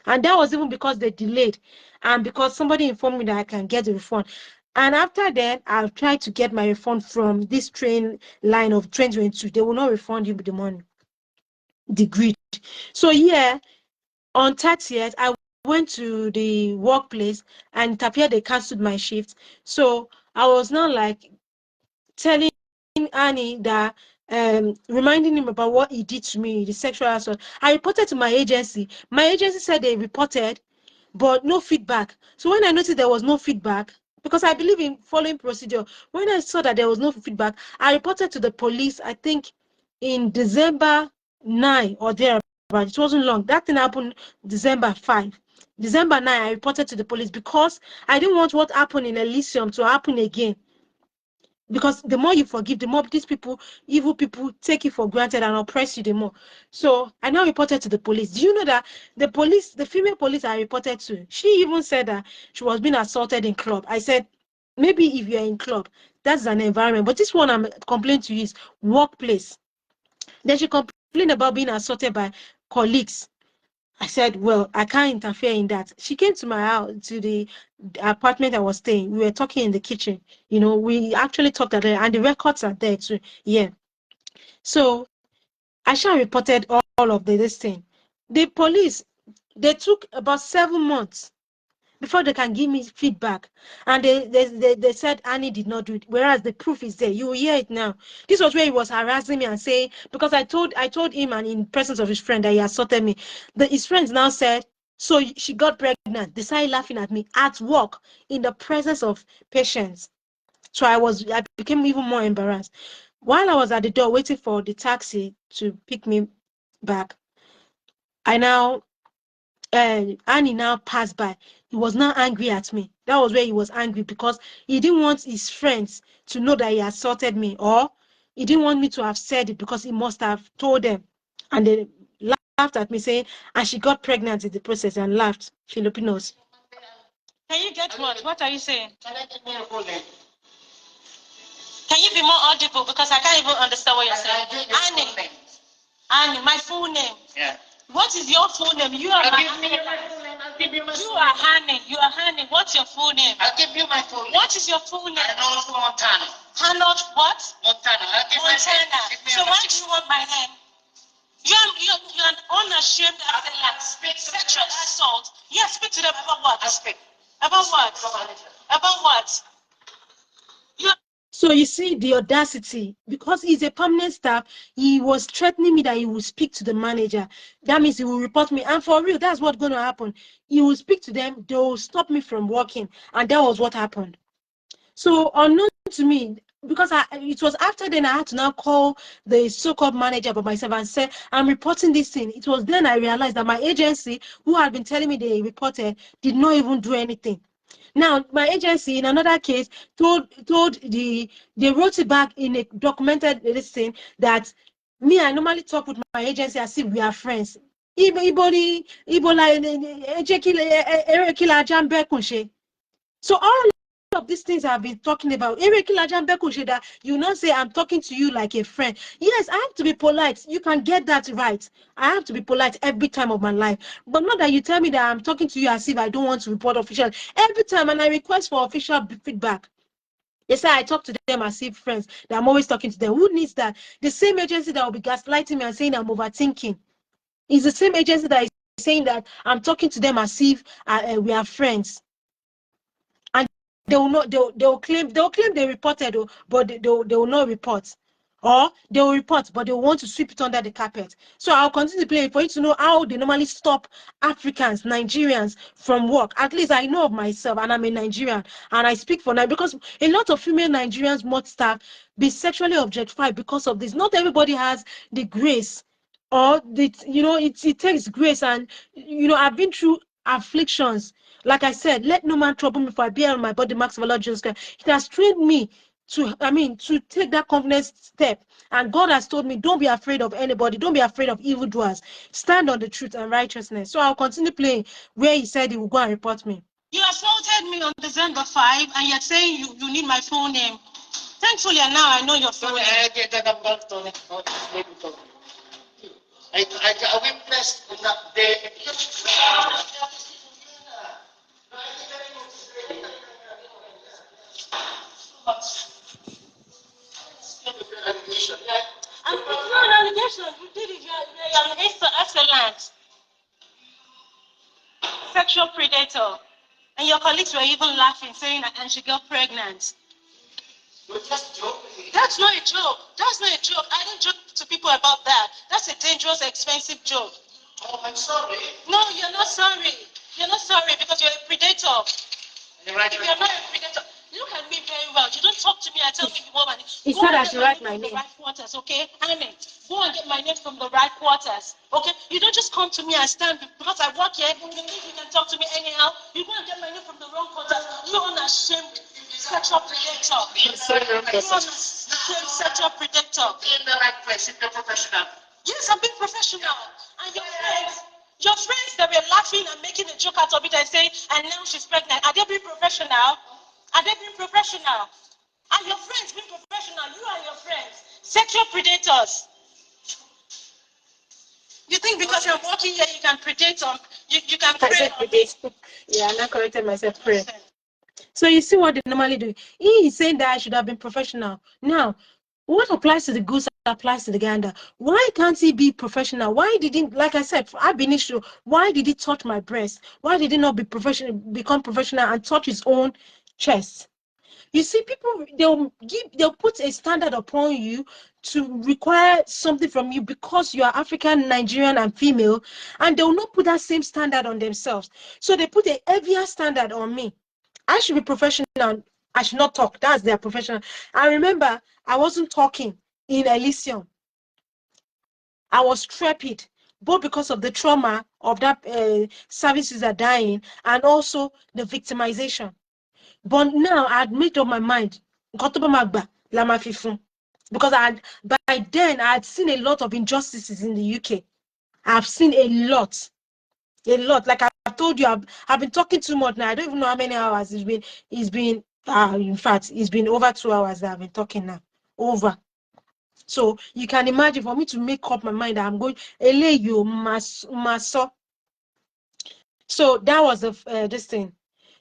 Speaker 1: And that was even because they delayed and because somebody informed me that I can get the refund. And after that, I've tried to get my refund from this train line of 2022. They will not refund you the money, the grid. So yeah, on 30th, I went to the workplace and it appeared they cancelled my shift. So I was now like telling Annie that reminding him about what he did to me, the sexual assault. I reported to my agency. My agency said they reported, but no feedback. So when I noticed there was no feedback, because I believe in following procedure, when I saw that there was no feedback, I reported to the police, I think in December 9 or thereabout. It wasn't long. That thing happened December 5. December 9, I reported to the police because I didn't want what happened in Elysium to happen again. Because the more you forgive, the more these people, evil people, take it for granted and oppress you the more. So I now reported to the police. Do you know that the police, the female police I reported to, she even said that she was being assaulted in club. I said, maybe if you're in club, that's an environment. But this one I'm complaining to you is workplace. Then she complained about being assaulted by colleagues. I said, well, I can't interfere in that. She came to my house, to the apartment I was staying. We were talking in the kitchen. You know, we actually talked at there, and the records are there too. Yeah. So I shall reported all of this thing. The police, they took about 7 months before they can give me feedback. And they said Annie did not do it, whereas the proof is there. You will hear it now. This was where he was harassing me and saying, because I told him and in presence of his friend that he assaulted me. His friends now said, so she got pregnant. They started laughing at me at work in the presence of patients. So I became even more embarrassed. While I was at the door waiting for the taxi to pick me back, I now Annie now passed by. He was now angry at me. That was where he was angry because he didn't want his friends to know that he assaulted me, or he didn't want me to have said it because he must have told them. And they laughed at me saying, and she got pregnant in the process and laughed. Filipinos. Can you get what? What are you saying? Can you be more audible because I can't even understand what you're saying? Annie. Annie, my full name. Yeah. What is your full name? You are my full name. You are Honey. You are Honey. What's your full name? I'll give you my full name. What is your full name? Arnold Montana. Arnold what? Montana. Montana. So why do you want my name? You're an unashamed sexual assault. Yes, speak to them about what? I speak. About what? About what? So you see the audacity, because he's a permanent staff, he was threatening me that he will speak to the manager. That means he will report me. And for real, that's what's going to happen. He will speak to them, they will stop me from working. And that was what happened. So unknown to me, because it was after then I had to now call the so-called manager by myself and say, I'm reporting this thing. It was then I realized that my agency, who had been telling me they reported, did not even do anything. Now, my agency, in another case, they wrote it back in a documented listing that me, I normally talk with my agency as if we are friends. So all of these things I've been talking about, you not say I'm talking to you like a friend. Yes, I have to be polite. You can get that right. I have to be polite every time of my life. But not that you tell me that I'm talking to you as if I don't want to report official. Every time, and I request for official feedback. They say I talk to them as if friends, that I'm always talking to them. Who needs that? The same agency that will be gaslighting me and saying I'm overthinking is the same agency that is saying that I'm talking to them as if we are friends. They will not. They'll claim they reported, but they will not report, or they will report, but they will want to sweep it under the carpet. So I'll continue playing for you to know how they normally stop Africans, Nigerians from work. At least I know of myself, and I'm a Nigerian, and I speak for now because a lot of female Nigerians must have be sexually objectified because of this. Not everybody has the grace, or it takes grace, and I've been through afflictions. Like I said, let no man trouble me, for I bear on my body marks of the Lord Jesus Christ. It has trained me to take that confidence step. And God has told me, don't be afraid of anybody. Don't be afraid of evildoers. Stand on the truth and righteousness. So I'll continue playing where he said he will go and report me. You assaulted me on December 5, and you're saying you need my full name. Thankfully, and now I know your full name. I witnessed that day. sexual predator. And your colleagues were even laughing, saying, and she got pregnant. Just joking. That's not a joke. That's not a joke. I don't joke to people about that. That's a dangerous, expensive joke. Oh, I'm sorry. No, you're not sorry. You're not sorry because you're a predator. You're right. If you're not a predator, look at me very well. You don't talk to me and tell me you want my name. It's not that you write my name. The right quarters, okay? Annex. Go and get my name from the right quarters, okay? You don't just come to me and stand because I work here. You think you can talk to me anyhow? You go and get my name from the wrong quarters. You're unashamed sexual predator. You're unashamed sexual predator. In the right place, if you're professional. Yes, I'm being professional. And your friends that were laughing and making a joke out of it and saying, and now she's pregnant. Are they being professional? Are they being professional? Are your friends being professional? You and your friends. Sexual predators. You think because you're working here, you can predate on, you can pray on it. Yeah, I'm not correcting myself. Pray. So you see what they normally do. He is saying that I should have been professional. Now, what applies to the goose applies to the gander. Why can't he be professional? Why didn't, like I said, I've been issue. Why did he touch my breast? Why did he not be professional, become professional and touch his own chest? You see, people they'll put a standard upon you to require something from you because you are African, Nigerian, and female, and they will not put that same standard on themselves. So they put a heavier standard on me. I should be professional. I should not talk. That's their professional. I remember I wasn't talking in Elysium. I was trepid, both because of the trauma of that services are dying and also the victimization. But now I had made up my mind. Because by then I had seen a lot of injustices in the UK. I've seen a lot. Like I've told you, I've been talking too much now. I don't even know how many hours it's been. In fact, it's been over 2 hours that I've been talking now. Over. So you can imagine for me to make up my mind that I'm going, so that was this thing.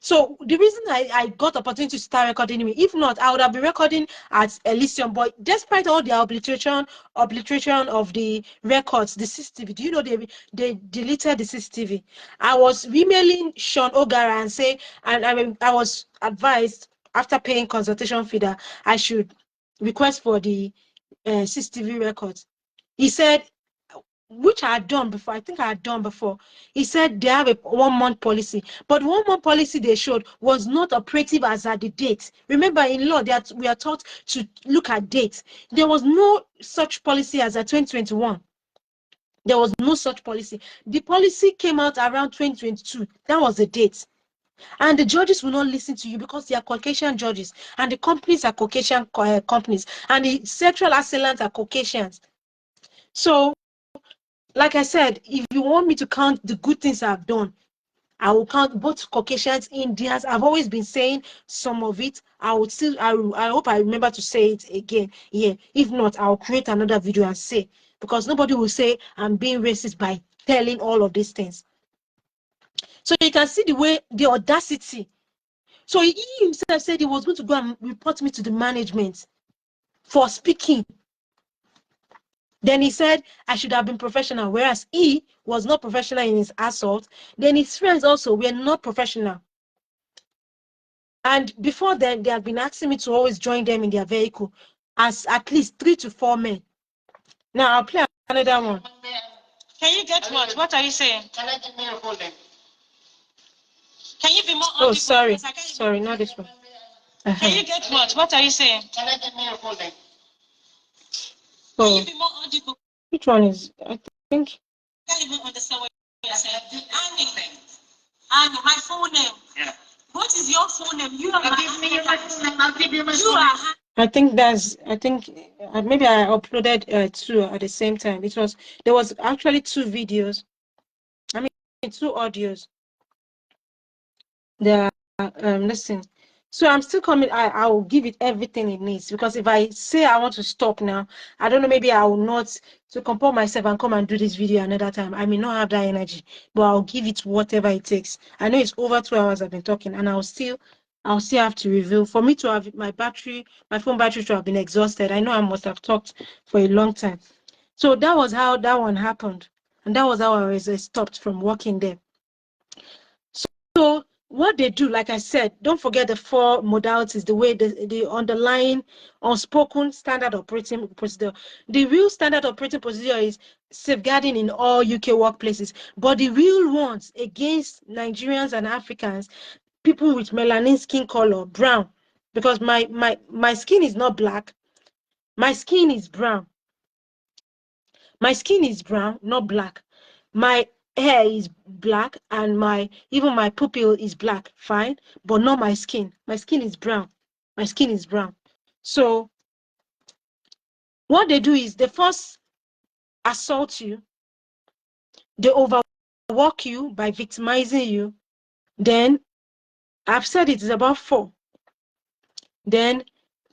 Speaker 1: So the reason I got opportunity to start recording me, if not, I would have been recording at Elysium. But despite all the obliteration of the records, the CCTV, do you know they deleted the CCTV? I was emailing Sean Ogara and say, and I was advised after paying consultation fee that I should request for the CCTV records. He said, which I had done before. I think I had done before. He said they have a 1 month policy, but 1 month policy they showed was not operative as at the date. Remember, in law, that we are taught to look at dates. There was no such policy as at 2021. There was no such policy. The policy came out around 2022. That was the date. And the judges will not listen to you because they are Caucasian judges, and the companies are Caucasian companies, and the sexual assailants are Caucasians. So, like I said, if you want me to count the good things I've done, I will count both Caucasians, Indians. I've always been saying some of it. I hope I remember to say it again. Yeah. If not, I'll create another video and say, because nobody will say I'm being racist by telling all of these things. So you can see the audacity. So he himself said he was going to go and report me to the management for speaking. Then he said I should have been professional, whereas he was not professional in his assault. Then his friends also were not professional. And before then, they had been asking me to always join them in their vehicle as at least 3 to 4 men. Now I'll play another one. Can you get what? What are you saying? Can I give me your full name? Can you be more audible? Oh, sorry. Sorry, not this one. Can you get what? What are you saying? Can I give me your full name? Can you be more audible? Which one is? I think. I can't even understand what you're saying. Annie, my full name. Yeah. What is your full name? You are. Give me my full name. I'll give you my full name. I think maybe I uploaded 2 at the same time. There was actually 2 videos. I mean 2 audios. Listen. So I'm still coming. I will give it everything it needs, because if I say I want to stop now, I don't know, maybe I will not to compose myself and come and do this video another time. I may not have that energy, but I'll give it whatever it takes. I know it's over 2 hours I've been talking, and I'll still have to reveal. For me to have my phone battery to have been exhausted, I know I must have talked for a long time. So that was how that one happened, and that was how I was stopped from working there. what they do, like I said, don't forget the four modalities, the way the underlying unspoken standard operating procedure. The real standard operating procedure is safeguarding in all UK workplaces, but the real ones against Nigerians and Africans, people with melanin skin color, brown, because my skin is not black, my skin is brown. My skin is brown, not black. My hair is black, and even my pupil is black, fine, but not my skin. My skin is brown. My skin is brown. So what they do is they first assault you, they overwork you by victimizing you. Then I've said it is about 4. Then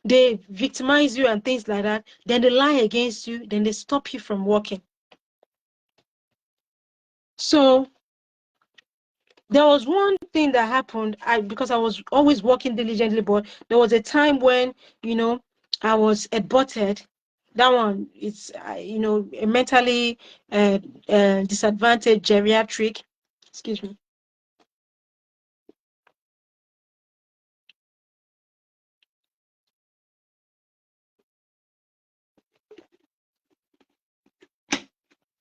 Speaker 1: they victimize you and things like that. Then they lie against you. Then they stop you from working. So there was one thing that happened, because I was always working diligently, but there was a time when, I was aborted. That one, it's, a mentally disadvantaged geriatric. Excuse me.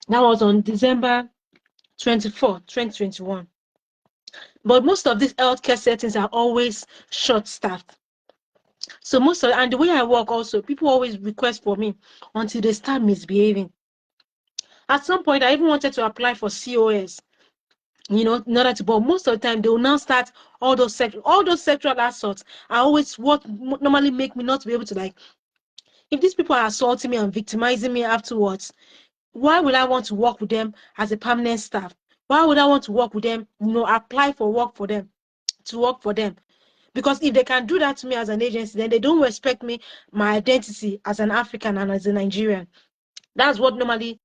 Speaker 1: That was on December 24th, 2021. But most of these healthcare settings are always short-staffed. So and the way I work also, people always request for me until they start misbehaving. At some point, I even wanted to apply for COS, in order to, but most of the time they will now start all those sexual assaults are always what normally make me not be able to, like, if these people are assaulting me and victimizing me afterwards, why would I want to work with them as a permanent staff? Why would I want to work with them, apply for work for them, to work for them? Because if they can do that to me as an agency, then they don't respect me, my identity as an African and as a Nigerian. That's what normally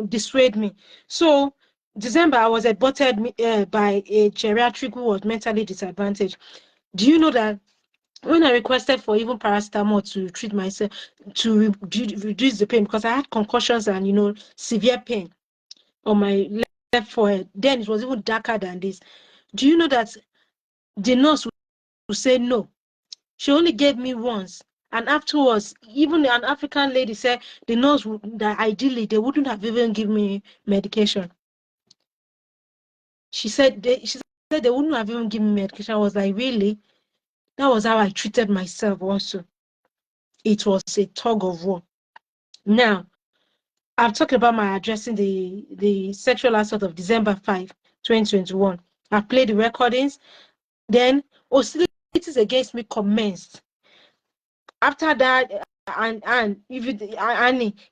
Speaker 1: dissuade me. So December, I was aborted by a geriatric who was mentally disadvantaged. Do you know that when I requested for even paracetamol to treat myself, to reduce the pain, because I had concussions and severe pain on my left forehead, then it was even darker than this. Do you know that the nurse would say no? She only gave me once. And afterwards, even an African lady said the nurse that ideally they wouldn't have even given me medication. She said they wouldn't have even given me medication. I was like, really? That was how I treated myself also. It was a tug of war. Now, I've talked about my addressing the sexual assault of December 5, 2021. I've played the recordings. Then hostilities against me commenced. After that, and if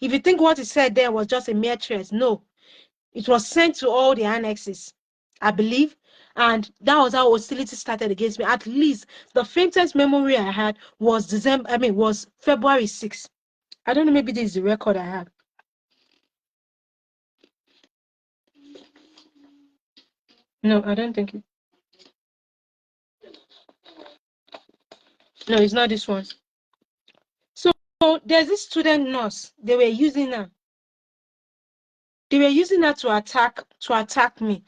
Speaker 1: you think what he said there was just a mere threat, no. It was sent to all the annexes, I believe. And that was how hostility started against me. At least the faintest memory I had was was February 6th. I don't know, maybe this is the record I have. No, I don't think it. No, it's not this one. So there's this student nurse. They were using her. They were using her to attack me.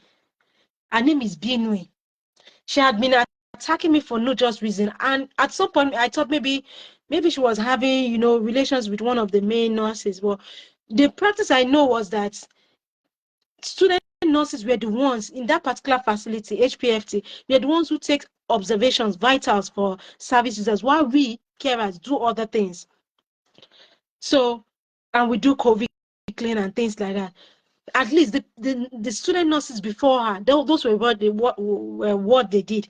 Speaker 1: Her name is Binwe. She had been attacking me for no just reason. And at some point, I thought maybe she was having, relations with one of the main nurses. But the practice I know was that student nurses were the ones in that particular facility, HPFT, were the ones who take observations, vitals for service users, while we carers do other things. So, and we do COVID clean and things like that. At least the student nurses before her, those were what they did.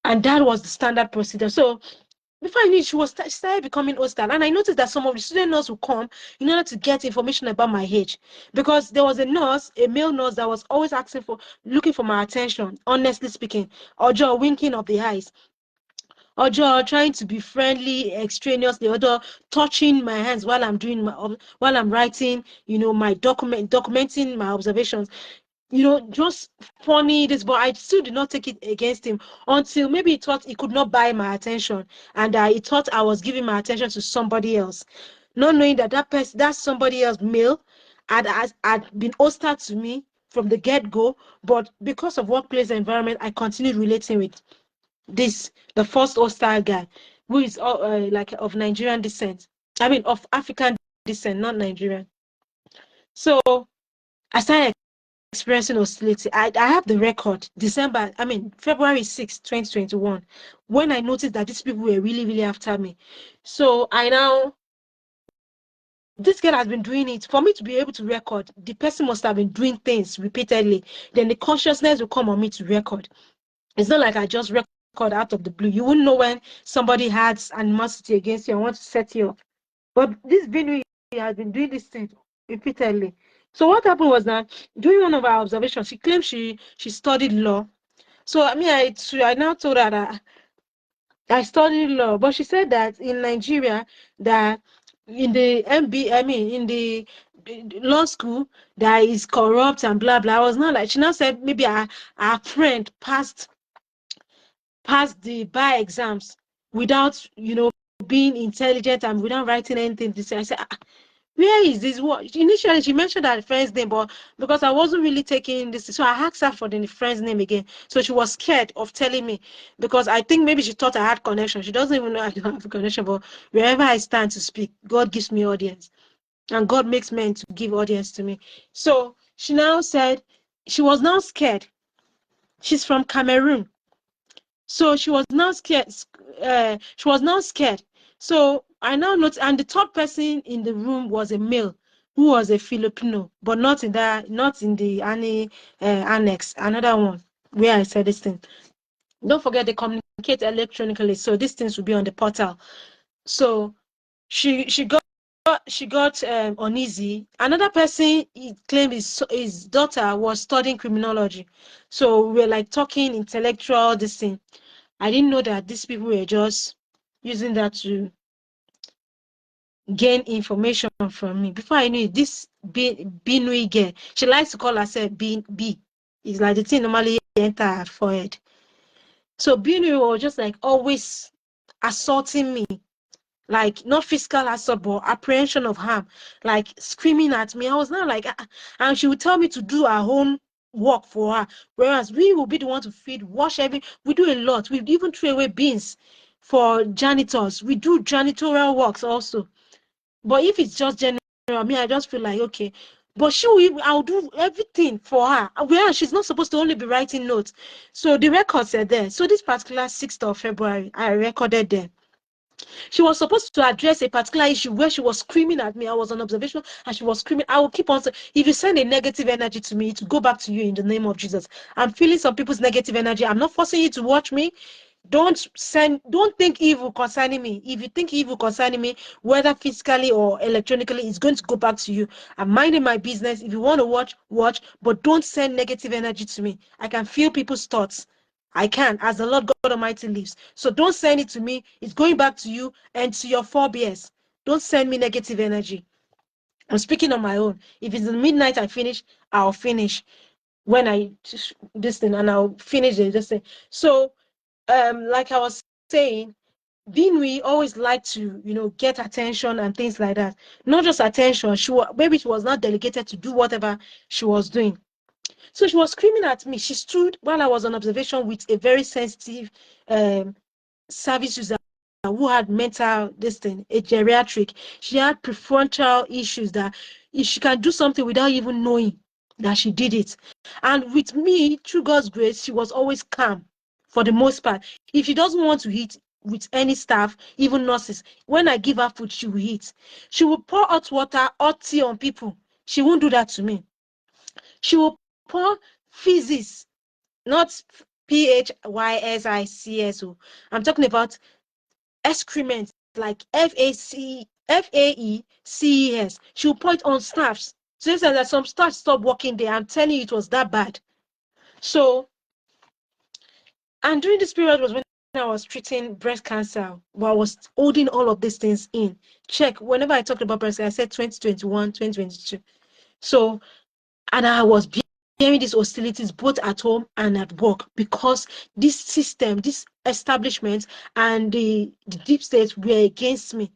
Speaker 1: And that was the standard procedure. So before I knew it, she started becoming hostile. And I noticed that some of the student nurses would come in order to get information about my age. Because there was a male nurse that was always looking for my attention, honestly speaking. Or just winking of the eyes. Or just trying to be friendly, extraneously, or just touching my hands while while I'm writing, my documenting my observations. Just funny this, but I still did not take it against him until maybe he thought he could not buy my attention, and he thought I was giving my attention to somebody else, not knowing that that somebody else, male, had been hostile to me from the get-go, but because of workplace environment, I continued relating with the first hostile guy, who is like of Nigerian descent. I mean, of African descent, not Nigerian. So I started experiencing hostility. I have the record, February 6, 2021, when I noticed that these people were really, really after me. So this girl has been doing it. For me to be able to record, the person must have been doing things repeatedly. Then the consciousness will come on me to record. It's not like I just record out of the blue. You wouldn't know when somebody has animosity against you and wants to set you up. But this Benue has been doing this thing repeatedly. So what happened was that during one of our observations, she claimed she studied law. So I now told her that I studied law, but she said that in Nigeria, that in the in the law school, that is corrupt and blah blah. I was not like, she now said maybe our friend passed the bar exams without being intelligent and without writing anything to say. I said, where is this? What initially she mentioned her friend's name, but because I wasn't really taking this, so I asked her for the friend's name again. So she was scared of telling me, because I think maybe she thought I had connection. She doesn't even know I don't have a connection, but wherever I stand to speak, God gives me audience, and God makes men to give audience to me. So she now said she was now scared. She's from Cameroon. So she was now scared. So I now noticed, and the third person in the room was a male who was a Filipino, but not in the annex. Another one where I said this thing. Don't forget they communicate electronically, so these things will be on the portal. So she got uneasy. Another person, he claimed his daughter was studying criminology. So we're like talking intellectual this thing. I didn't know that these people were just using that to gain information from me. Before I knew it, this Binui girl, she likes to call herself B. It's like the thing normally enter her forehead. So Binui was just like always assaulting me, like not physical assault, but apprehension of harm, like screaming at me. I was not like, and she would tell me to do her own work for her, whereas we will be the one to feed, wash we do a lot. We even throw away bins for janitors. We do janitorial works also. But if it's just general, I just feel like, okay, but I'll do everything for her, whereas she's not supposed to only be writing notes. So the records are there. So this particular 6th of February, I recorded them. She was supposed to address a particular issue where she was screaming at me. I was on observation and she was screaming. I will keep on saying, if you send a negative energy to me, to go back to you in the name of Jesus. I'm feeling some people's negative energy. I'm not forcing you to watch me. Don't think evil concerning me. If you think evil concerning me, whether physically or electronically, it's going to go back to you. I'm minding my business. If you want to watch, but don't send negative energy to me. I can feel people's thoughts. I can, as the Lord God Almighty lives. So don't send it to me. It's going back to you and to your forebears. Don't send me negative energy. I'm speaking on my own. If it's in midnight, I finish, I'll finish when I this thing, and I'll finish it. Just say. So, like I was saying, we always like to, get attention and things like that. Not just attention. Maybe she was not delegated to do whatever she was doing. So she was screaming at me. She stood while I was on observation with a very sensitive service user who had a geriatric. She had prefrontal issues that if she can do something without even knowing that she did it. And with me, through God's grace, she was always calm for the most part. If she doesn't want to eat with any staff, even nurses, when I give her food, she will eat. She will pour hot water, hot tea on people. She won't do that to me. She will pour physics, not PHYSICS. I'm talking about excrement, like FAECES. She'll point on staffs. So they said that some staff stopped working there. I'm telling you, it was that bad. So, and during this period was when I was treating breast cancer, but I was holding all of these things in check. Whenever I talked about breast cancer, I said 2021, 2022. So, and I was bearing these hostilities both at home and at work, because this system, this establishment, and the deep states were against me,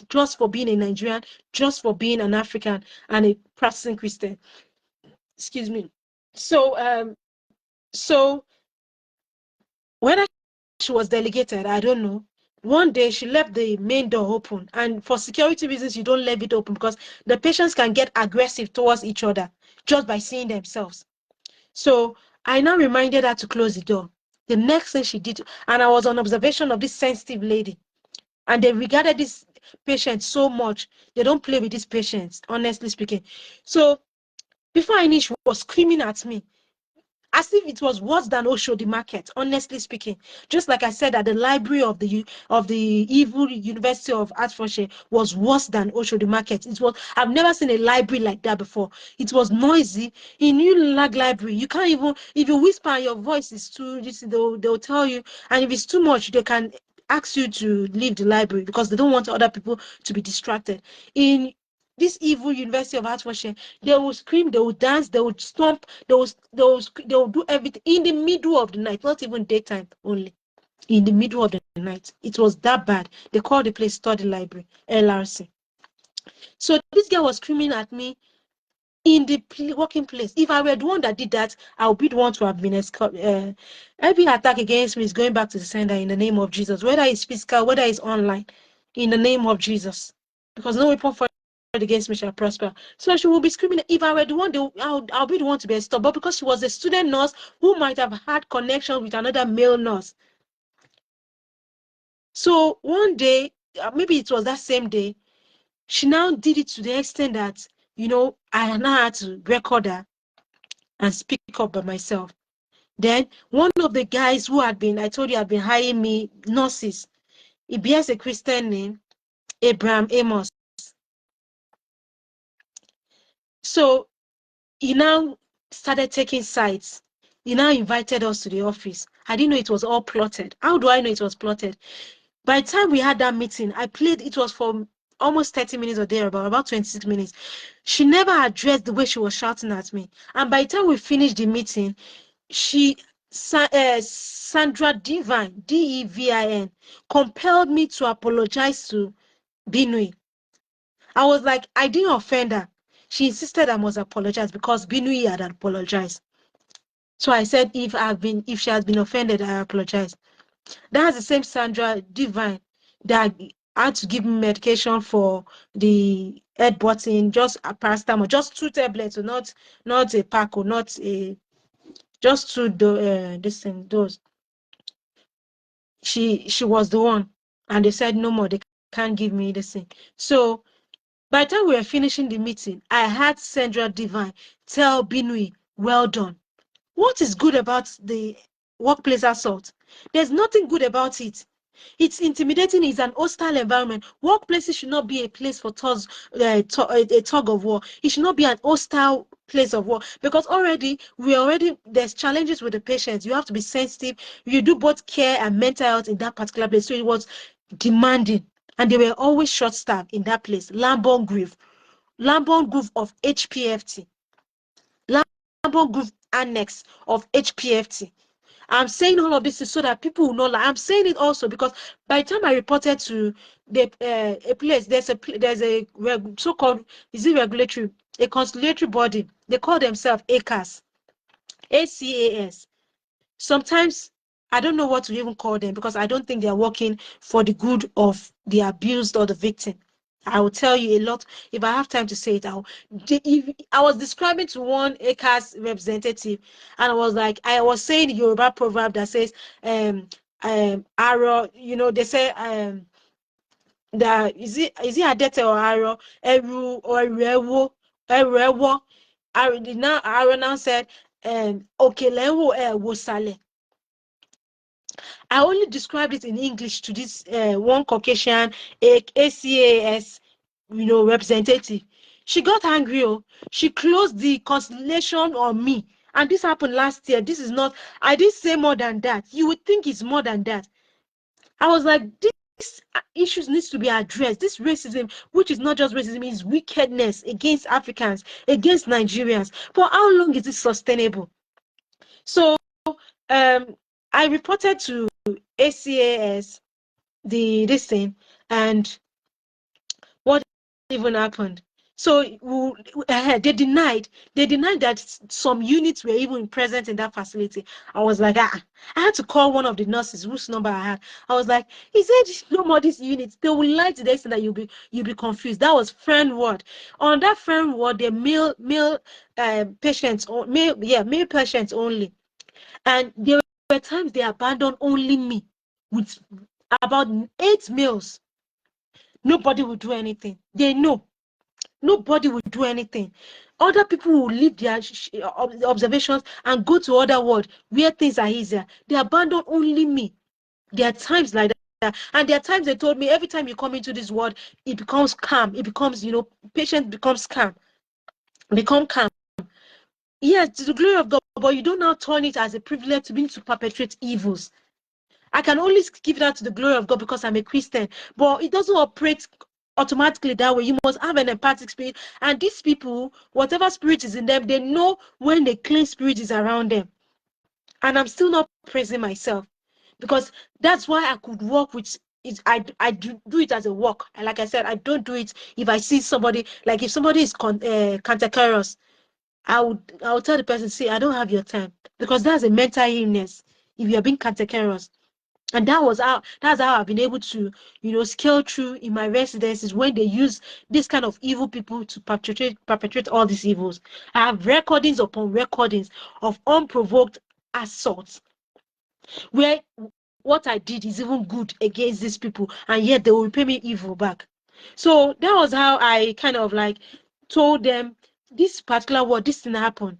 Speaker 1: just for being a Nigerian, just for being an African and a practicing Christian. Excuse me. So so whether she was delegated, I don't know. One day she left the main door open, and for security reasons, you don't leave it open because the patients can get aggressive towards each other just by seeing themselves. So I now reminded her to close the door. The next thing she did, and I was on observation of this sensitive lady, and they regarded this patient so much. They don't play with these patients, honestly speaking. So before I knew, she was screaming at me as if it was worse than Oshodi Market, honestly speaking. Just like I said, that the library of the evil University of Hertfordshire was worse than Oshodi Market. It was, I've never seen a library like that before. It was noisy. In Unilag Library, you can't even, if you whisper and your voice is too, they'll tell you, and if it's too much, they can ask you to leave the library because they don't want other people to be distracted. In this evil University of Hertfordshire, they will scream, they will dance, they will stomp, they will do everything in the middle of the night, not even daytime only. In the middle of the night. It was that bad. They called the place study library, LRC. So this girl was screaming at me in the working place. If I were the one that did that, I would be the one to have been escorted. Every attack against me is going back to the sender in the name of Jesus, whether it's physical, whether it's online, in the name of Jesus. Because no weapon formed against me shall prosper. So she will be screaming. If I were the one, I'll be the one to be stopped. But because she was a student nurse who might have had connection with another male nurse. So one day, maybe it was that same day, she now did it to the extent that, I now had to record her and speak up by myself. Then one of the guys who I told you had been hiring me nurses, he bears a Christian name, Abraham Amos. So he now started taking sides. He now invited us to the office. I didn't know it was all plotted. How do I know it was plotted? By the time we had that meeting, I played, it was for almost 30 minutes or there, about 26 minutes. She never addressed the way she was shouting at me. And by the time we finished the meeting, Sandra Divine, Devin, compelled me to apologize to Binui. I was like, I didn't offend her. She insisted I must apologize because Binui had apologized. So I said, if she has been offended, I apologize. That's the same Sandra Divine that had to give me medication for the head button, just a paracetamol, just 2 tablets, so not a pack or not a, just 2 those. She was the one, and they said no more, they can't give me this thing. So by the time we were finishing the meeting, I had Sandra Divine tell Binui, well done. What is good about the workplace assault? There's nothing good about it. It's intimidating. It's an hostile environment. Workplaces should not be a place for a tug of war. It should not be an hostile place of war because there's challenges with the patients. You have to be sensitive. You do both care and mental health in that particular place. So it was demanding, and they were always short-staffed in that place. Lambon Grove of HPFT, Lambon Grove annex of HPFT. I'm saying all of this is so that people will know. Like, I'm saying it also because by the time I reported to the a place, there's a so-called, is it regulatory, a conciliatory body. They call themselves ACAS, ACAS. Sometimes I don't know what to even call them because I don't think they're working for the good of the abused or the victim. I will tell you a lot. If I have time to say it, I was describing to one ACAS representative, and I was saying the Yoruba proverb that says, arrow, they say, that is it adete or arrow, eru or ewo, ewo. Arrow now said, okelewo wo sale. I only described it in English to this one Caucasian ACAS, representative. She got angry. Oh, she closed the conciliation on me. And this happened last year. This is not, I didn't say more than that. You would think it's more than that. I was like, this issues needs to be addressed. This racism, which is not just racism, is wickedness against Africans, against Nigerians. For how long is it sustainable? So I reported to ACAS this thing, and what even happened? So they denied that some units were even present in that facility. I was like, I had to call one of the nurses whose number I had. I was like, he said no more these units. They will lie to the extent that you'll be confused. That was friend ward. On that friend ward, the male patients, male patients only. And there were times they abandoned only me with about 8 males. Nobody would do anything. They know. Nobody will do anything. Other people will leave their observations and go to other world where things are easier. They abandon only me. There are times like that. And there are times they told me, every time you come into this world, it becomes calm. It becomes, patient becomes calm. Become calm. Yes, to the glory of God, but you don't now turn it as a privilege to be to perpetrate evils. I can only give that to the glory of God because I'm a Christian, but it doesn't operate automatically that way. You must have an empathic spirit, and these people, whatever spirit is in them, they know when the clean spirit is around them. And I'm still not praising myself because that's why I could work with it. I do it as a work. And like I said, I don't do it if I see somebody, like if somebody is cantankerous, I would tell the person, see, I don't have your time, because that's a mental illness if you're being cantankerous. And that's how I've been able to, scale through in my residences when they use this kind of evil people to perpetrate all these evils. I have recordings upon recordings of unprovoked assaults where what I did is even good against these people, and yet they will repay me evil back. So that was how I kind of like told them this particular word, this thing happened.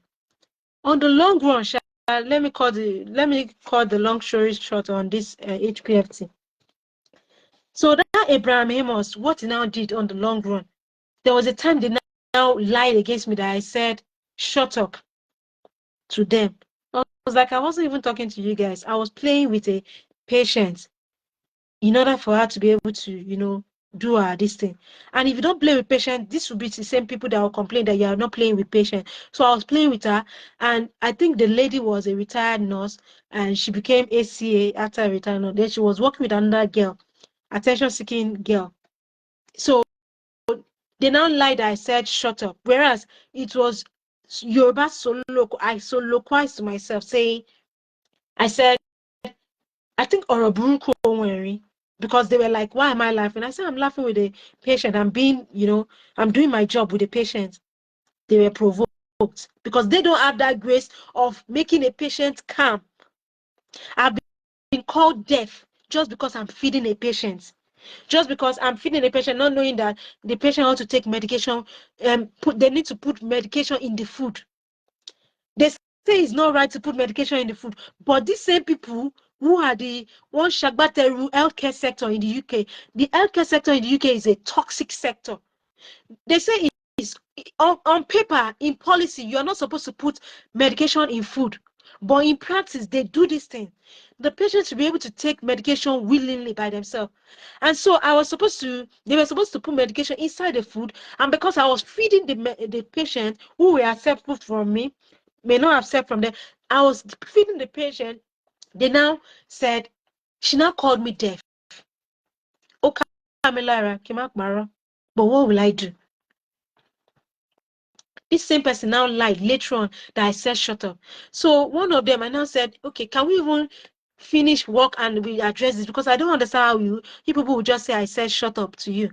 Speaker 1: On the long run, let me call the long story short on this HPFT. So that Abraham Amos, what he now did on the long run, there was a time they now lied against me that I said, shut up to them. I was like, I wasn't even talking to you guys. I was playing with a patient in order for her to be able to, do this thing. And if you don't play with patient, this will be the same people that will complain that you are not playing with patient. So I was playing with her, and I think the lady was a retired nurse, and she became ACA after a retired nurse. Then she was working with another girl, attention-seeking girl. So they now lied that I said shut up, whereas it was Yoruba I soliloquized to myself saying, I said, I think Oroburuku Onweri, because they were like, why am I laughing? I said, I'm laughing with the patient. I'm being, I'm doing my job with the patient. They were provoked because they don't have that grace of making a patient calm. I've been called deaf just because I'm feeding a patient. Just because I'm feeding a patient, not knowing that the patient ought to take medication, they need to put medication in the food. They say it's not right to put medication in the food, but these same people who are the one Shagbateru healthcare sector in the UK, the healthcare sector in the UK is a toxic sector. They say it's on paper, in policy, you're not supposed to put medication in food, but in practice, they do this thing. The patient should be able to take medication willingly by themselves. And so they were supposed to put medication inside the food, and because I was feeding the patient who were acceptable from me, may not accept from them, I was feeding the patient. They now said, she now called me deaf. Okay, Kamilara, but what will I do? This same person now lied later on that I said shut up. So one of them, I now said, okay, can we even finish work and we address this? Because I don't understand how you people will just say I said shut up to you.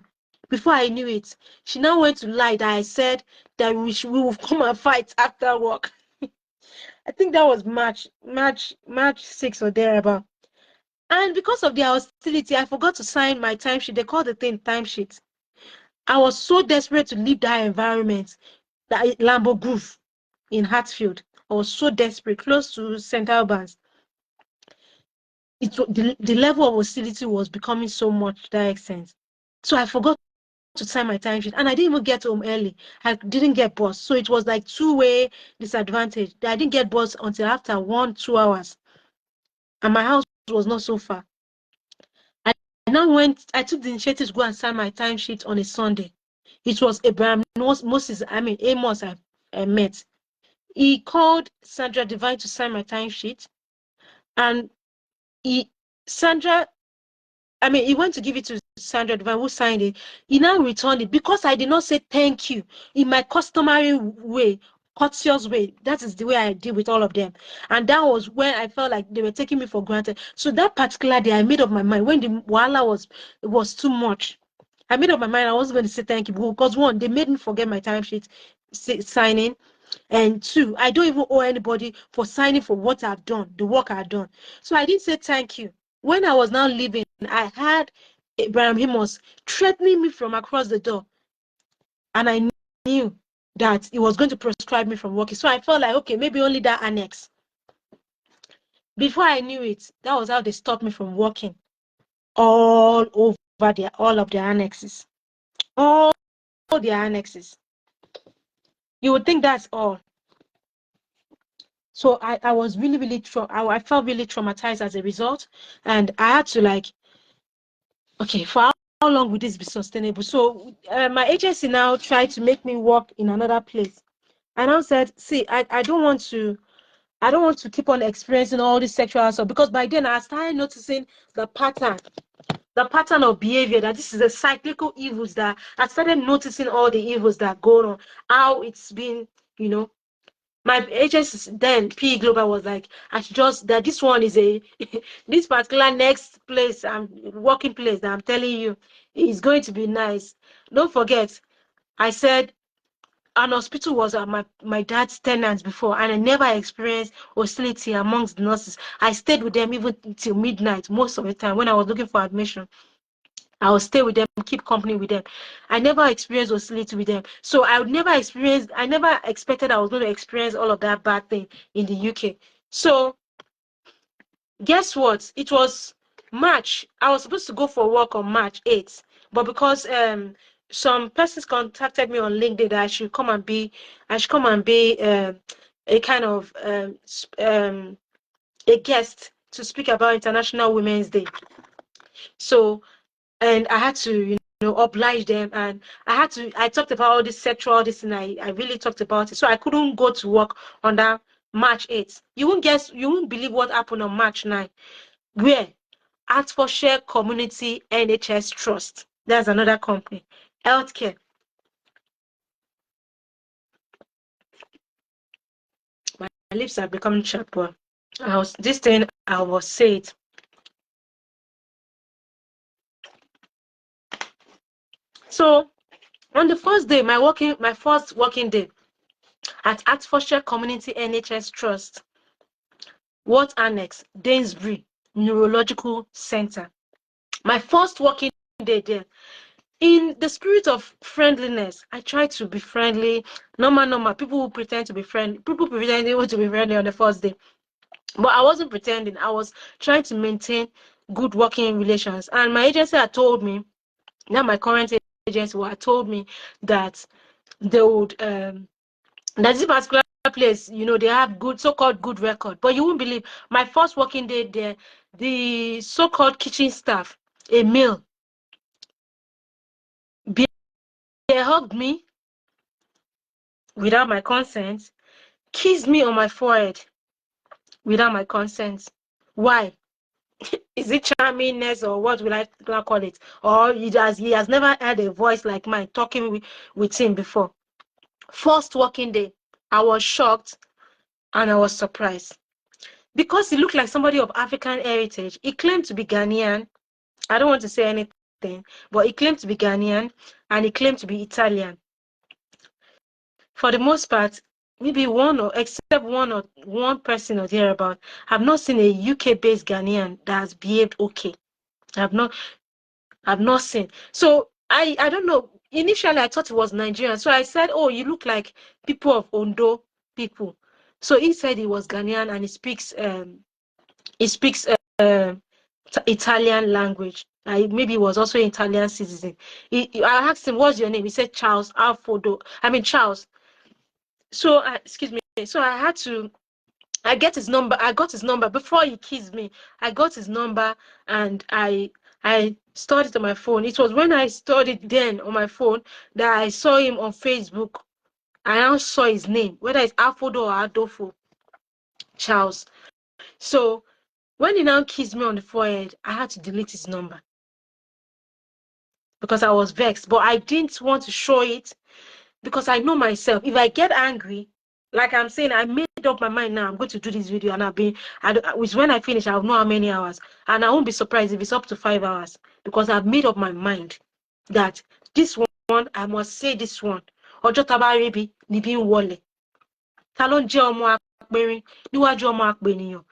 Speaker 1: Before I knew it, she now went to lie that I said that we will come and fight after work. I think that was March 6 or thereabout. And because of their hostility, I forgot to sign my timesheet. They call the thing timesheet. I was so desperate to leave that environment, that Lambo Groove in Hatfield. I was so desperate, close to St. Albans. The level of hostility was becoming so much to that extent. So I forgot to sign my timesheet, and I didn't even get home early. I didn't get bus, so it was like two-way disadvantage. I didn't get bus until after 1-2 hours, and my house was not so far. I took the initiative to go and sign my timesheet on a Sunday. It was Amos I met. He called Sandra Divine to sign my timesheet, and Sandra I mean, he went to give it to Sandra Divine, who signed it. He now returned it because I did not say thank you in my customary way, courteous way. That is the way I deal with all of them. And that was when I felt like they were taking me for granted. So that particular day, I made up my mind when the wala was too much. I made up my mind I wasn't going to say thank you because one, they made me forget my timesheet signing. And two, I don't even owe anybody for signing for what I've done, the work I've done. So I didn't say thank you. When I was now leaving, I had Abraham Himos threatening me from across the door. And I knew that he was going to proscribe me from working. So I felt like, okay, maybe only that annex. Before I knew it, that was how they stopped me from working all over all of the annexes. All the annexes. You would think that's all. So I was really, really, I felt really traumatized as a result. And I had to like, okay, for how long would this be sustainable? So my agency now tried to make me work in another place. And I said, see, I don't want to keep on experiencing all this sexual assault, because by then I started noticing the pattern of behavior, that this is the cyclical evils, that I started noticing all the evils that go on, how it's been, my agency then, PE Global, was like, I should just, that this one is a, this particular next place, working place that I'm telling you is going to be nice. Don't forget, I said an hospital was my dad's tenant before, and I never experienced hostility amongst the nurses. I stayed with them even till midnight most of the time when I was looking for admission. I will stay with them, keep company with them. I never experienced hostility with them. So I never expected I was going to experience all of that bad thing in the UK. So guess what? It was March. I was supposed to go for work on March 8th. But because some persons contacted me on LinkedIn that I should come and be a kind of a guest to speak about International Women's Day. So, and I had to, oblige them, and I talked about all this sexual, this, and I really talked about it. So I couldn't go to work on that March 8th. You won't believe what happened on March 9th, where Hertfordshire Community NHS Trust, that's another company, healthcare. My lips are becoming chapped. I was said. So on the first day, my first working day at Hertfordshire Community NHS Trust, what annex? Dainsbury Neurological Center. My first working day there. In the spirit of friendliness, I tried to be friendly. Normal. People who pretend to be friendly. People pretend they want to be friendly on the first day. But I wasn't pretending. I was trying to maintain good working relations. And my agency had told me, now my current agency had told me that they would that this particular place, they have good, so-called good record. But you won't believe, my first working day there, the so-called kitchen staff, a male, they hugged me without my consent, kissed me on my forehead without my consent. Why? Is it charmingness, or what will I call it? Or he has never had a voice like mine talking with him before. First working day, I was shocked and I was surprised. Because he looked like somebody of African heritage. He claimed to be Ghanaian. I don't want to say anything, but he claimed to be Ghanaian and he claimed to be Italian. For the most part, maybe except one person or thereabout, I've not seen a UK-based Ghanaian that has behaved okay. I've not seen. So I don't know. Initially, I thought it was Nigerian. So I said, "Oh, you look like people of Ondo people." So he said he was Ghanaian and he speaks Italian language. Maybe he was also an Italian citizen. I asked him, "What's your name?" He said, "Charles Alfodo." I mean, Charles. So, excuse me. So I got his number before he kissed me. I got his number and I stored it on my phone. It was when I stored it then on my phone that I saw him on Facebook. I now saw his name, whether it's Alfodo or Adolfo, Charles. So when he now kissed me on the forehead, I had to delete his number. because I was vexed, but I didn't want to show it because I know myself. If I get angry, like I'm saying, I made up my mind now. I'm going to do this video, and when I finish, I'll know how many hours, and I won't be surprised if it's up to 5 hours because I've made up my mind that this one I must say this one. Ọjọ́ tá bá rí bí níbí ń wọlé. Ta ló ń jẹ́ ọmọ apẹ̀rin níwájú ọmọ apẹ̀nìyàn?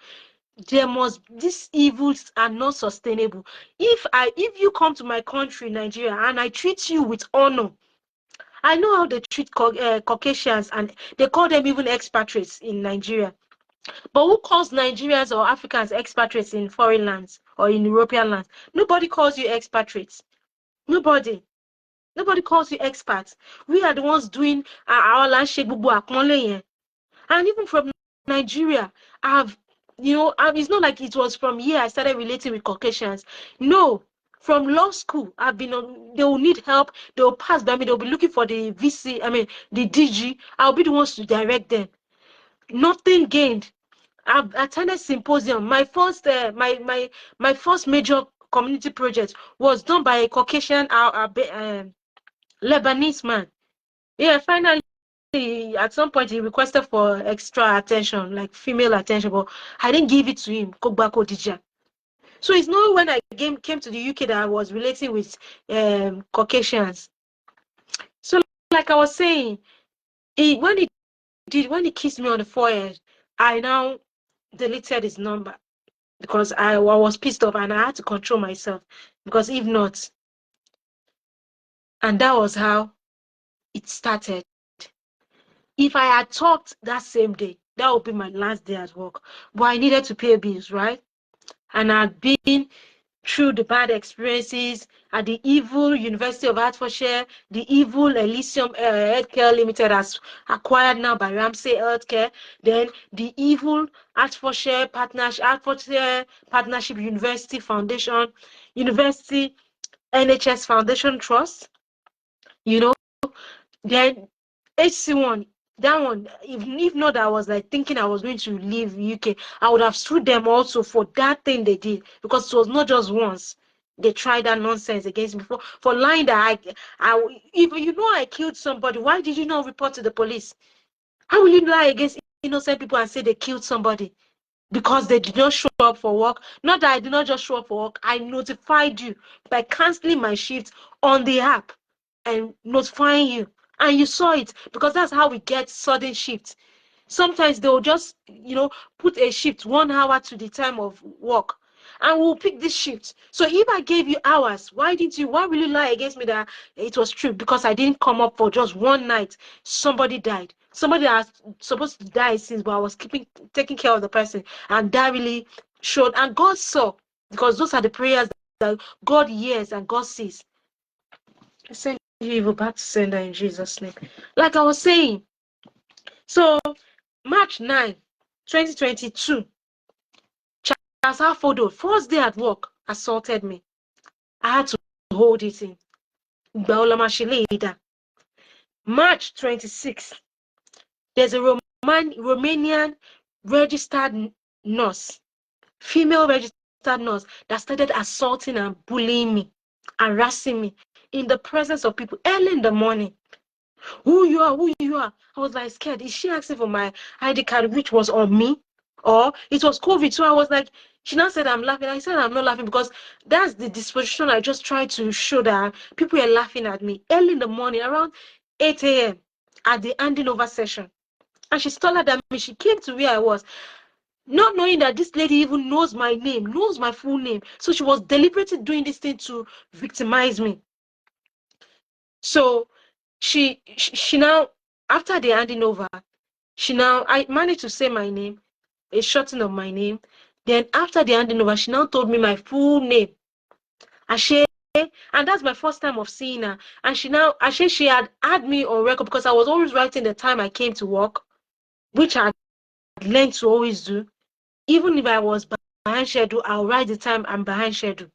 Speaker 1: These evils are not sustainable. If you come to my country, Nigeria, and I treat you with honor, I know how they treat Caucasians, and they call them even expatriates in Nigeria. But who calls Nigerians or Africans expatriates in foreign lands or in European lands? Nobody calls you expatriates. Nobody calls you expats. We are the ones doing our land shake bubu akmonle. And even from Nigeria, it's not like it was from here I started relating with Caucasians. No, from law school, they will need help. They will pass by me. They'll be looking for the the DG. I'll be the ones to direct them. Nothing gained. I've attended symposium. My first major community project was done by a Caucasian Lebanese man. Yeah, finally, at some point he requested for extra attention, like female attention, but I didn't give it to him. So it's not when I came to the UK that I was relating with Caucasians. So like I was saying, when he kissed me on the forehead, I now deleted his number because I was pissed off and I had to control myself, because if not, and that was how it started. If I had talked that same day, that would be my last day at work. But I needed to pay bills, right? And I'd been through the bad experiences at the evil University of Hertfordshire, the evil Elysium Healthcare Limited, as acquired now by Ramsay Healthcare, then the evil Hertfordshire Partnership University Foundation, University NHS Foundation Trust, then HC1, that one, if not, I was like thinking I was going to leave UK, I would have sued them also for that thing they did, because it was not just once they tried that nonsense against me for lying that if you know I killed somebody, why did you not report to the police? How will you lie against innocent people and say they killed somebody because they did not show up for work? Not that I did not just show up for work, I notified you by canceling my shift on the app and notifying you, and you saw it, because that's how we get sudden shifts. Sometimes they'll just put a shift 1 hour to the time of work, and we'll pick this shift. So if I gave you hours, why will you lie against me that it was true? Because I didn't come up for just one night. Somebody died, somebody that was supposed to die since, but I was taking care of the person, and that really showed, and God saw, because those are the prayers that God hears and God sees. I send you evil back to sender in Jesus' name. Like I was saying, so March 9, 2022, Charles Hatfield, first day at work, assaulted me. I had to hold it in. March 26, there's a Romanian registered nurse, female registered nurse, that started assaulting and bullying me, harassing me in the presence of people early in the morning. Who you are? I was like scared. Is she asking for my ID card, which was on me? Or it was COVID? So I was like, she now said I'm laughing. I said I'm not laughing, because that's the disposition I just tried to show that people are laughing at me early in the morning, around 8 a.m. at the handing over session. And she's taller than me. She came to where I was, not knowing that this lady even knows my name, knows my full name. So she was deliberately doing this thing to victimize me. So she now, after the handing over, I managed to say my name, a shortening of my name. Then after the handing over, she now told me my full name, Ashe, and that's my first time of seeing her. And she had me on record, because I was always writing the time I came to work, which I had learned to always do. Even if I was behind schedule, I'll write the time I'm behind schedule.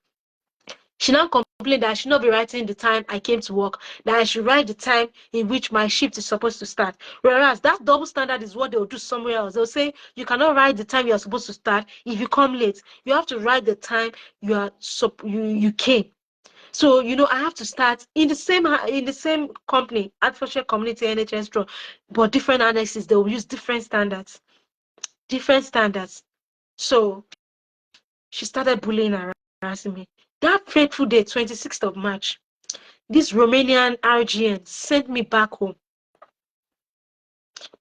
Speaker 1: She now complained that I should not be writing the time I came to work, that I should write the time in which my shift is supposed to start. Whereas that double standard is what they'll do somewhere else. They'll say you cannot write the time you're supposed to start if you come late. You have to write the time you came. So, I have to start in the same company, Hertfordshire Community NHS Trust, but different annexes. They will use different standards. Different standards. So she started bullying and harassing me. That fateful day, 26th of March, this Romanian RGN sent me back home.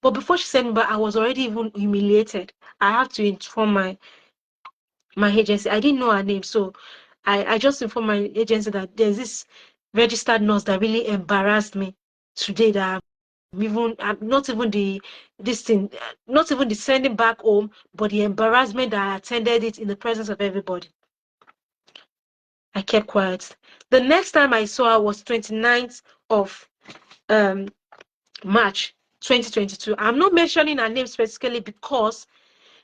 Speaker 1: But before she sent me back, I was already even humiliated. I have to inform my agency. I didn't know her name, so I just informed my agency that there's this registered nurse that really embarrassed me today, that I'm not even this thing, not even the sending back home, but the embarrassment that I attended it in the presence of everybody. I kept quiet. The next time I saw her was 29th of March 2022. I'm not mentioning her name specifically because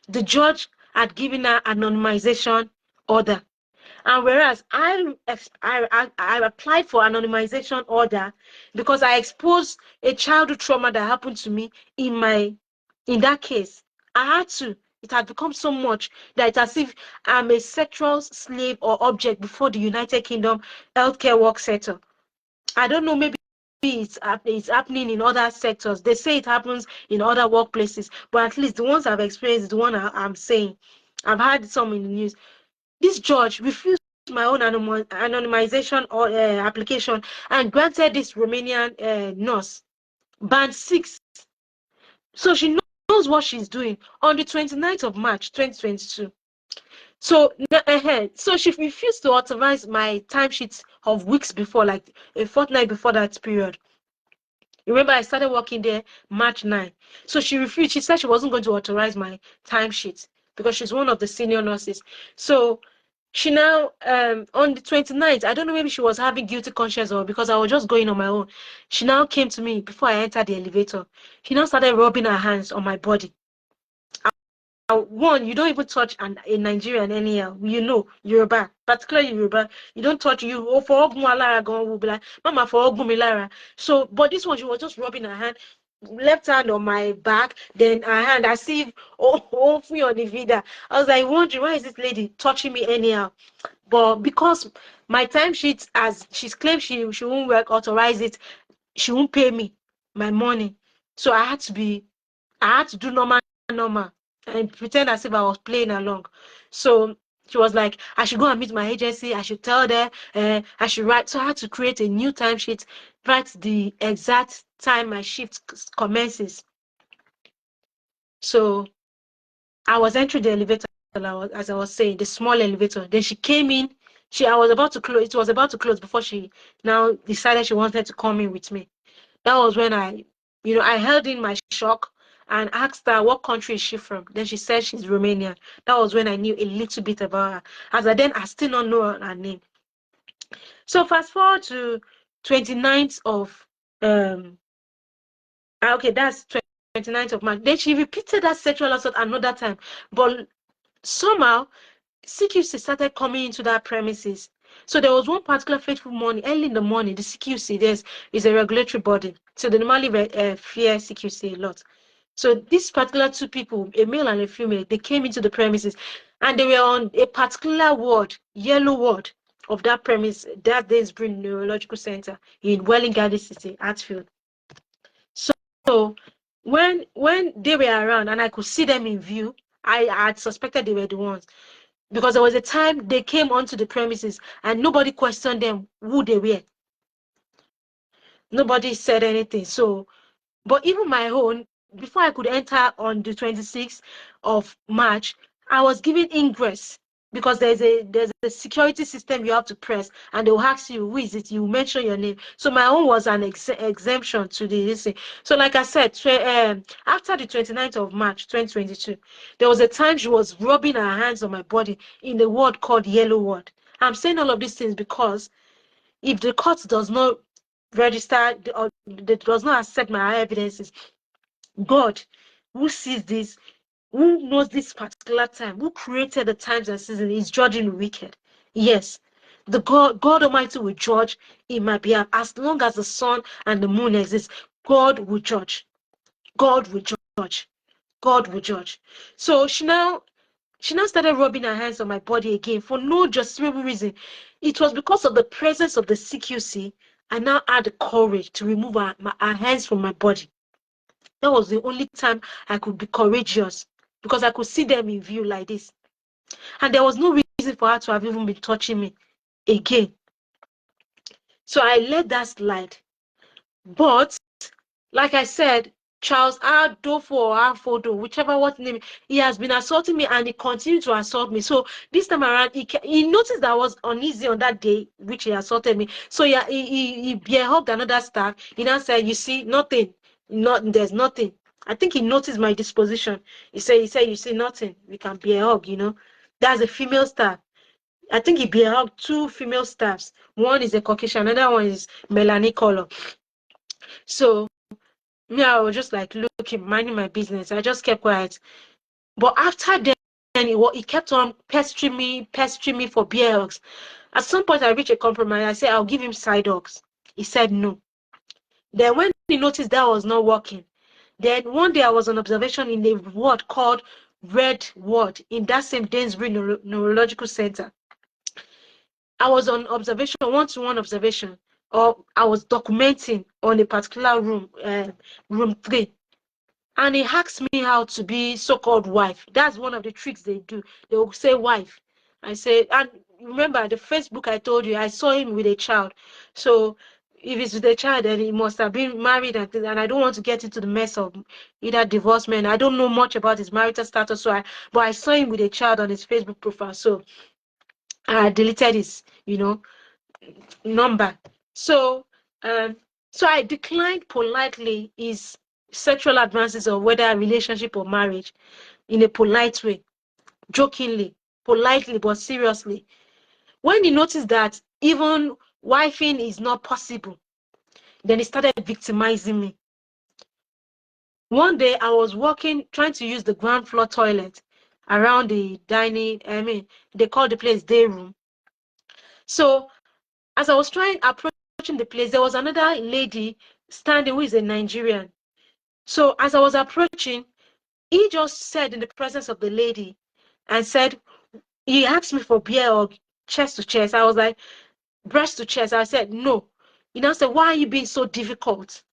Speaker 1: the judge had given her anonymization order. And whereas I applied for anonymization order because I exposed a childhood trauma that happened to me in that case. I had to. It had become so much that it's as if I'm a sexual slave or object before the United Kingdom healthcare work sector. I don't know, maybe it's happening in other sectors. They say it happens in other workplaces, but at least the ones I've experienced, the one I'm saying, I've had some in the news. This judge refused my own anonymization or application and granted this Romanian nurse band 6. So she knows what she's doing on the 29th of March 2022. So so she refused to authorize my timesheets of weeks before, like a fortnight before that period. Remember, I started working there March 9. So she refused. She said she wasn't going to authorize my timesheets because she's one of the senior nurses. So she now, on the 29th, I don't know, maybe she was having guilty conscience or because I was just going on my own. She now came to me before I entered the elevator. She now started rubbing her hands on my body. One, you don't even touch a Nigerian anyhow. Yoruba, particularly Yoruba. You don't touch you. Oh, for Lara will be like, Mama for Lara. So, but this one, she was just rubbing her hand, left hand on my back, then her hand as if free on the vida. I was like wondering, why is this lady touching me anyhow? But because my timesheet, as she's claimed she won't work, authorize it, she won't pay me my money. So I had to do normal and pretend as if I was playing along. So she was like, I should go and meet my agency. I should tell them. I should write. So I had to create a new timesheet, write the exact time my shift commences. So I was entering the elevator, as I was saying, the small elevator. Then she came in. I was about to close. It was about to close before she now decided she wanted to come in with me. That was when I held in my shock and asked her what country is she from. Then she said she's Romanian. That was when I knew a little bit about her. As I still don't know her name. So fast forward to 29th of okay, that's 29th of March. Then she repeated that sexual assault another time, but somehow CQC started coming into that premises. So there was one particular fateful morning, early in the morning, the CQC, is a regulatory body. So they normally fear CQC a lot. So these particular two people, a male and a female, they came into the premises and they were on a particular ward, yellow ward of that premise, that Daysbury Neurological Center in Welling Garden City, Hatfield. So when they were around and I could see them in view, I had suspected they were the ones. Because there was a time they came onto the premises and nobody questioned them who they were. Nobody said anything. So, but even my own, before I could enter on the 26th of March, I was given ingress because there's a security system you have to press and they'll ask you who is it, you mention your name. So my own was an exemption to this. So like I said, after the 29th of March 2022, there was a time she was rubbing her hands on my body in the ward called Yellow Ward. I'm saying all of these things because if the court does not register or does not accept my evidences, God, who sees this, who knows this particular time, who created the times and seasons, is judging the wicked. Yes, the God Almighty will judge in my behalf. As long as the sun and the moon exist, God will judge. God will judge. God will judge. So she now She now started rubbing her hands on my body again for no justifiable reason. It was because of the presence of the CQC. I now had the courage to remove her hands from my body. That was the only time I could be courageous, because I could see them in view like this. And there was no reason for her to have even been touching me again. So I let that slide. But like I said, Charles Adolfo or Afodo, whichever what name, he has been assaulting me and he continued to assault me. So this time around, he noticed that I was uneasy on that day, which he assaulted me. So yeah, he hugged another staff. He now said, "You see, nothing, there's nothing." I think he noticed my disposition. He said, "You see, nothing. We can be a hug, you know." That's a female staff. I think he bear hugged two female staffs. One is a Caucasian, another one is Melanie color. So me, I was just like looking, minding my business. I just kept quiet. But after then, he kept on pestering me for beer hugs. At some point, I reached a compromise. I said, I'll give him side hugs. He said no. Then when he noticed that was not working, then one day I was on observation in a ward called Red Ward in that same Dainsbury Neurological Center. I was on observation, one-to-one observation, or I was documenting on a particular room, room 3. And he asked me how to be so-called wife. That's one of the tricks they do. They will say wife. I say, and remember the Facebook I told you, I saw him with a child. So if it's with a child, then he must have been married, and I don't want to get into the mess of either divorcement. I don't know much about his marital status, but I saw him with a child on his Facebook profile. So I deleted his, number. So um so I declined politely his sexual advances, or whether a relationship or marriage, in a polite way, jokingly, politely but seriously. When he noticed that even wifing is not possible, then he started victimizing me. One day I was walking, trying to use the ground floor toilet around the dining, they call the place day room. So as I was approaching the place, there was another lady standing who is a Nigerian. So as I was approaching, he just said in the presence of the lady and said, he asked me for beer or chest to chest. I was like, breast to chest. I said, no. He now said, why are you being so difficult?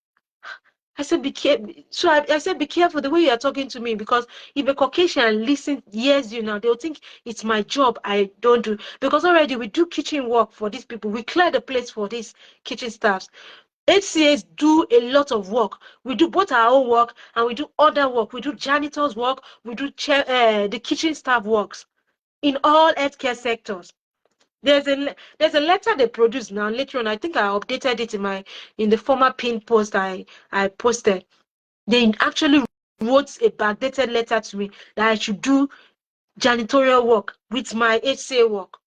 Speaker 1: I said, be careful. So I said, be careful the way you are talking to me, because if a Caucasian hears you now, they'll think it's my job I don't do. Because already we do kitchen work for these people. We clear the place for these kitchen staffs. HCAs do a lot of work. We do both our own work and we do other work. We do janitors work. We do the kitchen staff works in all healthcare sectors. There's a letter they produce now. Later on, I think I updated it in the former pin post I posted. They actually wrote a backdated letter to me that I should do janitorial work with my HCA work.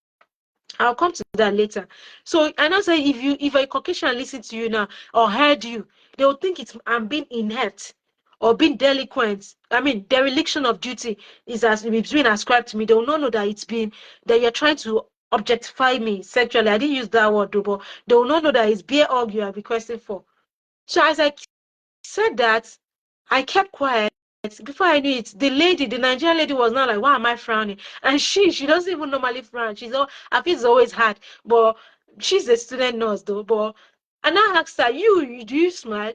Speaker 1: I'll come to that later. So, and I say, if a Caucasian listen to you now or heard you, they will think I'm being inept or being delinquent. I mean, dereliction of duty it's been ascribed to me. They will not know that that you're trying to objectify me sexually. I didn't use that word though, but they will not know that it's beer hug you are requesting for. So as I said that, I kept quiet. Before I knew it, the Nigerian lady was not like, why am I frowning? And she doesn't even normally frown. I feel it's always hard, but she's a student nurse though. But and I asked her, do you smile?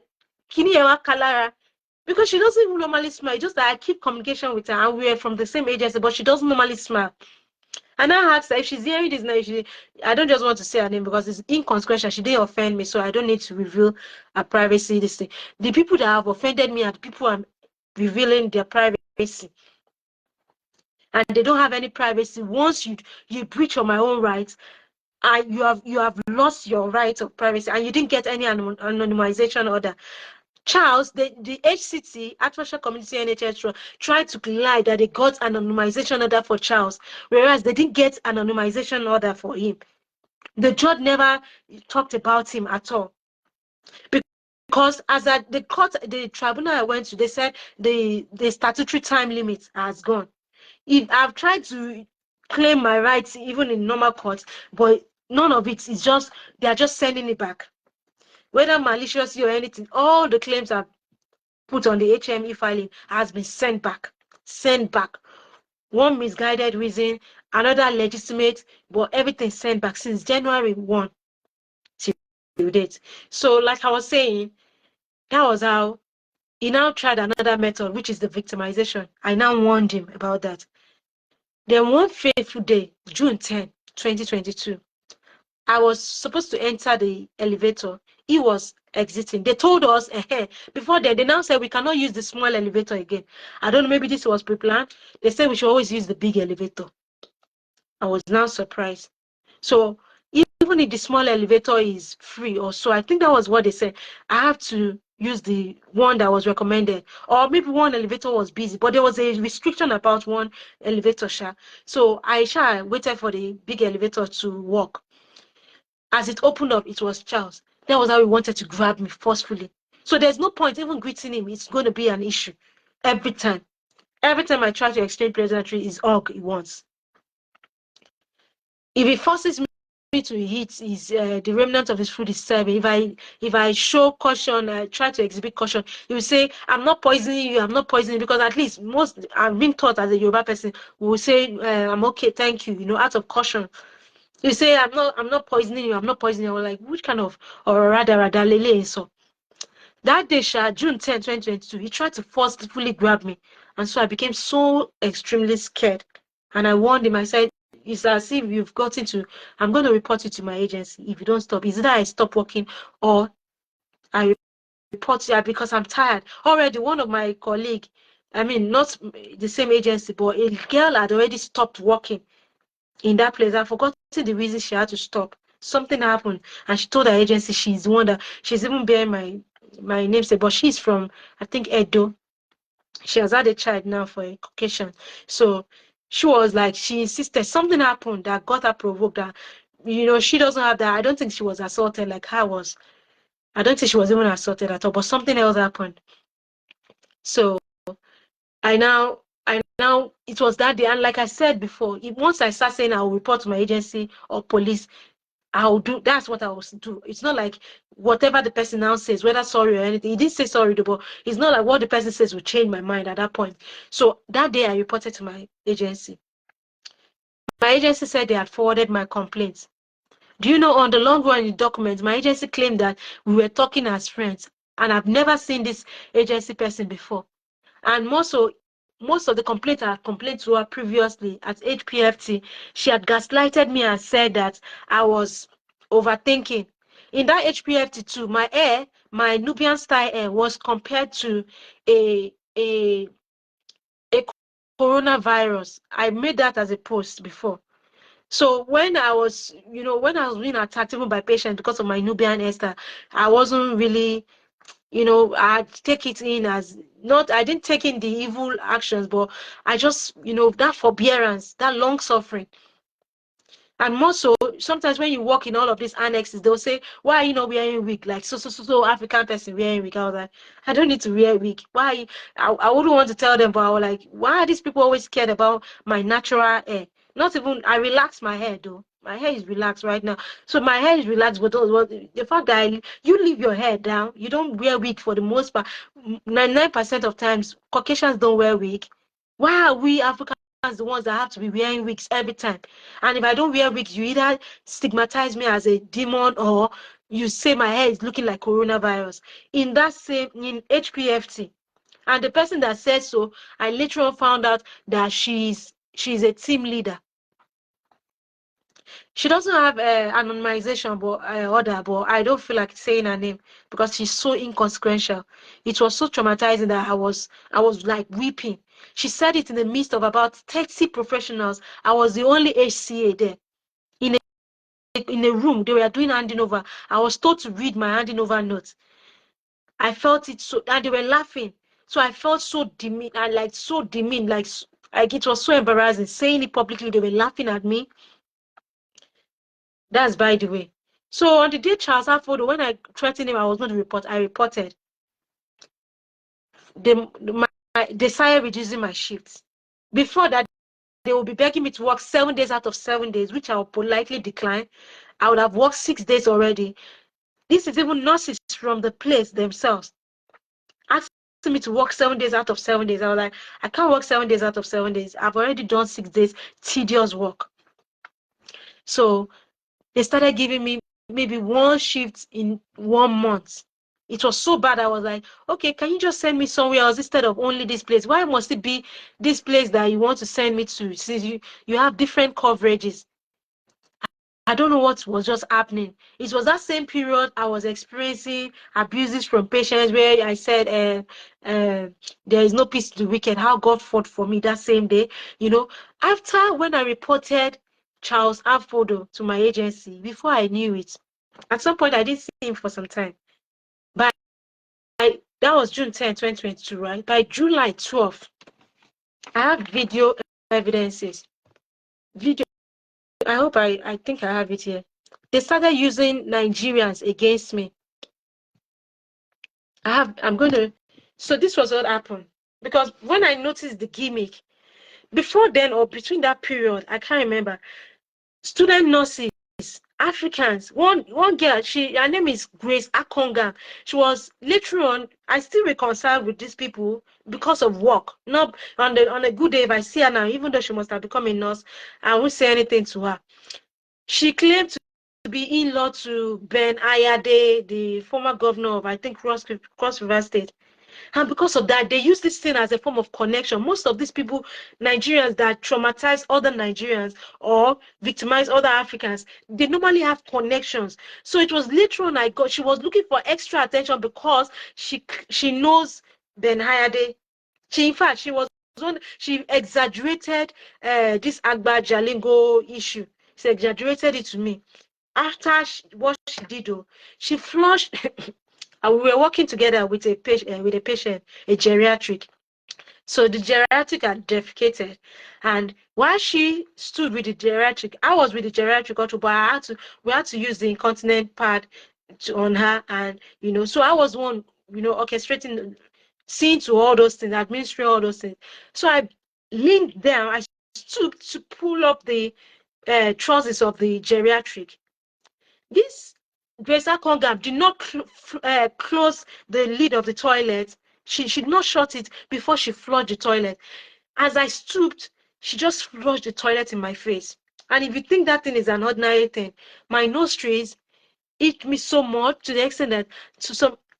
Speaker 1: Kini ewa kalara? Because she doesn't even normally smile. Just that I keep communication with her, and we're from the same agency, but she doesn't normally smile. And I asked her if she's hearing this now. I don't just want to say her name because it's inconsequential. She didn't offend me, so I don't need to reveal her privacy. This thing. The people that have offended me are the people I'm revealing their privacy, and they don't have any privacy. Once you breach on my own rights, you have lost your right of privacy, and you didn't get any anonymization order. Charles, the HCT, Hertfordshire Community NHS, tried to lie that they got an anonymization order for Charles, whereas they didn't get an anonymization order for him. The judge never talked about him at all. Because as at the court, the tribunal I went to, they said the statutory time limit has gone. If I've tried to claim my rights even in normal court, but none of it is just, they are just sending it back. Whether maliciously or anything, all the claims are put on the HME filing has been sent back. one misguided reason, another legitimate, but everything sent back since January 1 till date. So, like I was saying, that was how he now tried another method, which is the victimization. I now warned him about that. Then one fateful day, June 10, 2022, I was supposed to enter the elevator. He was exiting. They told us before then, they now said we cannot use the small elevator again. I don't know, maybe this was pre-planned. They said we should always use the big elevator. I was now surprised. So even if the small elevator is free or so, I think that was what they said. I have to use the one that was recommended, or maybe one elevator was busy, but there was a restriction about one elevator. So I waited for the big elevator to work. As it opened up, it was Charles. That was how he wanted to grab me forcefully. So there's no point even greeting him. It's going to be an issue every time. Every time I try to exchange pleasantry, is all he wants. If he forces me to eat, is the remnant of his food is serving. If I show caution, I try to exhibit caution, he will say, I'm not poisoning you, I'm not poisoning you, because at least most I've been taught as a Yoruba person, we will say, I'm okay, thank you, out of caution. You say, I'm not poisoning you, I'm not poisoning you. I was like, which kind of or rather lele so. That day, June 10, 2022, he tried to forcefully grab me. And so I became so extremely scared. And I warned him, I said, it's as if you've gotten to, I'm going to report you to my agency if you don't stop. Is either I stop working or I report you because I'm tired. Already, one of my colleagues, I mean, not the same agency, but a girl had already stopped working in that place. I forgot the reason she had to stop. Something happened, and she told her agency she's one that she's even bearing my namesake, but she's from, I think, Edo. She has had a child now for a Caucasian. So she was like, she insisted something happened that got her provoked. That she doesn't have that. I don't think she was assaulted like I was. I don't think she was even assaulted at all. But something else happened. So I now it was that day, and like I said before, once I start saying I will report to my agency or police, I'll do. That's what I will do. It's not like whatever the person now says, whether sorry or anything. He didn't say sorry, but it's not like what the person says will change my mind at that point. So that day I reported to my agency. My agency said they had forwarded my complaints. Do you know, on the long run in documents, my agency claimed that we were talking as friends, and I've never seen this agency person before. And most of the complaints I had complained to her previously at HPFT, she had gaslighted me and said that I was overthinking. In that HPFT too, my Nubian style hair was compared to a a a coronavirus. I made that as a post before. So when I was, being attacked even by patients because of my Nubian hairstyle, I wasn't really, I take it in as not, I didn't take in the evil actions, but I just, that forbearance, that long suffering. And more so, sometimes when you walk in all of these annexes, they'll say, why are you not wearing wig? Like, so African person wearing wig. I was like, I don't need to wear wig. Why? I wouldn't want to tell them, but I was like, why are these people always scared about my natural hair? Not even, I relax my hair, though. My hair is relaxed right now. So my hair is relaxed, but the fact that you leave your hair down, you don't wear wig for the most part. 99% of times, Caucasians don't wear wig. Why are we Africans the ones that have to be wearing wigs every time? And if I don't wear wigs, you either stigmatize me as a demon or you say my hair is looking like coronavirus. In HPFT. And the person that said so, I later on found out that she's a team leader. She doesn't have anonymization order, but I don't feel like saying her name because she's so inconsequential. It was so traumatizing that I was like weeping. She said it in the midst of about 30 professionals. I was the only HCA there. In a room, they were doing handing over. I was told to read my handing over notes. I felt it so, and they were laughing. So I felt so demeaned, and like so demeaned, like it was so embarrassing. Saying it publicly, they were laughing at me. That's by the way. So on the day Charles Hatfield, when I threatened him, I was not to report. I reported. They started reducing my shifts. Before that, they will be begging me to work 7 days out of 7 days, which I will politely decline. I would have worked 6 days already. This is even nurses from the place themselves me to work 7 days out of 7 days. I was like, I can't work 7 days out of 7 days. I've already done 6 days tedious work. So they started giving me maybe one shift in 1 month. It was so bad. I was like, okay, can you just send me somewhere else instead of only this place? Why must it be this place that you want to send me to? Since you have different coverages. I don't know what was just happening. It was that same period I was experiencing abuses from patients where I said, there is no peace to the wicked, how God fought for me that same day. After when I reported Charles Hatfield to my agency, before I knew it, at some point I didn't see him for some time. But that was June 10, 2022, right? By July 12th, I have video evidences. I hope I think I have it here. They started using Nigerians against me. So this was what happened. Because when I noticed the gimmick, before then or between that period, I can't remember, student nurses, Africans, one girl, her name is Grace Akongam. She was later on, I still reconcile with these people because of work. Not on a good day, if I see her now, even though she must have become a nurse, I won't say anything to her. She claimed to be in-law to Ben Ayade, the former governor of, I think, Cross River State. And because of that, they use this thing as a form of connection. Most of these people, Nigerians that traumatize other Nigerians or victimize other Africans, they normally have connections. So it was later on she was looking for extra attention because she knows Ben Ayade. In fact, she exaggerated this Agba Jalingo issue. She exaggerated it to me. After what she did, she flushed. And we were working together with a patient, a geriatric. So the geriatric had defecated, and while she stood with the geriatric, I was with the geriatric also, but we had to use the incontinent pad on her, and so I was one, orchestrating, seeing to all those things, administering all those things. So I leaned down, I stooped to pull up the trousers of the geriatric. This Grace Akongam did not close the lid of the toilet. She did not shut it before she flushed the toilet. As I stooped, she just flushed the toilet in my face. And if you think that thing is an ordinary thing, my nostrils itched me so much to the extent that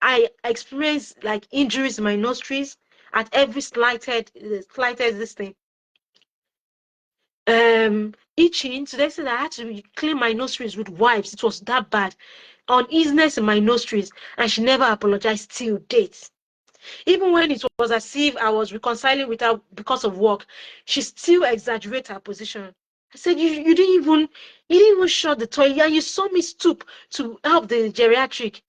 Speaker 1: I experienced like injuries in my nostrils at every slighted this thing. Itching to the extent that I had to clean my nostrils with wipes. It was that bad. Uneasiness in my nostrils, and she never apologized till date. Even when it was as if I was reconciling with her because of work, she still exaggerated her position. I said, you didn't even shut the toilet, and you saw me stoop to help the geriatric.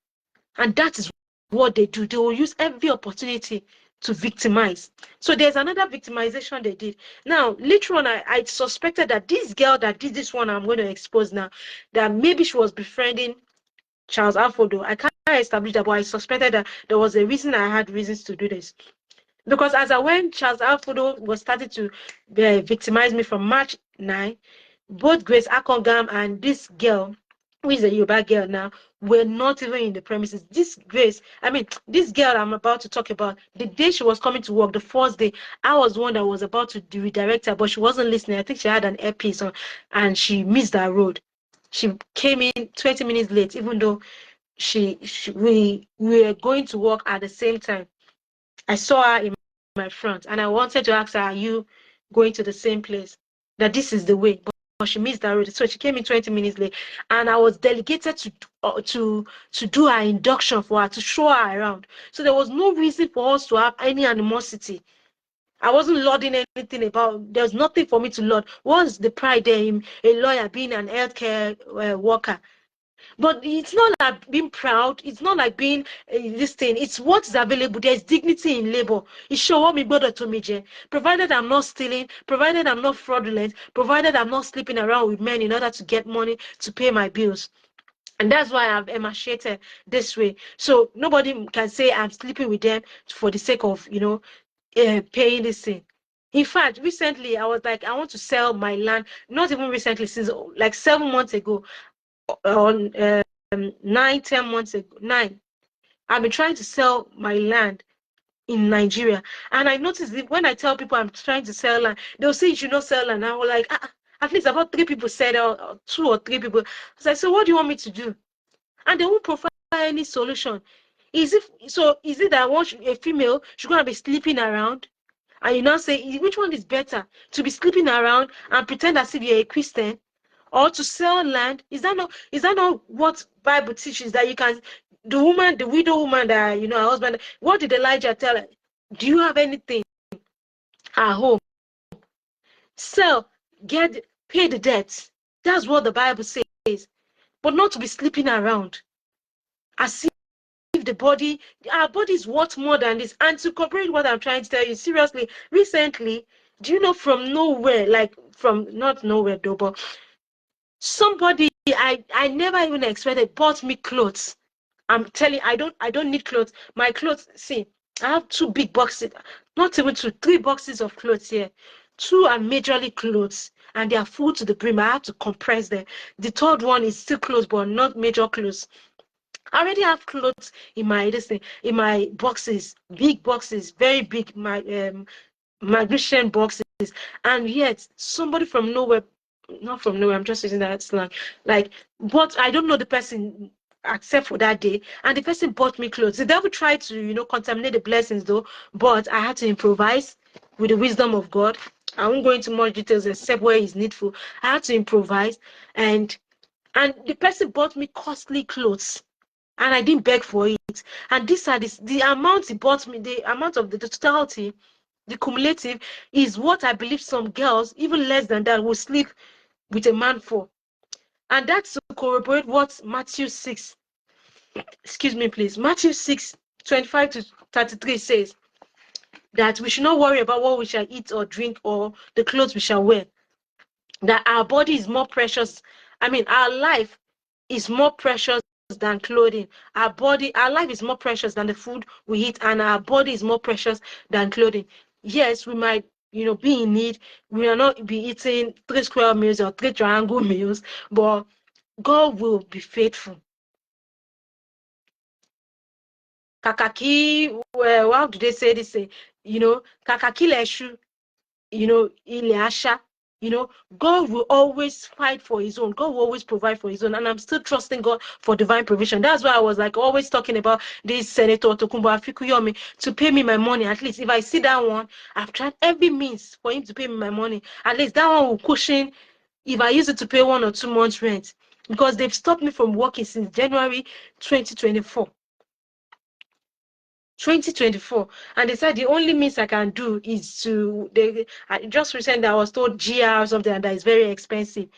Speaker 1: And that is what they do. They will use every opportunity to victimize. So there's another victimization they did. Now, later on, I suspected that this girl that did this one, I'm going to expose now, that maybe she was befriending Charles Hatfield. I can't establish that, but I suspected that there was a reason. I had reasons to do this. Because when Charles Hatfield was starting to victimize me from March 9, both Grace Akongam and this girl, who is a Yoruba girl now, were not even in the premises. This girl I'm about to talk about, the day she was coming to work, the first day, I was the one that was about to redirect her, but she wasn't listening. I think she had an earpiece on, and she missed her road. She came in 20 minutes late, even though we were going to work at the same time. I saw her in my front, and I wanted to ask her, are you going to the same place? That this is the way, but she missed that road. So she came in 20 minutes late, and I was delegated to do her induction for her, to show her around. So there was no reason for us to have any animosity. I wasn't lauding anything about. There's nothing for me to laud. What's the pride there in a lawyer being an healthcare worker? But it's not like being proud. It's not like being this thing. It's what's available. There's dignity in labor. It's sure what me brother to me, provided I'm not stealing, provided I'm not fraudulent, provided I'm not sleeping around with men in order to get money to pay my bills. And that's why I've emancipated this way. So nobody can say I'm sleeping with them for the sake of, paying this thing. In fact, recently I was like, I want to sell my land. Not even recently, since like 7 months ago, on 9, 10 months ago, 9. I've been trying to sell my land in Nigeria. And I noticed that when I tell people I'm trying to sell land, they'll say you should not sell land. I was like, at least about 3 people said, or 2 or 3 people. I was like, so what do you want me to do? And they won't provide any solution. Is it that a female should gonna be sleeping around? And you now say, which one is better? To be sleeping around and pretend as if you're a Christian, or to sell land? Is that not what Bible teaches, that you can, the widow woman that, her husband, what did Elijah tell her? Do you have anything at home? Sell, pay the debts. That's what the Bible says. But not to be sleeping around as if our body is worth more than this. And to corroborate what I'm trying to tell you, seriously, recently, do you know, from nowhere, like from not nowhere though, but somebody I never even expected bought me clothes. I'm telling you, I don't need clothes. My clothes, see, I have 2 big boxes, not even 2, 3 boxes of clothes here. 2 are majorly clothes, and they are full to the brim. I have to compress them. The third one is still clothes, but not major clothes. I already have clothes in my boxes, big boxes, very big, my magician boxes, and yet somebody from nowhere, not from nowhere, I'm just using that slang, like, but I don't know the person except for that day, and the person bought me clothes. The devil tried to, contaminate the blessings though, but I had to improvise with the wisdom of God. I won't go into more details except where it's needful. I had to improvise, and the person bought me costly clothes, and I didn't beg for it. And these are the amount he bought me, the amount of the totality, the cumulative, is what I believe some girls, even less than that, will sleep with a man for. And that's to corroborate what Matthew 6, excuse me, please, Matthew 6, 25 to 33 says, that we should not worry about what we shall eat or drink or the clothes we shall wear. That our body is more precious. I mean, our life is more precious than clothing. Our life is more precious than the food we eat, and our body is more precious than clothing. Yes, we might, be in need. We will not be eating 3 square meals or 3 triangle meals, but God will be faithful. Kakaki, well, how do they say this? Kakaki leshu, Ileasha, God will always fight for his own. God will always provide for his own. And I'm still trusting God for divine provision. That's why I was like always talking about this Senator Tokunbo Afikuyomi to pay me my money. At least if I see that one, I've tried every means for him to pay me my money. At least that one will cushion if I use it to pay 1 or 2 months rent. Because they've stopped me from working since January 2024. 2024, and they said the only means I can do is just recently I was told GR or something, and that is very expensive,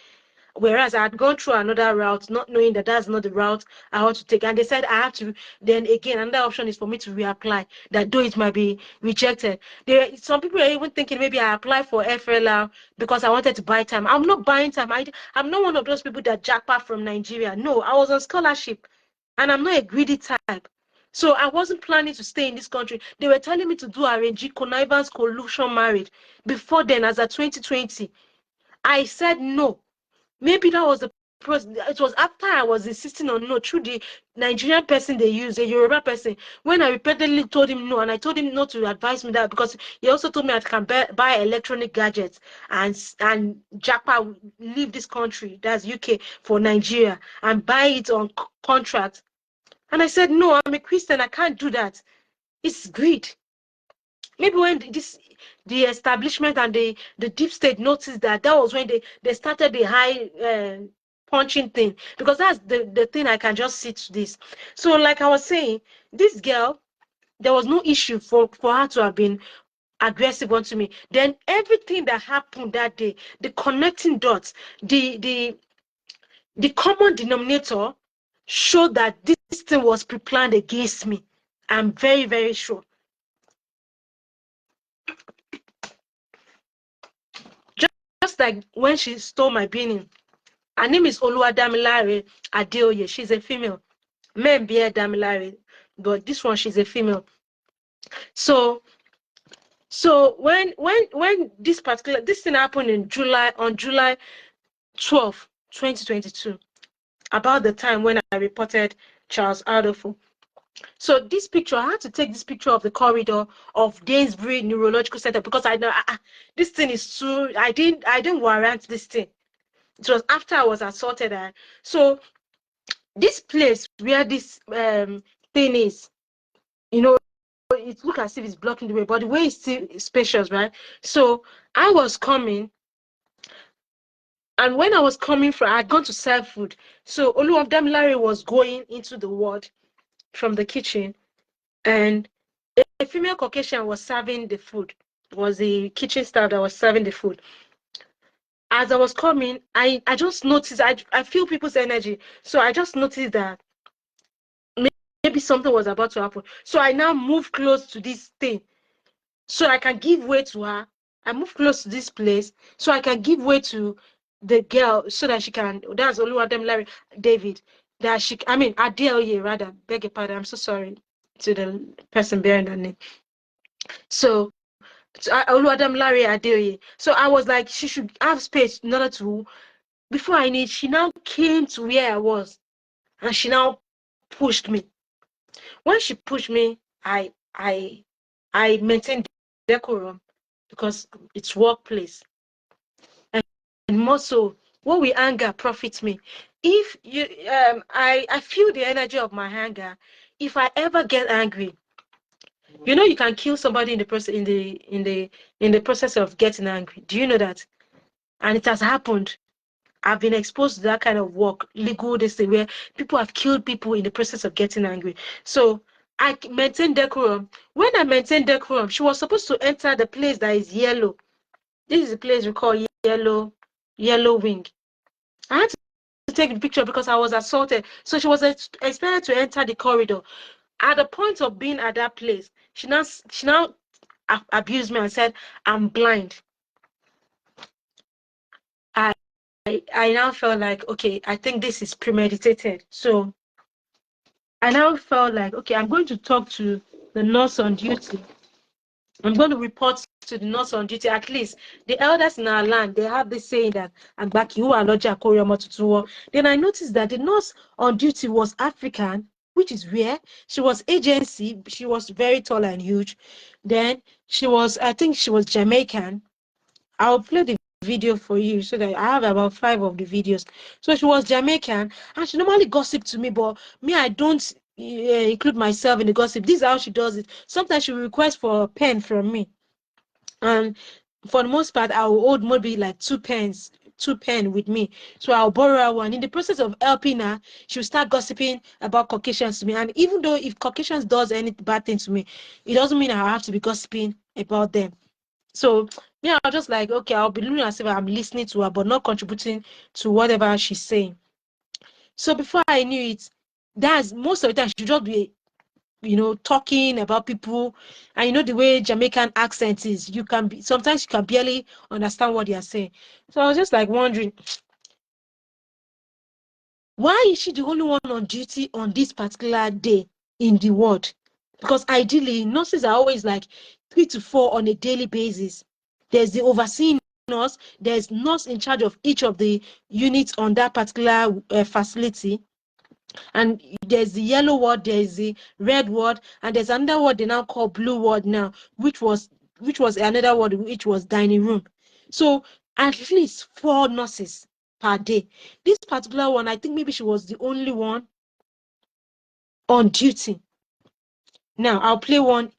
Speaker 1: whereas I had gone through another route not knowing that that's not the route I ought to take, and they said I have to, then again another option is for me to reapply, that though it might be rejected. Some people are even thinking maybe I apply for FLR because I wanted to buy time. I'm not buying time. I'm not one of those people that jackpot from Nigeria. No, I was on scholarship, and I'm not a greedy type. So I wasn't planning to stay in this country. They were telling me to do arrange connivance collusion marriage before then, as at 2020. I said no. Maybe that was the process. It was after I was insisting on no through the Nigerian person they use, a Yoruba person. When I repeatedly told him no, and I told him not to advise me that, because he also told me I can buy electronic gadgets and Japa leave this country, that's UK, for Nigeria, and buy it on contract. And I said, no, I'm a Christian. I can't do that. It's greed. Maybe when the establishment and the deep state noticed that was when they started the high punching thing. Because that's the thing I can just see to this. So like I was saying, this girl, there was no issue for her to have been aggressive onto me. Then everything that happened that day, the connecting dots, the common denominator showed that this thing was pre-planned against me. I'm very, very sure. Just like when she stole my beanie. Her name is Oluwadamilare Adeoye. She's a female. Men bear Damilare, but this one, she's a female. So when this thing happened on July 12, 2022, about the time when I reported Charles Adolfo. So this picture, I had to take this picture of the corridor of Dainsbury Neurological Center because I know this thing is too. I didn't warrant this thing. It was after I was assaulted. So this place where this thing is, you know, it looks as if it's blocking the way, but the way is still spacious, right? So I was coming, and when I was coming from, I had gone to serve food. So Oluwadamilare was going into the ward from the kitchen, and a female Caucasian was serving the food. Was the kitchen staff that was serving the food. As I was coming, I just noticed, I feel people's energy. So I just noticed that maybe something was about to happen. So I now move close to this thing so I can give way to her. I move close to this place so I can give way to the girl so that she can, that's Oluwadamilare David, that she, I mean, Adeoye rather, beg your pardon, I'm so sorry to the person bearing that name. So Oluwadamilare Adeoye. So I was like, she should have space in order to, before I need, she now came to where I was and she now pushed me. When she pushed me, I maintained decorum because it's workplace. And more so, what will anger profit me? If you I feel the energy of my anger. If I ever get angry, you can kill somebody in the process in the process of getting angry. Do you know that? And it has happened. I've been exposed to that kind of work, legal this thing, where people have killed people in the process of getting angry. So I maintain decorum. When I maintain decorum, she was supposed to enter the place that is yellow. This is the place we call yellow wing. I had to take the picture because I was assaulted. So she was expected to enter the corridor. At the point of being at that place, she now abused me and said, "I'm blind." I I now felt like, okay, I think this is premeditated. So I now felt like, okay, I'm going to talk to the nurse on duty. I'm going to report to the nurse on duty. At least the elders in our land, they have this saying that Agbaki who are loja koryomo tutuwo. Then I noticed that the nurse on duty was African, which is rare. She was agency. She was very tall and huge. Then I think she was Jamaican. I'll play the video for you so that I have about 5 of the videos. So she was Jamaican and she normally gossiped to me, but me, I don't include myself in the gossip. This is how she does it. Sometimes she will request for a pen from me. And for the most part, I will hold maybe like 2 pen with me. So I'll borrow her one. In the process of helping her, she'll start gossiping about Caucasians to me. And even though if Caucasians does any bad thing to me, it doesn't mean I have to be gossiping about them. So yeah, I was just like, okay, I'll be looking as if I'm listening to her, but not contributing to whatever she's saying. So before I knew it, that's most of the time she just be, talking about people, and the way Jamaican accent is, sometimes you can barely understand what they are saying. So I was just like wondering, why is she the only one on duty on this particular day in the ward? Because ideally, nurses are always like 3 to 4 on a daily basis. There's the overseeing nurse, there's nurse in charge of each of the units on that particular facility. And there's the yellow ward, there's the red ward, and there's another ward they now call blue ward now, which was another ward, which was dining room. So at least 4 nurses per day. This particular one, I think maybe she was the only one on duty. Now I'll play one.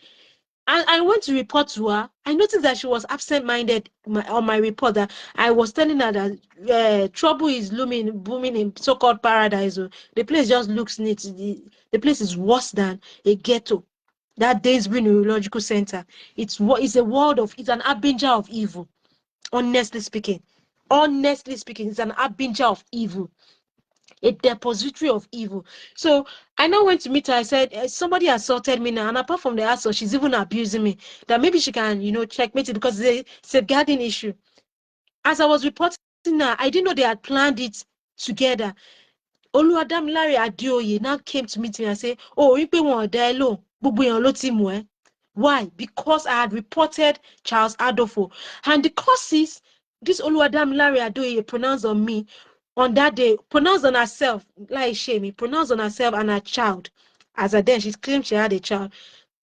Speaker 1: And I went to report to her. I noticed that she was absent-minded on my report. That I was telling her that trouble is booming in so-called paradise. The place just looks neat. The place is worse than a ghetto. That Dainsbury Neurological Center. It's an harbinger of evil. Honestly speaking, it's an harbinger of evil. A depository of evil. So I now went to meet her. I said, somebody assaulted me now, and apart from the assault, she's even abusing me. That maybe she can, checkmate it because it's a safeguarding issue. As I was reporting her, I didn't know they had planned it together. Oluwadamilare Adeoye now came to meet me and say, "Oh, why? Because I had reported Charles Adolfo. And the curses this Oluwadamilare Adeoye pronounced on me on that day, pronounced on herself, like shame, pronounced on herself and her child. as a then she claimed she had a child.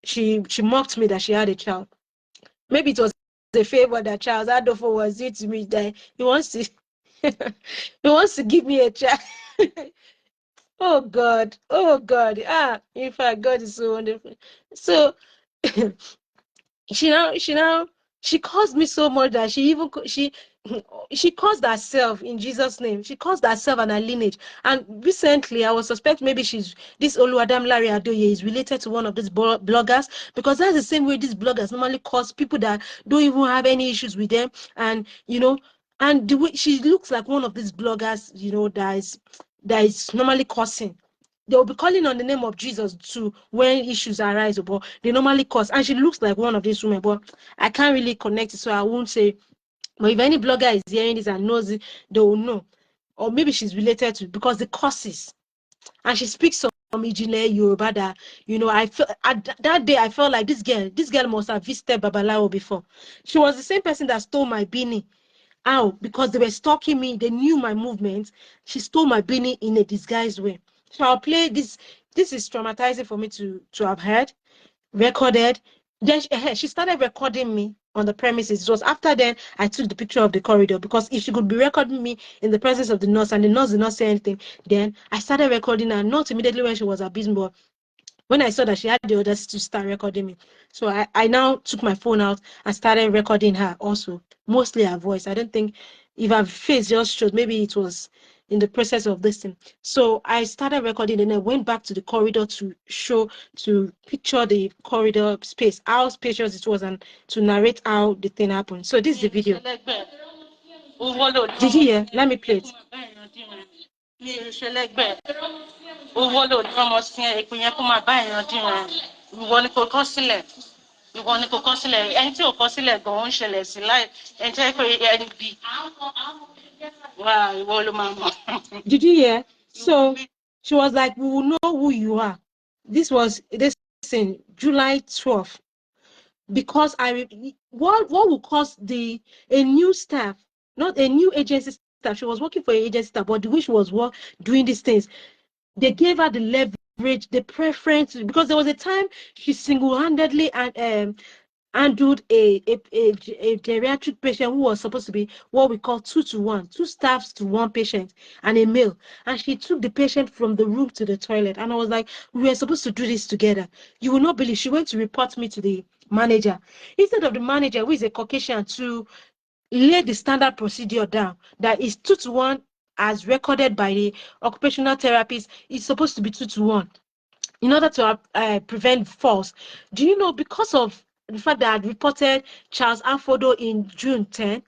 Speaker 1: She mocked me that she had a child. Maybe it was a favor that Charles Adolfo was doing to me, that he wants to he wants to give me a child. Oh God, oh God. In fact, God is so wonderful. So she caused me so much that she caused herself in Jesus' name. She caused herself and her lineage. And recently, I was suspect maybe this Oluwadamilare Adoye is related to one of these bloggers, because that's the same way these bloggers normally cause people that don't even have any issues with them. And and the way she looks like one of these bloggers, that is normally causing. They'll be calling on the name of Jesus too when issues arise, but they normally cause. And she looks like one of these women, but I can't really connect it, so I won't say. But if any blogger is hearing this and knows it, they will know. Or maybe she's related to, because the causes. And she speaks some Ijile Yoruba that, I felt that day I felt like this girl must have visited Babalawo before. She was the same person that stole my beanie. How? Because they were stalking me, they knew my movements. She stole my beanie in a disguised way. So I'll play this. This is traumatizing for me to have heard, recorded. Then she started recording me on the premises. It was after then I took the picture of the corridor, because if she could be recording me in the presence of the nurse and the nurse did not say anything, then I started recording her, not immediately when she was abused, but when I saw that she had the audacity to start recording me. So I now took my phone out and started recording her also, mostly her voice. I don't think if her face just showed, maybe it was in the process of this thing. So I started recording and I went back to the corridor to picture the corridor space, how spacious it was, and to narrate how the thing happened. So this is the video. Did you hear? Let me play it. Owó lò ní ọmọ sí èpè yẹn kó máa bá èèyàn dìran ìwọ ni kò kọ sílẹ̀ ìwọ ni kò kọ sílẹ̀ ẹni tí ò kọ sílẹ̀ gan ń ṣẹlẹ̀ sí láì ẹni tẹ́ pé ẹni bí wà ìwọ ló máa mọ̀. Did you hear? So she was like, we will know who you are. This was this in July 12th. Because what will cause a new staff, not a new agency staff. She was working for an agency staff, but the way she was doing these things, they gave her the leverage, the preference, because there was a time she single-handedly handled a geriatric patient who was supposed to be what we call 2-to-1, two staffs to one patient and a male, and she took the patient from the room to the toilet. And I was like, we were supposed to do this together. You will not believe, she went to report me to the manager. Instead of the manager, who is a Caucasian, to lay the standard procedure down that is 2-to-1 as recorded by the occupational therapist, is supposed to be 2-to-1 in order to prevent falls. Do you know, because of the fact that I had reported Charles Afodo in June 10,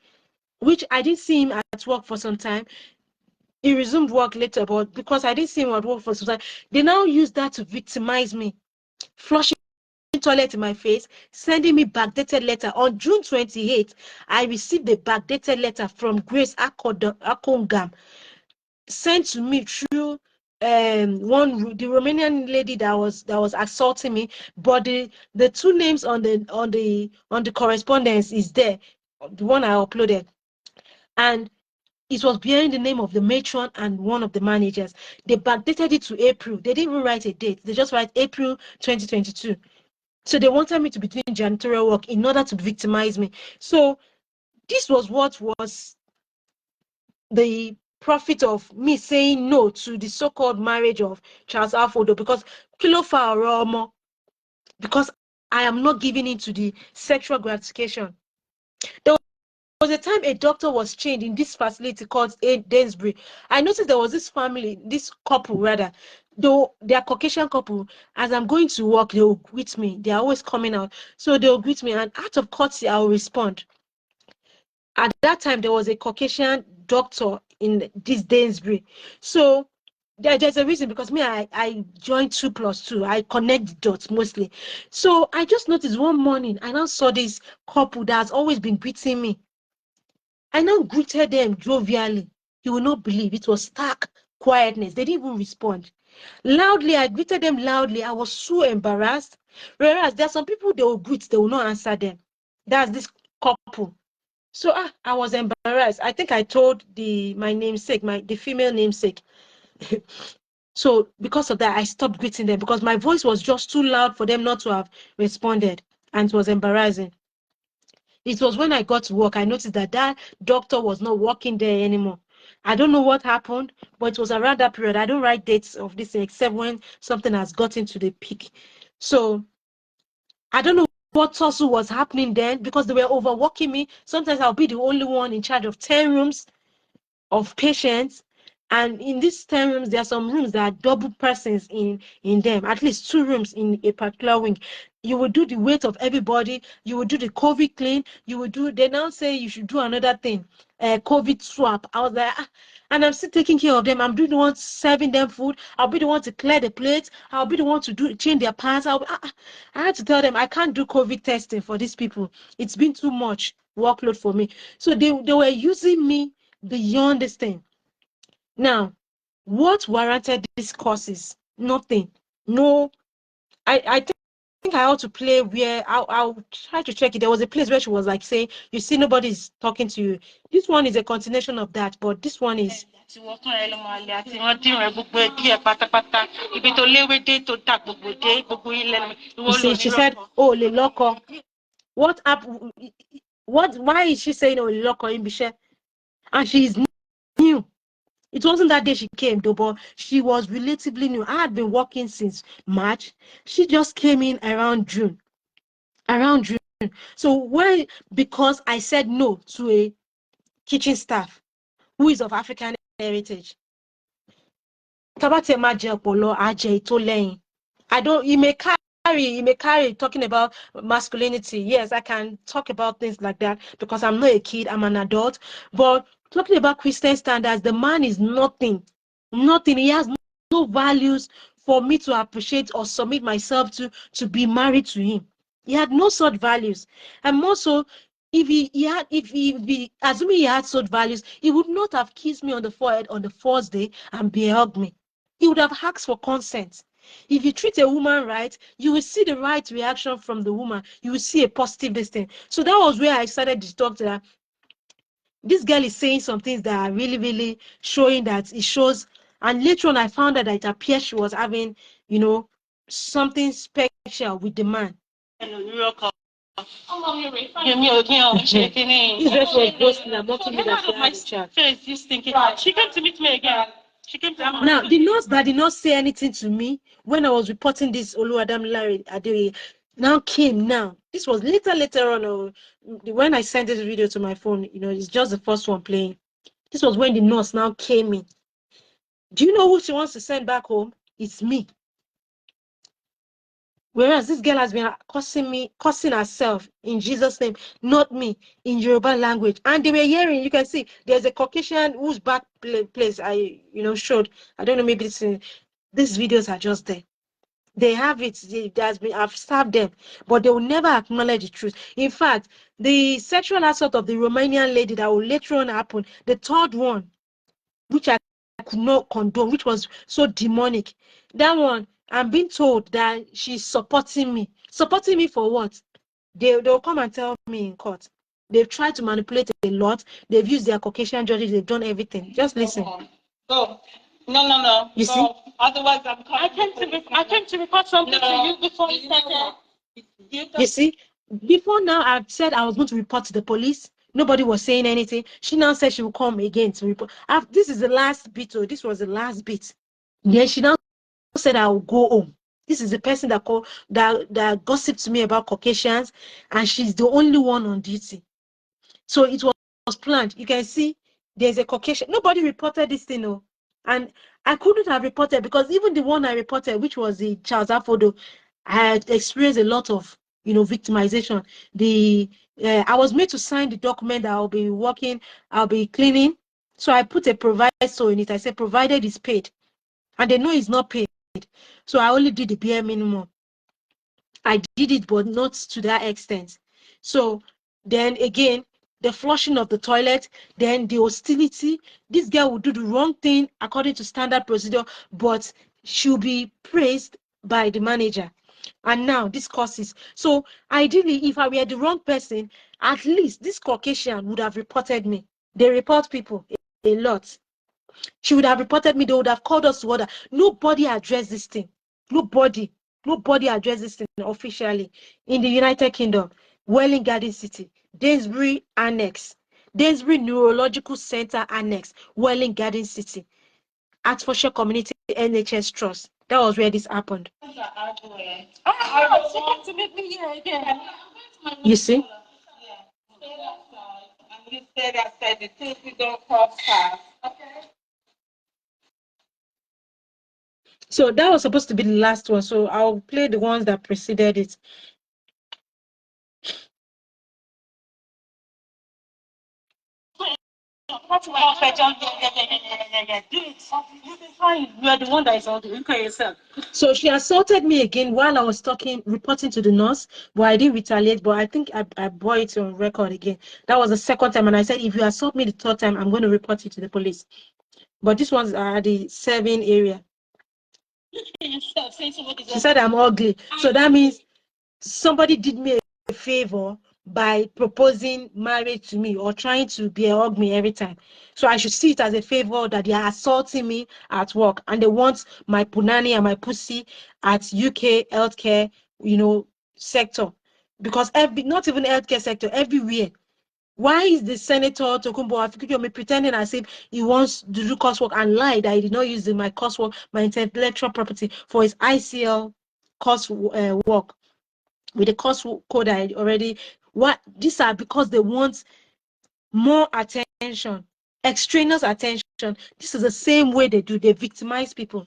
Speaker 1: which I didn't see him at work for some time, he resumed work later, but because I didn't see him at work for some time, they now use that to victimize me, flushing toilet in my face, sending me backdated letter. On June 28th, I received a backdated letter from Grace Akongam, sent to me through the Romanian lady that was assaulting me, but the two names on the correspondence is there, the one I uploaded, and it was bearing the name of the matron and one of the managers. They backdated it to April. They didn't even write a date. They just write April 2022. So they wanted me to be doing janitorial work in order to victimize me. So this was what was the profit of me saying no to the so-called marriage of Charles Alfodo, because because I am not giving in to the sexual gratification. There was a time a doctor was chained in this facility called Dainsbury. I noticed there was this family, this couple rather, though they are Caucasian couple. As I'm going to work, they will greet me. They are always coming out, so they will greet me, and out of courtesy, I will respond. At that time, there was a Caucasian doctor in this Dainsbury. So there's a reason, because me, I joined 2+2. I connect the dots mostly. So I just noticed one morning, I now saw this couple that has always been greeting me. I now greeted them jovially. You will not believe, it was stark quietness. They didn't even respond. Loudly, I greeted them loudly. I was so embarrassed. Whereas there are some people, they will greet, they will not answer them. That's this couple. So I was embarrassed. I think I told my namesake, the female namesake. So because of that, I stopped greeting them because my voice was just too loud for them not to have responded, and it was embarrassing. It was when I got to work, I noticed that that doctor was not working there anymore. I don't know what happened, but it was around that period. I don't write dates of this except when something has gotten to the peak. So I don't know what also was happening then because they were overworking me. Sometimes I'll be the only one in charge of 10 rooms of patients, and in these 10 rooms there are some rooms that are double persons in them, at least 2 rooms in a particular wing. You will do the weight of everybody, you will do the COVID clean, you will do, they now say you should do another thing, COVID swap. I was like, and I'm still taking care of them. I'm doing the one serving them food, I'll be the one to clear the plates, I'll be the one to do change their pants. I had to tell them I can't do COVID testing for these people. It's been too much workload for me. So they were using me beyond this thing. Now, what warranted these courses? Nothing. No, I think I ought to play where I'll try to check it. There was a place where she was like saying, you see, nobody's talking to you. This one is a continuation of that, but this one is. You see, she said, oh, le loco. What up? Why is she saying, oh, le loco in Bisha? And she's new. It wasn't that day she came though, but she was relatively new. I had been working since March. She just came in around June. Around June. So why? Because I said no to a kitchen staff who is of African heritage. I don't, you may carry talking about masculinity. Yes, I can talk about things like that because I'm not a kid, I'm an adult. But talking about Christian standards, the man is nothing. Nothing. He has no values for me to appreciate or submit myself to be married to him. He had no such values. And more so, if he assuming he had such values, he would not have kissed me on the forehead on the first day and behugged me. He would have asked for consent. If you treat a woman right, you will see the right reaction from the woman. You will see a positive thing. So that was where I started to talk to her. This girl is saying some things that are really, really showing that it shows. And later on, I found out that it appears she was having, something special with the man. She came to meet me again. Now, the nurse that did not say anything to me when I was reporting this Oluwadamilare Adeoye now came now. This was later on. When I sent this video to my phone, it's just the first one playing. This was when the nurse now came in. Do you know who she wants to send back home? It's me. Whereas this girl has been cursing herself in Jesus' name, not me, in Yoruba language. And they were hearing, you can see, there's a Caucasian whose back place I, showed. I don't know, maybe these videos are just there. They have it. I've served them, but they will never acknowledge the truth. In fact, the sexual assault of the Romanian lady that will later on happen, the third one, which I could not condone, which was so demonic. That one, I'm being told that she's supporting me. Supporting me for what? They'll come and tell me in court. They've tried to manipulate a lot. They've used their Caucasian judges. They've done everything. Just listen. Go. No. You see? Otherwise, I came to report something to you before you started. You see? Before now, I've said I was going to report to the police. Nobody was saying anything. She now said she will come again to report. This is the last bit. This was the last bit. Then she now said I will go home. This is the person that gossiped to me about Caucasians, and she's the only one on duty. So it was planned. You can see there's a Caucasian. Nobody reported this thing, and I couldn't have reported because even the one I reported, which was the Charles Afodo, I had experienced a lot of victimization. I was made to sign the document that I'll be cleaning. So I put a proviso in it. I said provided is paid, and they know it's not paid. So I only did the bare minimum. I did it, but not to that extent. So then again, the flushing of the toilet, then the hostility. This girl will do the wrong thing according to standard procedure, but she'll be praised by the manager. And now this causes. So ideally, if I were the wrong person, at least this Caucasian would have reported me. They report people a lot. She would have reported me. They would have called us to order. Nobody addressed this thing. Nobody addressed this thing officially in the United Kingdom. Welling Garden City, Danesbury Annex, Danesbury Neurological Center Annex, Welling Garden City, Hertfordshire Community NHS Trust. That was where this happened. You see? You said the two we don't cross paths. Okay. So that was supposed to be the last one. So I'll play the ones that preceded it. Do it. You are the one that is on the look at yourself. So she assaulted me again while I was reporting to the nurse, but I didn't retaliate. But I think I brought it on record again. That was the second time, and I said, if you assault me the third time, I'm going to report you to the police. But this one's the 7 area. She said I'm ugly. So that means somebody did me a favor by proposing marriage to me or trying to hug me every time. So I should see it as a favor that they are assaulting me at work and they want my punani and my pussy at UK healthcare, sector. Because not even healthcare sector, everywhere. Why is the Senator Tokunbo Afikiomi pretending as if he wants to do coursework and lie that he did not use my coursework, my intellectual property for his ICL course work? With the course code I already, these are because they want more attention, extraneous attention. This is the same way they victimize people.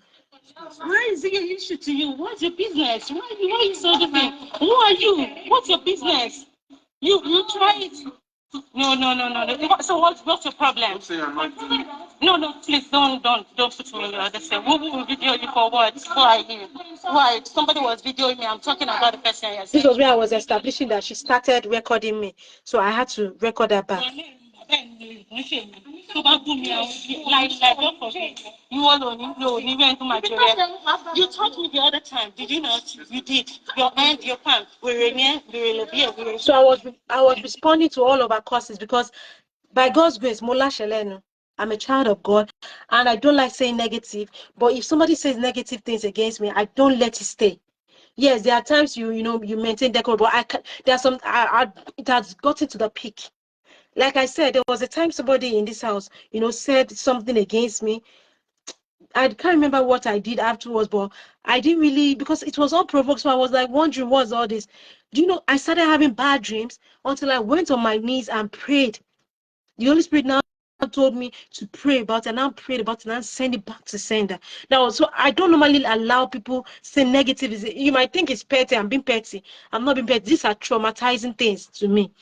Speaker 1: Why is it an issue to you? What's your business? Why are you so different? Who are you? What's your business? You try it. No. So what's your problem? No, please don't put me in the other side. Who will video you for what? Who are you? Why? Somebody was videoing me. I'm talking about the person. This was where I was establishing that she started recording me. So I had to record her back. You taught me the other time, did you not? You did. Your hand, your palm. So I was responding to all of our courses because by God's grace, Mola Shelenu, I'm a child of God and I don't like saying negative. But if somebody says negative things against me, I don't let it stay. Yes, there are times you maintain decorum, but there's some it has gotten to the peak. Like I said, there was a time somebody in this house, said something against me. I can't remember what I did afterwards, but I didn't really, because it was unprovoked. So I was like wondering, what's all this? Do you know, I started having bad dreams until I went on my knees and prayed. The Holy Spirit now told me to pray about it, and I prayed about it and send it back to sender. Now, so I don't normally allow people say negative. You might think it's petty. I'm being petty. I'm not being petty. These are traumatizing things to me.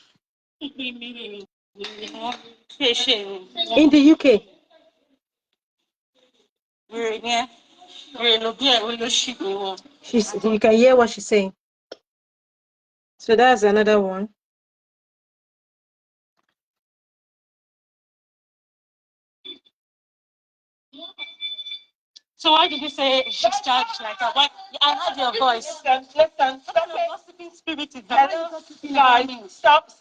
Speaker 1: In the UK. You can hear what she's saying. So that's another one. So why did you say she's charged like that? Why? I heard your voice. Listen, stop it. Spirit is guys, stop.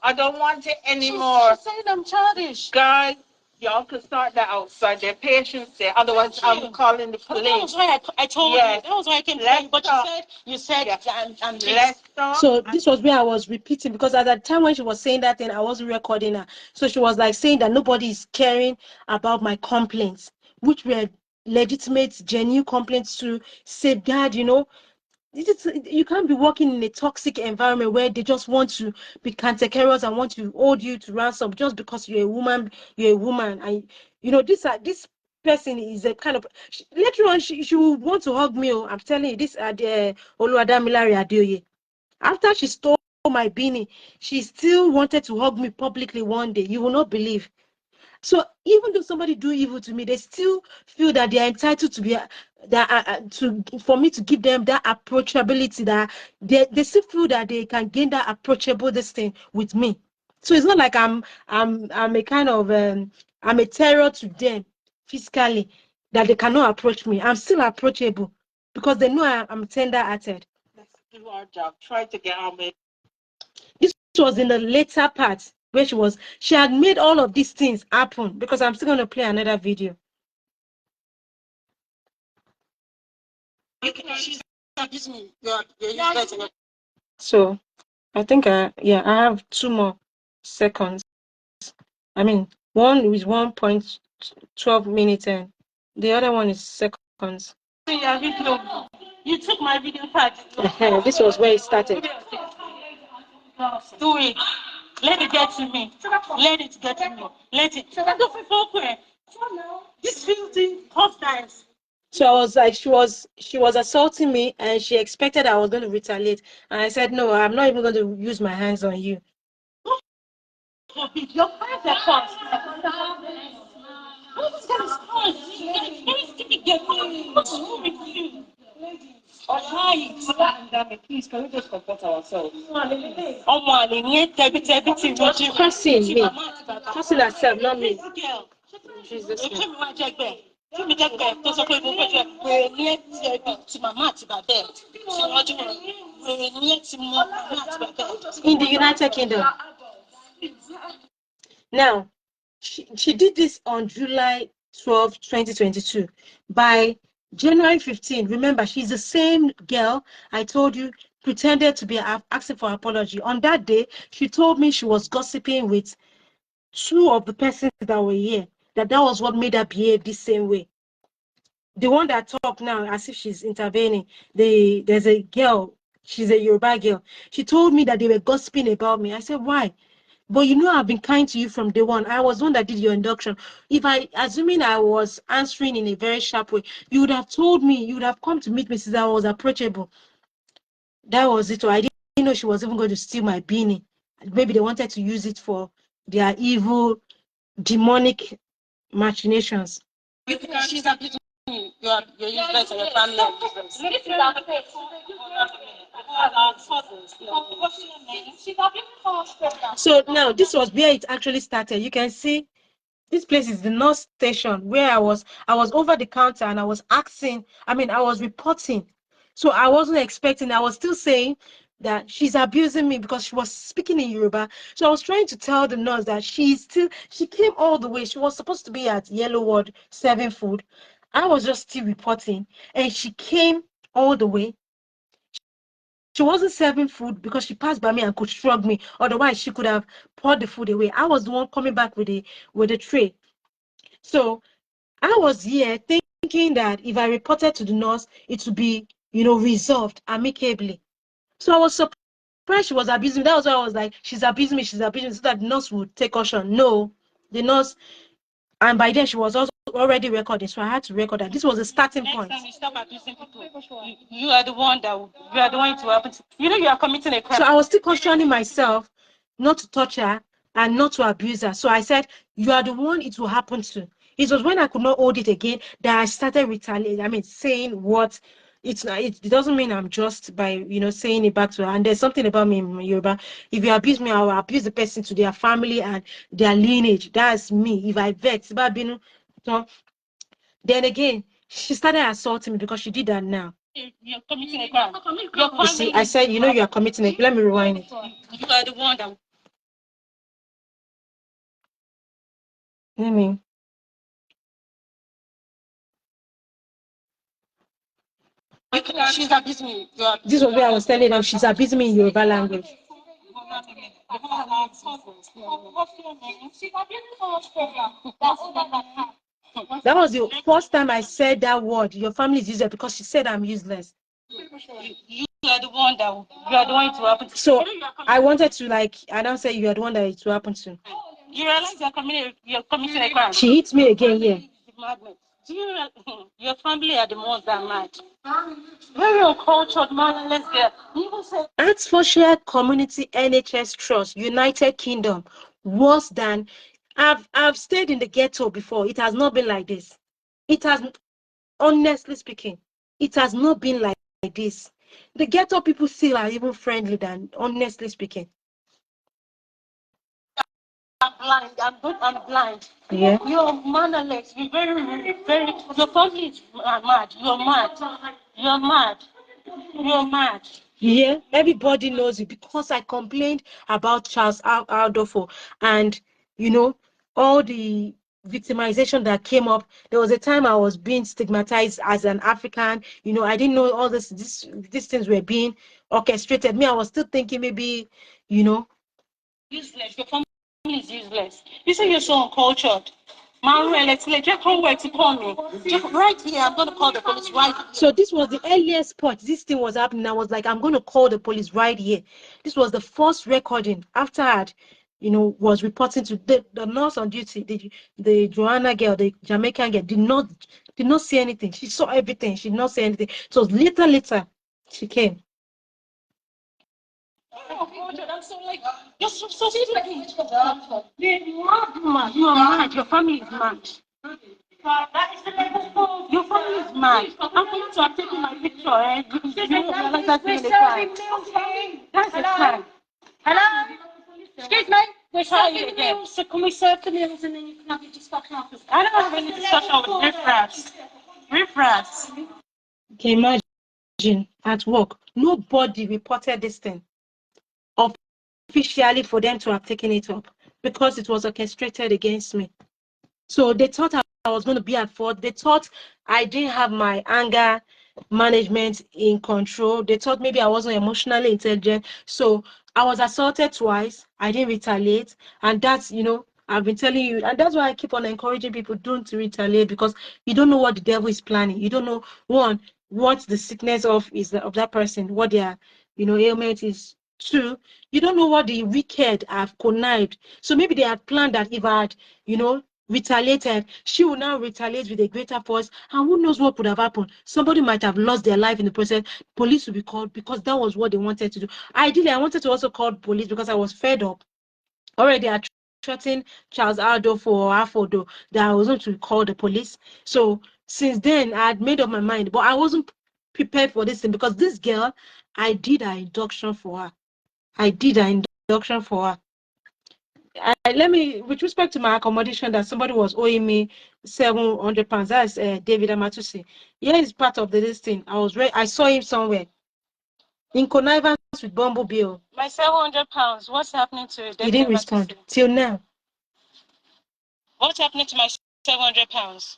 Speaker 1: I don't want it anymore. She's saying I'm childish. Guys, y'all can start that outside. Their patients there. Otherwise, I'm calling the police. That was why I told you. That was why I came to you. But you said I'm this. So this was where I was repeating, because at that time when she was saying that thing, I wasn't recording her. So she was like saying that nobody is caring about my complaints, which were legitimate, genuine complaints to safeguard, you can't be working in a toxic environment where they just want to be cantankerous and want to hold you to ransom just because you're a woman. And this person is a kind of, later on she will want to hug me. I'm telling you, this Oluwadamilare Adeoye, after she stole my beanie, she still wanted to hug me publicly one day. You will not believe. So even though somebody do evil to me, they still feel that they are entitled to be for me to give them that approachability, that they still feel that they can gain that approachable this thing with me. So it's not like I'm a kind of I'm a terror to them physically, that they cannot approach me. I'm still approachable because they know I'm tender-hearted. Let's do our job. Try to get on with. This was in the later part. where she had made all of these things happen, because I'm still going to play another video. So I think I have 2 more seconds. I mean, one is 1.12 minutes and the other one is seconds. You took my video part. This was where it started. Do it. Let it get to me. Let it get to me. Let it. This filthy confidence. So I was like, she was assaulting me, and she expected I was going to retaliate. And I said, no, I'm not even going to use my hands on you. Your hands are fast. What's wrong with you? Please, can we just comport ourselves? Cussing me. Cussing herself, not me. Jesus. In the United Kingdom. Now, she did this on July 12, 2022. By January 15, remember, she's the same girl I told you pretended to be asking for apology. On that day, she told me she was gossiping with 2 of the persons that were here, that was what made her behave the same way. The one that talked now as if she's intervening, there's a girl, she's a Yoruba girl. She told me that they were gossiping about me. I said, why? But you know, I've been kind to you from day one. I was the one that did your induction. Assuming I was answering in a very sharp way, you would have told me, you would have come to meet me since I was approachable. That was it. I didn't know she was even going to steal my beanie. Maybe they wanted to use it for their evil, demonic machinations. She's abusing you. You're useless and your family are useless. So now this was where it actually started. You can see this place is the nurse station where I was over the counter and I was reporting. So I wasn't expecting, I was still saying that she's abusing me because she was speaking in Yoruba. So I was trying to tell the nurse that she came all the way. She was supposed to be at Yellow Ward serving food. I was just still reporting, and she came all the way. She wasn't serving food because she passed by me and could shrug me. Otherwise, she could have poured the food away. I was the one coming back with the tray. So I was here thinking that if I reported to the nurse, it would be, resolved amicably. So I was surprised she was abusing me. That was why I was like, she's abusing me, so that the nurse would take caution. No, the nurse, and by then she was also already recording, so I had to record that. This was a starting point. Next time you stop abusing people, you are the one to happen to. You are committing a crime. So I was still cautioning myself not to touch her and not to abuse her. So I said, you are the one it will happen to. It was when I could not hold it again that I started retaliating. Saying what it doesn't mean I'm just by saying it back to her. And there's something about me in Yoruba. If you abuse me, I will abuse the person to their family and their lineage. That's me. If I vex, so then again, she started assaulting me because she did that now. You're committing a crime. You see, I said, you are committing a. Let me rewind it. You are the one that. Let me. She's abusing me. This was where I was telling them she's abusing me in Yoruba language. That was the first time I said that word. Your family is useless, because she said I'm useless. You are the one it will happen to. So I wanted to I now say you are the one that it will happen to. You realize you're committing a crime. She hits me again here. Do you realize your family are the ones that are mad? Very uncultured, mannerless girl. Hertfordshire Community NHS Trust, United Kingdom, worse than I've stayed in the ghetto before. It has not been like this. It has, honestly speaking, it has not been like this. The ghetto people still are even friendly than, honestly speaking. I'm blind. Yeah. You're mannerless. You're very, very. Your family is mad. You're mad. You're mad. You're mad. Yeah, everybody knows it because I complained about Charles Aldofo and all the victimization that came up. There was a time I was being stigmatized as an African. I didn't know all these things were being orchestrated. Me, I was still thinking maybe, useless. Your family is useless. You say you're so uncultured. Right here, I'm going to call the police right here. So this was the earliest point. This thing was happening. I was like, I'm going to call the police right here. This was the first recording after I had, was reporting to the nurse on duty. The Joanna girl, the Jamaican girl, did not see anything. She saw everything. She did not see anything. So later, she came. I'm so like, you're so stupid. You are mad. Your family is mad. That is the level. Your family is mad. I'm going to have taken my picture. Like that's a crime. That's a crime. Hello? Excuse me? We're serving the meals, so can we serve the meals and then you can have your discussion afterwards? I don't have any discussion with riffraffs. Riffraffs. Okay, imagine at work, nobody reported this thing officially for them to have taken it up because it was orchestrated against me. So they thought I was going to be at fault. They thought I didn't have my anger management in control. They thought maybe I wasn't emotionally intelligent. So I was assaulted twice. I didn't retaliate. And that's, I've been telling you, and that's why I keep on encouraging people don't retaliate, because you don't know what the devil is planning. You don't know, one, what the sickness of that person, what their, ailment is. Two, you don't know what the wicked have connived. So maybe they had planned that if I had, retaliated, she will now retaliate with a greater force, and who knows what would have happened. Somebody might have lost their life in the process. Police will be called because that was what they wanted to do. Ideally, I wanted to also call police because I was fed up. Already I threatened Charles Aldofo or Afodo that I was going to call the police. So since then, I had made up my mind, but I wasn't prepared for this thing because this girl, I did her induction for her. With respect to my accommodation that somebody was owing me £700. That's David Amatusi. Here is part of the listing. I saw him somewhere in connivance with Bumblebee. My £700. What's happening to David? He didn't respond till now. What's happening to my £700?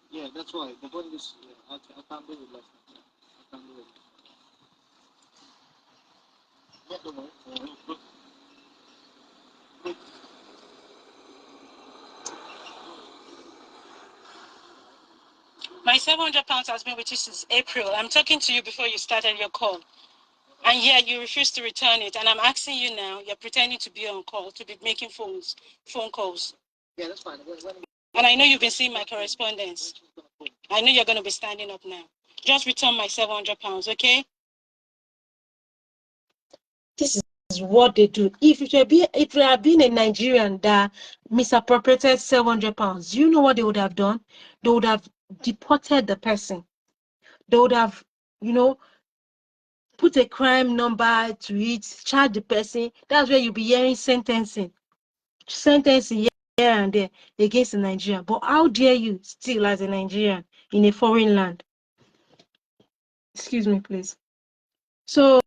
Speaker 1: Yeah, that's why. The bond is, I can't do it last time. I can't do it. My £700 has been with you since April. I'm talking to you before you started your call. And yet you refuse to return it. And I'm asking you now, you're pretending to be on call, to be making phone calls. Yeah, that's fine. And I know you've been seeing my correspondence. I know you're going to be standing up now. Just return my £700, okay? This is what they do. If it had been a Nigerian that misappropriated £700, you know what they would have done? They would have deported the person. They would have, put a crime number to it, charge the person. That's where you'll be hearing sentencing here and there against a Nigerian. But how dare you still as a Nigerian in a foreign land? Excuse me, please. So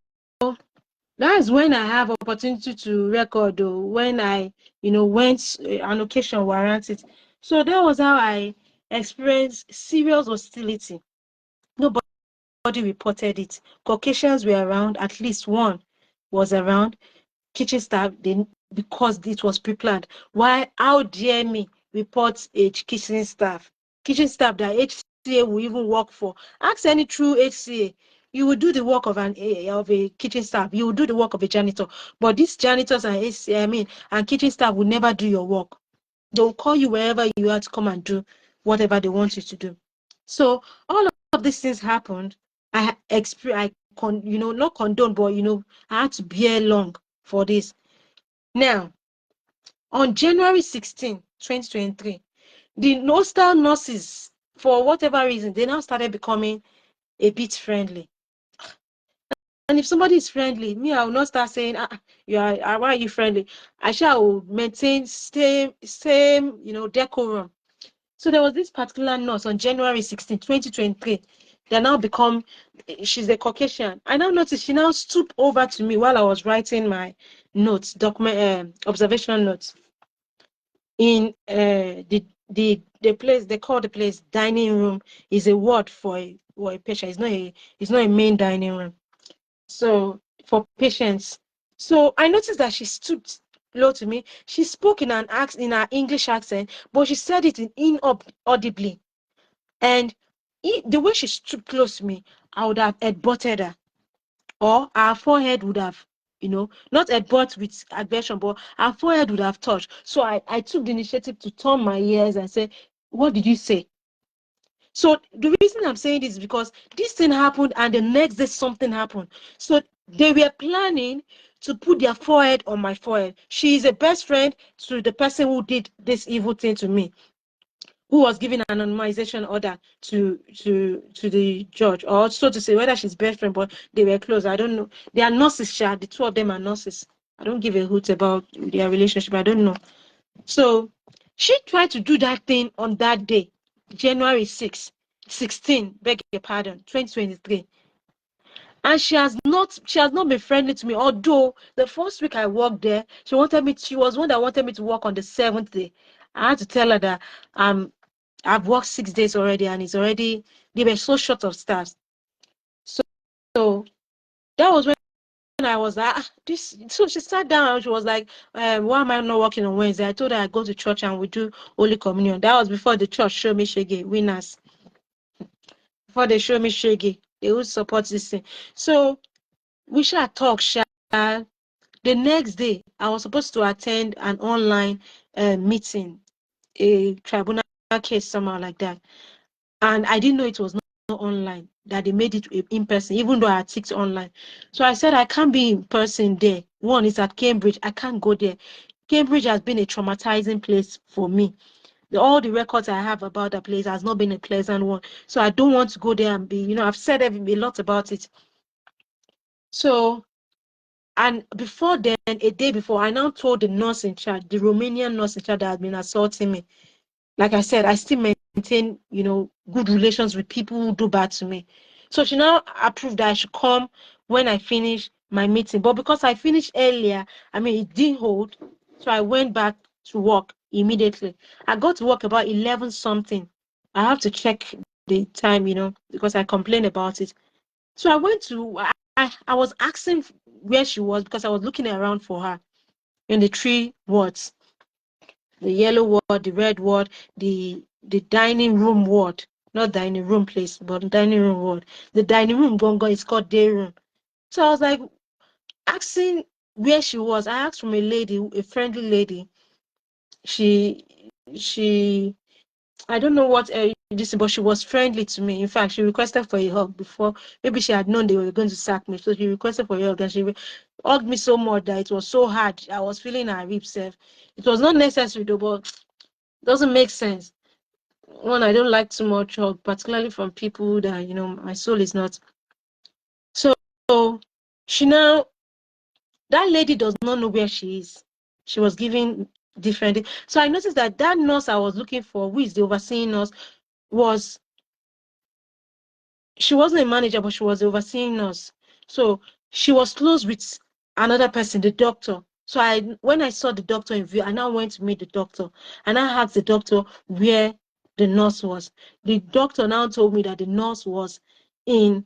Speaker 1: that's when I have opportunity to record, when I, went an occasion warranted. So that was how I experienced serious hostility. Nobody reported it. Caucasians were around, at least one was around. Kitchen staff, because it was pre-planned. Why? How dare me report a kitchen staff that HCA will even work for? Ask any true HCA. You will do the work of a kitchen staff. You will do the work of a janitor. But these janitors and HCA, and kitchen staff will never do your work. They will call you wherever you are to come and do whatever they want you to do. So all of these things happened. I not condone, but I had to bear long for this. Now, on January 16, 2023, the hostel nurses, for whatever reason, they now started becoming a bit friendly. And if somebody is friendly, me, I will not start saying, why are you friendly? I shall maintain same, decorum. So there was this particular nurse on January 16, 2023. They now become, she's a Caucasian. I now noticed she now stooped over to me while I was writing my notes, observation notes. In the place, they call the place dining room, is a word for a patient. It's not a main dining room. So for patients. So I noticed that she stooped low to me. She spoke in in her English accent, but she said it in inaudibly. And the way she stood close to me, I would have headbutted her, or our forehead would have, not headbutt with aggression, but our forehead would have touched. So I took the initiative to turn my ears and say, "What did you say?" So the reason I'm saying this is because this thing happened, and the next day something happened. So they were planning to put their forehead on my forehead. She is a best friend to the person who did this evil thing to me, who was giving an anonymization order to the judge, or so to say, whether she's best friend, but they were close. I don't know. They are nurses, the two of them are nurses. I don't give a hoot about their relationship. I don't know. So she tried to do that thing on that day, January 6, 16, beg your pardon, 2023. And she has not been friendly to me. Although the first week I worked there, she was one that wanted me to work on the 7th day. I had to tell her that I've worked 6 days already, and they were so short of staff. So that was when I was like, this. So she sat down and she was like, why am I not working on Wednesday? I told her I go to church and we do Holy Communion. That was before the church showed me shege winners. Before they show me shege, they would support this thing. So we shall talk, shall. The next day, I was supposed to attend an online meeting, a tribunal case, somehow like that. And I didn't know it was not online, that they made it in person, even though I had ticked online. So I said, I can't be in person there. One is at Cambridge. I can't go there. Cambridge has been a traumatizing place for me. All the records I have about the place has not been a pleasant one. So I don't want to go there and be, I've said a lot about it. So, and before then, a day before, I now told the nurse in charge, the Romanian nurse in charge that had been assaulting me. Like I said, I still maintain, good relations with people who do bad to me. So she now approved that I should come when I finish my meeting. But because I finished earlier, it didn't hold. So I went back to work immediately. I got to work about 11 something. I have to check the time, because I complained about it. So I went to, I was asking where she was because I was looking around for her in the 3 wards. The yellow ward, the red ward, the dining room ward. Not dining room place, but dining room ward. The dining room gongo is called day room. So I was like asking where she was. I asked from a lady, a friendly lady. She I don't know what this, but she was friendly to me. In fact, she requested for a hug before. Maybe she had known they were going to sack me, so she requested for a hug, and she hugged me so much that it was so hard. I was feeling her ribs. It was not necessary though, but it doesn't make sense. One, I don't like too much hug, particularly from people that my soul is not. So she now, that lady does not know where she is. She was giving different. So I noticed that nurse I was looking for, who is the overseeing nurse, she wasn't a manager, but she was the overseeing nurse. So she was close with another person, the doctor. So when I saw the doctor in view, I now went to meet the doctor, and I asked the doctor where the nurse was. The doctor now told me that the nurse was in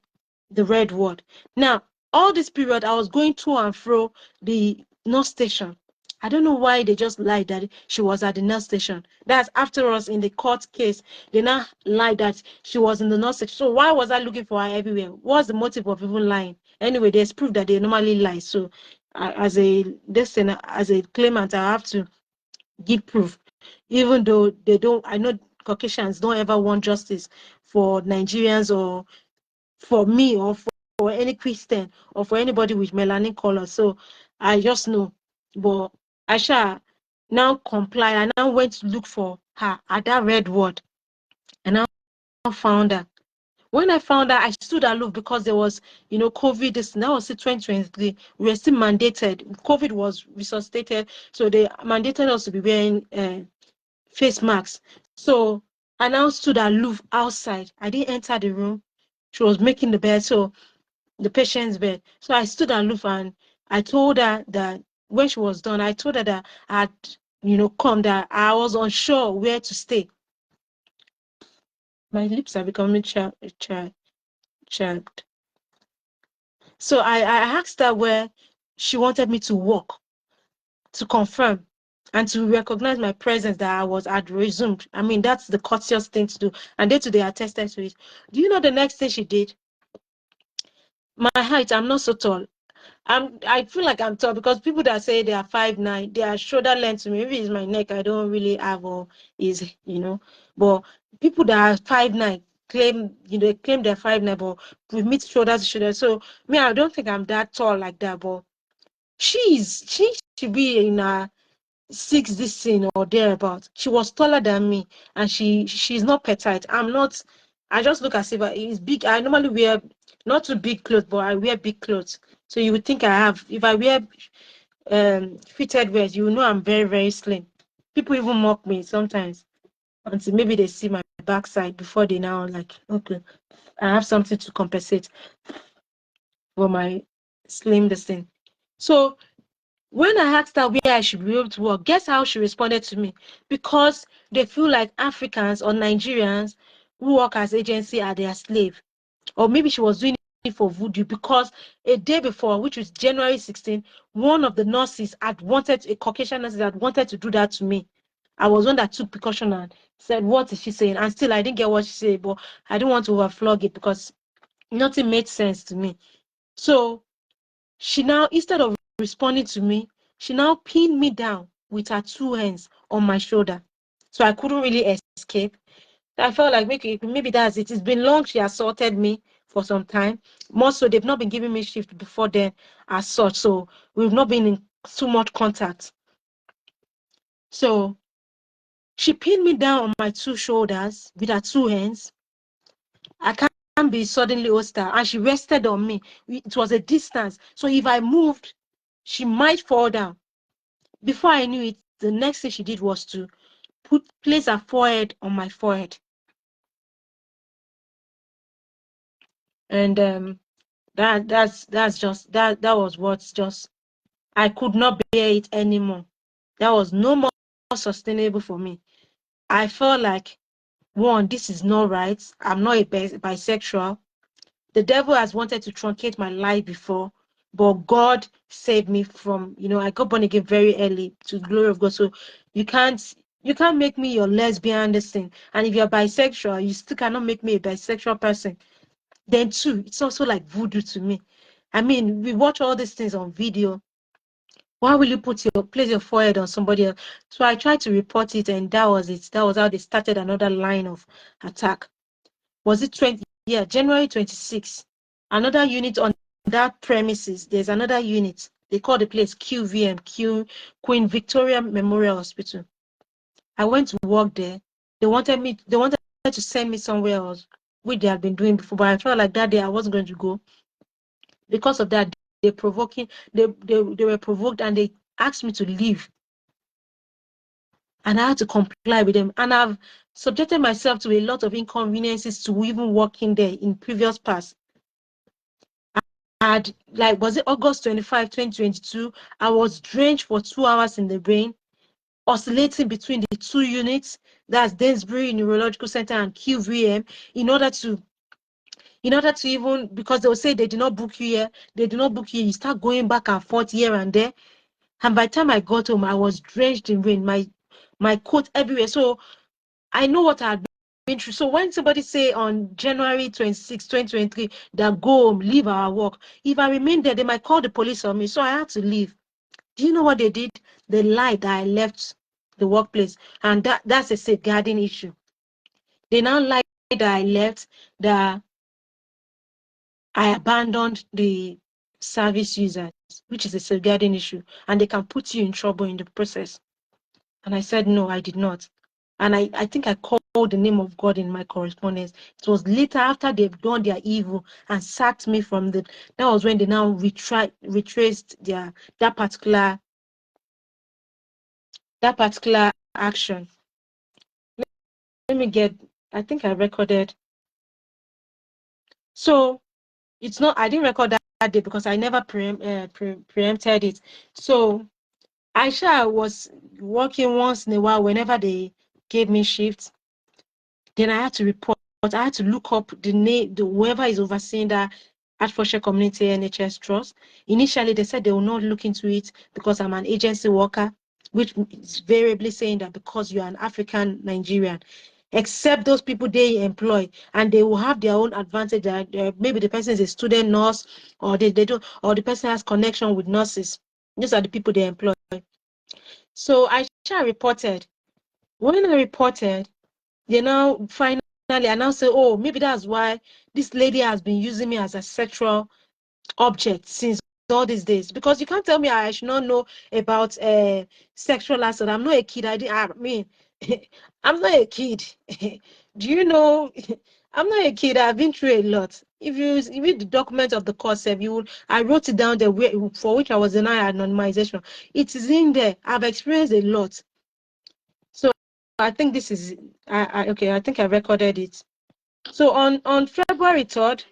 Speaker 1: the red ward. Now, all this period, I was going to and fro the nurse station. I don't know why they just lied that she was at the nurse station. That's after us in the court case. They now lied that she was in the nurse station. So why was I looking for her everywhere? What's the motive of even lying? Anyway, there's proof that they normally lie. So as a claimant, I have to give proof. Even though they don't, I know Caucasians don't ever want justice for Nigerians, or for me, or for any Christian, or for anybody with melanin color. So I just know. But I shall now comply. I now went to look for her at that red ward, and I found her. When I found her, I stood aloof because there was, COVID. That was 2023. We were still mandated. COVID was resuscitated, so they mandated us to be wearing face masks. So I now stood aloof outside. I didn't enter the room. She was making the bed, so the patient's bed. So I stood aloof and I told her that when she was done, I told her that I had, come, that I was unsure where to stay. My lips are becoming chapped. So I asked her where she wanted me to walk to confirm and to recognize my presence, that I had resumed. I mean, that's the courteous thing to do. And they attested to it. Do you know the next thing she did? My height, I'm not so tall. I feel like I'm tall because people that say they are 5'9", they are shoulder length to me. Maybe it's my neck I don't really have, or is, but people that are 5'9" claim, they claim they're 5'9", but we meet shoulder to shoulder. So me, I don't think I'm that tall like that, but she should be in a 6 this thing or thereabout. She was taller than me, and she's not petite. I'm not. I just look as if it's big. I normally wear not too big clothes, but I wear big clothes. So you would think I have. If I wear fitted wears, you know I'm very, very slim. People even mock me sometimes until maybe they see my backside before they now like, okay, I have something to compensate for my slim this thing. So when I asked her where I should be able to work, guess how she responded to me? Because they feel like Africans or Nigerians who work as agency are their slave. Or maybe she was doing it for voodoo, because a day before, which was January 16, one of the nurses a Caucasian nurse had wanted to do that to me. I was one that took precaution and said, what is she saying? And still, I didn't get what she said, but I didn't want to overflog it because nothing made sense to me. So she now, instead of responding to me, she now pinned me down with her two hands on my shoulder. So I couldn't really escape. I felt like maybe that's it. It's been long she assaulted me for some time. More so, they've not been giving me shift before then as such. So we've not been in too much contact. So she pinned me down on my two shoulders with her two hands. I can't be suddenly hostile. And she rested on me. It was a distance. So if I moved, she might fall down. Before I knew it, the next thing she did was to place her forehead on my forehead. And that was what's just, I could not bear it anymore. That was no more sustainable for me. I felt like, one, this is not right. I'm not a bisexual. The devil has wanted to truncate my life before, but God saved me from, I got born again very early, to the glory of God. So you can't make me your lesbian, this thing. And if you're bisexual, you still cannot make me a bisexual person. Then two, it's also like voodoo to me. I mean, we watch all these things on video. Why will you place your forehead on somebody else? So I tried to report it, and that was it. That was how they started another line of attack. Was it January 26th? Another unit on that premises. There's another unit. They call the place QVM, Queen Victoria Memorial Hospital. I went to work there. They wanted to send me somewhere else, which they had been doing before, but I felt like that day I wasn't going to go. Because of that, they were provoked, and they asked me to leave. And I had to comply with them. And I've subjected myself to a lot of inconveniences to even working there in previous past. Was it August 25, 2022? I was drenched for 2 hours in the rain, oscillating between the two units, that's Densbury Neurological Center and QVM, in order to even, because they will say they did not book you here, you start going back and forth here and there. And by the time I got home, I was drenched in rain, my coat everywhere. So I know what I had been through. So when somebody say on January 26, 2023, that go home, leave our work, if I remain there, they might call the police on me. So I had to leave. Do you know what they did? They lied that I left the workplace. And that's a safeguarding issue. They now lied that I left, that I abandoned the service users, which is a safeguarding issue. And they can put you in trouble in the process. And I said, no, I did not. And I think I called the name of God in my correspondence. It was later, after they've done their evil and sacked me from that was when they now retraced that particular action. Let me get I think I recorded. So it's not, I didn't record that day because I never preempted it. So Aisha was working once in a while whenever they gave me shifts. Then I had to report. I had to look up the name, whoever is overseeing that Hertfordshire Community NHS Trust. Initially, they said they will not look into it because I'm an agency worker, which is variably saying that because you're an African Nigerian, except those people they employ, and they will have their own advantage. That maybe the person is a student nurse, or they don't, or the person has connection with nurses. These are the people they employ. So I reported. When I reported, they now finally announced, oh, maybe that's why this lady has been using me as a sexual object since all these days. Because you can't tell me I should not know about sexual assault. I'm not a kid. I mean, I'm not a kid. Do you know? I'm not a kid. I've been through a lot. If you read the document of the course, I wrote it down there for which I was denied anonymization. It is in there. I've experienced a lot. So I think this is okay. I think I recorded it. So on February 3rd,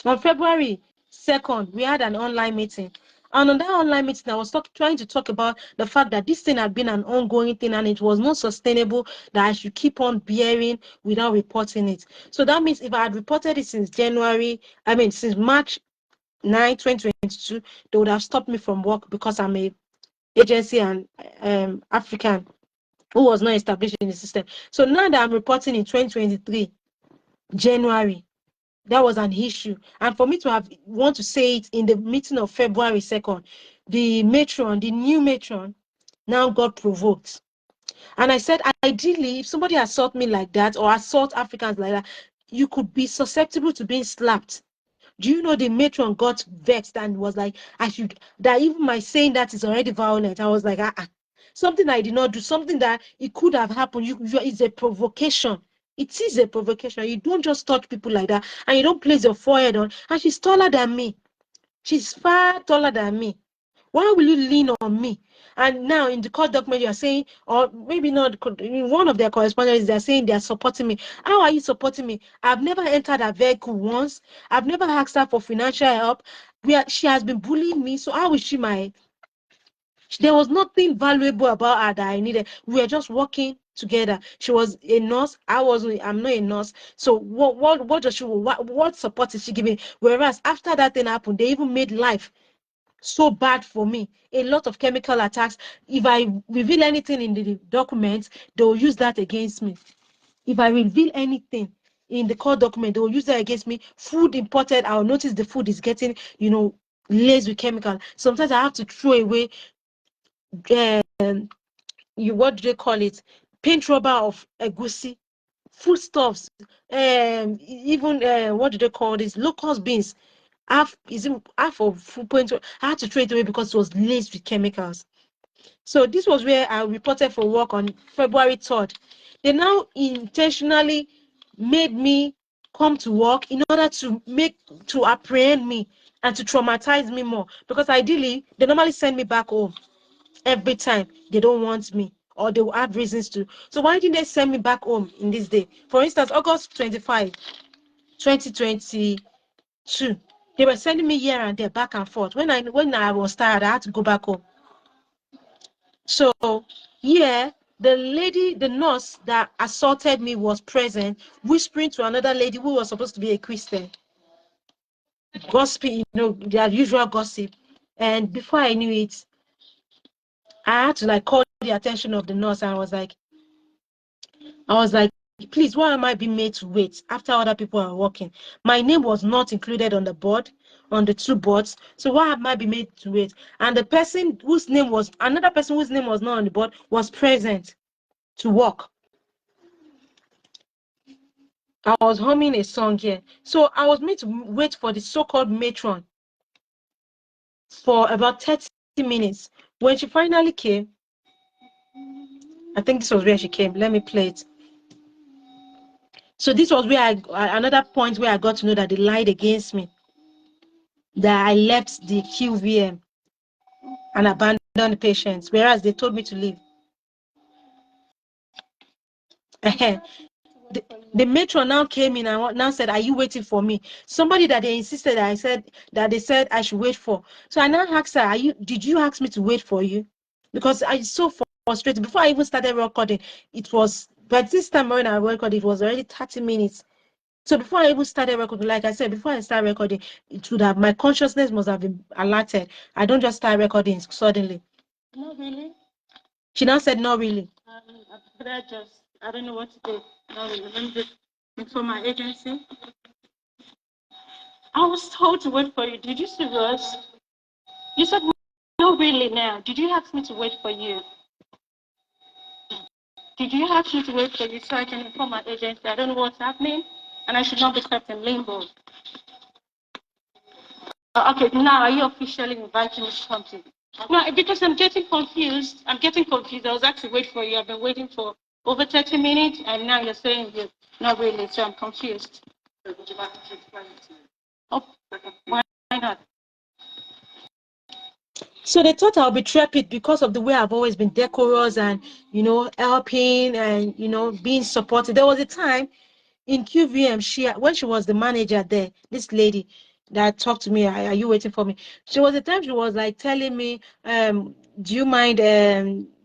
Speaker 1: on February 2nd, we had an online meeting. And on that online meeting, I was trying to talk about the fact that this thing had been an ongoing thing and it was not sustainable, that I should keep on bearing without reporting it. So that means if I had reported it since since March 9, 2022, they would have stopped me from work because I'm a agency and African who was not established in the system. So now that I'm reporting in 2023, January, that was an issue. And for me to want to say it in the meeting of February 2nd, the new matron, now got provoked. And I said, ideally, if somebody assault me like that or assault Africans like that, you could be susceptible to being slapped. Do you know the matron got vexed and was like, that even my saying that is already violent. I was like, something I did not do, something that it could have happened. It's a provocation. It is a provocation. You don't just touch people like that and you don't place your forehead on. And she's taller than me. She's far taller than me. Why will you lean on me? And now in the court document, you're saying, or maybe not, in one of their correspondence, they're saying they're supporting me. How are you supporting me? I've never entered a vehicle once. I've never asked her for financial help. She has been bullying me. So how is she there was nothing valuable about her that I needed. We were just working together. She was a nurse. I'm not a nurse. So what support is she giving? Whereas after that thing happened, they even made life so bad for me. A lot of chemical attacks. If I reveal anything in the documents, they'll use that against me. If I reveal anything in the court document, they'll use that against me. Food imported, I'll notice the food is getting, laced with chemical. Sometimes I have to throw away what do they call it? Paint rubber of egusi, foodstuffs, even what do they call this? Locust beans. Half of food point. I had to throw it away because it was laced with chemicals. So this was where I reported for work on February 3rd. They now intentionally made me come to work in order to apprehend me and to traumatize me more. Because ideally, they normally send me back home every time they don't want me or they will have reasons to. So why didn't they send me back home in this day? For instance, August 25, 2022, they were sending me here and there, back and forth. When I was tired, I had to go back home. So yeah, the nurse that assaulted me was present, whispering to another lady who was supposed to be a Christian. Gossiping, their usual gossip. And before I knew it, I had to call the attention of the nurse, and I was like, please, why am I being made to wait after other people are working? My name was not included on the board, on the two boards. So why am I being made to wait? And another person whose name was not on the board was present to work. I was humming a song here. So I was made to wait for the so-called matron for about 30 minutes. When she finally came, I think this was where she came. Let me play it. So this was where another point where I got to know that they lied against me, that I left the QVM and abandoned the patients, whereas they told me to leave. the matron now came in and now said, "Are you waiting for me?" Somebody that they insisted they said I should wait for. So I now asked her, did you ask me to wait for you? Because I was so frustrated. Before I even started recording, it was, but this time when I recorded, it was already 30 minutes. So before I even started recording, like I said, before I start recording, it would have, my consciousness must have been alerted. I don't just start recording suddenly. Not really. She now said, "Not really." But I don't know what to do. Not really. Let me just inform my agency. I was told to wait for you. Did you see us? You said, "No, really now." Did you ask me to wait for you? Did you ask me to wait for you so I can inform my agency? I don't know what's happening, and I should not be kept in limbo. Okay, now are you officially inviting me to come to you? No, because I'm getting confused. I was actually waiting for you. I've been waiting for over 30 minutes, and now you're saying you're not really, so I'm confused. So would you like me to explain it to you? Oh, why not? So they thought I'll be trepid because of the way I've always been decorous and, helping and, being supportive. There was a time in QVM, when she was the manager there, this lady that talked to me, "Are you waiting for me?" She was the time she was like telling me, "Do you mind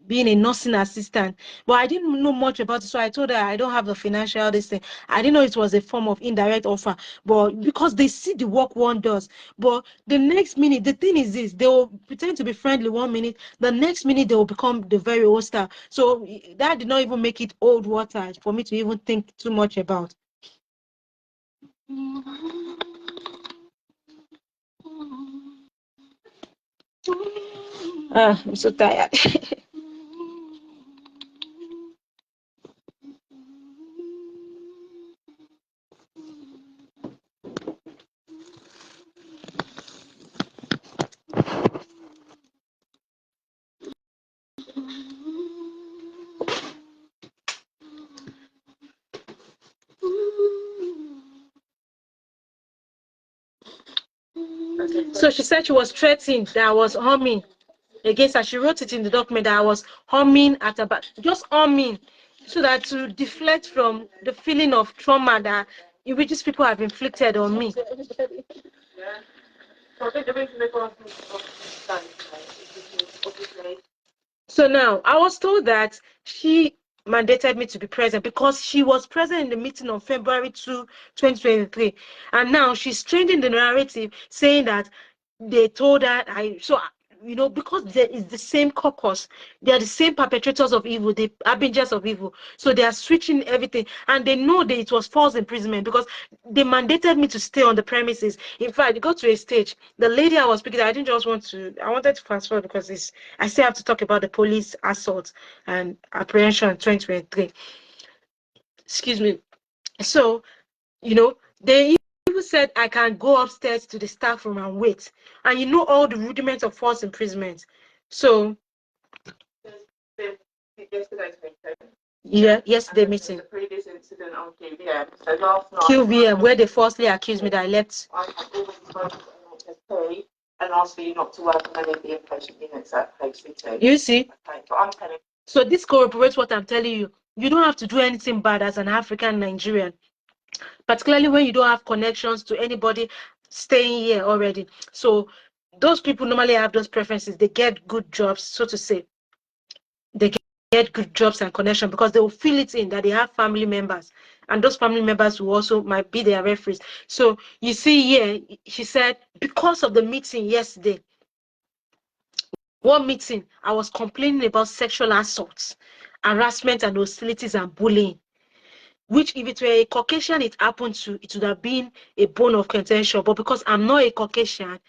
Speaker 1: being a nursing assistant?" But I didn't know much about it, so I told her I don't have the financial this thing. I didn't know it was a form of indirect offer, but because they see the work one does. But the next minute, the thing is this: they will pretend to be friendly 1 minute, the next minute they will become the very hostile. So that did not even make it old water for me to even think too much about. I'm so tired. So she said she was threatened that I was humming against her. She wrote it in the document that I was humming at about, just humming, so that to deflect from the feeling of trauma that these people have inflicted on me. So now I was told that she mandated me to be present because she was present in the meeting on February 2, 2023. And now she's changing the narrative, saying that they told her because there is the same caucus, they are the same perpetrators of evil, the harbingers of evil. So they are switching everything, and they know that it was false imprisonment because they mandated me to stay on the premises. In fact, it got to a stage. The lady I was speaking, I didn't just want to. I wanted to fast forward because I still have to talk about the police assault and apprehension in 2023. Excuse me. So, they even said I can go upstairs to the staff room and wait. And all the rudiments of false imprisonment. So, yesterday's meeting. Yeah, yesterday meeting. The previous incident on QVM. So last night, QVM, where they falsely accused me that I left. I have already spoken to NHSP and asked for you not to work on any of the inpatient units at HCT. You see? Okay, but I'm telling you. So this corroborates what I'm telling you. You don't have to do anything bad as an African Nigerian, particularly when you don't have connections to anybody staying here already. So those people normally have those preferences. They get good jobs, so to say. They get good jobs and connection because they will feel it in that they have family members, and those family members will also might be their referees. So you see here, she said, because of the meeting yesterday, one meeting, I was complaining about sexual assaults, harassment and hostilities and bullying, which if it were a Caucasian it happened to, it would have been a bone of contention. But because I'm not a Caucasian,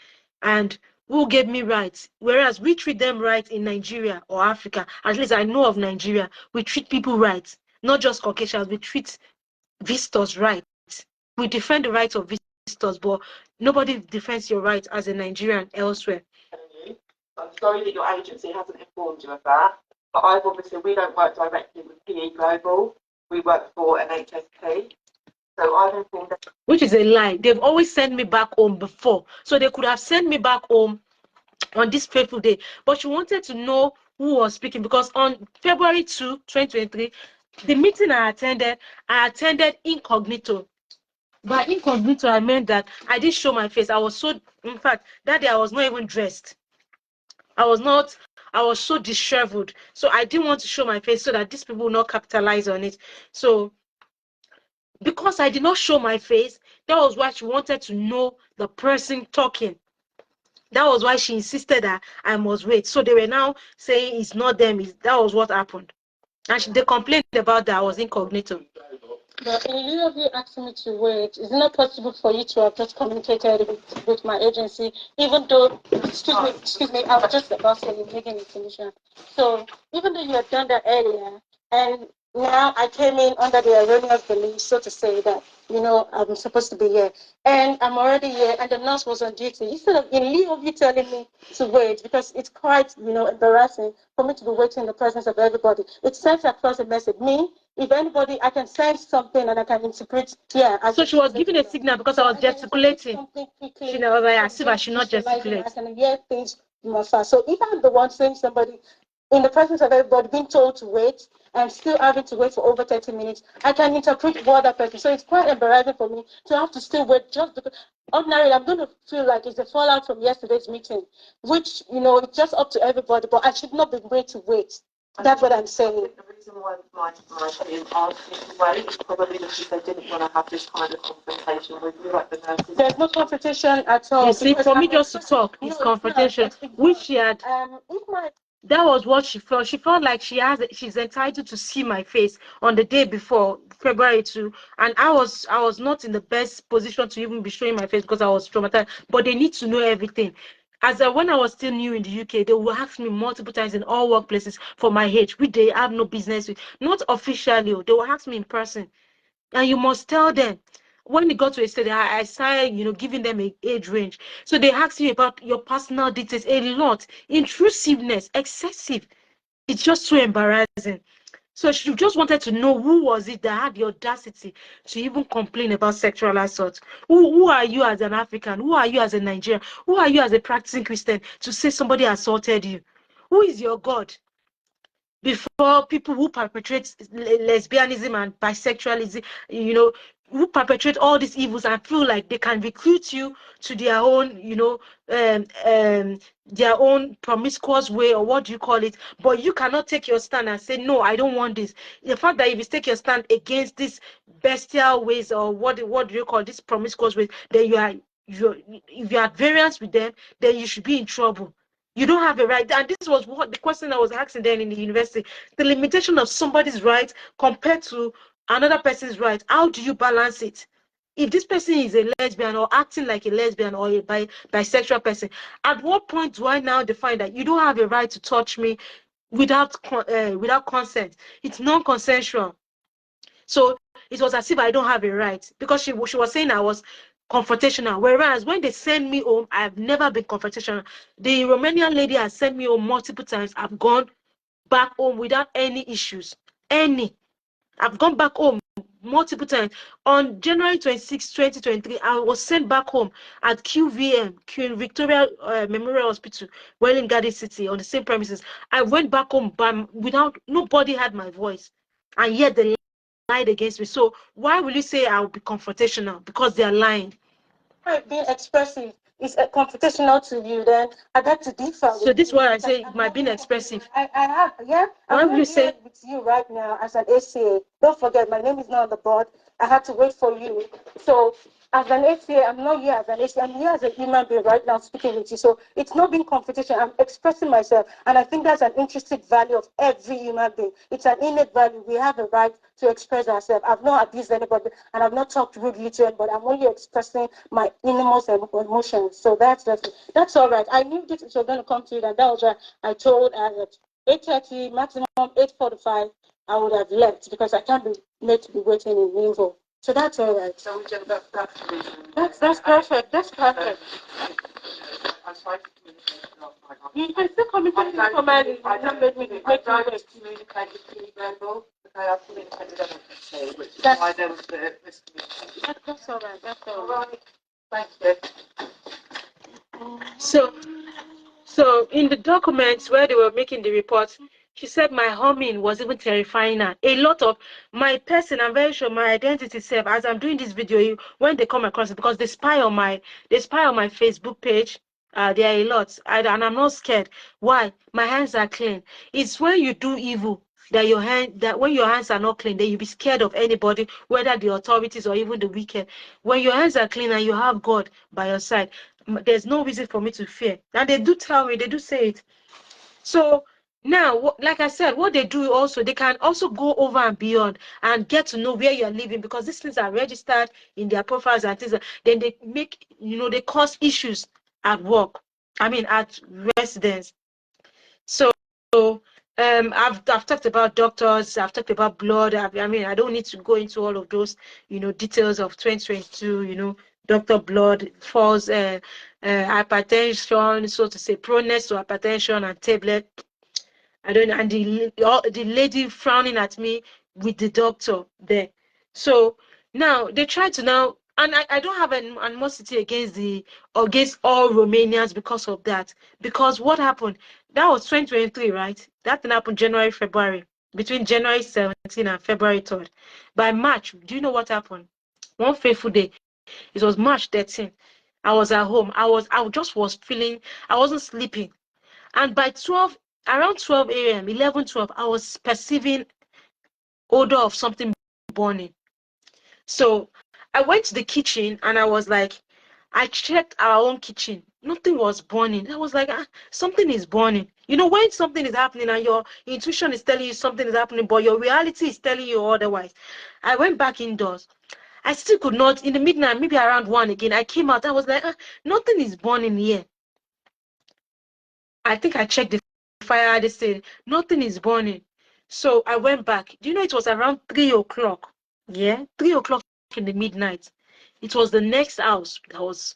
Speaker 1: and who gave me rights, whereas we treat them right in Nigeria or Africa, at least I know of Nigeria, we treat people right, not just Caucasians, we treat visitors right. We defend the rights of visitors, but nobody defends your rights as a Nigerian elsewhere. I'm sorry that your agency hasn't informed you of that, but we don't work directly with PE Global. We work for an HSP. So I've informed them. Which is a lie. They've always sent me back home before. So they could have sent me back home on this fateful day. But she wanted to know who was speaking because on February 2, 2023, The meeting I attended incognito. By incognito, I meant that I didn't show my face. I was so, in fact, that day I was not even dressed. I was so disheveled. So I didn't want to show my face so that these people will not capitalize on it. So because I did not show my face, that was why she wanted to know the person talking. That was why she insisted that I must wait. So they were now saying it's not them. That was what happened. And they complained about that I was incognito.
Speaker 2: But in lieu of you asking me to wait, is it not possible for you to have just communicated with my agency, even though, excuse me, I was just about to say making a solution. So even though you had done that earlier, and now I came in under the erroneous belief, so to say, that, you know, I'm supposed to be here, and I'm already here, and the nurse was on duty. Instead of, in lieu of you telling me to wait, because it's quite, you know, embarrassing for me to be waiting in the presence of everybody, it sends across a message. Me, if anybody, I can sense something and I can interpret. Yeah.
Speaker 1: So she was giving a signal because I was gesticulating. She was like, as if I should not gesticulate.
Speaker 2: I can hear things more fast. So if I'm the one saying somebody in the presence of everybody being told to wait and still having to wait for over 30 minutes, I can interpret what that person. So it's quite embarrassing for me to have to still wait just because ordinarily I'm going to feel like it's the fallout from yesterday's meeting, which, you know, it's just up to everybody, but I should not be made to wait. That's what I'm saying.
Speaker 3: The reason why my team asked me to wait is probably because they didn't want to have this kind of confrontation with you, like the nurses.
Speaker 2: There's no confrontation at all.
Speaker 1: You see, for me just to talk is confrontation, which she had. That was what she felt. She felt like she's entitled to see my face on the day before February 2, and I was not in the best position to even be showing my face because I was traumatized. But they need to know everything. When I was still new in the UK, they would ask me multiple times in all workplaces for my age, which they have no business with. Not officially, they will ask me in person, and you must tell them. When it got to a stage, I started, you know, giving them an age range. So they ask you about your personal details a lot. Intrusiveness, excessive. It's just so embarrassing. So she just wanted to know who was it that had the audacity to even complain about sexual assault. Who are you as an African? Who are you as a Nigerian? Who are you as a practicing Christian to say somebody assaulted you? Who is your God? Before people who perpetrate lesbianism and bisexualism, you know, who perpetrate all these evils and feel like they can recruit you to their own, you know, their own promiscuous way, or what do you call it? But you cannot take your stand and say, no, I don't want this. The fact that if you take your stand against these bestial ways, or what do you call this promiscuous ways, then if you're at variance with them, then you should be in trouble. You don't have a right. And this was what the question I was asking then in the university. The limitation of somebody's right compared to another person's right. How do you balance it? If this person is a lesbian or acting like a lesbian or a bisexual person, at what point do I now define that you don't have a right to touch me without consent? It's non-consensual. So it was as if I don't have a right, because she was saying I was confrontational. Whereas when they send me home, I've never been confrontational. The Romanian lady has sent me home multiple times. I've gone back home without any issues. I've gone back home multiple times. On January 26, 2023, I was sent back home at QVM, Queen Victoria Memorial Hospital, Welling Garden City, on the same premises. I went back home without, nobody had my voice. And yet they lied against me. So why will you say I'll be confrontational? Because they are lying.
Speaker 2: Being expressive is confrontational to you, then I beg to differ.
Speaker 1: So this is what I say, my being expressive.
Speaker 2: I have, yeah.
Speaker 1: Why will you say
Speaker 2: with you right now as an ACA? Don't forget, my name is not on the board. I had to wait for you. So as an ACA, I'm not here as an ACA. I'm here as a human being right now speaking with you. So it's not being competition. I'm expressing myself. And I think that's an intrinsic value of every human being. It's an innate value. We have a right to express ourselves. I've not abused anybody and I've not talked rudely to anybody. I'm only expressing my innermost emotions. So that's all right. I knew this was going to come to it, and that was why I told her at 8:30, maximum 8:45, I would have left, because I can't be made to be waiting in limbo. So that's all right.
Speaker 3: So that's
Speaker 2: perfect. That's perfect.
Speaker 3: I tried to communicate last night.
Speaker 2: You can still communicate formally. I don't make me
Speaker 3: I don't communicate with Keith Global. Okay, I've communicated with NXC, which is why there was the miscommunication.
Speaker 2: That's all right. That's all
Speaker 3: right. Thank you.
Speaker 1: So in the documents where they were making the report, She said my humming was even terrifying her. A lot of my person, I'm very sure my identity self, as I'm doing this video, when they come across it, because they spy on my Facebook page. There are a lot, and I'm not scared. Why? My hands are clean. It's when you do evil that when your hands are not clean, then you be scared of anybody, whether the authorities or even the wicked. When your hands are clean and you have God by your side, there's no reason for me to fear. And they do tell me, they do say it. So now, like I said, what they do also, they can also go over and beyond and get to know where you're living, because these things are registered in their profiles and things. Then they make, they cause issues at work. I mean, at residence. So, I've talked about doctors. I've talked about blood. I mean, I don't need to go into all of those, details of 2022. Doctor blood, false hypertension, so to say, proneness to hypertension and tablet. I don't know, and the lady frowning at me with the doctor there. So now they try to now, and I don't have an animosity against all Romanians because of that. Because what happened? That was 2023, right? That thing happened January, February, between January 17 and February 3rd. By March, do you know what happened? One fateful day. It was March 13th. I was at home. I just was feeling, I wasn't sleeping. And by around 12 a.m., 11, 12, I was perceiving odor of something burning. So I went to the kitchen and I was like, I checked our own kitchen. Nothing was burning. I was like, something is burning. When something is happening and your intuition is telling you something is happening, but your reality is telling you otherwise. I went back indoors. I still could not, in the midnight, maybe around 1 again, I came out. I was like, nothing is burning here. I think I checked the fire, they said nothing is burning. So I went back. Do you know it was around 3 o'clock? Yeah, 3 o'clock in the midnight. It was the next house that was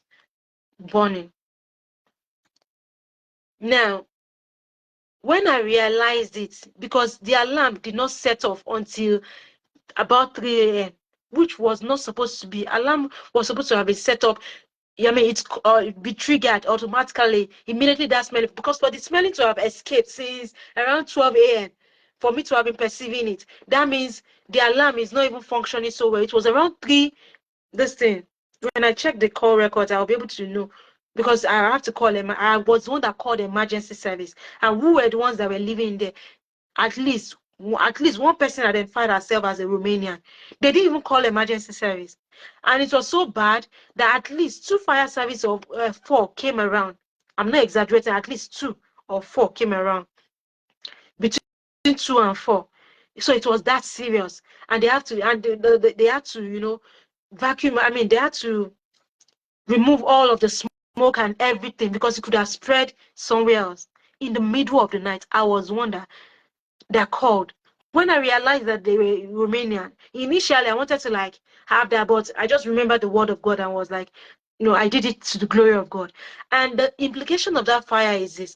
Speaker 1: burning. Now, when I realized it, because the alarm did not set off until about 3 a.m., which was not supposed to be. Alarm was supposed to have been set up. I mean, it's be triggered automatically immediately, that smell, because for the smelling to have escaped since around 12 a.m. for me to have been perceiving it, that means the alarm is not even functioning so well. It was around 3, this thing. When I check the call records, I'll be able to know, because I have to call them. I was the one that called the emergency service, and who were the ones that were living there. At least one person identified herself as a Romanian. They didn't even call emergency service. And it was so bad that at least 2 fire service of 4 came around. I'm not exaggerating, at least 2 or 4 came around. Between 2 and 4. So it was that serious. And they had to, they had to, vacuum. I mean, they had to remove all of the smoke and everything, because it could have spread somewhere else. In the middle of the night, I was one that called. When I realized that they were Romanian, initially I wanted to have that, but I just remembered the word of God and was like, I did it to the glory of God. And the implication of that fire is this.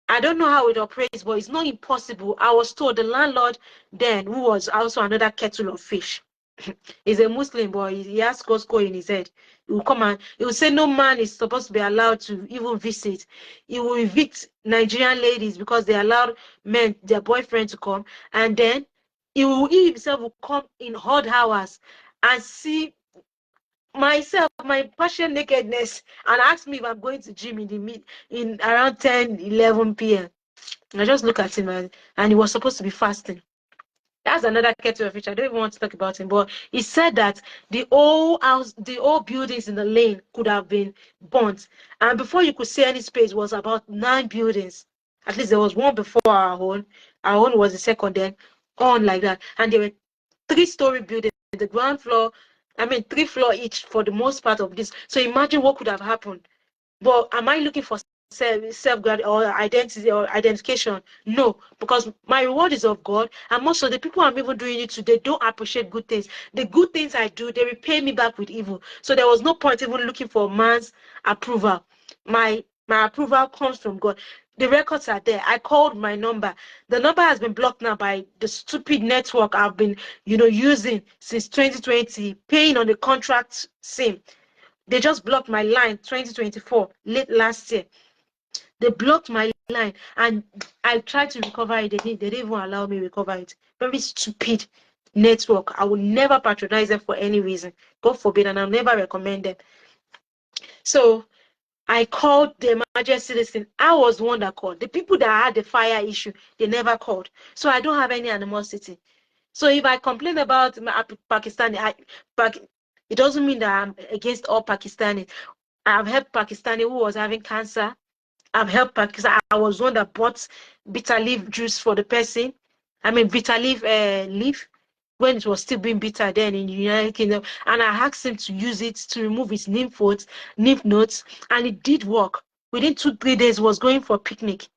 Speaker 1: I don't know how it operates, but it's not impossible. I was told the landlord then, who was also another kettle of fish, he's a Muslim boy. He has Costco in his head. He will come and he will say no man is supposed to be allowed to even visit. He will evict Nigerian ladies because they allowed men, their boyfriend, to come. And then he himself will come in odd hours and see myself, my partial nakedness, and ask me if I'm going to gym in around 10, 11 p.m. And I just look at him and he was supposed to be fasting. That's another kettle of fish. I don't even want to talk about him, but he said that the old house, the old buildings in the lane could have been burnt, and before you could see any space was about 9 buildings. At least there was one before our own. Our own was the second, then on like that, and there were 3-story buildings. The ground floor, I mean 3 floor each for the most part of this. So imagine what could have happened. But am I looking for self-guard or identity or identification? No, because my reward is of God, and most of the people I'm even doing it to, they don't appreciate good things. The good things I do, they repay me back with evil. So there was no point even looking for man's approval. My approval comes from God. The records are there. I called my number. The number has been blocked now by the stupid network I've been, using since 2020, paying on the contract SIM. They just blocked my line 2024, late last year. They blocked my line, and I tried to recover it. They didn't even allow me recover it. Very stupid network. I will never patronize them for any reason. God forbid, and I'll never recommend them. So I called the emergency listen. I was the one that called. The people that had the fire issue, they never called. So I don't have any animosity. So if I complain about Pakistani, it doesn't mean that I'm against all Pakistanis. I've helped Pakistani who was having cancer. I've helped Pakistan. I was one that bought bitter leaf juice for the person. I mean bitter leaf leaf when it was still being bitter then in the United Kingdom, and I asked him to use it to remove his lymph nodes, and it did work. Within 2-3 days, was going for a picnic.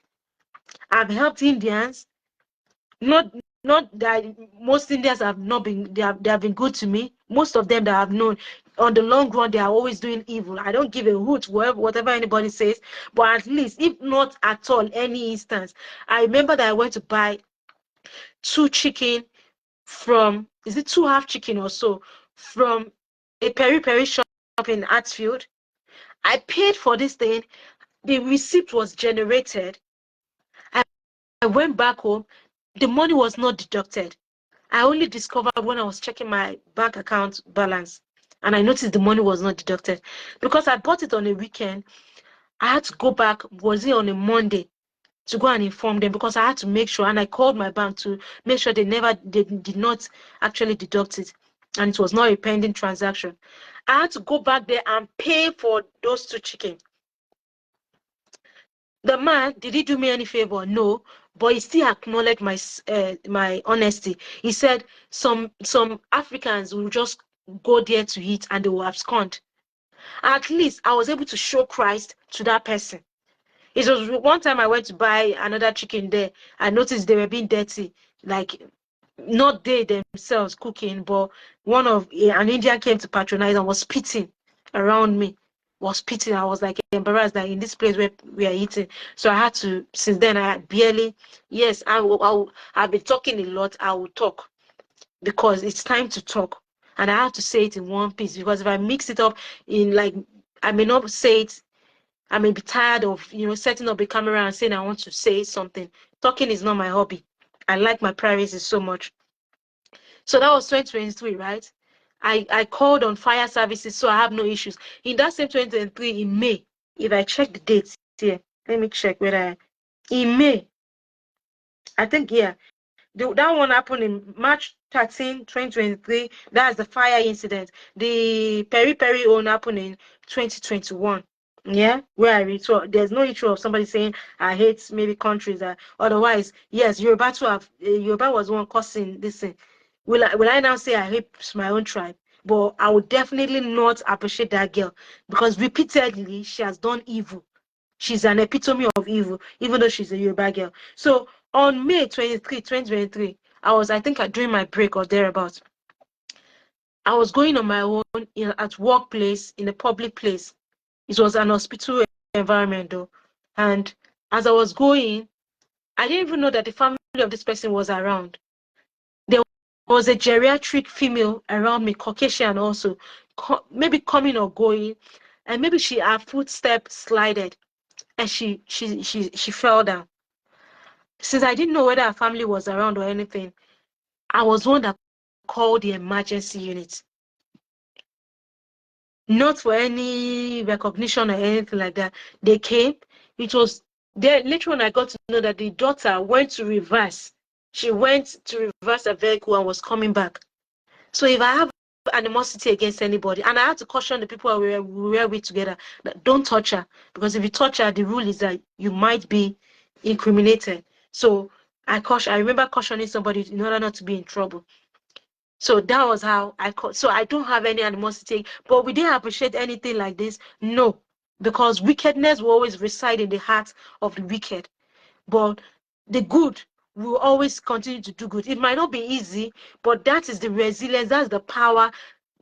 Speaker 1: I've helped Indians. Not that most Indians have not been, they have been good to me. Most of them that I've known, on the long run, they are always doing evil. I don't give a hoot whatever anybody says, but at least, if not at all, any instance, I remember that I went to buy 2 chicken from, is it 2 half chicken or so, from a peri shop in Hatfield. I paid for this thing. The receipt was generated. I went back home. The money was not deducted. I only discovered when I was checking my bank account balance, and I noticed the money was not deducted. Because I bought it on a weekend, I had to go back, was it on a Monday, to go and inform them, because I had to make sure, and I called my bank to make sure they did not actually deduct it, and it was not a pending transaction. I had to go back there and pay for those 2 chicken. The man, did he do me any favor? No, but he still acknowledged my honesty. He said some Africans will just go there to eat and they will abscond. At least I was able to show Christ to that person. It was one time I went to buy another chicken there. I noticed they were being dirty, like not they themselves cooking, but an Indian came to patronize and was spitting around me. Was spitting. I was like embarrassed that in this place where we are eating. So I had to, since then I barely, yes, I've been talking a lot. I will talk because it's time to talk. And I have to say it in one piece, because if I mix it up in, like, I may not say it, I may be tired of, setting up a camera and saying I want to say something. Talking is not my hobby. I like my privacy so much. So that was 2023, right? I called on fire services, so I have no issues. In that same 2023, in May, if I check the dates here, let me check whether in May, I think, yeah, that one happened in March 13, 2023. That's the fire incident. The Peri one happened in 2021. Yeah, where I read. So there's no issue of somebody saying I hate maybe countries. Otherwise, yes, Yoruba was one causing this thing. Will I now say I hate my own tribe? But I would definitely not appreciate that girl, because repeatedly she has done evil. She's an epitome of evil, even though she's a Yoruba girl. So on May 23, 2023, I think during my break or thereabouts, I was going on my own at workplace, in a public place. It was an hospital environment though. And as I was going, I didn't even know that the family of this person was around. There was a geriatric female around me, Caucasian also, maybe coming or going, and maybe her footstep slided and she fell down. Since I didn't know whether her family was around or anything, I was one that called the emergency unit. Not for any recognition or anything like that. They came. It was there. Later on, I got to know that the daughter went to reverse. She went to reverse a vehicle and was coming back. So if I have animosity against anybody, and I had to caution the people we were with together, that don't touch her, because if you touch her, the rule is that you might be incriminated. So I remember cautioning somebody in order not to be in trouble. So that was how so I don't have any animosity, but we didn't appreciate anything like this. No, because wickedness will always reside in the heart of the wicked. But the good will always continue to do good. It might not be easy, but that is the resilience, that's the power,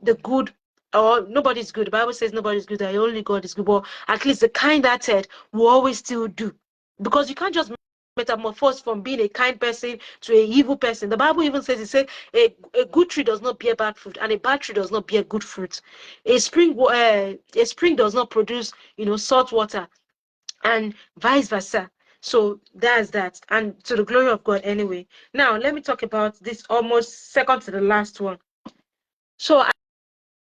Speaker 1: the good. Or nobody's good. The Bible says nobody's good, that only God is good. But at least the kind-hearted will always still do. Because you can't just metamorphose from being a kind person to an evil person. The Bible even says, a good tree does not bear bad fruit, and a bad tree does not bear good fruit. A spring does not produce, salt water, and vice versa. So that's that. And to the glory of God anyway. Now, let me talk about this almost second to the last one. So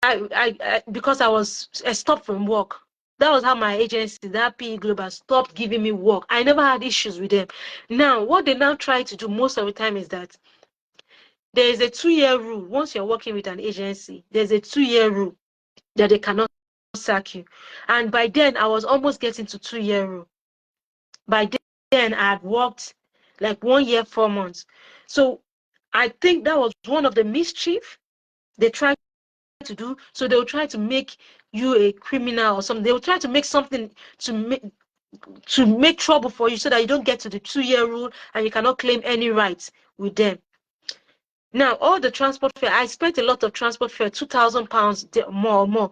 Speaker 1: I because I was stopped from work. That was how my agency, that PE Global, stopped giving me work. I never had issues with them. Now, what they now try to do most of the time is that there is a 2-year rule. Once you're working with an agency, there's a 2-year rule that they cannot sack you. And by then, I was almost getting to 2-year rule. By then, I had worked like 1 year, 4 months. So I think that was one of the mischief they tried to do. So they'll try to make you a criminal or something. They'll try to make something to make trouble for you so that you don't get to the 2-year rule and you cannot claim any rights with them. Now, all the transport fare, I spent a lot of transport fare, £2,000 more,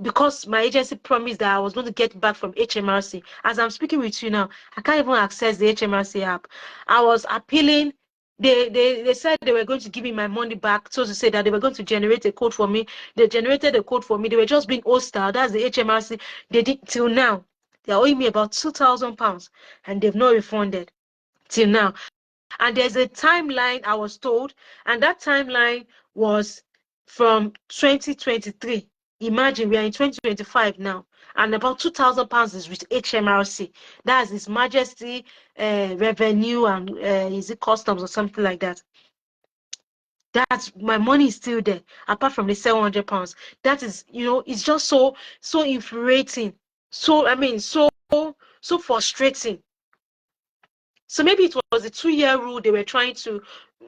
Speaker 1: because my agency promised that I was going to get back from HMRC. As I'm speaking with you now, I can't even access the HMRC app. I was appealing. They said they were going to give me my money back, so to say that they were going to generate a code for me. They generated a code for me. They were just being hostile. That's the HMRC. They did till now. They're owing me about £2,000 and they've not refunded till now. And there's a timeline I was told, and that timeline was from 2023. Imagine we are in 2025 now, and about £2,000 is with HMRC. That's His Majesty Revenue and is it Customs or something like that. That's my money is still there, apart from the £700. That is, it's just so infuriating. So so frustrating. So maybe it was a 2-year rule they were trying to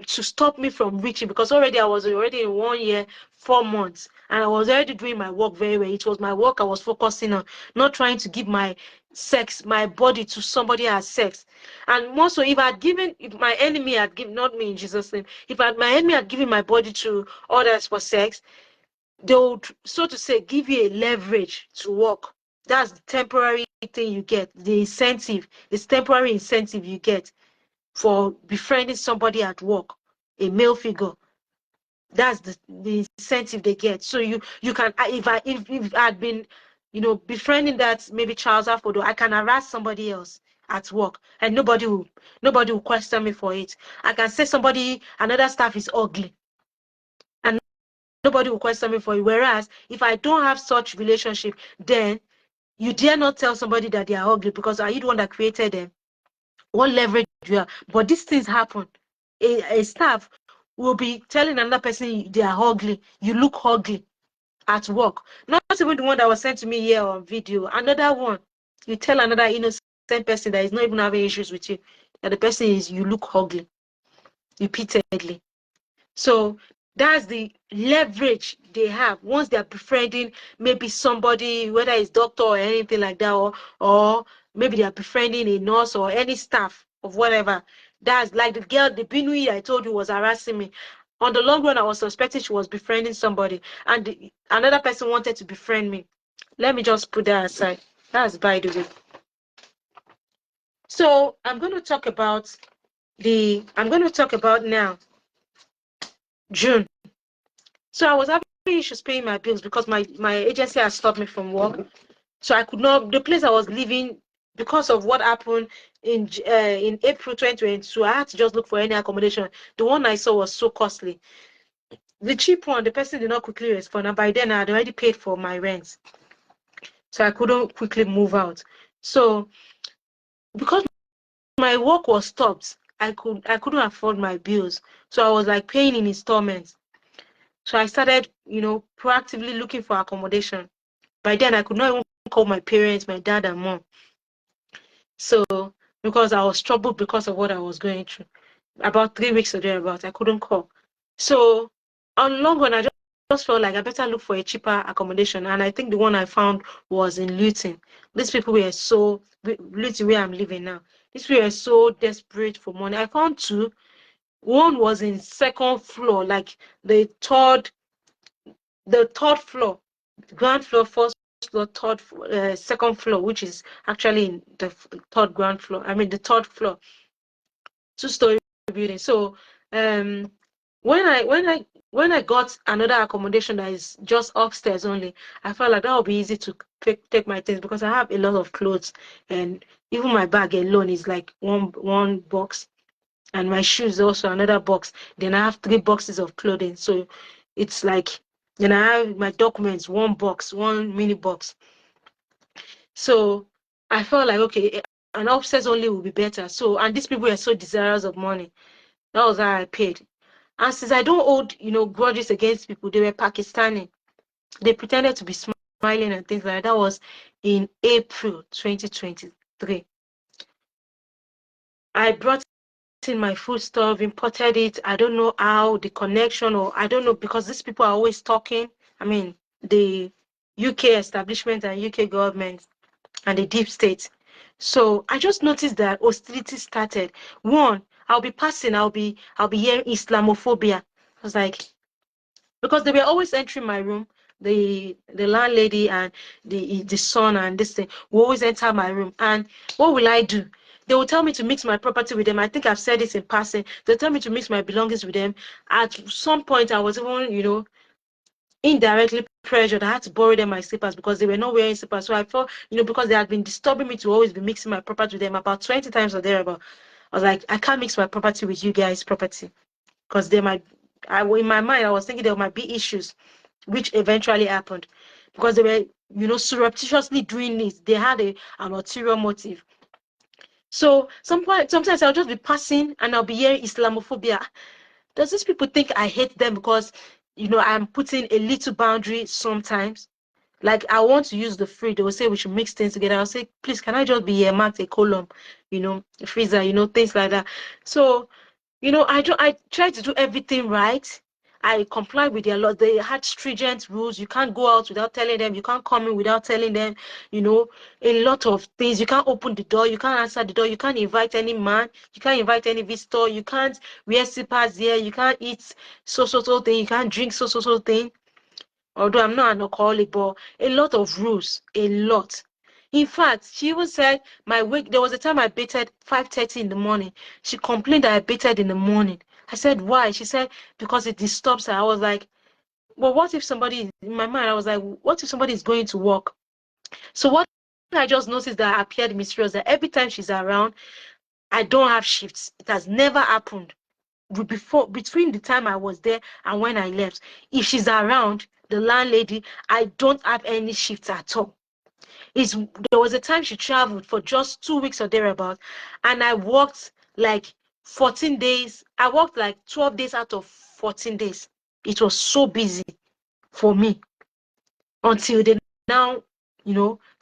Speaker 1: stop me from reaching, because already I was already in 1 year, 4 months, and I was already doing my work very well. It was my work I was focusing on, not trying to give my body to somebody as sex. And more so, if my enemy had given, not me in Jesus' name, if my enemy had given my body to others for sex, they would, so to say, give you a leverage to work. That's the temporary thing you get, the incentive, this temporary incentive you get for befriending somebody at work, a male figure. That's the incentive they get. So you can, if I'd been, befriending that maybe Charles Affodo, I can harass somebody else at work and nobody will question me for it. I can say another staff is ugly and nobody will question me for it. Whereas if I don't have such relationship, then you dare not tell somebody that they are ugly, because are you the one that created them? What leverage you have? But these things happen. A staff will be telling another person they are ugly, you look ugly at work. Not even the one that was sent to me here on video. Another one, you tell another innocent person that is not even having issues with you, that the person is, you look ugly repeatedly. So that's the leverage they have once they're befriending maybe somebody, whether it's doctor or anything like that, or maybe they're befriending a nurse or any staff of whatever. That's like the girl, the Binui I told you was harassing me. On the long run, I was suspecting she was befriending somebody, and another person wanted to befriend me. Let me just put that aside. That's by the way. So I'm going to talk about now June. So I was having issues paying my bills because my agency has stopped me from work. So I could not, the place I was living, because of what happened in April 2022, I had to just look for any accommodation. The one I saw was so costly. The cheap one, the person did not quickly respond, and by then I had already paid for my rent. So I couldn't quickly move out. So because my work was stopped, I couldn't afford my bills. So I was like paying in installments. So I started, proactively looking for accommodation. By then, I could not even call my parents, my dad and mom. So, because I was troubled because of what I was going through. About 3 weeks or thereabouts, I couldn't call. So, on long run, I just felt like I better look for a cheaper accommodation. And I think the one I found was in Luton. These people were so, Luton where I'm living now, these people were so desperate for money. I found two. One was in second floor, like the third floor, ground floor, first floor, second floor, which is actually in the third ground floor. I mean the third floor, 2-story building. So when when I got another accommodation that is just upstairs only, I felt like that would be easy to take my things, because I have a lot of clothes, and even my bag alone is like one box, and my shoes also another box. Then I have 3 boxes of clothing, so it's like, then I have my documents, one box, one mini box. So I felt like, okay, an upstairs only will be better. So, and these people were so desirous of money. That was how I paid. And since I don't hold, grudges against people, they were Pakistani. They pretended to be smiling and things like that. That was in April 2023. I brought in my food stuff, imported it. I don't know how the connection, or I don't know, because these people are always talking. I mean, the UK establishment and UK government and the deep state. So I just noticed that hostility started. One, I'll be passing, I'll be hearing Islamophobia. I was like, because they were always entering my room. The landlady and the son and this thing will always enter my room. And what will I do? They will tell me to mix my property with them. I think I've said this in passing. They tell me to mix my belongings with them. At some point, I was even, indirectly pressured. I had to borrow them my slippers because they were not wearing slippers. So I felt, because they had been disturbing me to always be mixing my property with them about 20 times or thereabout. I was like, I can't mix my property with you guys' property, because there might, in my mind, I was thinking there might be issues, which eventually happened, because they were, surreptitiously doing this. They had an ulterior motive. So sometimes I'll just be passing and I'll be hearing Islamophobia. Does these people think I hate them because, I'm putting a little boundary sometimes? Like, I want to use the fridge. They will say we should mix things together. I'll say, please, can I just be here, marked a column, freezer, things like that. So, I try to do everything right. I comply with their law. They had stringent rules. You can't go out without telling them. You can't come in without telling them. You know, a lot of things. You can't open the door. You can't answer the door. You can't invite any man. You can't invite any visitor. You can't wear slippers here. You can't eat so thing. You can't drink so thing. Although I'm not an alcoholic, but a lot of rules. A lot. In fact, she even said my wake. There was a time I baited 5:30 in the morning. She complained that I baited in the morning. I said, why? She said, because it disturbs her. I was like, well, what if somebody, in my mind, I was like, what if somebody is going to work? So what I just noticed that appeared mysterious, that every time she's around, I don't have shifts. It has never happened before, between the time I was there and when I left. If she's around, the landlady, I don't have any shifts at all. There was a time she traveled for just 2 weeks or thereabout, and I worked like 14 days. I worked like 12 days out of 14 days. It was so busy for me until they now,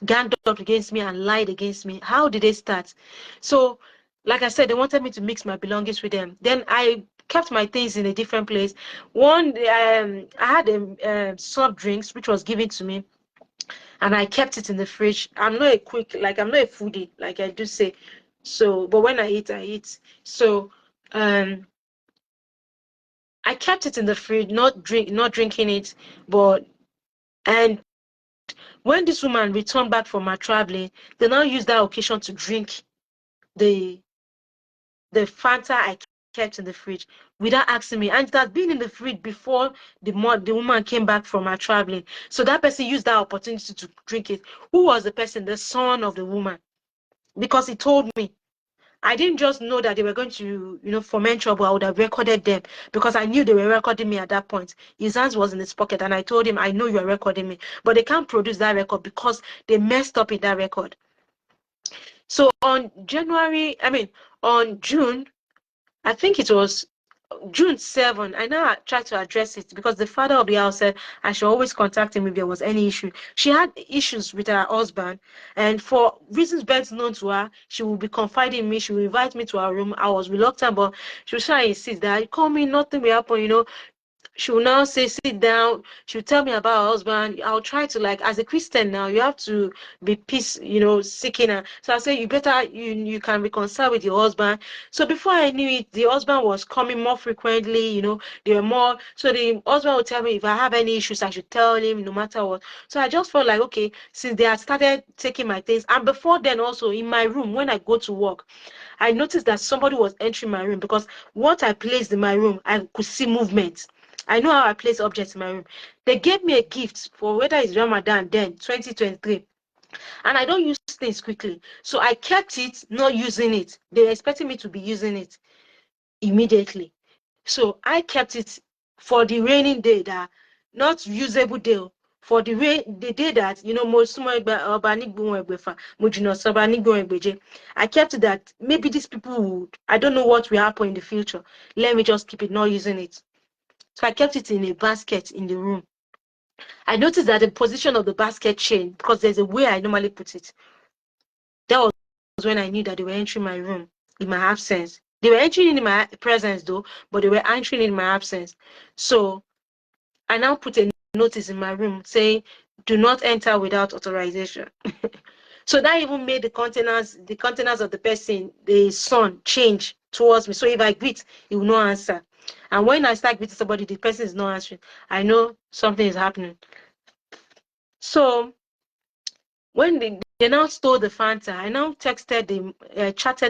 Speaker 1: ganged up against me and lied against me. How did they start? So, like I said, they wanted me to mix my belongings with them. Then I kept my things in a different place. I had soft drinks which was given to me, and I kept it in the fridge. I'm not a foodie, like I do say. So, but when I eat, I eat. So, um, I kept it in the fridge, not drinking it, but and when this woman returned back from her traveling, they now used that occasion to drink the the Fanta I kept in the fridge without asking me. And it had been in the fridge before the woman came back from her traveling. So that person used that opportunity to drink it. Who was the person? The son of the woman. Because he told me. I didn't just know that they were going to, foment trouble. I would have recorded them, because I knew they were recording me at that point. His hands was in his pocket, and I told him, I know you are recording me, but they can't produce that record because they messed up in that record. So on June, I think it was June 7, I now tried to address it, because the father of the house said I should always contact him if there was any issue. She had issues with her husband, and for reasons best known to her, she would be confiding in me. She would invite me to her room. I was reluctant, but she was trying to insist that, call me, nothing will happen. She will now say, sit down. She'll tell me about her husband. I'll try to, like, as a Christian now, you have to be peace, seeking her. So I say, you can reconcile with your husband. So before I knew it, the husband was coming more frequently, there were more. So the husband would tell me if I have any issues, I should tell him no matter what. So I just felt like, okay, since they had started taking my things, and before then also in my room, when I go to work, I noticed that somebody was entering my room, because what I placed in my room, I could see movement. I know how I place objects in my room. They gave me a gift for whether it's Ramadan then, 2023. And I don't use things quickly. So I kept it, not using it. They were expecting me to be using it immediately. So I kept it for the raining day, that not usable day, for the day that, I kept it that maybe these people would, I don't know what will happen in the future. Let me just keep it, not using it. So I kept it in a basket in the room. I noticed that the position of the basket changed because there's a way I normally put it. That was when I knew that they were entering my room in my absence. They were entering in my presence though, but they were entering in my absence. So I now put a notice in my room saying, do not enter without authorization. So that even made the containers of the person, the son, change towards me. So if I greet, he will not answer. And when I start greeting somebody, the person is not answering, I know something is happening. So when they now stole the Fanta, I now chatted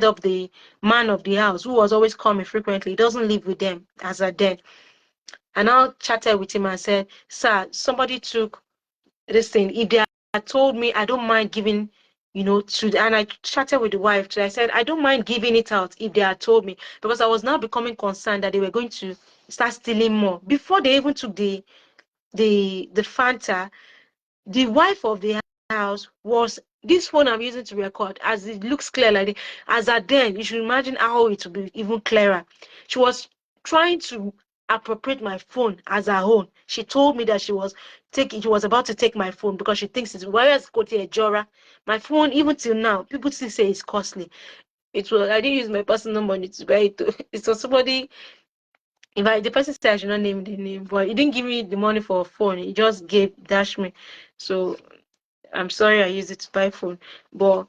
Speaker 1: up the man of the house who was always coming frequently. He doesn't live with them as a then. I now chatted with him and said, sir, somebody took this thing. If they had told me, I don't mind giving, and I chatted with the wife too. I said, I don't mind giving it out if they had told me, because I was now becoming concerned that they were going to start stealing more. Before they even took the Fanta, the wife of the house was, this phone I'm using to record, as it looks clear like this, as at then, you should imagine how it would be even clearer. She was trying to appropriate my phone as her own. She told me that she was about to take my phone because she thinks it's, whereas Kote Ejora, my phone, even till now, people still say it's costly. I didn't use my personal money to buy it. It was somebody, the person said I should not name the name, but he didn't give me the money for a phone. He just dashed me. So I'm sorry I used it to buy phone. But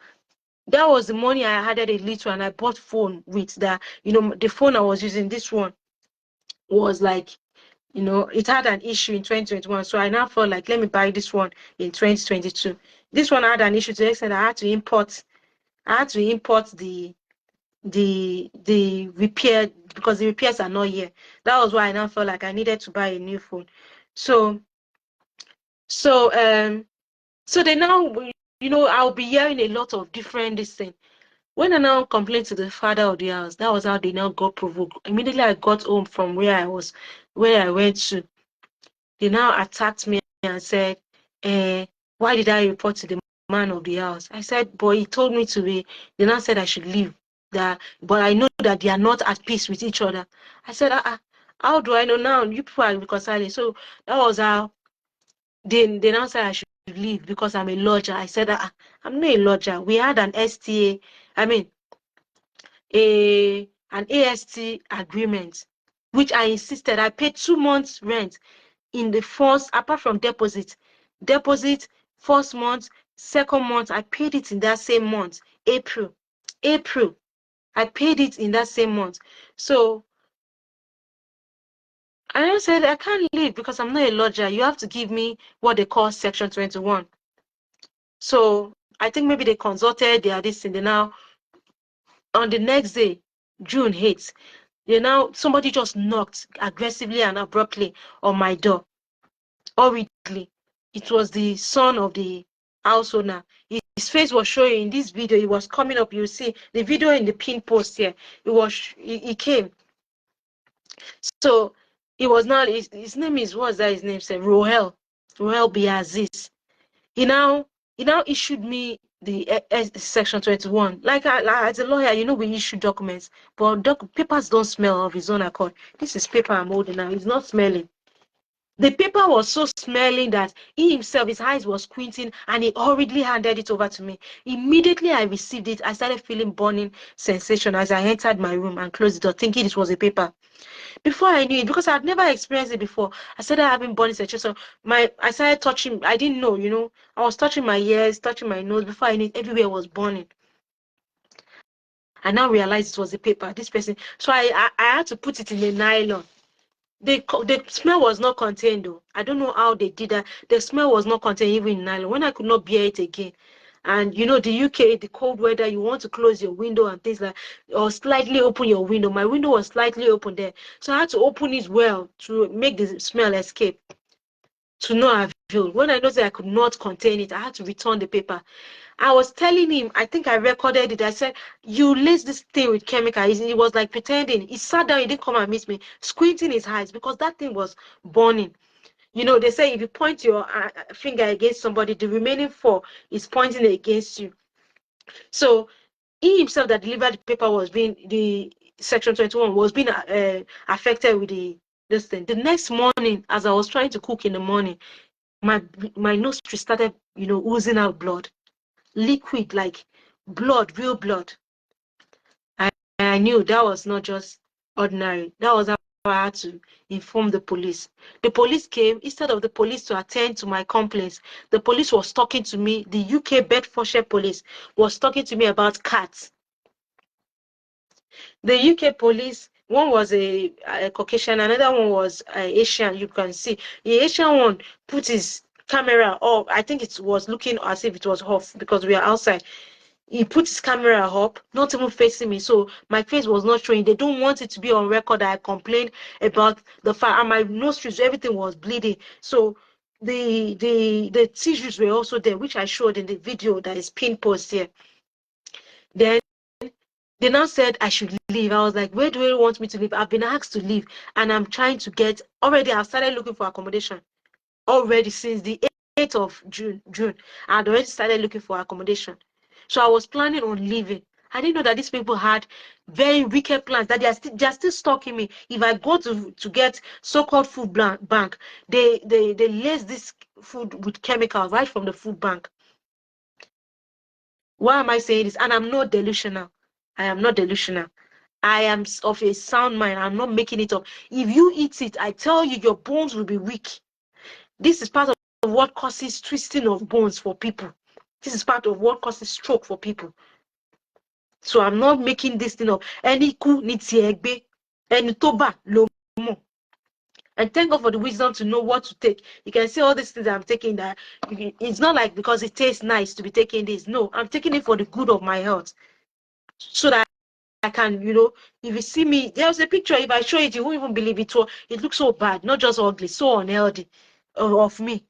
Speaker 1: that was the money I added a little, and I bought phone with that. The phone I was using, this one was like, it had an issue in 2021. So I now felt like, let me buy this one in 2022. This one had an issue to the extent I had to import the repair, because the repairs are not here. That was why I now felt like I needed to buy a new phone. So they now, I'll be hearing a lot of different this thing. When I now complained to the father of the house, that was how they now got provoked. Immediately I got home from where I went to, they now attacked me and said, why did I report to the man of the house? I said, boy, he told me to be. They now said I should leave. But I know that they are not at peace with each other. I said, how do I know now? You people are reconciling. So that was how they now said I should leave because I'm a lodger. I said, I'm not a lodger. We had an STA, I mean, an AST agreement, which I insisted. I paid 2 months rent in the first, apart from deposit, first month, second month, I paid it in that same month, April. I paid it in that same month. So I said, I can't leave because I'm not a lodger. You have to give me what they call Section 21. So I think maybe they consulted, they are this, and they now, on the next day, June 8th, somebody just knocked aggressively and abruptly on my door. Hurriedly. It was the son of the house owner. His face was showing in this video. It was coming up. You see the video in the pin post here. He came. So it was not, his name is, what's that his name? Said Rohel Biaziz. He now issued me the Section 21. Like as a lawyer, we issue documents, but papers don't smell of his own accord. This is paper I'm holding now. It's not smelling. The paper was so smelling that he himself, his eyes was squinting, and he hurriedly handed it over to me. Immediately I received it, I started feeling burning sensation as I entered my room and closed the door, thinking it was a paper. Before I knew it, because I had never experienced it before, I started having burning sensation. I started touching, I didn't know, I was touching my ears, touching my nose. Before I knew it, everywhere was burning. I now realized it was a paper, this person. So I had to put it in a nylon. The smell was not contained though. I don't know how they did that. The smell was not contained even in nylon. When I could not bear it again, And you know, the UK, the cold weather, you want to close your window and things like, or slightly open your window. My window was slightly open there, so I had to open it well to make the smell escape. To no avail. When I noticed I could not contain it, I had to return the paper. I was telling him, I think I recorded it. I said, "You lace this thing with chemical." He was like pretending. He sat down. He didn't come and meet me, squinting his eyes because that thing was burning. You know, they say if you point your finger against somebody, the remaining four is pointing against you. So he himself that delivered the paper was being, the section 21 was being affected with this thing. The next morning, as I was trying to cook in the morning, my nose started, you know, oozing out blood, liquid, like blood, real blood. I knew that was not just ordinary. That was how I had to inform the police. The police came. Instead of the police to attend to my complaints, the police was talking to me. The UK Bedfordshire police was talking to me about cats. The UK police, one was a Caucasian, another one was Asian. You can see the Asian one put his camera off. I think it was looking as if it was off because we are outside. He put his camera up, not even facing me, so my face was not showing. They don't want it to be on record that I complained about the fire, and my nostrils, everything was bleeding. So the tissues were also there, which I showed in the video that is pinned post here. Then they now said I should leave. I was like, where do they want me to leave? I've been asked to leave, and I'm trying to get, already I've started looking for accommodation already since the 8th of June. I had already started looking for accommodation. So I was planning on leaving. I didn't know that these people had very wicked plans, that they are still stalking me. If I go to get so-called food bank, they lace this food with chemicals right from the food bank. Why am I saying this? And I'm not delusional. I am not delusional. I am of a sound mind. I'm not making it up. If you eat it, I tell you, your bones will be weak. This is part of what causes twisting of bones for people. This is part of what causes stroke for people. So I'm not making this thing up. Any ku ni ti egbe, any toba lo mo. And thank God for the wisdom to know what to take. You can see all these things I'm taking, that it's not like because it tastes nice to be taking this. No, I'm taking it for the good of my health. So that I can, you know, if you see me, there's a picture, if I show it, you won't even believe it. So it looks so bad, not just ugly, so unhealthy of me.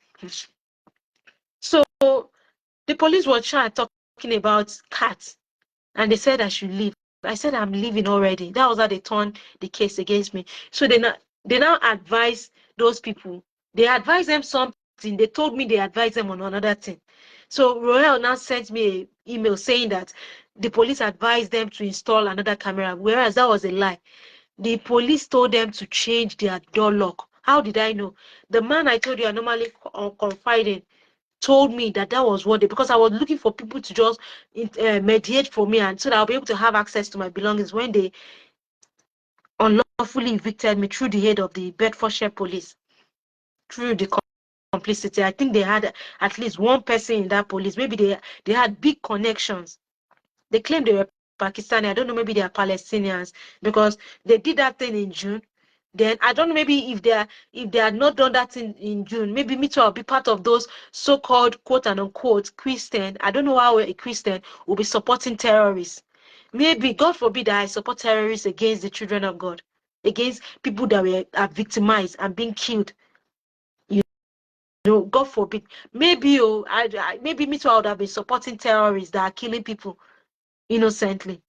Speaker 1: So the police were talking about cats, and they said I should leave. I said I'm leaving already. That was how they turned the case against me. So they now advise those people. They advise them something. They told me they advised them on another thing. So Royal now sent me an email saying that the police advised them to install another camera, whereas that was a lie. The police told them to change their door lock. How did I know? The man I told you I normally confide in told me that was what they, because I was looking for people to just mediate for me, and so that I'll be able to have access to my belongings when they unlawfully evicted me through the head of the Bedfordshire police, through the complicity. I think they had at least one person in that police. Maybe they had big connections. They claimed they were Pakistani. I don't know, maybe they are Palestinians, because they did that thing in June. Then I don't know, maybe if they had not done that in June, maybe me too, I'll be part of those so-called quote and unquote Christian. I don't know how a Christian will be supporting terrorists. Maybe, God forbid, that I support terrorists against the children of God, against people that are victimized and being killed. You know, God forbid. Maybe maybe me too, I would have been supporting terrorists that are killing people innocently.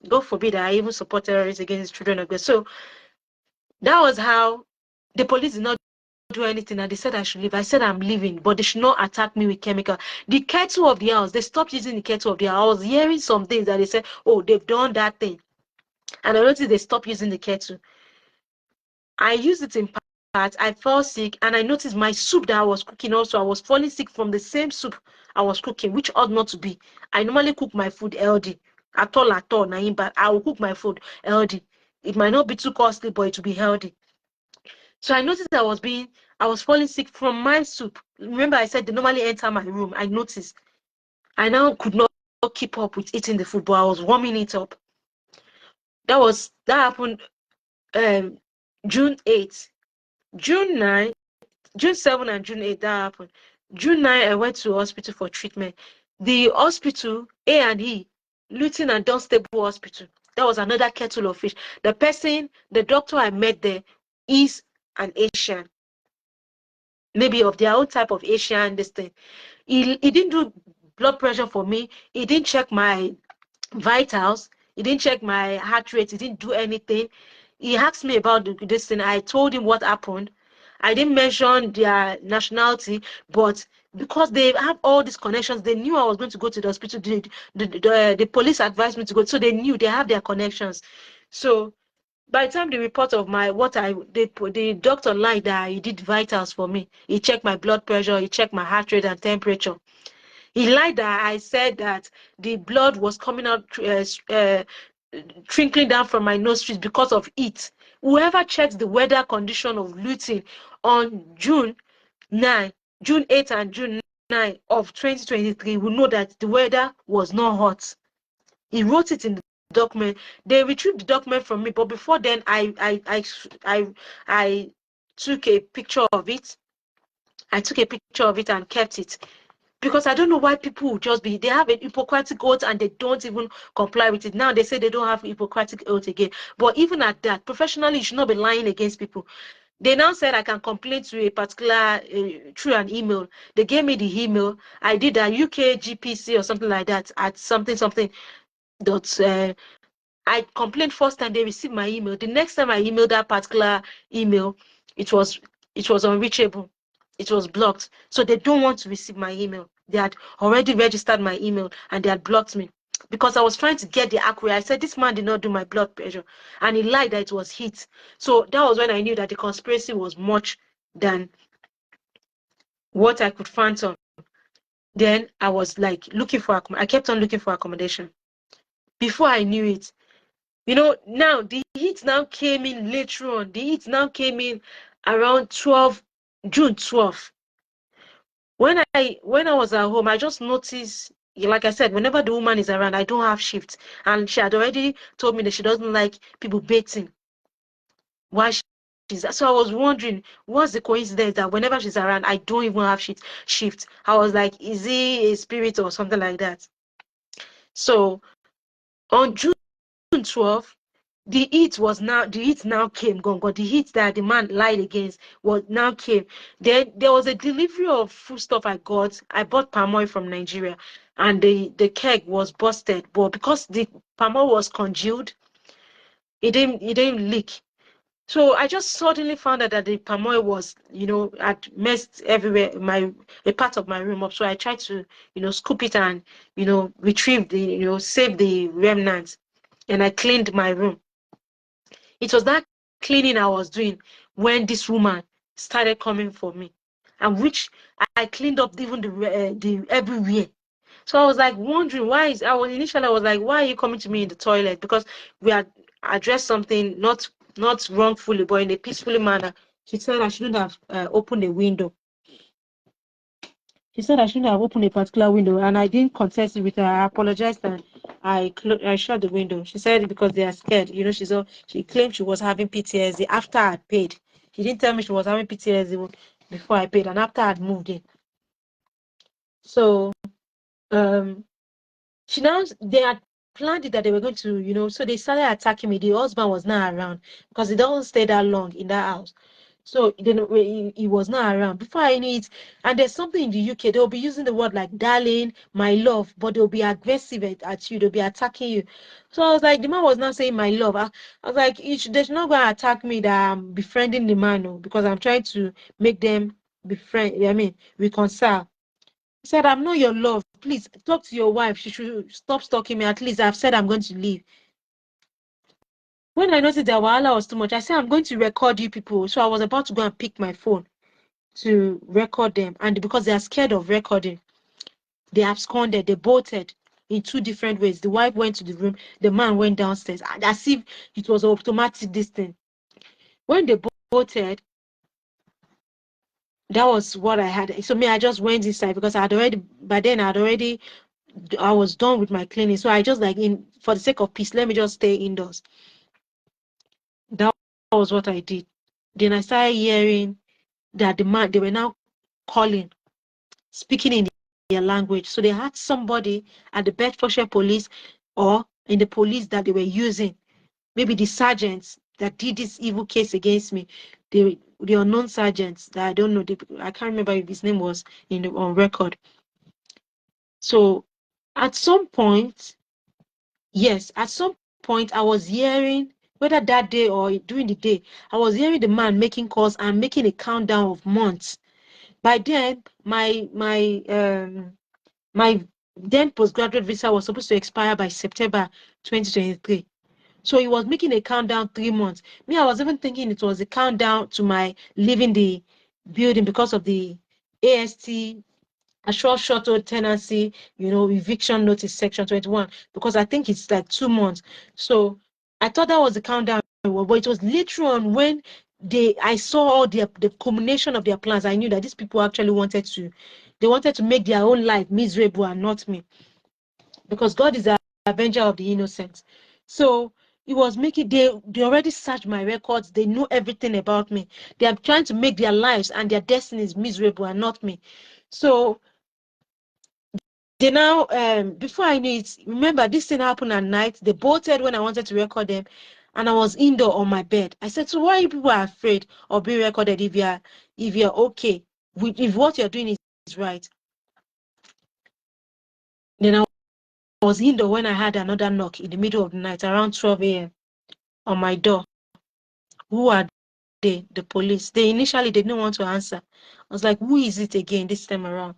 Speaker 1: God forbid I even support terrorists against the children of God. So that was how the police did not do anything, and they said I should leave. I said I'm leaving, but they should not attack me with chemical. The kettle of the house, they stopped using the kettle of the house. I was hearing some things that they said, oh, they've done that thing. And I noticed they stopped using the kettle. I used it in part. I fell sick, and I noticed my soup that I was cooking also, I was falling sick from the same soup I was cooking, which ought not to be. I normally cook my food healthy. At all, Naim, but I will cook my food healthy. It might not be too costly, but it will be healthy. So I noticed I was falling sick from my soup. Remember, I said they normally enter my room. I noticed. I now could not keep up with eating the food, but I was warming it up. That happened June 8th. June 9th, June 7th and June 8th, that happened. June 9th, I went to hospital for treatment. The hospital, A&E, Luton and Dunstable Hospital, that was another kettle of fish. The doctor I met there is an Asian, maybe of their own type of Asian, this thing. He didn't do blood pressure for me. He didn't check my vitals. He didn't check my heart rate. He didn't do anything. He asked me about this thing. I told him what happened. I didn't mention their nationality, but because they have all these connections, they knew I was going to go to the hospital. The police advised me to go, so they knew they have their connections. So by the time the report of the doctor lied that he did vitals for me. He checked my blood pressure, he checked my heart rate and temperature. He lied that I said that the blood was coming out, trickling down from my nostrils because of heat. Whoever checks the weather condition of Luton on June 8 and June 9 of 2023 will know that the weather was not hot. He wrote it in the document. They retrieved the document from me, but before then, I took a picture of it. I took a picture of it and kept it. Because I don't know why people just they have a Hippocratic oath and they don't even comply with it. Now they say they don't have Hippocratic oath again. But even at that, professionally, you should not be lying against people. They now said I can complain to a particular, through an email. They gave me the email. I did a UK GPC or something like that at something. Dot, I complained first time they received my email. The next time I emailed that particular email, it was unreachable. It was blocked. So they don't want to receive my email. They had already registered my email and they had blocked me because I was trying to get the accurate. I said this man did not do my blood pressure, and he lied that it was heat. So that was when I knew that the conspiracy was much than what I could phantom. Then I was like I kept on looking for accommodation. Before I knew it, now the heat now came in later on. The heat now came in around June 12th. When I was at home, I just noticed, like I said, whenever the woman is around, I don't have shifts. And she had already told me that she doesn't like people bathing. Why she's so I was wondering, what's the coincidence that whenever she's around, I don't even have shift. I was like, is he a spirit or something like that? So on June 12th, the heat now came, gone. The heat that the man lied against was now came. Then there was a delivery of foodstuff I bought palm oil from Nigeria, and the keg was busted. But because the palm oil was congealed, it didn't leak. So I just suddenly found out that the palm oil was, had messed everywhere, a part of my room up. So I tried to, scoop it and, retrieve save the remnants. And I cleaned my room. It was that cleaning I was doing when this woman started coming for me, and which I cleaned up even the everywhere. So I was like wondering initially I was like, why are you coming to me in the toilet? Because we had addressed something not wrongfully, but in a peaceful manner. She said I shouldn't have opened a window. She said I shouldn't have opened a particular window, and I didn't contest it with her. I apologized and I shut the window. She said because they are scared. She claimed she was having PTSD after I had paid. She didn't tell me she was having PTSD before I paid, and after I had moved in. So um they had planned it that they were going to, so they started attacking me. The husband was not around because he doesn't stay that long in that house. So then he was not around. Before I knew it, and there's something in the UK, they'll be using the word like darling, my love, but they'll be aggressive at you, they'll be attacking you. So I was like, the man was not saying my love. I was like, they should not go and attack me that I'm befriending the man, no, because I'm trying to make them reconcile. He said, I'm not your love. Please talk to your wife. She should stop stalking me. At least I've said I'm going to leave. When I noticed that Wahala was too much, I said, I'm going to record you people. So I was about to go and pick my phone to record them. And because they are scared of recording, they absconded, they bolted in two different ways. The wife went to the room, the man went downstairs, as if it was automatic this thing. When they bolted, that was what I had. So I just went inside because I was done with my cleaning. So I just for the sake of peace, let me just stay indoors. That was what I did. Then I started hearing that they were now calling, speaking in language. So they had somebody at the Bedfordshire police or in the police that they were using, maybe the sergeants that did this evil case against me, the unknown sergeants that I don't know, I can't remember if his name was on record. So at some point, yes, at some point I was hearing, whether that day or during the day, I was hearing the man making calls and making a countdown of months. By then, my then postgraduate visa was supposed to expire by September 2023. So he was making a countdown 3 months. Me, I was even thinking it was a countdown to my leaving the building because of the AST, a short tenancy, eviction notice section 21, because I think it's like 2 months. So I thought that was the countdown, but it was later on when I saw all the culmination of their plans. I knew that these people actually wanted to make their own life miserable and not me, because God is the avenger of the innocent. So it was making, they already searched my records. They know everything about me. They are trying to make their lives and their destinies miserable and not me. So they now, before I knew it, remember this thing happened at night. They bolted when I wanted to record them, and I was indoor on my bed. I said, so why you people are afraid of being recorded if you're okay, if what you're doing is right? Then I was indoor when I had another knock in the middle of the night around 12 a.m. on my door. Who are they? The police. They initially didn't want to answer. I was like, who is it again this time around?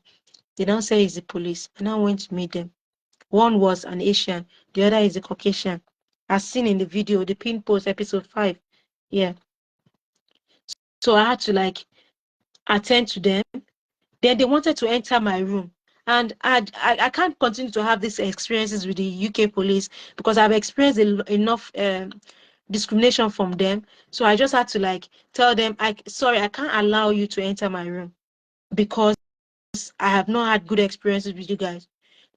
Speaker 1: They now say it's the police. And I went to meet them. One was an Asian, the other is a Caucasian. As seen in the video, the pin post episode 5. Yeah. So I had to attend to them. Then they wanted to enter my room. And I can't continue to have these experiences with the UK police because I've experienced enough discrimination from them. So I just had to tell them, sorry, I can't allow you to enter my room because I have not had good experiences with you guys.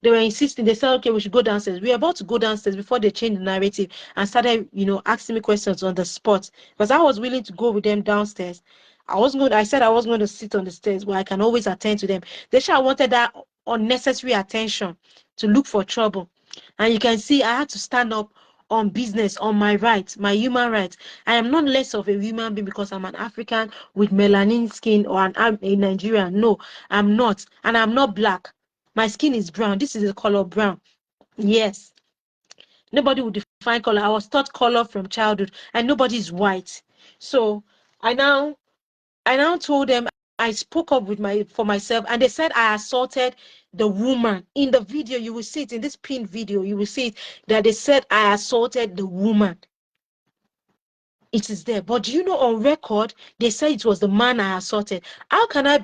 Speaker 1: They were insisting. They said, okay, we should go downstairs. We were about to go downstairs before they changed the narrative and started, asking me questions on the spot. Because I was willing to go with them downstairs. I said I was going to sit on the stairs where I can always attend to them. They sure wanted that unnecessary attention to look for trouble. And you can see I had to stand up on business, on my rights, my human rights. I am not less of a human being because I'm an African with melanin skin or a Nigerian. No, I'm not. And I'm not black. My skin is brown. This is the color brown. Yes. Nobody would define color. I was taught color from childhood, and nobody is white. So I now told them, I spoke up for myself, and they said I assaulted the woman. In the video, you will see it in this pinned video. You will see it that they said I assaulted the woman. It is there. But on record, they said it was the man I assaulted. How can I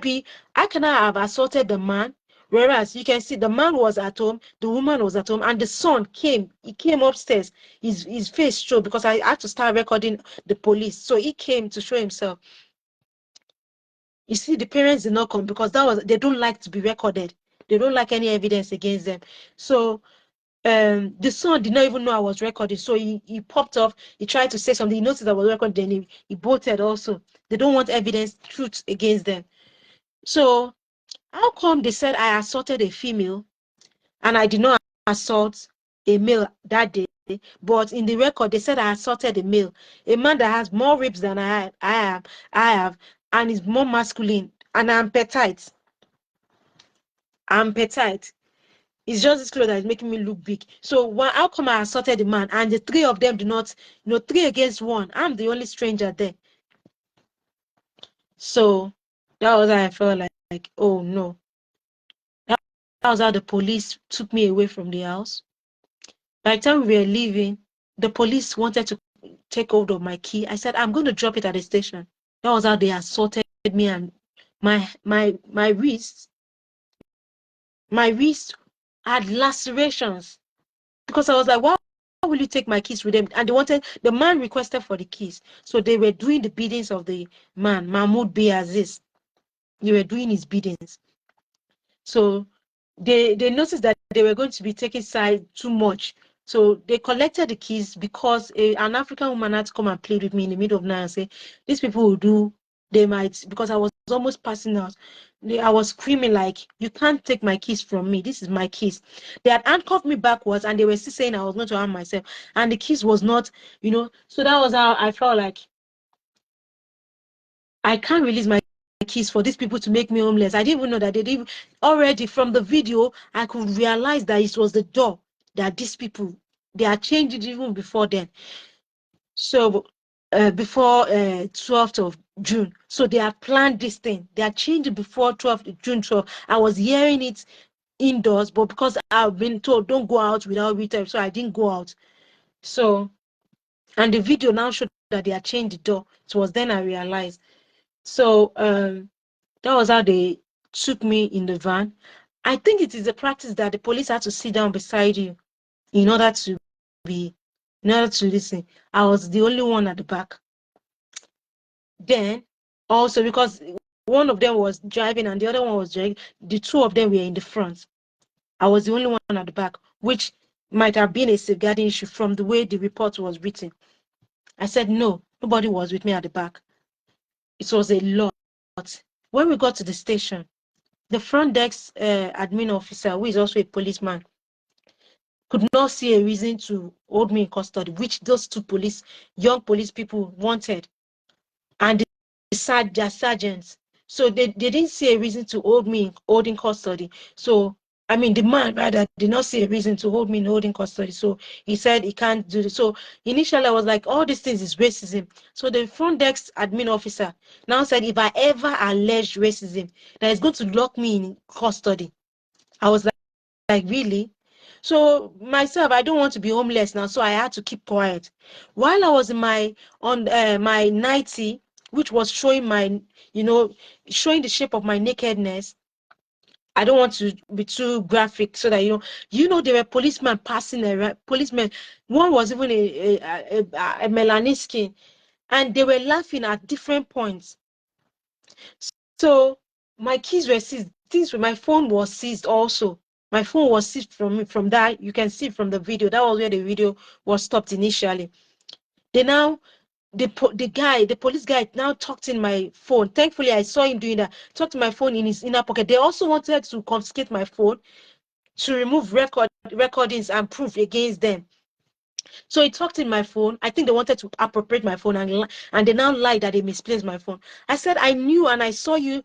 Speaker 1: have assaulted the man? Whereas you can see the man was at home, the woman was at home, and the son came. He came upstairs. His face showed because I had to start recording the police. So he came to show himself. You see, the parents did not come because they don't like to be recorded. They don't like any evidence against them. So the son did not even know I was recording, so he popped off. He tried to say something. He noticed I was recording, then he bolted also. They don't want evidence, truth against them. So how come they said I assaulted a female and I did not assault a male that day? But in the record, they said I assaulted a male, a man that has more ribs than I have, and is more masculine, and I'm petite. It's just this clothes that is making me look big. So how come I assaulted the man and the three of them do not, 3 against 1? I'm the only stranger there. So that was how I felt like, oh no. That was how the police took me away from the house. By the time we were leaving, the police wanted to take hold of my key. I said, I'm going to drop it at the station. That was how they assaulted me, and my wrist had lacerations. Because I was like, why will you take my keys with them? And the man requested for the keys. So they were doing the biddings of the man, Mahmoud B. Aziz. They were doing his biddings. So they noticed that they were going to be taking side too much. So they collected the keys because an African woman had to come and plead with me in the middle of the night and say, these people will do they might, because I was almost passing out. I was screaming like, you can't take my keys from me. This is my keys. They had handcuffed me backwards and they were still saying I was going to harm myself. And the keys was not, so that was how I felt like I can't release my keys for these people to make me homeless. I didn't even know that they didn't. Already from the video, I could realize that it was the door that these people, they had changed it even before then. So before 12th of June. So they have planned this thing. They had changed it before 12th, June 12th. I was hearing it indoors, but because I've been told don't go out without return, so I didn't go out. So, and the video now showed that they had changed the door. It was then I realized. So that was how they took me in the van. I think it is a practice that the police had to sit down beside you in order to listen. I was the only one at the back. Then also because one of them was driving and the other one was driving, the two of them were in the front. I was the only one at the back, which might have been a safeguarding issue from the way the report was written. I said no, nobody was with me at the back. It was a lot. When we got to the station, the front desk admin officer, who is also a policeman, could not see a reason to hold me in custody, which those two young police people wanted. And their sergeants. So they didn't see a reason to hold me in custody. So I mean, the man rather did not see a reason to hold me in holding custody. So he said he can't do this. So initially I was like, all these things is racism. So the front desk admin officer now said, if I ever allege racism, that is going to lock me in custody. I was like really? So myself, I don't want to be homeless now, so I had to keep quiet. While I was in my 90, which was showing showing the shape of my nakedness. I don't want to be too graphic, so that there were policemen passing around. Policemen, one was even a melanin skin, and they were laughing at different points. So my keys were seized. Things with my phone was seized also. My phone was seized from me. From that, you can see from the video. That was where the video was stopped initially. They now, the police guy now talked in my phone. Thankfully, I saw him doing that. Talked to my phone in his inner pocket. They also wanted to confiscate my phone to remove recordings and proof against them. So he talked in my phone. I think they wanted to appropriate my phone, and they now lied that they misplaced my phone. I said, I knew and I saw you.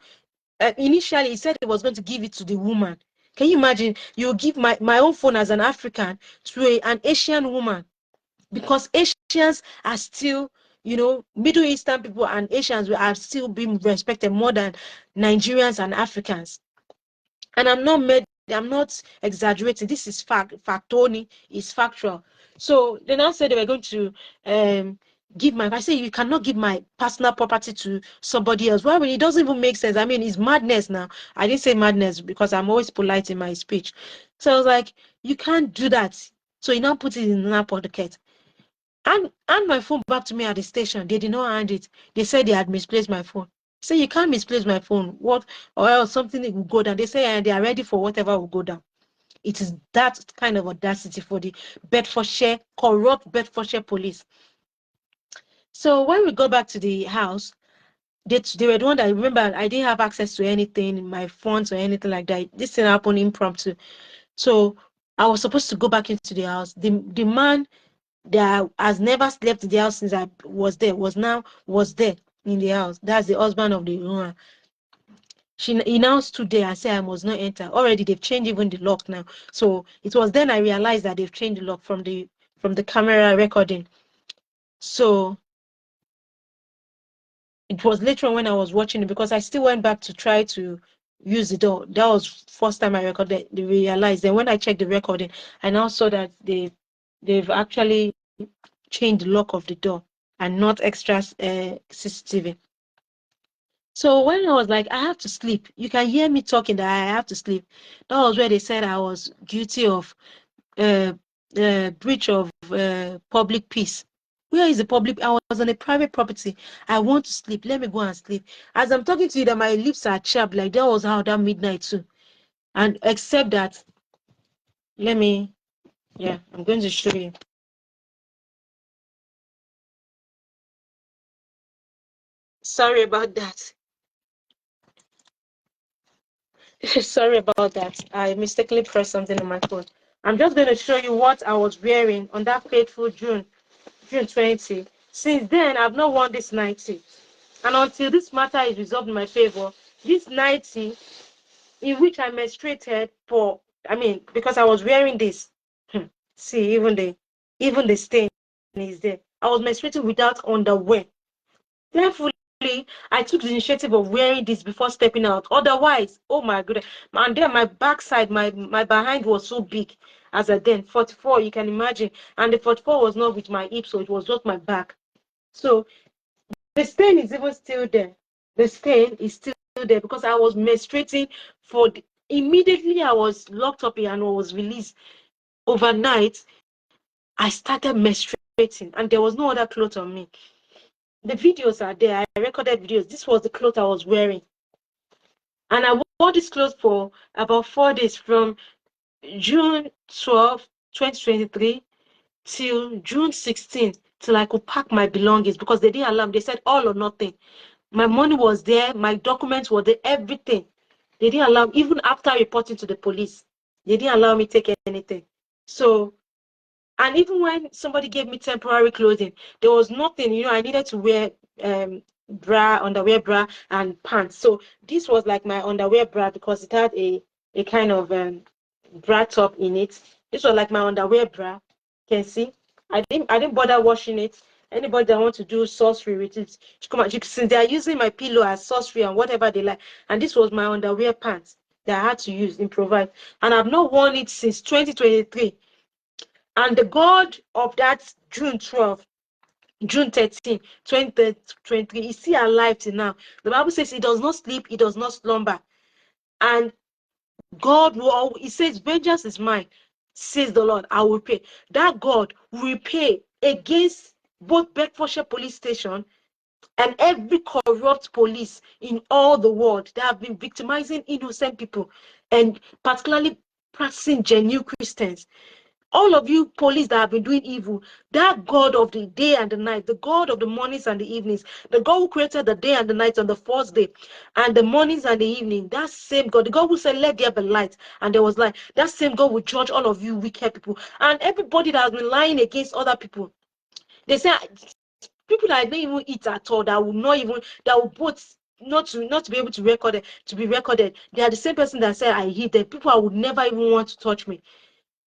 Speaker 1: Initially, he said he was going to give it to the woman. Can you imagine? You give my own phone as an African to an Asian woman, because Asians are still, Middle Eastern people and Asians are still being respected more than Nigerians and Africans. And I'm not exaggerating. This is factoni is factual. So they now said they were going to I say you cannot give my personal property to somebody else. Why? It doesn't even make sense. I mean, it's madness now. I didn't say madness because I'm always polite in my speech. So I was like, you can't do that. So he now put it in another pocket. And my phone back to me at the station. They did not hand it. They said they had misplaced my phone. Say you can't misplace my phone. What? Or else something will go down. They say they are ready for whatever will go down. It is that kind of audacity for the corrupt Bedfordshire police. So when we go back to the house, they were the one that, remember, I didn't have access to anything, my phones or anything like that. This thing happened impromptu. So I was supposed to go back into the house. The man that has never slept in the house since I was there was there in the house. That's the husband of the woman. He now stood there and said I must not enter. Already they've changed even the lock now. So it was then I realized that they've changed the lock from the camera recording. So it was later on when I was watching it, because I still went back to try to use the door. That was first time I recorded. They realized. Then when I checked the recording, I now saw that they've actually changed the lock of the door and not extra CCTV. So when I was like, I have to sleep, you can hear me talking that I have to sleep. That was where they said I was guilty of breach of public peace. Where is the public? I was on a private property. I want to sleep. Let me go and sleep. As I'm talking to you, that my lips are chapped. Like that was how that midnight too. And except that, I'm going to show you. Sorry about that. Sorry about that. I mistakenly pressed something on my phone. I'm just going to show you what I was wearing on that fateful June 20. Since then, I've not worn this 90. And until this matter is resolved in my favor, this 90 in which I menstruated for, because I was wearing this. See, even the stain is there. I was menstruating without underwear. Thankfully, I took the initiative of wearing this before stepping out. Otherwise, oh my goodness. And then my backside, my behind was so big as a then 44, you can imagine. And the 44 was not with my hip, so it was just my back. So the stain is even still there. The stain is still there because I was menstruating immediately I was locked up here and was released overnight. I started menstruating and there was no other clothes on me. The videos are there. I recorded videos. This was the clothes I was wearing. And I wore this clothes for about 4 days from June 12, 2023 till June 16th till I could pack my belongings because they didn't allow me. They said all or nothing. My money was there. My documents were there. Everything. They didn't allow me, even after reporting to the police. They didn't allow me to take anything. So, and even when somebody gave me temporary clothing, there was nothing, I needed to wear underwear bra and pants. So this was like my underwear bra because it had a kind of bra top in it. This was like my underwear bra. You can see. I didn't bother washing it. Anybody that want to do sorcery with it, come on, since they are using my pillow as sorcery and whatever they like. And this was my underwear pants that I had to use, improvise. And I've not worn it since 2023. And the God of that June 13, 2023 is still alive till now. The Bible says he does not sleep, he does not slumber. And God will, he says, vengeance is mine, says the Lord, I will pay. That God will pay against both Hertfordshire police station and every corrupt police in all the world that have been victimizing innocent people and particularly practicing genuine Christians. All of you police that have been doing evil, that God of the day and the night, the God of the mornings and the evenings, the God who created the day and the night on the first day, and the mornings and the evening, that same God, the God who said, let there be light, and there was light, that same God will judge all of you wicked people. And everybody that has been lying against other people, they say, people that don't even eat at all, that will not even, that will both not to be able to record it, to be recorded. They are the same person that said I hate them. People I would never even want to touch me.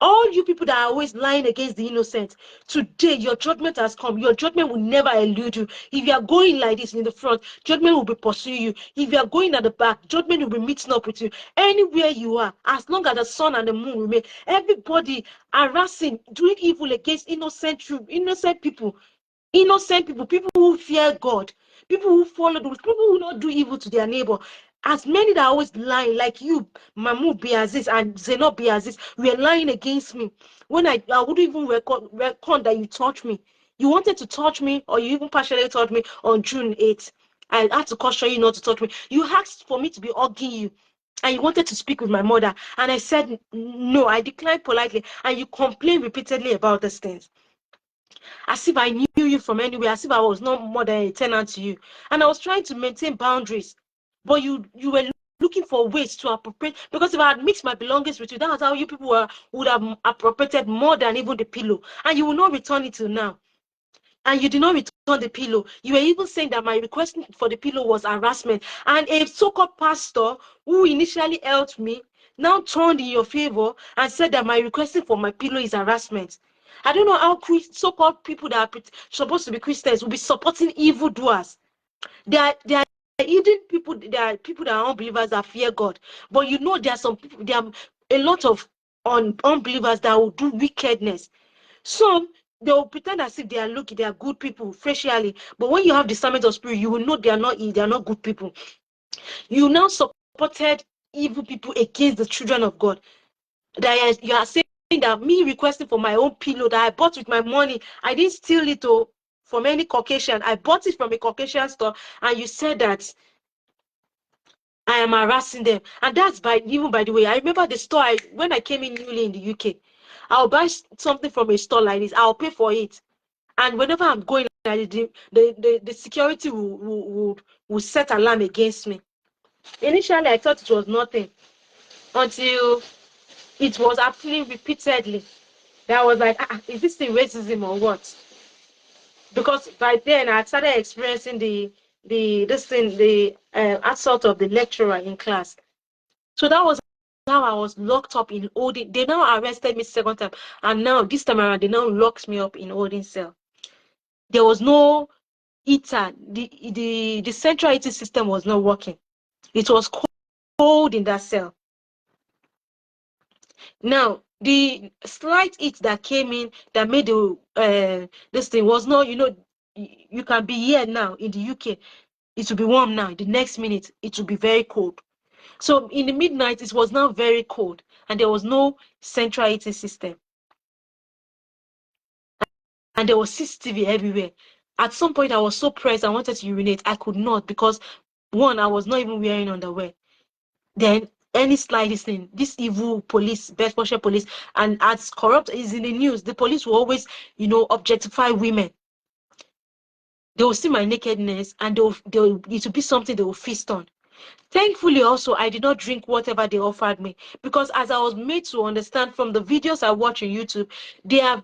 Speaker 1: All you people that are always lying against the innocent, today your judgment has come. Your judgment will never elude you. If you are going like this in the front, judgment will be pursuing you. If you are going at the back, judgment will be meeting up with you. Anywhere you are, as long as the sun and the moon remain, everybody harassing, doing evil against innocent people. Innocent people, people who fear God, people who follow the rules, people who not do evil to their neighbor. As many that are always lying, like you, Mahmoud Biaziz and Zeno Biaziz, were lying against me. When I wouldn't even reckon that you touched me. You wanted to touch me, or you even partially touched me on June 8th. I had to caution you not to touch me. You asked for me to be hugging you. And you wanted to speak with my mother. And I said, no, I declined politely. And you complained repeatedly about these things, as if I knew you from anywhere, as if I was not more than a tenant to you. And I was trying to maintain boundaries, but you were looking for ways to appropriate, because if I had mixed my belongings with you, that's how you people would have appropriated more than even the pillow, and you will not return it till now. And you did not return the pillow. You were even saying that my request for the pillow was harassment. And a so-called pastor who initially helped me now turned in your favor and said that my requesting for my pillow is harassment. I don't know how so-called people that are supposed to be Christians will be supporting evildoers. They are hidden people. There are people that are unbelievers that fear God. But there are some people, there are a lot of unbelievers that will do wickedness. Some, they will pretend as if they are good people facially, but when you have discernment of spirit, you will know they are not good people. You now supported evil people against the children of God. That you are saying that me requesting for my own pillow that I bought with my money, I didn't steal it from any Caucasian. I bought it from a Caucasian store, and you said that I am harassing them. And that's by the way, I remember the store when I came in newly in the UK. I'll buy something from a store like this, I'll pay for it. And whenever I'm going the security will set alarm against me. Initially, I thought it was nothing until it was happening repeatedly. That I was like, is this thing racism or what? Because by then I started experiencing the assault of the lecturer in class. So that was how I was locked up in holding. They now arrested me second time, and now this time around they now locked me up in holding cell. There was no heater. The central heating system was not working. It was cold in that cell. Now the slight heat that came in that made this thing was not, you can be here now in the UK, it will be warm now. The next minute it will be very cold. So in the midnight it was now very cold, and there was no central heating system, and there was CCTV everywhere. At some point I was so pressed, I wanted to urinate. I could not, because one, I was not even wearing underwear. Then any slightest thing, this evil police, Bedfordshire police, and as corrupt is in the news, the police will always, objectify women. They will see my nakedness, and it will be something they will feast on. Thankfully, also, I did not drink whatever they offered me, because as I was made to understand from the videos I watch on YouTube, they have,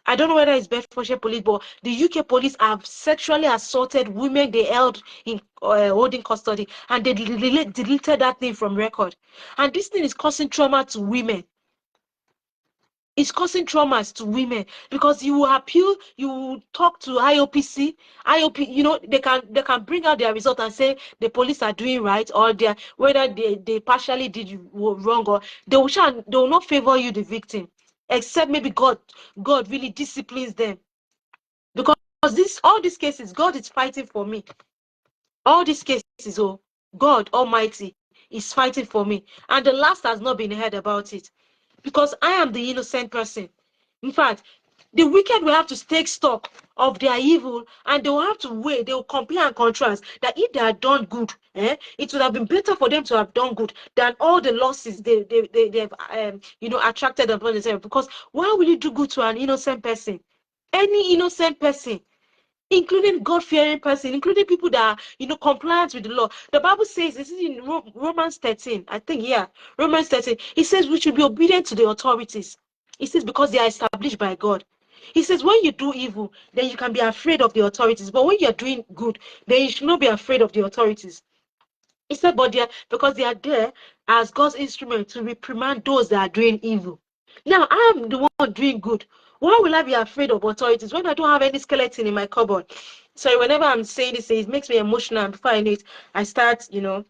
Speaker 1: I don't know whether it's Bedfordshire police, but the UK police have sexually assaulted women they held in holding custody, and they deleted that thing from record. And this thing is causing trauma to women. It's causing traumas to women, because you will appeal, you will talk to IOPC. IOP, they can bring out their result and say the police are doing right, or whether they partially did wrong, or they will not favor you, the victim, except maybe God really disciplines them. Because all these cases, God is fighting for me. All these cases, God Almighty is fighting for me, and the last has not been heard about it, because I am the innocent person. In fact, the wicked will have to take stock of their evil, and they will have to weigh, they will compare and contrast that if they had done good, it would have been better for them to have done good than all the losses they've attracted upon themselves. Because why will you do good to an innocent person? Any innocent person, including God-fearing person, including people that are, compliant with the law. The Bible says, this is in Romans 13, I think, yeah, Romans 13. It says we should be obedient to the authorities. It says because they are established by God. He says when you do evil, then you can be afraid of the authorities. But when you're doing good, then you should not be afraid of the authorities. He said, but because they are there as God's instrument to reprimand those that are doing evil. Now, I am the one doing good. Why will I be afraid of authorities when I don't have any skeleton in my cupboard? So whenever I'm saying this, it makes me emotional. And before I know it, I start, I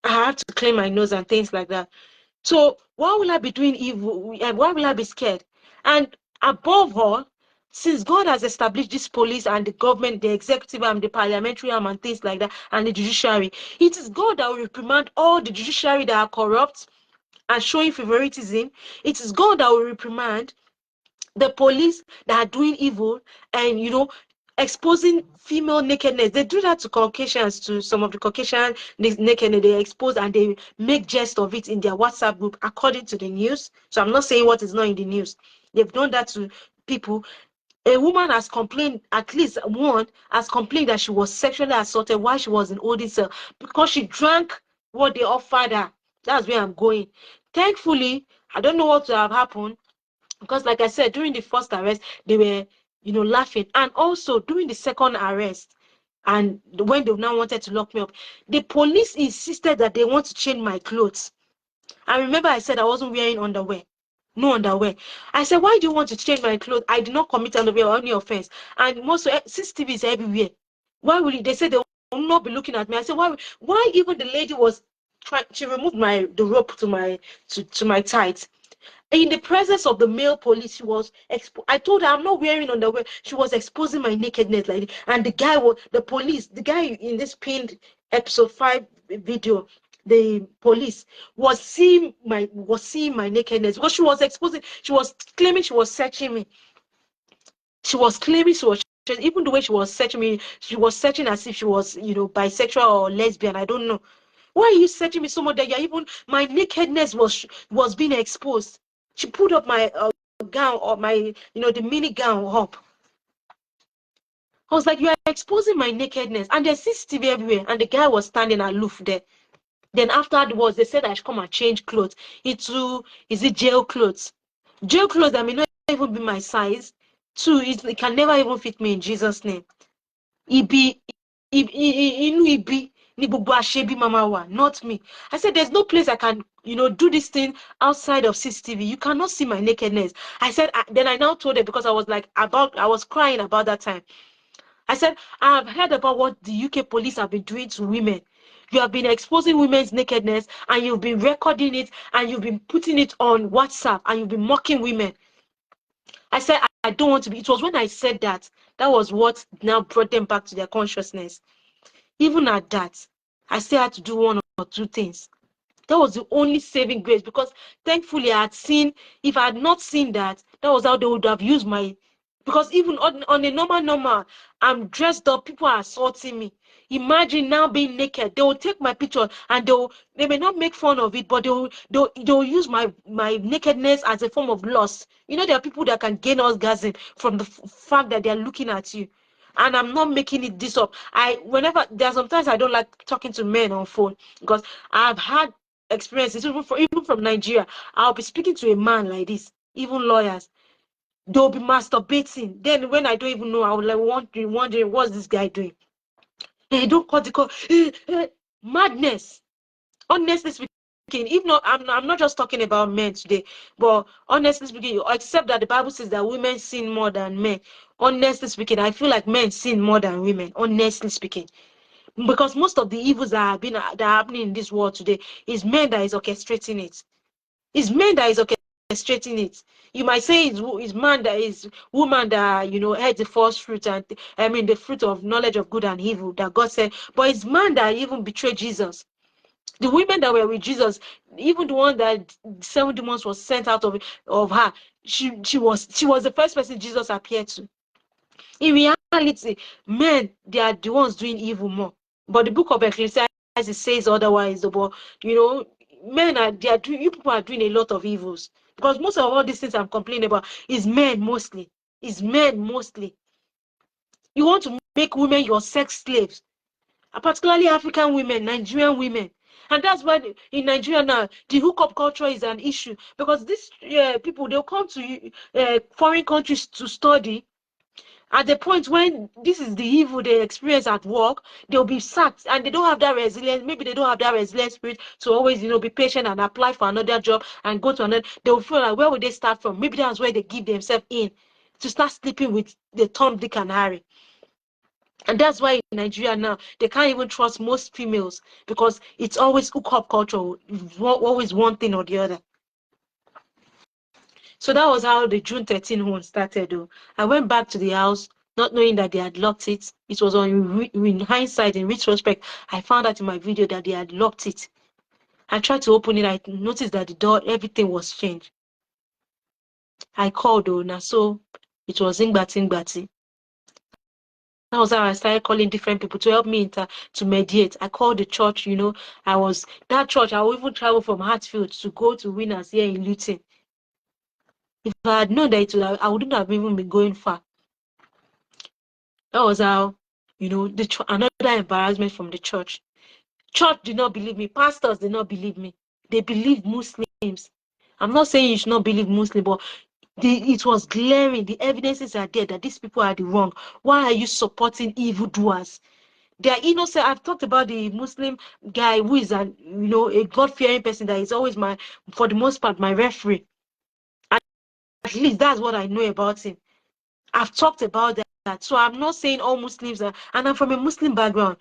Speaker 1: have to clean my nose and things like that. So why will I be doing evil? And why will I be scared? And above all, since God has established this police and the government, the executive arm, the parliamentary arm, and things like that, and the judiciary, it is God that will reprimand all the judiciary that are corrupt and showing favoritism. It is God that will reprimand the police that are doing evil and, exposing female nakedness. They do that to Caucasians, to some of the Caucasian nakedness. They expose and they make jest of it in their WhatsApp group, according to the news. So I'm not saying what is not in the news. They've done that to people. A woman has complained, at least one has complained that she was sexually assaulted while she was in holding cell because she drank what they offered her. That's where I'm going. Thankfully, I don't know what would have happened, because like I said, during the first arrest, they were, laughing. And also during the second arrest, and when they now wanted to lock me up, the police insisted that they want to change my clothes. I remember I said I wasn't wearing underwear. No underwear. I said, why do you want to change my clothes? I did not commit underwear or any offense. And most CCTV is everywhere. Why will you? They said they will not be looking at me. I said, why even the lady was trying, she removed the rope to my tights. In the presence of the male police, she was I told her I'm not wearing underwear. She was exposing my nakedness like this. And the guy in this pinned episode 5 video, the police was seeing my nakedness, because she was claiming she was searching me. She was claiming she was, even the way she was searching me, she was searching as if she was, bisexual or lesbian. I don't know. Why are you searching me so much that you're even, my nakedness was being exposed? She pulled up my gown, or my, the mini gown up. I was like, you are exposing my nakedness. And there's CCTV everywhere. And the guy was standing aloof there. Then afterwards, they said I should come and change clothes into, is it jail clothes? Jail clothes that may not even be my size. Two, it can never even fit me in Jesus' name. Mama wa, not me. I said, there's no place I can, do this thing outside of CCTV. You cannot see my nakedness. I said, then I now told her, because I was crying about that time. I said, I have heard about what the UK police have been doing to women. You have been exposing women's nakedness, and you've been recording it, and you've been putting it on WhatsApp, and you've been mocking women. I said, I don't want to be. It was when I said that was what now brought them back to their consciousness. Even at that, I still had to do one or two things. That was the only saving grace, because thankfully I had seen, if I had not seen that, that was how they would have used my, because even on a normal, I'm dressed up, people are assaulting me. Imagine now being naked. They will take my picture and they may not make fun of it, but they'll use my nakedness as a form of loss. There are people that can gain orgasm from the fact that they're looking at you. And I'm not making it this up. There's sometimes I don't like talking to men on phone, because I've had experiences even from Nigeria. I'll be speaking to a man like this, even lawyers. They'll be masturbating. Then when I don't even know, I would like wondering what's this guy doing. Hey, don't cut the call. Madness. Honestly speaking, if not, I'm not just talking about men today, but honestly speaking, except that the Bible says that women sin more than men. Honestly speaking, I feel like men sin more than women. Honestly speaking, because most of the evils that are happening in this world today is men that is orchestrating it. It's men that is orchestrating it. You might say it's man that is woman that had the first fruit, and the fruit of knowledge of good and evil that God said, but it's man that even betrayed Jesus. The women that were with Jesus, even the one that 7 demons was sent out of her, she was the first person Jesus appeared to. In reality, men, they are the ones doing evil more. But the book of Ecclesiastes says otherwise. But men you people are doing a lot of evils, because most of all these things I'm complaining about is men mostly. You want to make women your sex slaves, particularly African women, Nigerian women. And that's why in Nigeria now, the hookup culture is an issue, because these people, they'll come to foreign countries to study. At the point when this is the evil they experience at work, they'll be sacked, and they don't have that resilience. Maybe they don't have that resilient spirit to always, be patient and apply for another job and go to another. They'll feel like, where would they start from? Maybe that's where they give themselves in to start sleeping with the Tom, Dick, and Harry. And that's why in Nigeria now, they can't even trust most females, because it's always hookup culture, always one thing or the other. So that was how the June 13 one started, though. I went back to the house, not knowing that they had locked it. It was in hindsight, in retrospect, I found out in my video that they had locked it. I tried to open it. I noticed that the door, everything was changed. I called, though, now so it was Ingbati. That was how I started calling different people to help me to mediate. I called the church, that church. I would even travel from Hatfield to go to Winners here in Luton. If I had known that I wouldn't have even been going far. That was how, another embarrassment from the church. Church did not believe me. Pastors did not believe me. They believed Muslims. I'm not saying you should not believe Muslim, but it was glaring. The evidences are there that these people are the wrong. Why are you supporting evildoers? They are innocent. I've talked about the Muslim guy who is a God-fearing person that is always for the most part, my referee. At least that's what I know about him. I've talked about that. So I'm not saying all Muslims are, and I'm from a Muslim background.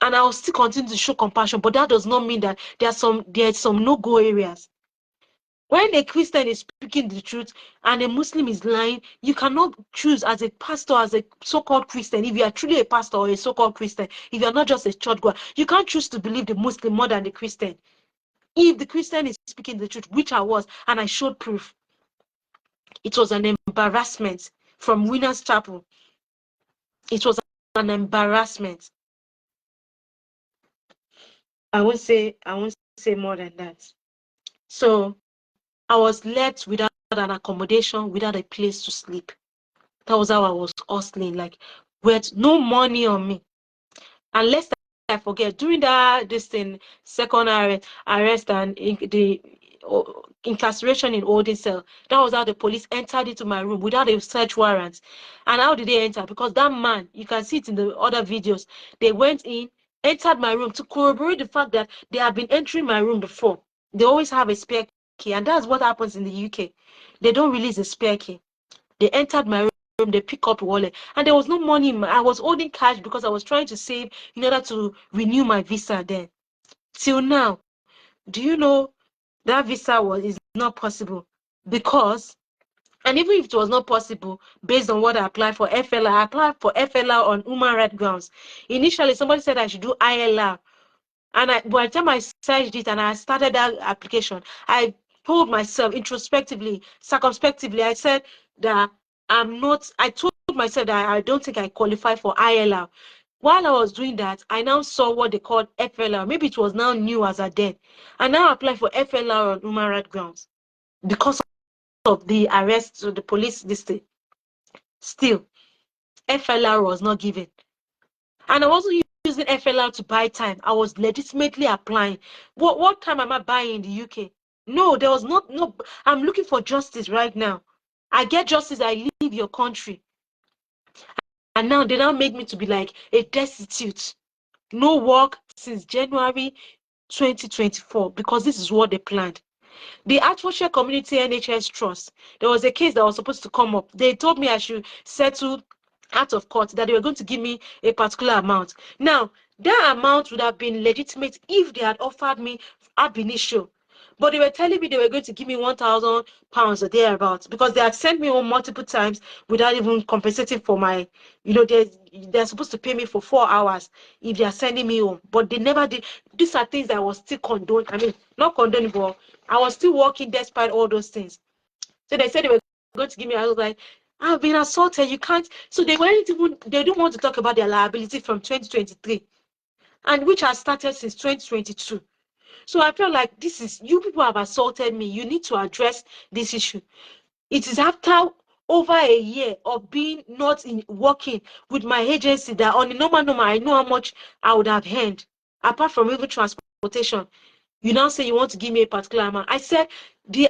Speaker 1: And I will still continue to show compassion, but that does not mean that there's some no-go areas. When a Christian is speaking the truth and a Muslim is lying, you cannot choose as a pastor, as a so-called Christian, if you are truly a pastor or a so-called Christian, if you are not just a church goer, you can't choose to believe the Muslim more than the Christian. If the Christian is speaking the truth, which I was, and I showed proof, it was an embarrassment from Winners Chapel. It was an embarrassment. I won't say more than that. So I was left without an accommodation, without a place to sleep. That was how I was hustling, like, with no money on me. And lest I forget, during this thing, second arrest and the incarceration in holding cell, that was how the police entered into my room without a search warrant. And how did they enter? Because that man, you can see it in the other videos, they went in, entered my room to corroborate the fact that they have been entering my room before. They always have a spare key, and that's what happens in the UK. They don't release a spare key. They entered my room, they pick up a wallet, and there was no money. I was holding cash because I was trying to save in order to renew my visa then. Till now, do you know that visa is not possible? Because, and even if it was not possible, based on what I applied for FLR, I applied for FLR on human rights grounds. Initially, somebody said I should do ILR. And by the time I searched it and I started that application, I told myself introspectively, circumspectively, I said that I told myself that I don't think I qualify for ILR. While I was doing that, I now saw what they called FLR. Maybe it was now new as a then. I now apply for FLR on human rights grounds because of the arrest of the police this thing. Still, FLR was not given. And I wasn't using FLR to buy time. I was legitimately applying. What time am I buying in the UK? No, there was no. I'm looking for justice right now. I get justice, I leave your country. And now they now make me to be like a destitute. No work since January 2024 because this is what they planned. The Hertfordshire Community NHS Trust, there was a case that was supposed to come up. They told me I should settle out of court, that they were going to give me a particular amount. Now, that amount would have been legitimate if they had offered me ab initio. But they were telling me they were going to give me £1,000 or thereabouts because they had sent me home multiple times without even compensating for my, they're supposed to pay me for 4 hours if they are sending me home. But they never did. These are things that I was still condoned. I mean, not condoning, but I was still working despite all those things. So they said they were going to give me. I was like, I've been assaulted. You can't. So they weren't even. They don't want to talk about their liability from 2023, and which has started since 2022. So I felt like this is, you people have assaulted me. You need to address this issue. It is after over a year of being not in working with my agency that on a normal, I know how much I would have earned apart from even transportation. You now say you want to give me a particular amount. I said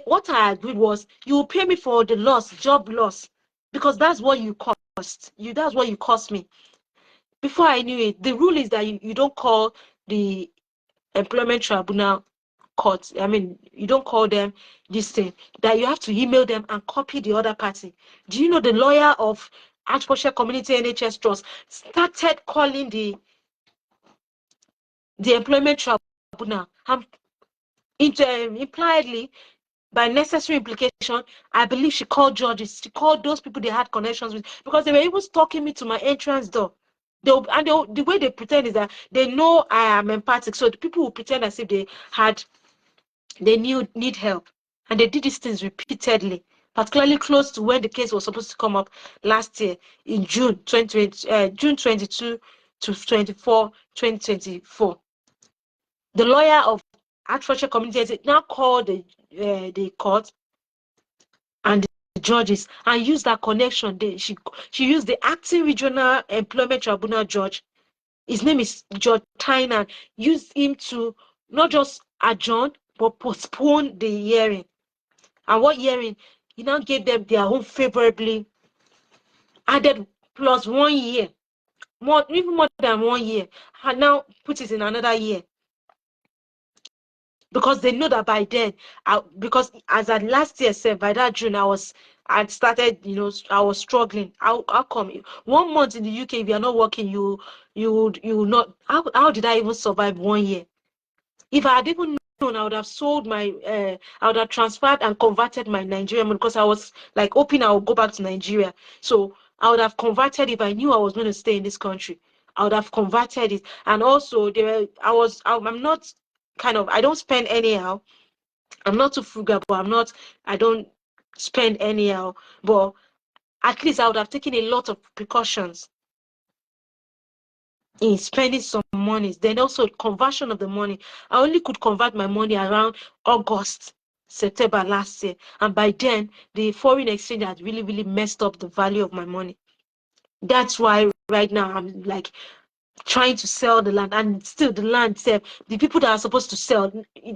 Speaker 1: what I agreed was you will pay me for the loss, job loss, because that's what you cost. That's what you cost me. Before I knew it, the rule is that you don't call the employment tribunal court. I mean, you don't call them this thing. That you have to email them and copy the other party. Do you know the lawyer of Hertfordshire Community NHS Trust started calling the employment tribunal? Impliedly, by necessary implication, I believe she called judges. She called those people they had connections with because they were even stalking me to my entrance door. The way they pretend is that they know I am empathic. So the people will pretend as if they need help. And they did these things repeatedly, particularly close to when the case was supposed to come up last year in June 22 to 24, 2024. The lawyer of Hertfordshire Community now called the court and the judges and used that connection. She used the acting regional employment tribunal judge. His name is Judge Tynan. Used him to not just adjourn but postpone the hearing. And what hearing? He now gave them their own favorably added plus 1 year, even more than 1 year, and now put it in another year. Because they know that by then, because as at last year, by that June, I'd started, I was struggling. How come 1 month in the UK, if you're not working, you would not, how did I even survive 1 year? If I had even known, I would have sold I would have transferred and converted my Nigerian money because I was like hoping I would go back to Nigeria. So I would have converted if I knew I was going to stay in this country. I would have converted it. And also, I'm not I don't spend anyhow. I'm not too frugal, but I don't spend anyhow. But at least I would have taken a lot of precautions in spending some money. Then also conversion of the money. I only could convert my money around August. September last year. And by then, the foreign exchange had really, really messed up the value of my money. That's why right now I'm like trying to sell the land, and still the land sell. The people that are supposed to sell,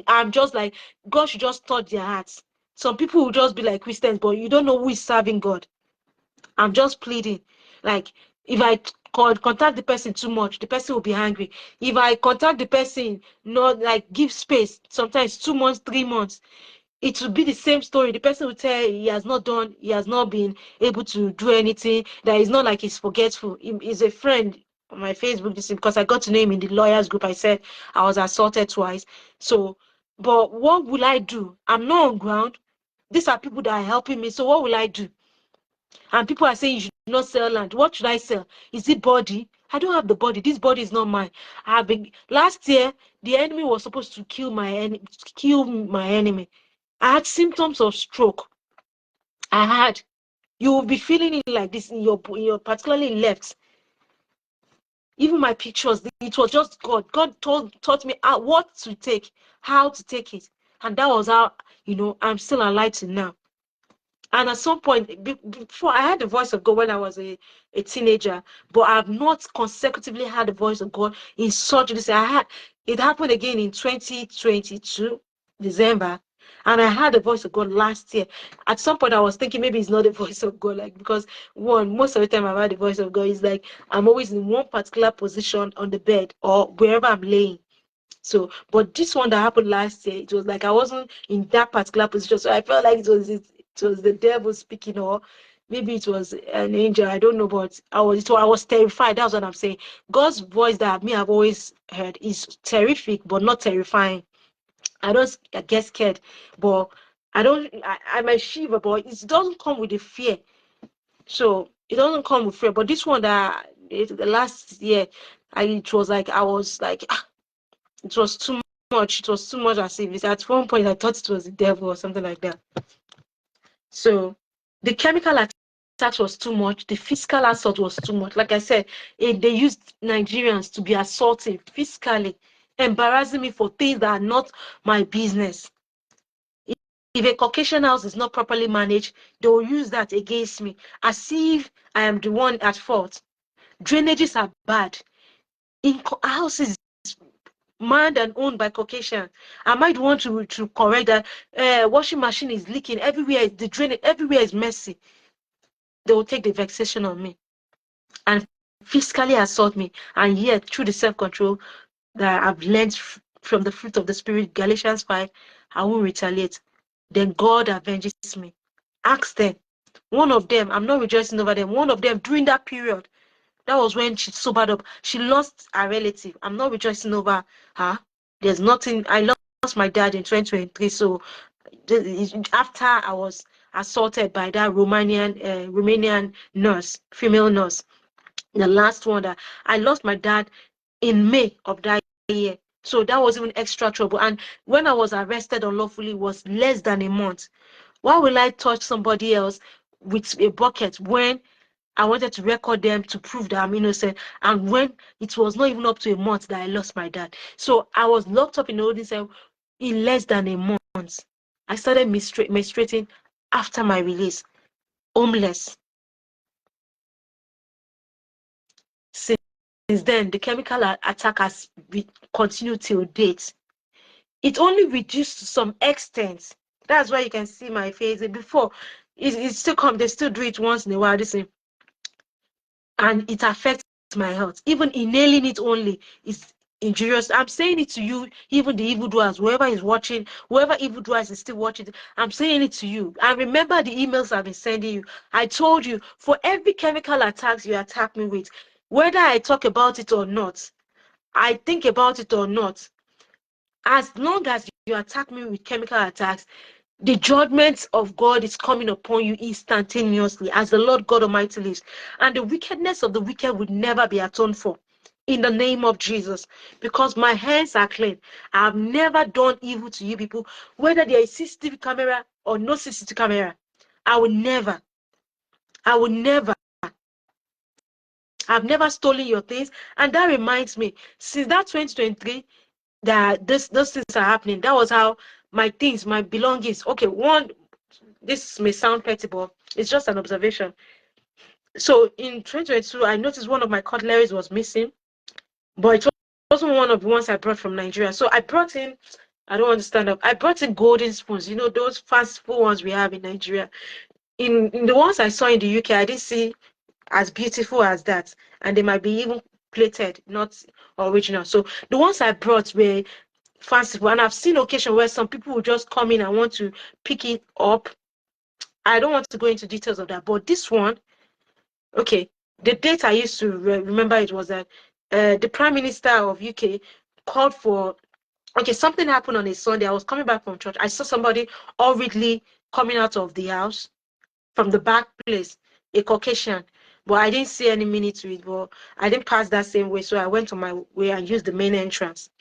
Speaker 1: I'm just like, God should just touch their hearts. Some people will just be like Christians, but you don't know who is serving God. I'm just pleading. Like, if I contact the person too much, the person will be angry. If I contact the person, not like give space, sometimes 2 months, 3 months, it will be the same story. The person will tell he has not done, he has not been able to do anything. That is not like he's forgetful. He's a friend on my Facebook, this because I got to know him in the lawyers group. I said I was assaulted twice. So, but what will I do? I'm not on ground. These are people that are helping me. So what will I do? And people are saying you should not sell land. What should I sell? Is it body? I don't have the body. This body is not mine. I've been last year. The enemy was supposed to kill my enemy. I had symptoms of stroke. I had. You will be feeling it like this in your particularly left. Even my pictures, it was just God. God taught me what to take, how to take it, and that was how I'm still alive till now. And at some point, before I had the voice of God when I was a teenager, but I've not consecutively had the voice of God in such this. It happened again in 2022, December, and I had the voice of God last year. At some point, I was thinking maybe it's not the voice of God, like because most of the time I've had the voice of God is like I'm always in one particular position on the bed or wherever I'm laying. So, but this one that happened last year, it was like I wasn't in that particular position, so I felt like it was the devil speaking, or maybe it was an angel. I don't know, but I was terrified. That's what I'm saying. God's voice that I've always heard is terrific, but not terrifying. I don't get scared, but I don't. I might shiver, but it doesn't come with the fear. So it doesn't come with fear. But this one the last year, it was like I was like. It was too much. It was too much as if at one point I thought it was the devil or something like that. So the chemical attacks was too much. The physical assault was too much. Like I said, they used Nigerians to be assaulting physically, embarrassing me for things that are not my business. If a Caucasian house is not properly managed, they will use that against me as if I am the one at fault. Drainages are bad. In houses manned and owned by Caucasians. I might want to correct that. Washing machine is leaking everywhere. The drain everywhere is messy. They will take the vexation on me and physically assault me. And yet, through the self-control that I've learned from the fruit of the Spirit, Galatians 5, I won't retaliate. Then God avenges me. Ask them. One of them, I'm not rejoicing over them. One of them during that period, that was when she sobered up. She lost her relative. I'm not rejoicing over her. There's nothing. I lost my dad in 2023. So after I was assaulted by that Romanian nurse, female nurse, the last one that I lost my dad in May of that year. So that was even extra trouble. And when I was arrested unlawfully, it was less than a month. Why will I touch somebody else with a bucket when I wanted to record them to prove that I'm innocent, and when it was not even up to a month that I lost my dad. So I was locked up in the holding cell in less than a month. I started menstruating after my release, homeless. Since then, the chemical attack has continued till date. It only reduced to some extent. That's why you can see my face. Before, it still come. They still do it once in a while. This thing, and it affects my health. Even inhaling it only is injurious. I'm saying it to you, even the evildoers, whoever is watching, whoever evildoers is still watching, I'm saying it to you. And remember the emails I've been sending you. I told you, for every chemical attacks you attack me with, whether I talk about it or not, I think about it or not, as long as you attack me with chemical attacks, the judgment of God is coming upon you instantaneously, as the Lord God Almighty lives. And the wickedness of the wicked will never be atoned for. In the name of Jesus. Because my hands are clean. I have never done evil to you people, whether there is CCTV camera or no CCTV camera. I will never. I've never stolen your things. And that reminds me, since that 2023, that those things are happening. That was how my things, my belongings. Okay, this may sound petty, but it's just an observation. So in 2022, I noticed one of my cutleries was missing, but it wasn't one of the ones I brought from Nigeria. So I brought in, I don't understand. I brought in golden spoons, those fast food ones we have in Nigeria. In the ones I saw in the UK, I didn't see as beautiful as that, and they might be even plated, not original. So the ones I brought were fanciful, and I've seen occasion where some people will just come in and want to pick it up. I don't want to go into details of that, but this one, okay, the date I used to remember it was that the Prime Minister of UK called for. Okay, something happened on a Sunday. I was coming back from church. I saw somebody hurriedly coming out of the house from the back place, a Caucasian. But I didn't see any meaning to it. But I didn't pass that same way, so I went on my way and used the main entrance.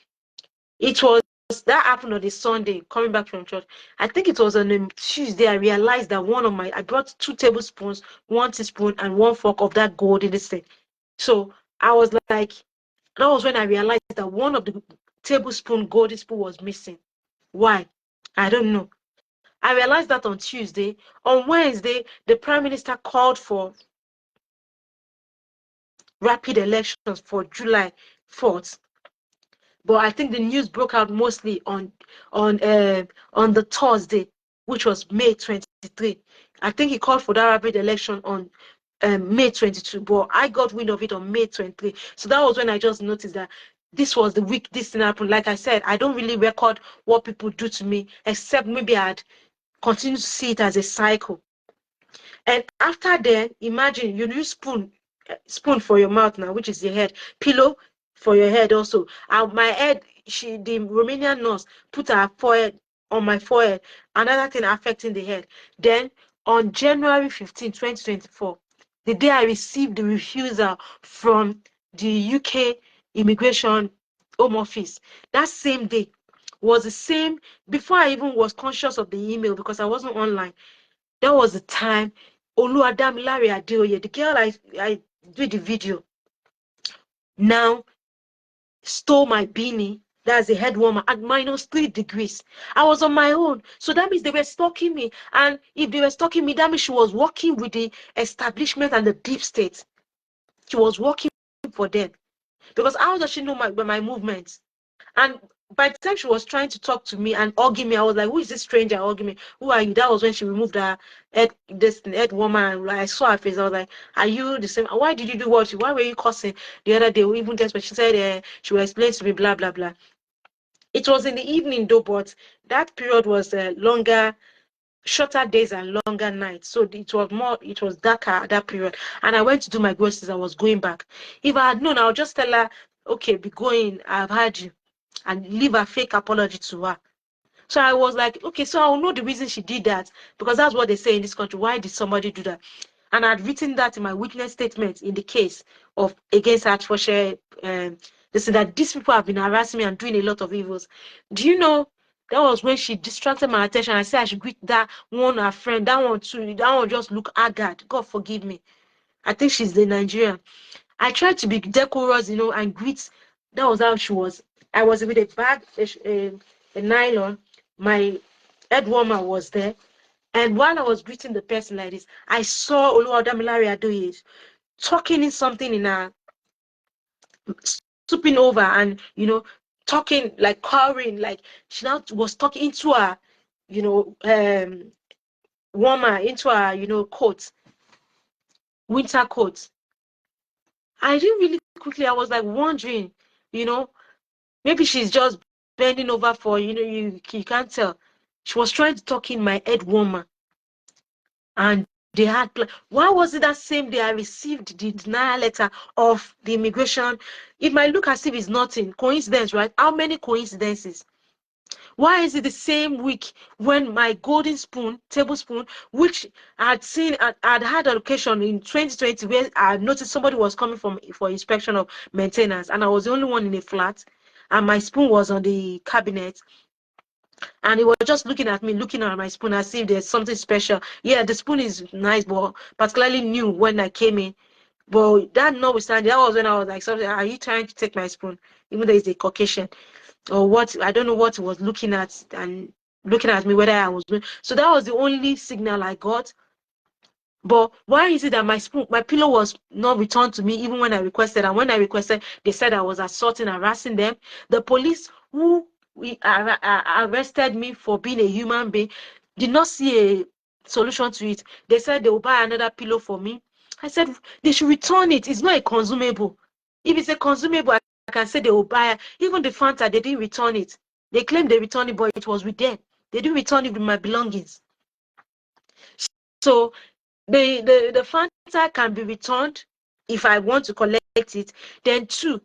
Speaker 1: It was that happened on a Sunday, coming back from church. I think it was on a Tuesday. I realized that I brought 2 tablespoons, 1 teaspoon, and 1 fork of that gold in this thing. So I was like, that was when I realized that one of the tablespoon golden spoon was missing. Why? I don't know. I realized that on Tuesday. On Wednesday, the Prime Minister called for rapid elections for July 4th. But I think the news broke out mostly on the Thursday, which was May 23. I think he called for that rapid election on May 22, but I got wind of it on May 23. So that was when I just noticed that this was the week this thing happened. Like I said, I don't really record what people do to me, except maybe I'd continue to see it as a cycle. And after then, imagine you use spoon for your mouth now, which is your head, pillow for your head also. My head, the Romanian nurse put her forehead on my forehead, another thing affecting the head. Then on January 15, 2024, the day I received the refusal from the UK Immigration Home Office, that same day was the same before I even was conscious of the email because I wasn't online. That was the time Oluwadamilare Adeoye, the girl I did the video, now stole my beanie. That's a head warmer at -3 degrees. I was on my own. So that means they were stalking me. And if they were stalking me, that means she was working with the establishment and the deep state. She was working for them. Because how does she know my movements? And by the time she was trying to talk to me and hugging me, I was like, who is this stranger hugging me? Who are you? That was when she removed her head woman. And I saw her face. I was like, are you the same? Why did you do what? Why were you cussing the other day? Even just when she said she will explain to me, blah, blah, blah. It was in the evening though, but that period was shorter days and longer nights. So it was darker at that period. And I went to do my groceries. I was going back. If I had known, I would just tell her, okay, be going. I've heard you. And leave a fake apology to her. So I was like, okay, so I'll know the reason she did that because that's what they say in this country. Why did somebody do that? And I'd written that in my witness statement in the case of against Hertfordshire. They said that these people have been harassing me and doing a lot of evils. Do you know that was when she distracted my attention? I said I should greet that one, her friend, that one too. That one just look haggard. God forgive me. I think she's the Nigerian. I tried to be decorous, and greet. That was how she was. I was with a bag, a nylon. My head warmer was there. And while I was greeting the person like this, I saw Oluwadamilare Adeoye talking in something in her, stooping over and, talking, like cowering, like she now was talking into her, warmer, into her, coat, winter coat. I didn't really quickly, I was like wondering, you know, maybe she's just bending over for, you can't tell. She was trying to talk in my head warmer. And they had why was it that same day I received the denial letter of the immigration? It might look as if it's nothing. Coincidence, right? How many coincidences? Why is it the same week when my golden spoon, tablespoon, which I'd seen, I'd had an occasion in 2020 where I noticed somebody was coming for inspection of maintenance, and I was the only one in a flat, and my spoon was on the cabinet, and he was just looking at me, looking at my spoon as if there's something special. Yeah, the spoon is nice, but particularly new when I came in. But that notwithstanding, that was when I was like, something, are you trying to take my spoon? Even though it's a Caucasian or what? I don't know what he was looking at, and looking at me whether I was doing. So that was the only signal I got. But why is it that my pillow was not returned to me even when I requested? And when I requested, they said I was assaulting, harassing them. The police who arrested me for being a human being did not see a solution to it. They said they will buy another pillow for me. I said they should return it. It's not a consumable. If it's a consumable, I can say they will buy it. Even the Fanta, they didn't return it. They claimed they returned it, but it was with them. They didn't return it with my belongings. So the Fanta can be returned if I want to collect it. Then 2,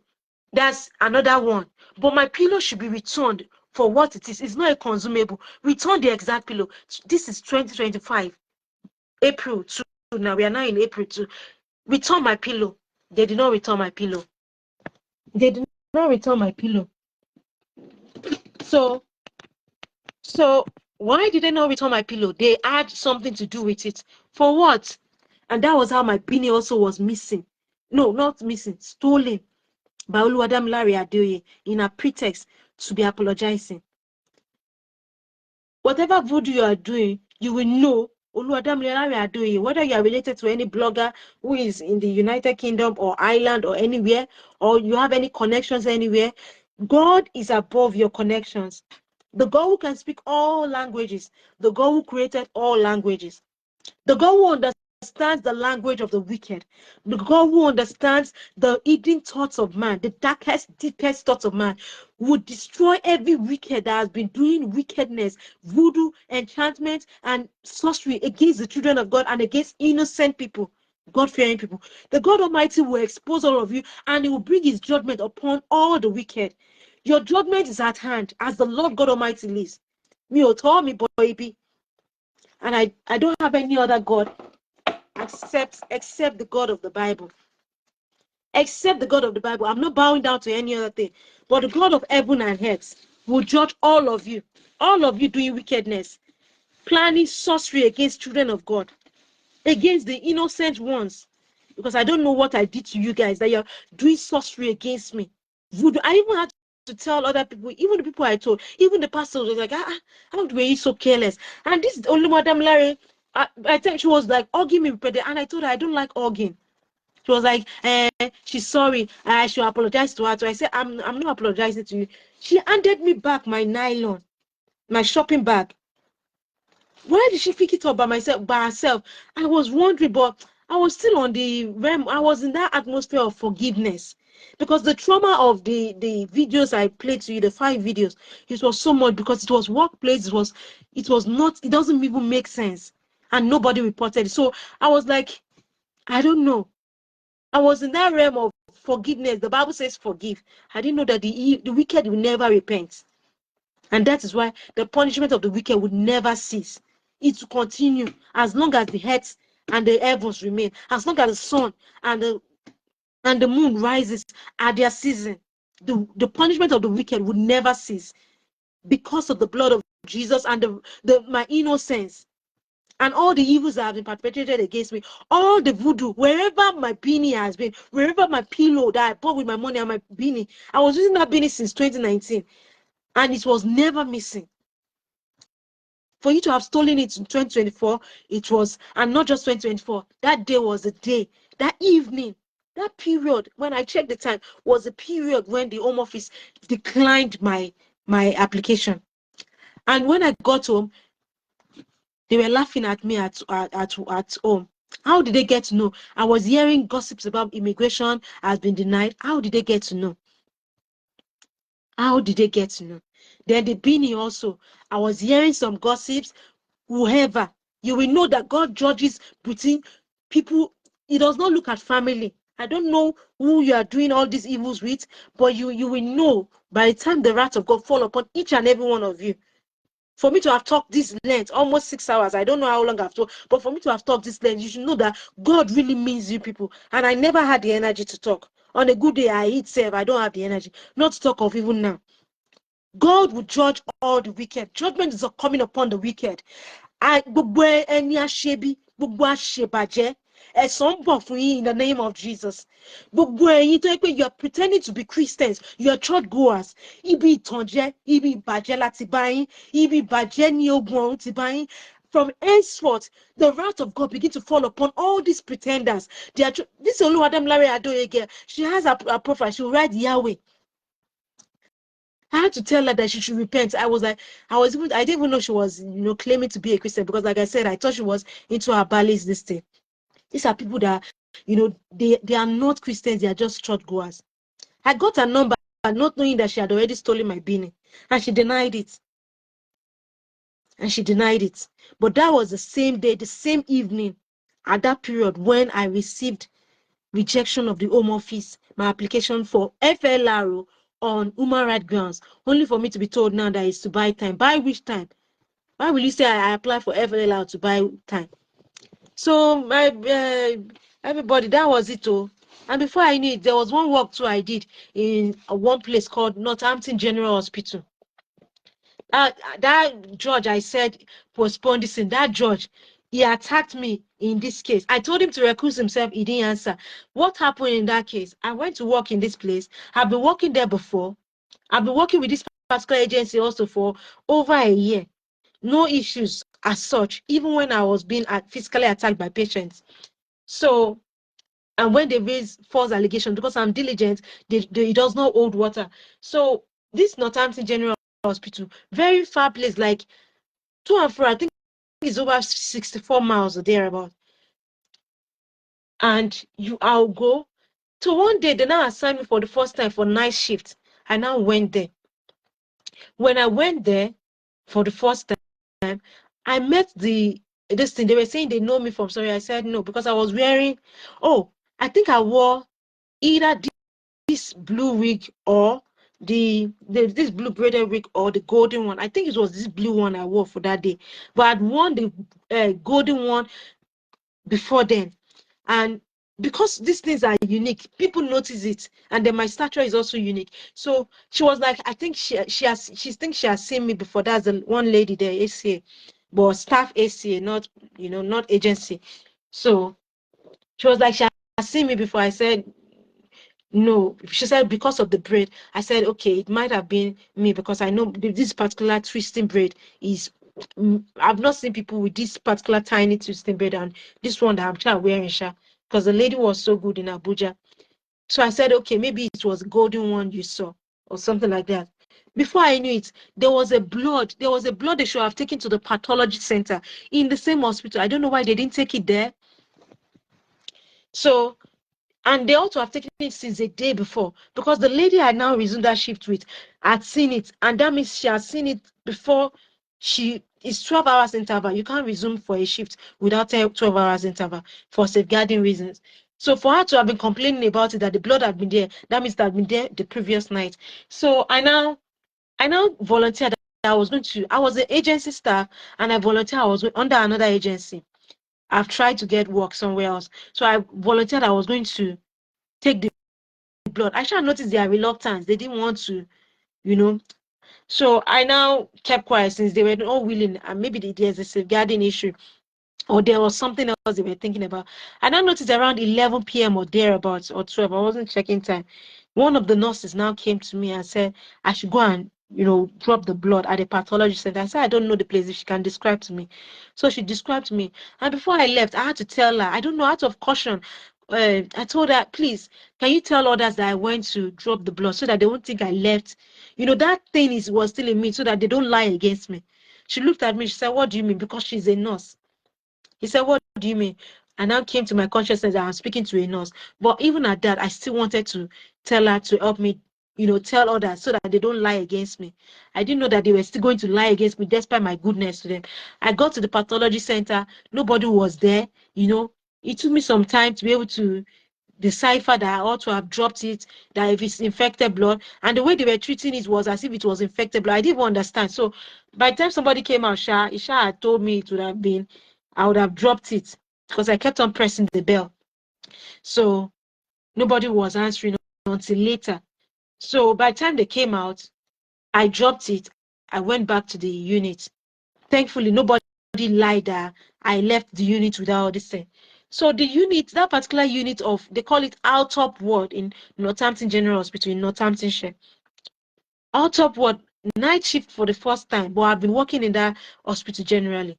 Speaker 1: that's another one. But my pillow should be returned for what it is. It's not a consumable. Return the exact pillow. This is 2025, April 2. Now we are now in April 2. Return my pillow. They did not return my pillow. They did not return my pillow. So why did they not return my pillow? They had something to do with it. For what? And that was how my beanie also was missing. No, not missing, stolen by Oluwadamilare Adeoye in a pretext to be apologizing. Whatever voodoo you are doing, you will know Oluwadamilare Adeoye, whether you are related to any blogger who is in the United Kingdom or Ireland or anywhere, or you have any connections anywhere, God is above your connections. The God who can speak all languages, the God who created all languages, the God who understands the language of the wicked, the God who understands the hidden thoughts of man, the darkest, deepest thoughts of man, would destroy every wicked that has been doing wickedness, voodoo, enchantment, and sorcery against the children of God and against innocent people, God-fearing people. The God Almighty will expose all of you, and he will bring his judgment upon all the wicked. Your judgment is at hand, as the Lord God Almighty lives. Me or told me, baby. And I don't have any other God except the God of the Bible. Except the God of the Bible. I'm not bowing down to any other thing. But the God of heaven and earth will judge all of you doing wickedness, planning sorcery against children of God, against the innocent ones. Because I don't know what I did to you guys, that you're doing sorcery against me. Voodoo. I even had to tell other people, even the people I told, even the pastor was like, how were you so careless? And this is only Madam Larry. I think she was like hugging me, and I told her I don't like hugging. She was like, she's sorry. I should apologize to her. So I said, I'm not apologizing to you. She handed me back my nylon, my shopping bag. Why did she pick it up by herself? I was wondering, but I was still on the realm. I was in that atmosphere of forgiveness. Because the trauma of the videos I played to you, the 5 videos, it was so much because it was workplace, it was not, it doesn't even make sense. And nobody reported it. So I was like, I don't know. I was in that realm of forgiveness. The Bible says forgive. I didn't know that the wicked will never repent. And that is why the punishment of the wicked would never cease. It will continue as long as the earth and the heavens remain, as long as the sun and the moon rises at their season. The punishment of the wicked would never cease because of the blood of Jesus and my innocence. And all the evils that have been perpetrated against me, all the voodoo, wherever my beanie has been, wherever my pillow that I bought with my money and my beanie, I was using that beanie since 2019, and it was never missing. For you to have stolen it in 2024, it was, and not just 2024, that day was the day, that evening, that period, when I checked the time, was the period when the Home Office declined my application. And when I got home, they were laughing at me at home. How did they get to know? I was hearing gossips about immigration has been denied. How did they get to know? How did they get to know? Then the beanie also. I was hearing some gossips. Whoever, you will know that God judges between people. He does not look at family. I don't know who you are doing all these evils with, but you will know by the time the wrath of God fall upon each and every one of you. For me to have talked this length, almost 6 hours, I don't know how long I've talked, but for me to have talked this length, you should know that God really means you people. And I never had the energy to talk. On a good day, I eat self, I don't have the energy. Not to talk of even now. God will judge all the wicked. Judgment is coming upon the wicked. Gbogbo ẹni aṣebi, gbogbo aṣebàjẹ́, in the name of Jesus. You are pretending to be Christians, you are church goers. Ibi ìtànjẹ, ibi ìbàjẹ́ láti bá yín, ibi ìbàjẹ́ ní ogun ọ̀run ti bá yín. From henceforth, the wrath of God begin to fall upon all these pretenders. This Oluwadamilare Adoye girl, she has a profile. She will write Yahweh. I had to tell her that she should repent. I didn't even know she was, claiming to be a Christian, because, like I said, I thought she was into her ballets. This thing. These are people that, they are not Christians. They are just church goers. I got her number, not knowing that she had already stolen my beanie, and she denied it. But that was the same day, the same evening, at that period when I received rejection of the Home Office, my application for FLRO on human rights grounds, only for me to be told now that it's to buy time. Buy which time? Why will you say I apply for FLRO to buy time? So everybody, that was it. And before I knew it, there was one work too I did in one place called Northampton General Hospital. That judge, I said, postpone this thing. That judge, he attacked me in this case. I told him to recuse himself. He didn't answer. What happened in that case? I went to work in this place. I've been working there before. I've been working with this particular agency also for over a year. No issues as such, even when I was being physically attacked by patients. So, and when they raise false allegations, because I'm diligent, it does not hold water. So, this Northampton General Hospital, very far place, like to and fro, I think it's over 64 miles or thereabout. And I'll go. So one day, they now assigned me for the first time for night shift. I now went there. When I went there for the first time, I met this thing. They were saying they know me from sorry. I said no, because I was wearing, I think I wore either this blue wig or this blue braided wig or the golden one. I think it was this blue one I wore for that day, but I'd worn the golden one before then. And because these things are unique, people notice it, and then my stature is also unique. So she was like, I think she thinks she has seen me before. That's the one lady there, ACA, but staff ACA, not not agency. So she was like, she has seen me before. I said no. She said because of the braid. I said okay, it might have been me, because I know this particular twisting braid is I've not seen people with this particular tiny twisting braid, and this one that I'm wearing, because the lady was so good in Abuja. So I said, okay, maybe it was golden one you saw or something like that. Before I knew it, there was a blood they should have taken to the pathology center in the same hospital. I don't know why they didn't take it there. So, and they ought to have taken it since a day before, because the lady I now resumed that shift with had seen it, and that means she has seen it before. It's 12 hours interval. You can't resume for a shift without 12 hours interval for safeguarding reasons. So for her to have been complaining about it, that the blood had been there, that means it had been there the previous night. So I now volunteered. I was an agency staff, and I volunteered. I was under another agency. I've tried to get work somewhere else. So I volunteered. I was going to take the blood. I shall notice their reluctance. They didn't want to, So I now kept quiet since they were not willing, and maybe there's a safeguarding issue, or there was something else they were thinking about. I now noticed around 11 p.m. or thereabouts, or 12. I wasn't checking time. One of the nurses now came to me and said I should go and drop the blood at a pathology center. I said I don't know the place. If she can describe to me, so she described to me. And before I left, I had to tell her. I don't know, out of caution. I told her, please, can you tell others that I went to drop the blood so that they won't think I left? That thing was still in me, so that they don't lie against me. She looked at me. She said, what do you mean? Because she's a nurse. He said, what do you mean? And now came to my consciousness that I'm speaking to a nurse. But even at that, I still wanted to tell her to help me, tell others so that they don't lie against me. I didn't know that they were still going to lie against me despite my goodness to them. I got to the pathology center. Nobody was there. It took me some time to be able to decipher that I ought to have dropped it, that if it's infected blood. And the way they were treating it was as if it was infected blood. I didn't even understand. So by the time somebody came out, Isha had told me it would have been, I would have dropped it, because I kept on pressing the bell. So nobody was answering until later. So by the time they came out, I dropped it. I went back to the unit. Thankfully, nobody lied that I left the unit without this thing. So the unit, that particular unit of, they call it our top ward in Northampton General Hospital in Northamptonshire. Our top ward, night shift for the first time, but I've been working in that hospital generally.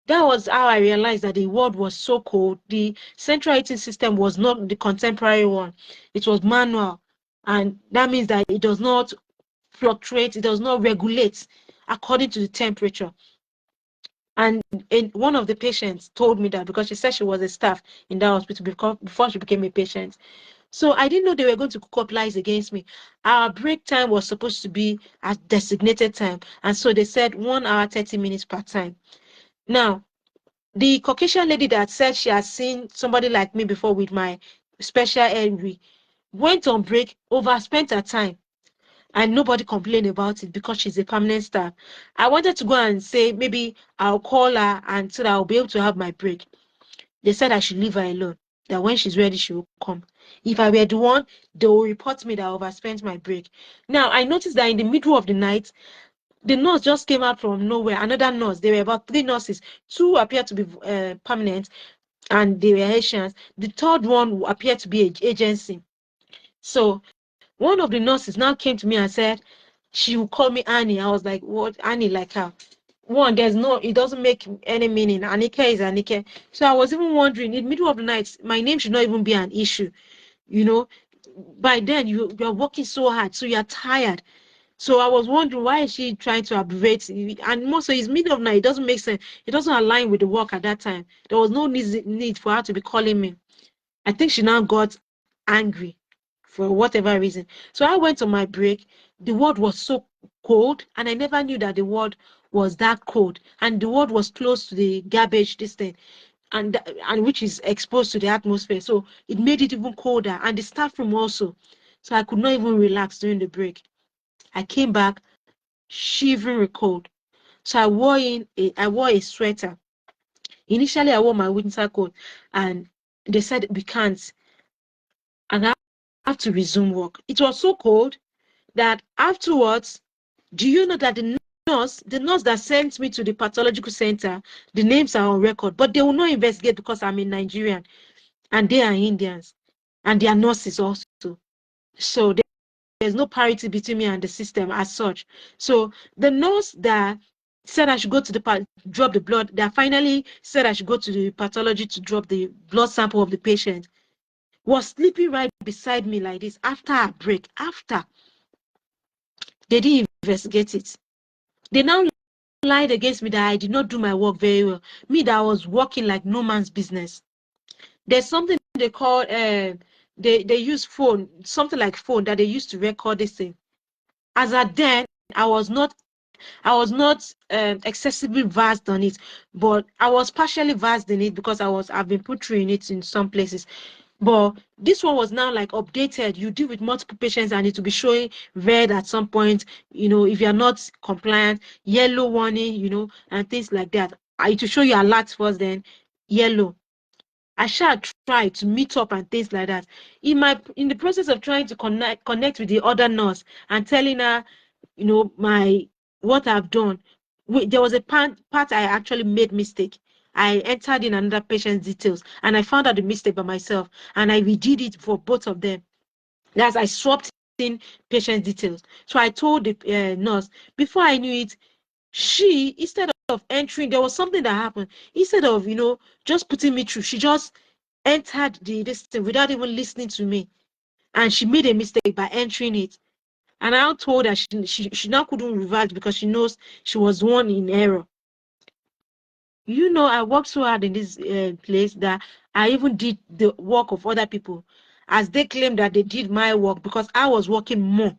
Speaker 1: That was how I realized that the ward was so cold. The central heating system was not the contemporary one. It was manual. And that means that it does not fluctuate, it does not regulate according to the temperature. And one of the patients told me that because she said she was a staff in that hospital before she became a patient. So I didn't know they were going to cook up lies against me. Our break time was supposed to be at designated time. And so they said 1 hour, 30 minutes per time. Now, the Caucasian lady that said she has seen somebody like me before with my special airway went on break, overspent her time, and nobody complained about it because she's a permanent staff. I wanted to go and say maybe I'll call her and so that I'll be able to have my break. They said I should leave her alone, that when she's ready, she will come. If I were the one, they will report me that I overspent my break. Now, I noticed that in the middle of the night, the nurse just came out from nowhere. Another nurse, there were about 3 nurses. 2 appeared to be permanent, and they were Haitians. The third one appeared to be an agency. So one of the nurses now came to me and said she would call me Annie. I was like, what? Annie, like her? One, it doesn't make any meaning. Anike is Anike. So I was even wondering, in the middle of the night, my name should not even be an issue. You know, by then you're working so hard, so you're tired. So I was wondering, why is she trying to abbreviate? And most of it's middle of night. It doesn't make sense. It doesn't align with the work at that time. There was no need for her to be calling me. I think she now got angry for whatever reason. So I went on my break. The ward was so cold, and I never knew that the ward was that cold. And the ward was close to the garbage, this thing, and which is exposed to the atmosphere. So it made it even colder. And the staff room also. So I could not even relax during the break. I came back shivering with cold. So I wore a sweater. Initially, I wore my winter coat, and they said we can't, and I have to resume work. It was so cold that afterwards, do you know that the nurse that sent me to the pathological center, the names are on record, but they will not investigate because I'm a Nigerian and they are Indians and they are nurses also. So there's no parity between me and the system as such. So the nurse that said I should go to drop the blood, that finally said I should go to the pathology to drop the blood sample of the patient, was sleeping right beside me like this after a break. After they didn't investigate it, they now lied against me that I did not do my work very well. Me that I was working like no man's business. There's something they call they use phone, something like phone that they used to record this thing. As at then, I was not excessively versed on it, but I was partially versed in it because I've been put through in it in some places. But this one was now like updated. You deal with multiple patients and it will be showing red at some point, if you're not compliant, yellow warning, and things like that. It will show you alerts first, then yellow. I shall try to meet up and things like that. In the process of trying to connect with the other nurse and telling her, what I've done. There was a part I actually made mistake. I entered in another patient's details and I found out the mistake by myself and I redid it for both of them. That's I swapped in patient details. So I told the nurse. Before I knew it, she, instead of entering, there was something that happened. Instead of just putting me through, she just entered this thing without even listening to me, and she made a mistake by entering it. And I told her she now couldn't revert because she knows she was one in error. I worked so hard in this place that I even did the work of other people, as they claim that they did my work because I was working more.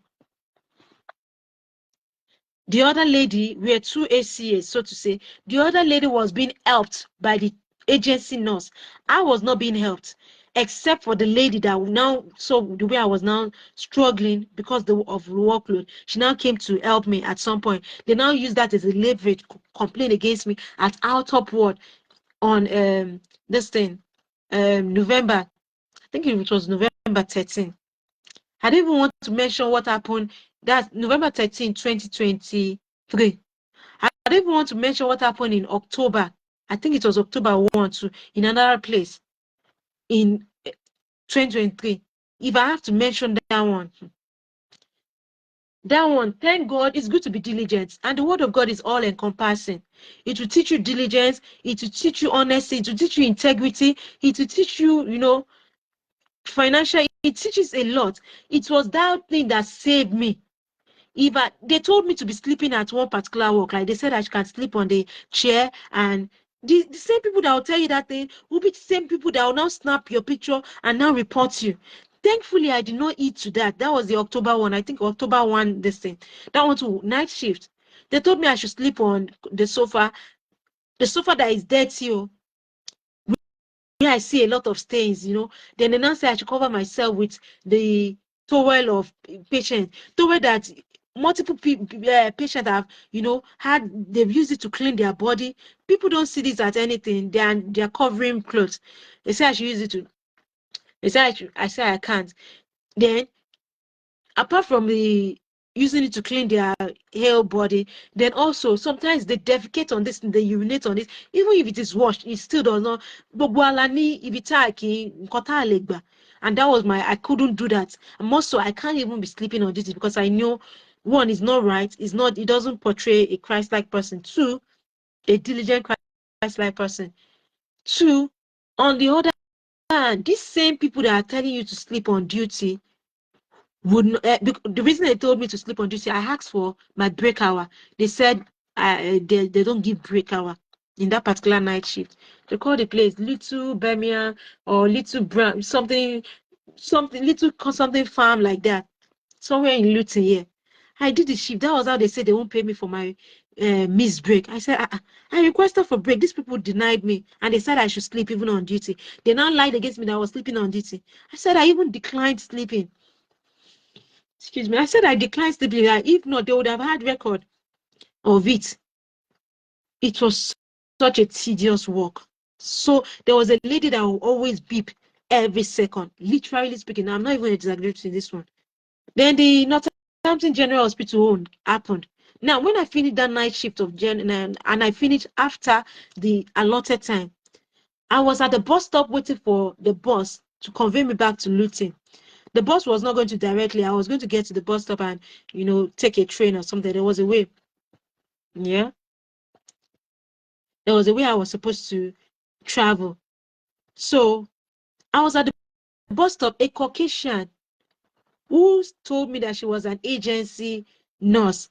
Speaker 1: The other lady, we were two ACAs, so to say. The other lady was being helped by the agency nurse. I was not being helped, except for the lady that now, so the way I was now struggling because of the workload, she now came to help me at some point. They now use that as a leverage complaint against me at our top ward on this thing, November. I think it was November 13. I don't even want to mention what happened. That's November 13, 2023. I don't even want to mention what happened in October. I think it was October 1 too, in another place.
Speaker 4: in 2023. If I have to mention that one, thank God, it's good to be diligent. And the word of God is all encompassing. It will teach you diligence, it will teach you honesty, it will teach you integrity, it will teach you, financial, it teaches a lot. It was that thing that saved me. They told me to be sleeping at one particular work, like they said I can sleep on the chair, and the same people that will tell you that thing will be the same people that will now snap your picture and now report you. Thankfully, I did not eat to that. That was the October one. I think October 1, this thing. That one to night shift. They told me I should sleep on the sofa that is dirty, where I see a lot of stains, Then they now say I should cover myself with the towel of patient, towel that multiple patients have, they've used it to clean their body. People don't see this as anything. They're covering clothes. They say I should use it to. They say I say I can't. Then apart from the using it to clean their hair body, then also sometimes they defecate on this, they urinate on this. Even if it is washed, it still does not. And that was I couldn't do that. And also, I can't even be sleeping on this because I know, one, is not right. It doesn't portray a Christ-like person. Two, a diligent Christ-like person. Two, on the other hand, these same people that are telling you to sleep on duty the reason they told me to sleep on duty, I asked for my break hour. They said they don't give break hour in that particular night shift. They call the place Little Birmingham or Little Brown, something little something farm like that, somewhere in Luton here. I did the shift. That was how they said they won't pay me for my missed break. I said, I requested for break. These people denied me, and they said I should sleep even on duty. They now lied against me that I was sleeping on duty. I said I even declined sleeping. Excuse me. I said I declined sleeping. If not, they would have had record of it. It was such a tedious work. So there was a lady that will always beep every second. Literally speaking, I'm not even exaggerating this one. Then the Northampton General Hospital happened. Now, when I finished that night shift of and I finished after the allotted time, I was at the bus stop waiting for the bus to convey me back to Luton. The bus was not going to directly. I was going to get to the bus stop and, take a train or something. There was a way. Yeah. There was a way I was supposed to travel. So I was at the bus stop, a Caucasian who told me that she was an agency nurse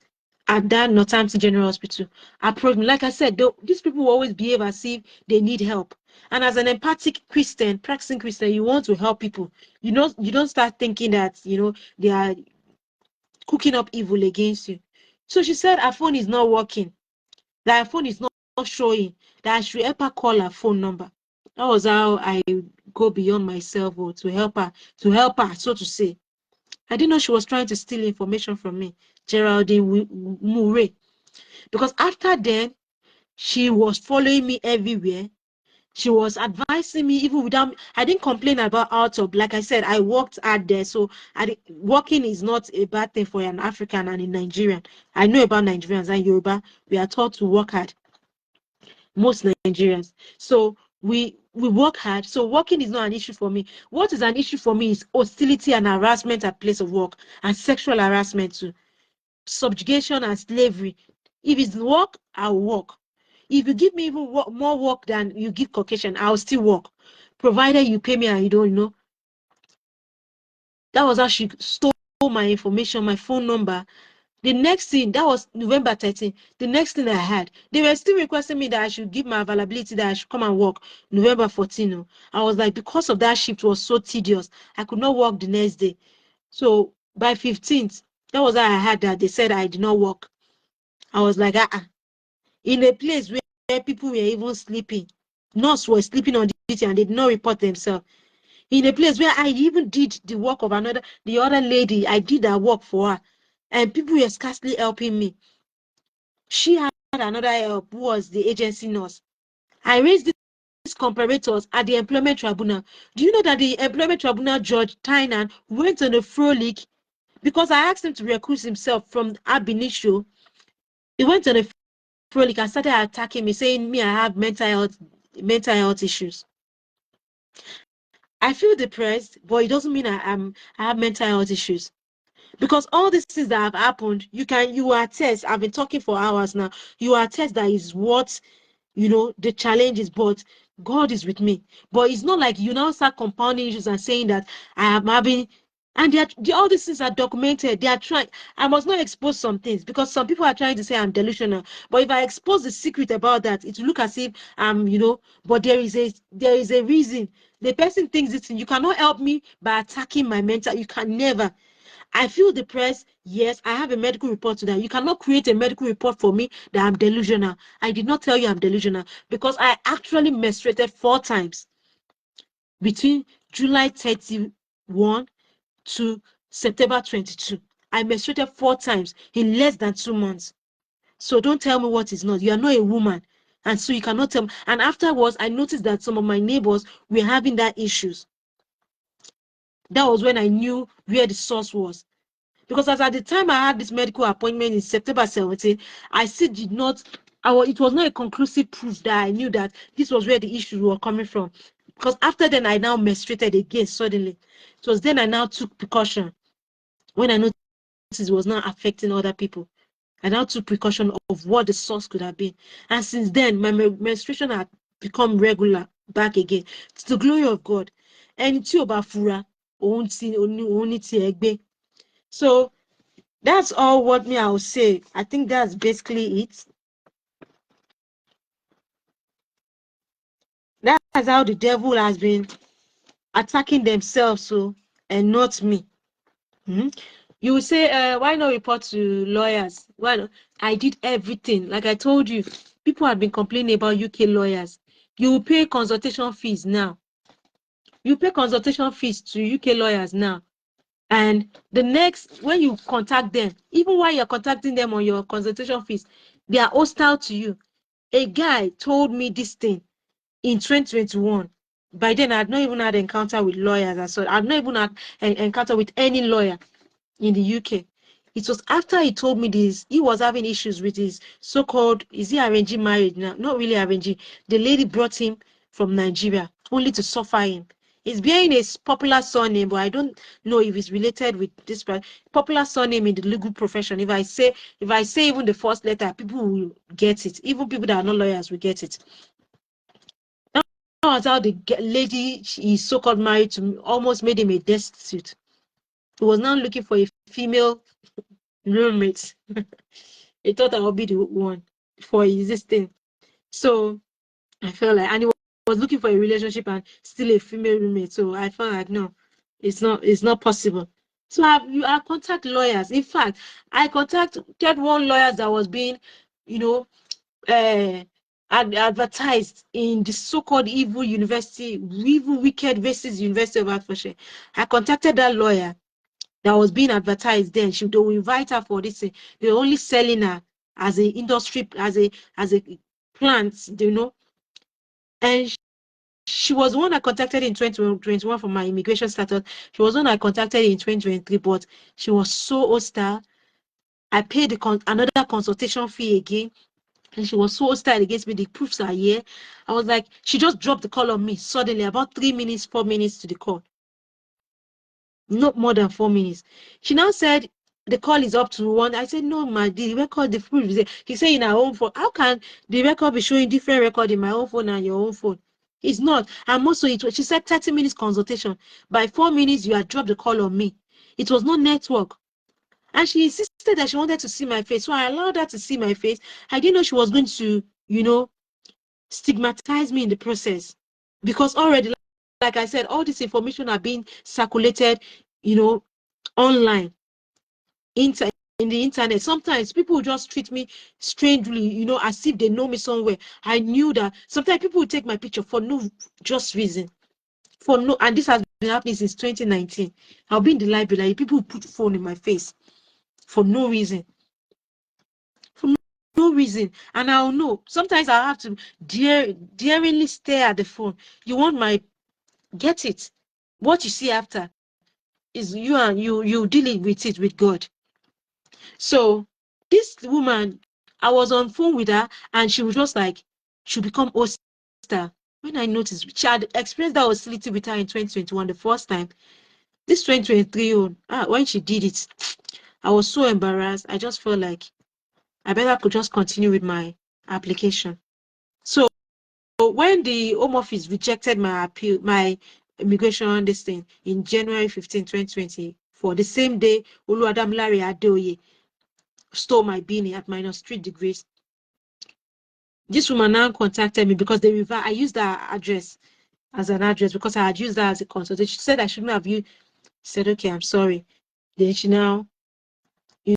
Speaker 4: at that Northampton General Hospital approached me. Like I said, these people will always behave as if they need help. And as an empathic Christian, practicing Christian, you want to help people. You don't start thinking that, they are cooking up evil against you. So she said her phone is not working, that her phone is not showing, that I should help her call her phone number. That was how I go beyond myself to help her, so to say. I didn't know she was trying to steal information from me, Geraldine Murray. Because after then, she was following me everywhere. She was advising me even without I didn't complain about out of, like I said, I worked hard there. So working is not a bad thing for an African and a Nigerian. I know about Nigerians and Yoruba. We are taught to work hard. Most Nigerians. So we work hard. So working is not an issue for me. What is an issue for me is hostility and harassment at place of work, and sexual harassment too. Subjugation and slavery. If it's work, I'll work. If you give me even more work than you give Caucasian, I'll still work, provided you pay me and you don't know. That was how she stole my information, my phone number. The next thing, that was November 13th. The next thing I had, they were still requesting me that I should give my availability, that I should come and work November 14th. I was like, because of that shift was so tedious, I could not work the next day. So by 15th, that was how I had that. They said I did not work. I was like, in a place where people were even sleeping. Nurses were sleeping on duty and they did not report themselves. In a place where I even did the work of the other lady, I did that work for her. And people were scarcely helping me. She had another help, who was the agency nurse. I raised these comparators at the employment tribunal. Do you know that the employment tribunal judge Tynan went on a frolic because I asked him to recuse himself from ab initio? He went on a frolic and started attacking me, saying I have mental health issues. I feel depressed, but it doesn't mean I have mental health issues. Because all these things that have happened, you attest. I've been talking for hours now. You attest that is what, the challenge is, but God is with me. But it's not like you now start compounding issues and saying that I am having, and all these things are documented. They are trying. I must not expose some things because some people are trying to say I'm delusional. But if I expose the secret about that, it will look as if I'm, but there is a reason. The person thinks it's, you cannot help me by attacking my mental. You can never. I feel depressed. Yes, I have a medical report to that. You cannot create a medical report for me that I'm delusional. I did not tell you I'm delusional because I actually menstruated 4 times between July 31 to September 22. I menstruated 4 times in less than 2 months. So don't tell me what is not. You are not a woman. And so you cannot tell me. And afterwards, I noticed that some of my neighbors were having that issues. That was when I knew where the source was. Because as at the time I had this medical appointment in September 17, I still did not, it was not a conclusive proof that I knew that this was where the issues were coming from. Because after then, I now menstruated again suddenly. It was then I now took precaution. When I noticed it was not affecting other people, I now took precaution of what the source could have been. And since then, my menstruation had become regular back again. It's the glory of God. And tí ò bá fura, òun ní tiẹ̀ gbé. So that's all what I will say. I think that's basically it. That's how the devil has been attacking themselves, so, and not me. You will say, why not report to lawyers? Why not? I did everything. Like I told you, people have been complaining about UK lawyers. You will pay consultation fees now. You pay consultation fees to UK lawyers now. And the next, when you contact them, even while you're contacting them on your consultation fees, they are hostile to you. A guy told me this thing in 2021. By then, I had not even had an encounter with lawyers. I had not even had an encounter with any lawyer in the UK. It was after he told me this, he was having issues with his so-called, is he arranging marriage now? Not really arranging. The lady brought him from Nigeria only to suffer him. He's bearing a popular surname, but I don't know if it's related with this popular surname in the legal profession. If I say even the first letter, people will get it. Even people that are not lawyers will get it. That was how the lady he so-called married to almost made him a destitute. He was now looking for a female roommate. He thought I would be the one for existing. So I felt like, and he was looking for a relationship and still a female roommate. So I felt like, no, it's not possible. So I contact lawyers. In fact, I contacted one lawyer that was being, advertised in the so-called evil wicked versus University of Hertfordshire. I contacted that lawyer that was being advertised then. They will invite her for this thing. They're only selling her as a industry, as a plant, And she was the one I contacted in 2021 for my immigration status. She was the one I contacted in 2023, but she was so hostile. I paid another consultation fee again. And she was so hostile against me. The proofs are here. I was like, she just dropped the call on me suddenly, about 3 minutes, 4 minutes to the call. Not more than 4 minutes. She now said the call is up to 1. I said, no, the record, the proof is there. She said in her own phone. How can the record be showing different record in my own phone and your own phone? It's not. And also, she said 30 minutes consultation. By 4 minutes, you had dropped the call on me. It was not network. And she insisted that she wanted to see my face. So I allowed her to see my face. I didn't know she was going to, stigmatize me in the process. Because already, like I said, all this information are being circulated, online, in the internet. Sometimes people just treat me strangely, as if they know me somewhere. I knew that sometimes people will take my picture for no just reason. And this has been happening since 2019. I'll be in the library, like, people put phone in my face for no reason. For no reason. And I'll know. Sometimes I'll have to daringly stare at the phone. You want get it. What you see after is you dealing with it with God. So this woman, I was on phone with her and she was just like, she'll become hostile. when I noticed, she had experienced that hostility with her in 2021, the first time. This 2023, when she did it, I was so embarrassed. I just felt like I better could just continue with my application. So when the Home Office rejected my appeal, my immigration this thing in January 15, 2024, the same day Oluwadamilare Adeoye stole my beanie at -3 degrees, this woman now contacted me because I used that address as an address because I had used that as a consultation. She said I shouldn't have used. Said, okay, I'm sorry. Then she now, you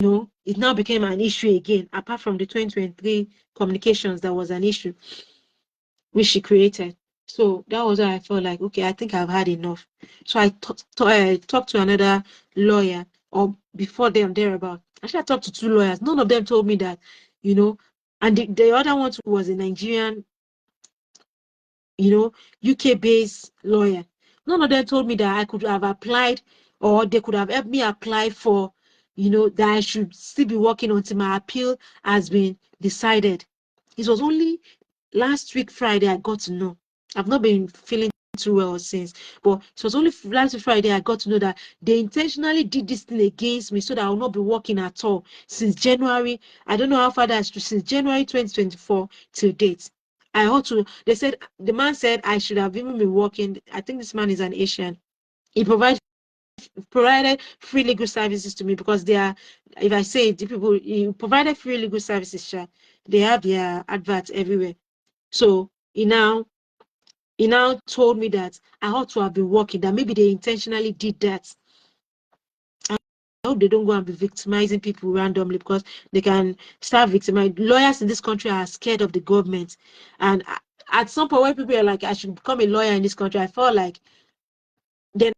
Speaker 4: know, it now became an issue again, apart from the 2023 communications that was an issue, which she created. So that was why I felt like, okay, I think I've had enough. So I talked to another lawyer, or before them, thereabout. Actually, I talked to 2 lawyers. None of them told me that, and the other one was a Nigerian, UK-based lawyer. None of them told me that I could have applied, or they could have helped me apply for, that I should still be working until my appeal has been decided. It was only last week Friday I got to know. I've not been feeling too well since, but it was only last week Friday I got to know that they intentionally did this thing against me so that I will not be working at all since January. I don't know how far that's true, since January 2024 till date. I ought to. The man said I should have even been working. I think this man is an Asian. He provided free legal services to me because they are, if I say it, the people, he provided free legal services, sure. They have their adverts everywhere. So he now told me that I ought to have been working, that maybe they intentionally did that. I hope they don't go and be victimizing people randomly because they can start victimizing. Lawyers in this country are scared of the government. And at some point when people are like, I should become a lawyer in this country, I felt like then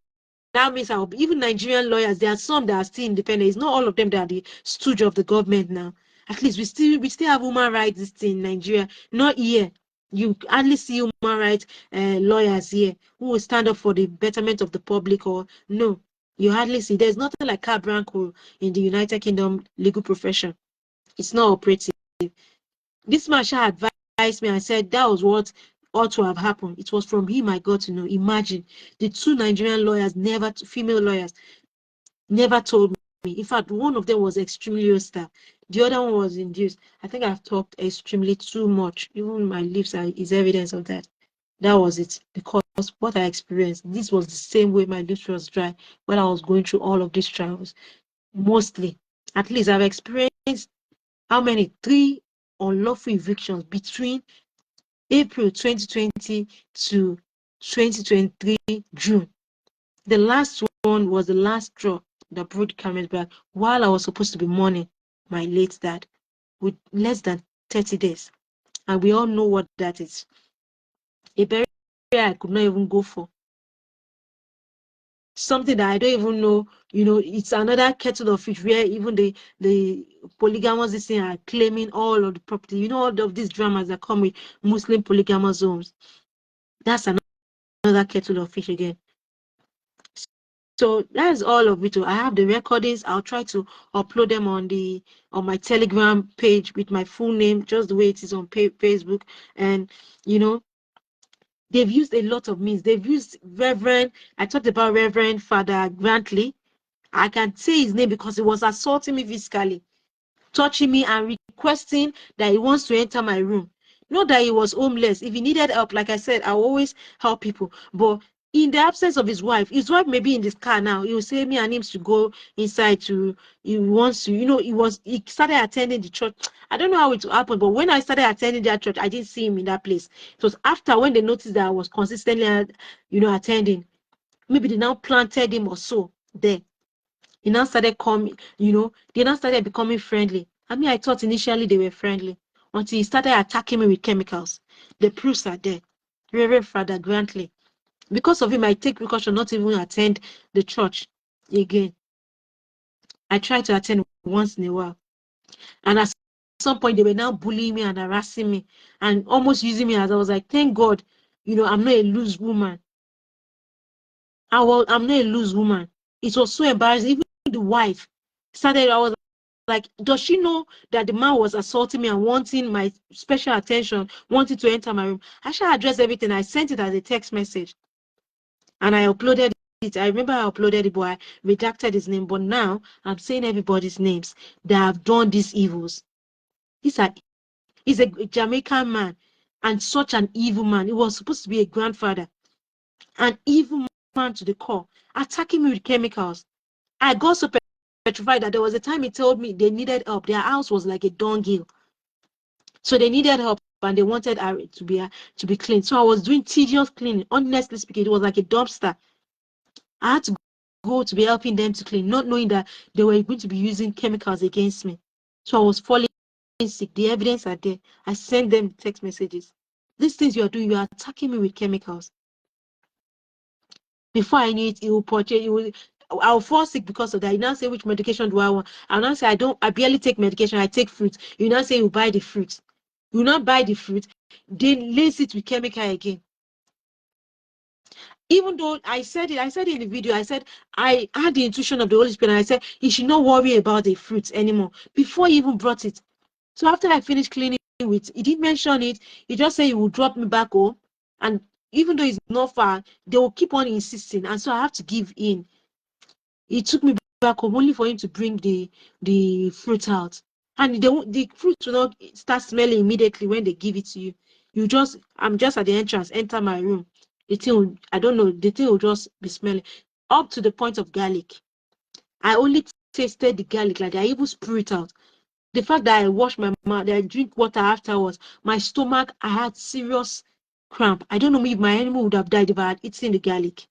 Speaker 4: that means even Nigerian lawyers, there are some that are still independent. It's not all of them that are the stooge of the government now. At least we still have human rights in Nigeria. Not here. You hardly see human rights lawyers here who will stand up for the betterment of the public, or no. You hardly see. There's nothing like carte blanche in the United Kingdom legal profession. It's not operative. This man advised me and said that was what ought to have happened. It was from him I got to know. Imagine the 2 Nigerian lawyers, female lawyers, never told me. In fact, one of them was extremely hostile. The other one was induced. I think I've talked extremely too much. Even my lips is evidence of that. That was it. Because what I experienced, this was the same way my lips was dry when I was going through all of these trials. Mostly. At least I've experienced how many? 3 unlawful evictions between April 2020 to 2023 June. The last one was the last straw that brought the cameras back while I was supposed to be mourning my late dad with less than 30 days. And we all know what that is. A burial I could not even go for. Something that I don't even know, it's another kettle of fish where even the polygamous this thing are claiming all of the property. All of these dramas that come with Muslim polygamous homes. That's another kettle of fish again. So that's all of it. I have the recordings. I'll try to upload them on my Telegram page with my full name, just the way it is on Facebook. And they've used a lot of means. They've used Reverend. I talked about Reverend Father Grantley. I can say his name because he was assaulting me physically, touching me and requesting that he wants to enter my room. Not that he was homeless. If he needed help, like I said, I will always help people. But in the absence of his wife may be in this car now. He will say me and him to go inside he wants to, he started attending the church. I don't know how it happened, but when I started attending that church, I didn't see him in that place. It was after when they noticed that I was consistently, attending. Maybe they now planted him or so there. He now started coming, they now started becoming friendly. I thought initially they were friendly until he started attacking me with chemicals. The proofs are there. Reverend Father Grantley. Because of him, I take precaution not even attend the church again. I try to attend once in a while. And at some point, they were now bullying me and harassing me and almost using me as I was like, thank God, I'm not a loose woman. I'm not a loose woman. It was so embarrassing. Even the wife started, I was like, does she know that the man was assaulting me and wanting my special attention, wanting to enter my room? I shall address everything. I sent it as a text message and I uploaded it. I remember I uploaded it, but I redacted his name. But now I'm saying everybody's names that have done these evils. He's a Jamaican man and such an evil man. He was supposed to be a grandfather. An evil man to the core, attacking me with chemicals. I got so petrified that there was a time he told me they needed help. Their house was like a dunghill. So they needed help and they wanted to be clean. So I was doing tedious cleaning. Honestly speaking, it was like a dumpster. I had to go to be helping them to clean, not knowing that they were going to be using chemicals against me. So I was falling sick. The evidence are there. I sent them text messages. These things you are doing, you are attacking me with chemicals. Before I knew it, I'll fall sick because of that. You now say, which medication do I want? I'll now say, I barely take medication. I take fruit. You now say, you buy the fruit. You not buy the fruit. Then lace it with chemical again. Even though I said it in the video, I said, I had the intuition of the Holy Spirit, and I said, you should not worry about the fruits anymore before he even brought it. So after I finished cleaning with, he didn't mention it. He just said he would drop me back home. And even though it's not far, they will keep on insisting. And so I have to give in. He took me back home only for him to bring the fruit out. And the fruit will not start smelling immediately when they give it to you. I'm just at the entrance, enter my room. The thing will just be smelling. Up to the point of garlic. I only tasted the garlic, like I even spray it out. The fact that I wash my mouth, that I drink water afterwards, my stomach, I had serious cramp. I don't know if my animal would have died if I had eaten the garlic.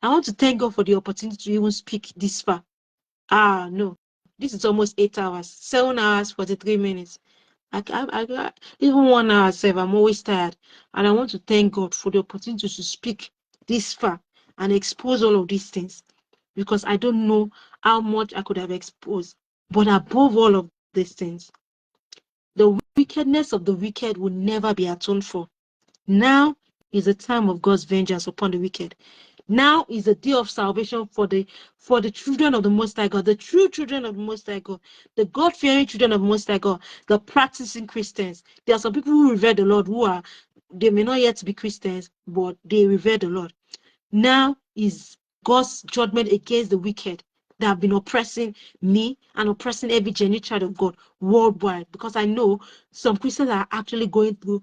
Speaker 4: I want to thank God for the opportunity to even speak this far. No. This is almost 8 hours. 7 hours, 43 minutes. Even 1 hour, I'm always tired. And I want to thank God for the opportunity to speak this far and expose all of these things. Because I don't know how much I could have exposed. But above all of these things, the wickedness of the wicked will never be atoned for. Now is the time of God's vengeance upon the wicked. Now is the day of salvation for the children of the Most High God, the true children of the Most High God, the God-fearing children of the Most High God, the practicing Christians. There are some people who revere the Lord they may not yet be Christians, but they revere the Lord. Now is God's judgment against the wicked that have been oppressing me and oppressing every genuine child of God worldwide. Because I know some Christians are actually going through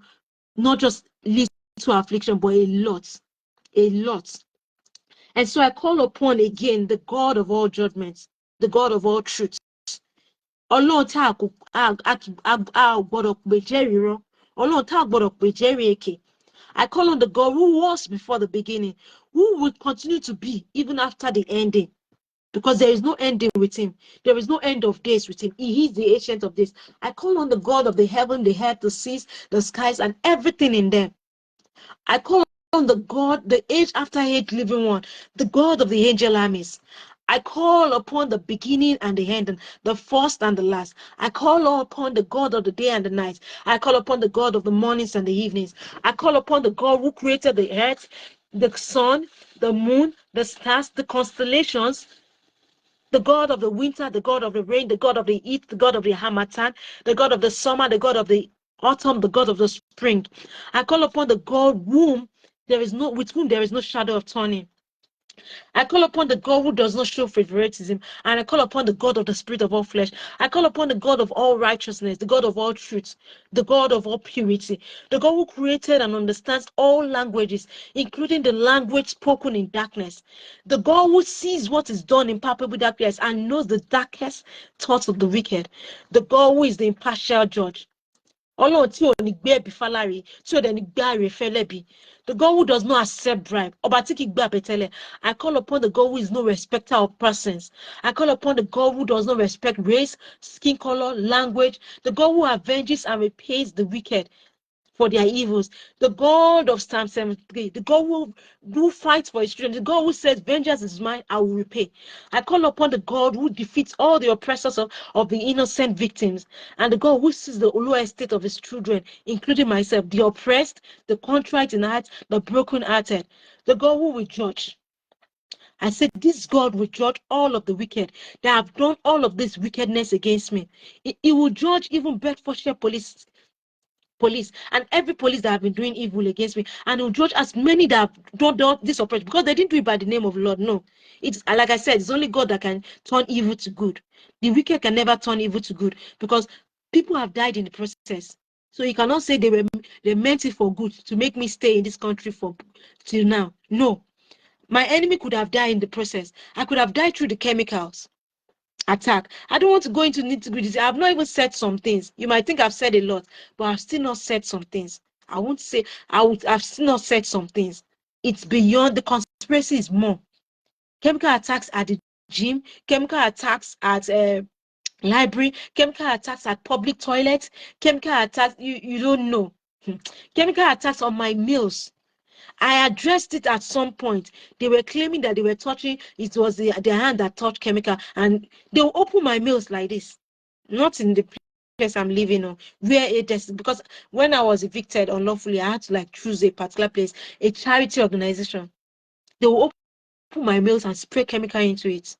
Speaker 4: not just little affliction, but a lot. And so I call upon again the God of all judgments, the God of all truths. Ọlọ́run tá a gbọ́dọ̀ pè jẹ́rìí rọ́. Ọlọ́run tá a gbọ́dọ̀ pè jẹ́rìí èké. I call on the God who was before the beginning, who will continue to be even after the ending. Because there is no ending with him. There is no end of days with him. He is the ancient of days. I call on the God of the heaven, the earth, the seas, the skies, and everything in them. I call on the God, the age after age living one, the God of the angel armies. I call upon the beginning and the end, the first and the last. I call upon the God of the day and the night. I call upon the God of the mornings and the evenings. I call upon the God who created the earth, the sun, the moon, the stars, the constellations, the God of the winter, the God of the rain, the God of the heat, the God of the harmattan, the God of the summer, the God of the autumn, the God of the spring. I call upon the God with whom there is no shadow of turning. I call upon the God who does not show favoritism, and I call upon the God of the spirit of all flesh. I call upon the God of all righteousness, the God of all truth, the God of all purity, the God who created and understands all languages, including the language spoken in darkness, the God who sees what is done in palpable darkness and knows the darkest thoughts of the wicked, the God who is the impartial judge. Ọlọ́run tí ò ní gbé ẹ̀bí fáláre tí ò dẹ̀ ní gbé àrè fẹ́lẹ́bí, the God who does not accept bribe, ọba tí kì í gbà bẹ́tẹ́lẹ̀. I call upon the God who is no respecter of persons. I call upon the God who does not respect race, skin color, language, the God who avenges and repays the wicked for their evils, the God of Psalm 73, the God who fights for his children, the God who says, vengeance is mine, I will repay. I call upon the God who defeats all the oppressors of the innocent victims, and the God who sees the low estate of his children, including myself, the oppressed, the contrite in heart, the broken-hearted, the God who will judge. I said, this God will judge all of the wicked that have done all of this wickedness against me. He will judge even Bedfordshire police and every police that have been doing evil against me, and he'll judge as many that have done this oppression, because they didn't do it by the name of the Lord. No, it's like I said, it's only God that can turn evil to good. The wicked can never turn evil to good, because people have died in the process. So you cannot say they meant it for good to make me stay in this country for till now. No, my enemy could have died in the process. I could have died through the chemicals attack. I don't want to go into nitty-gritty. I've not even said some things. You might think I've said a lot, but I've still not said some things. I won't say I've still not said some things. It's beyond. The conspiracy is more. Chemical attacks at the gym, chemical attacks at library, chemical attacks at public toilets, chemical attacks, you don't know. Chemical attacks on my meals. I addressed it at some point. They were claiming that they were touching, it was their hand that touched chemical, and they will open my meals like this. Not in the place I'm living on, where it is, because when I was evicted unlawfully, I had to like choose a particular place, a charity organization. They will open my meals and spray chemical into it.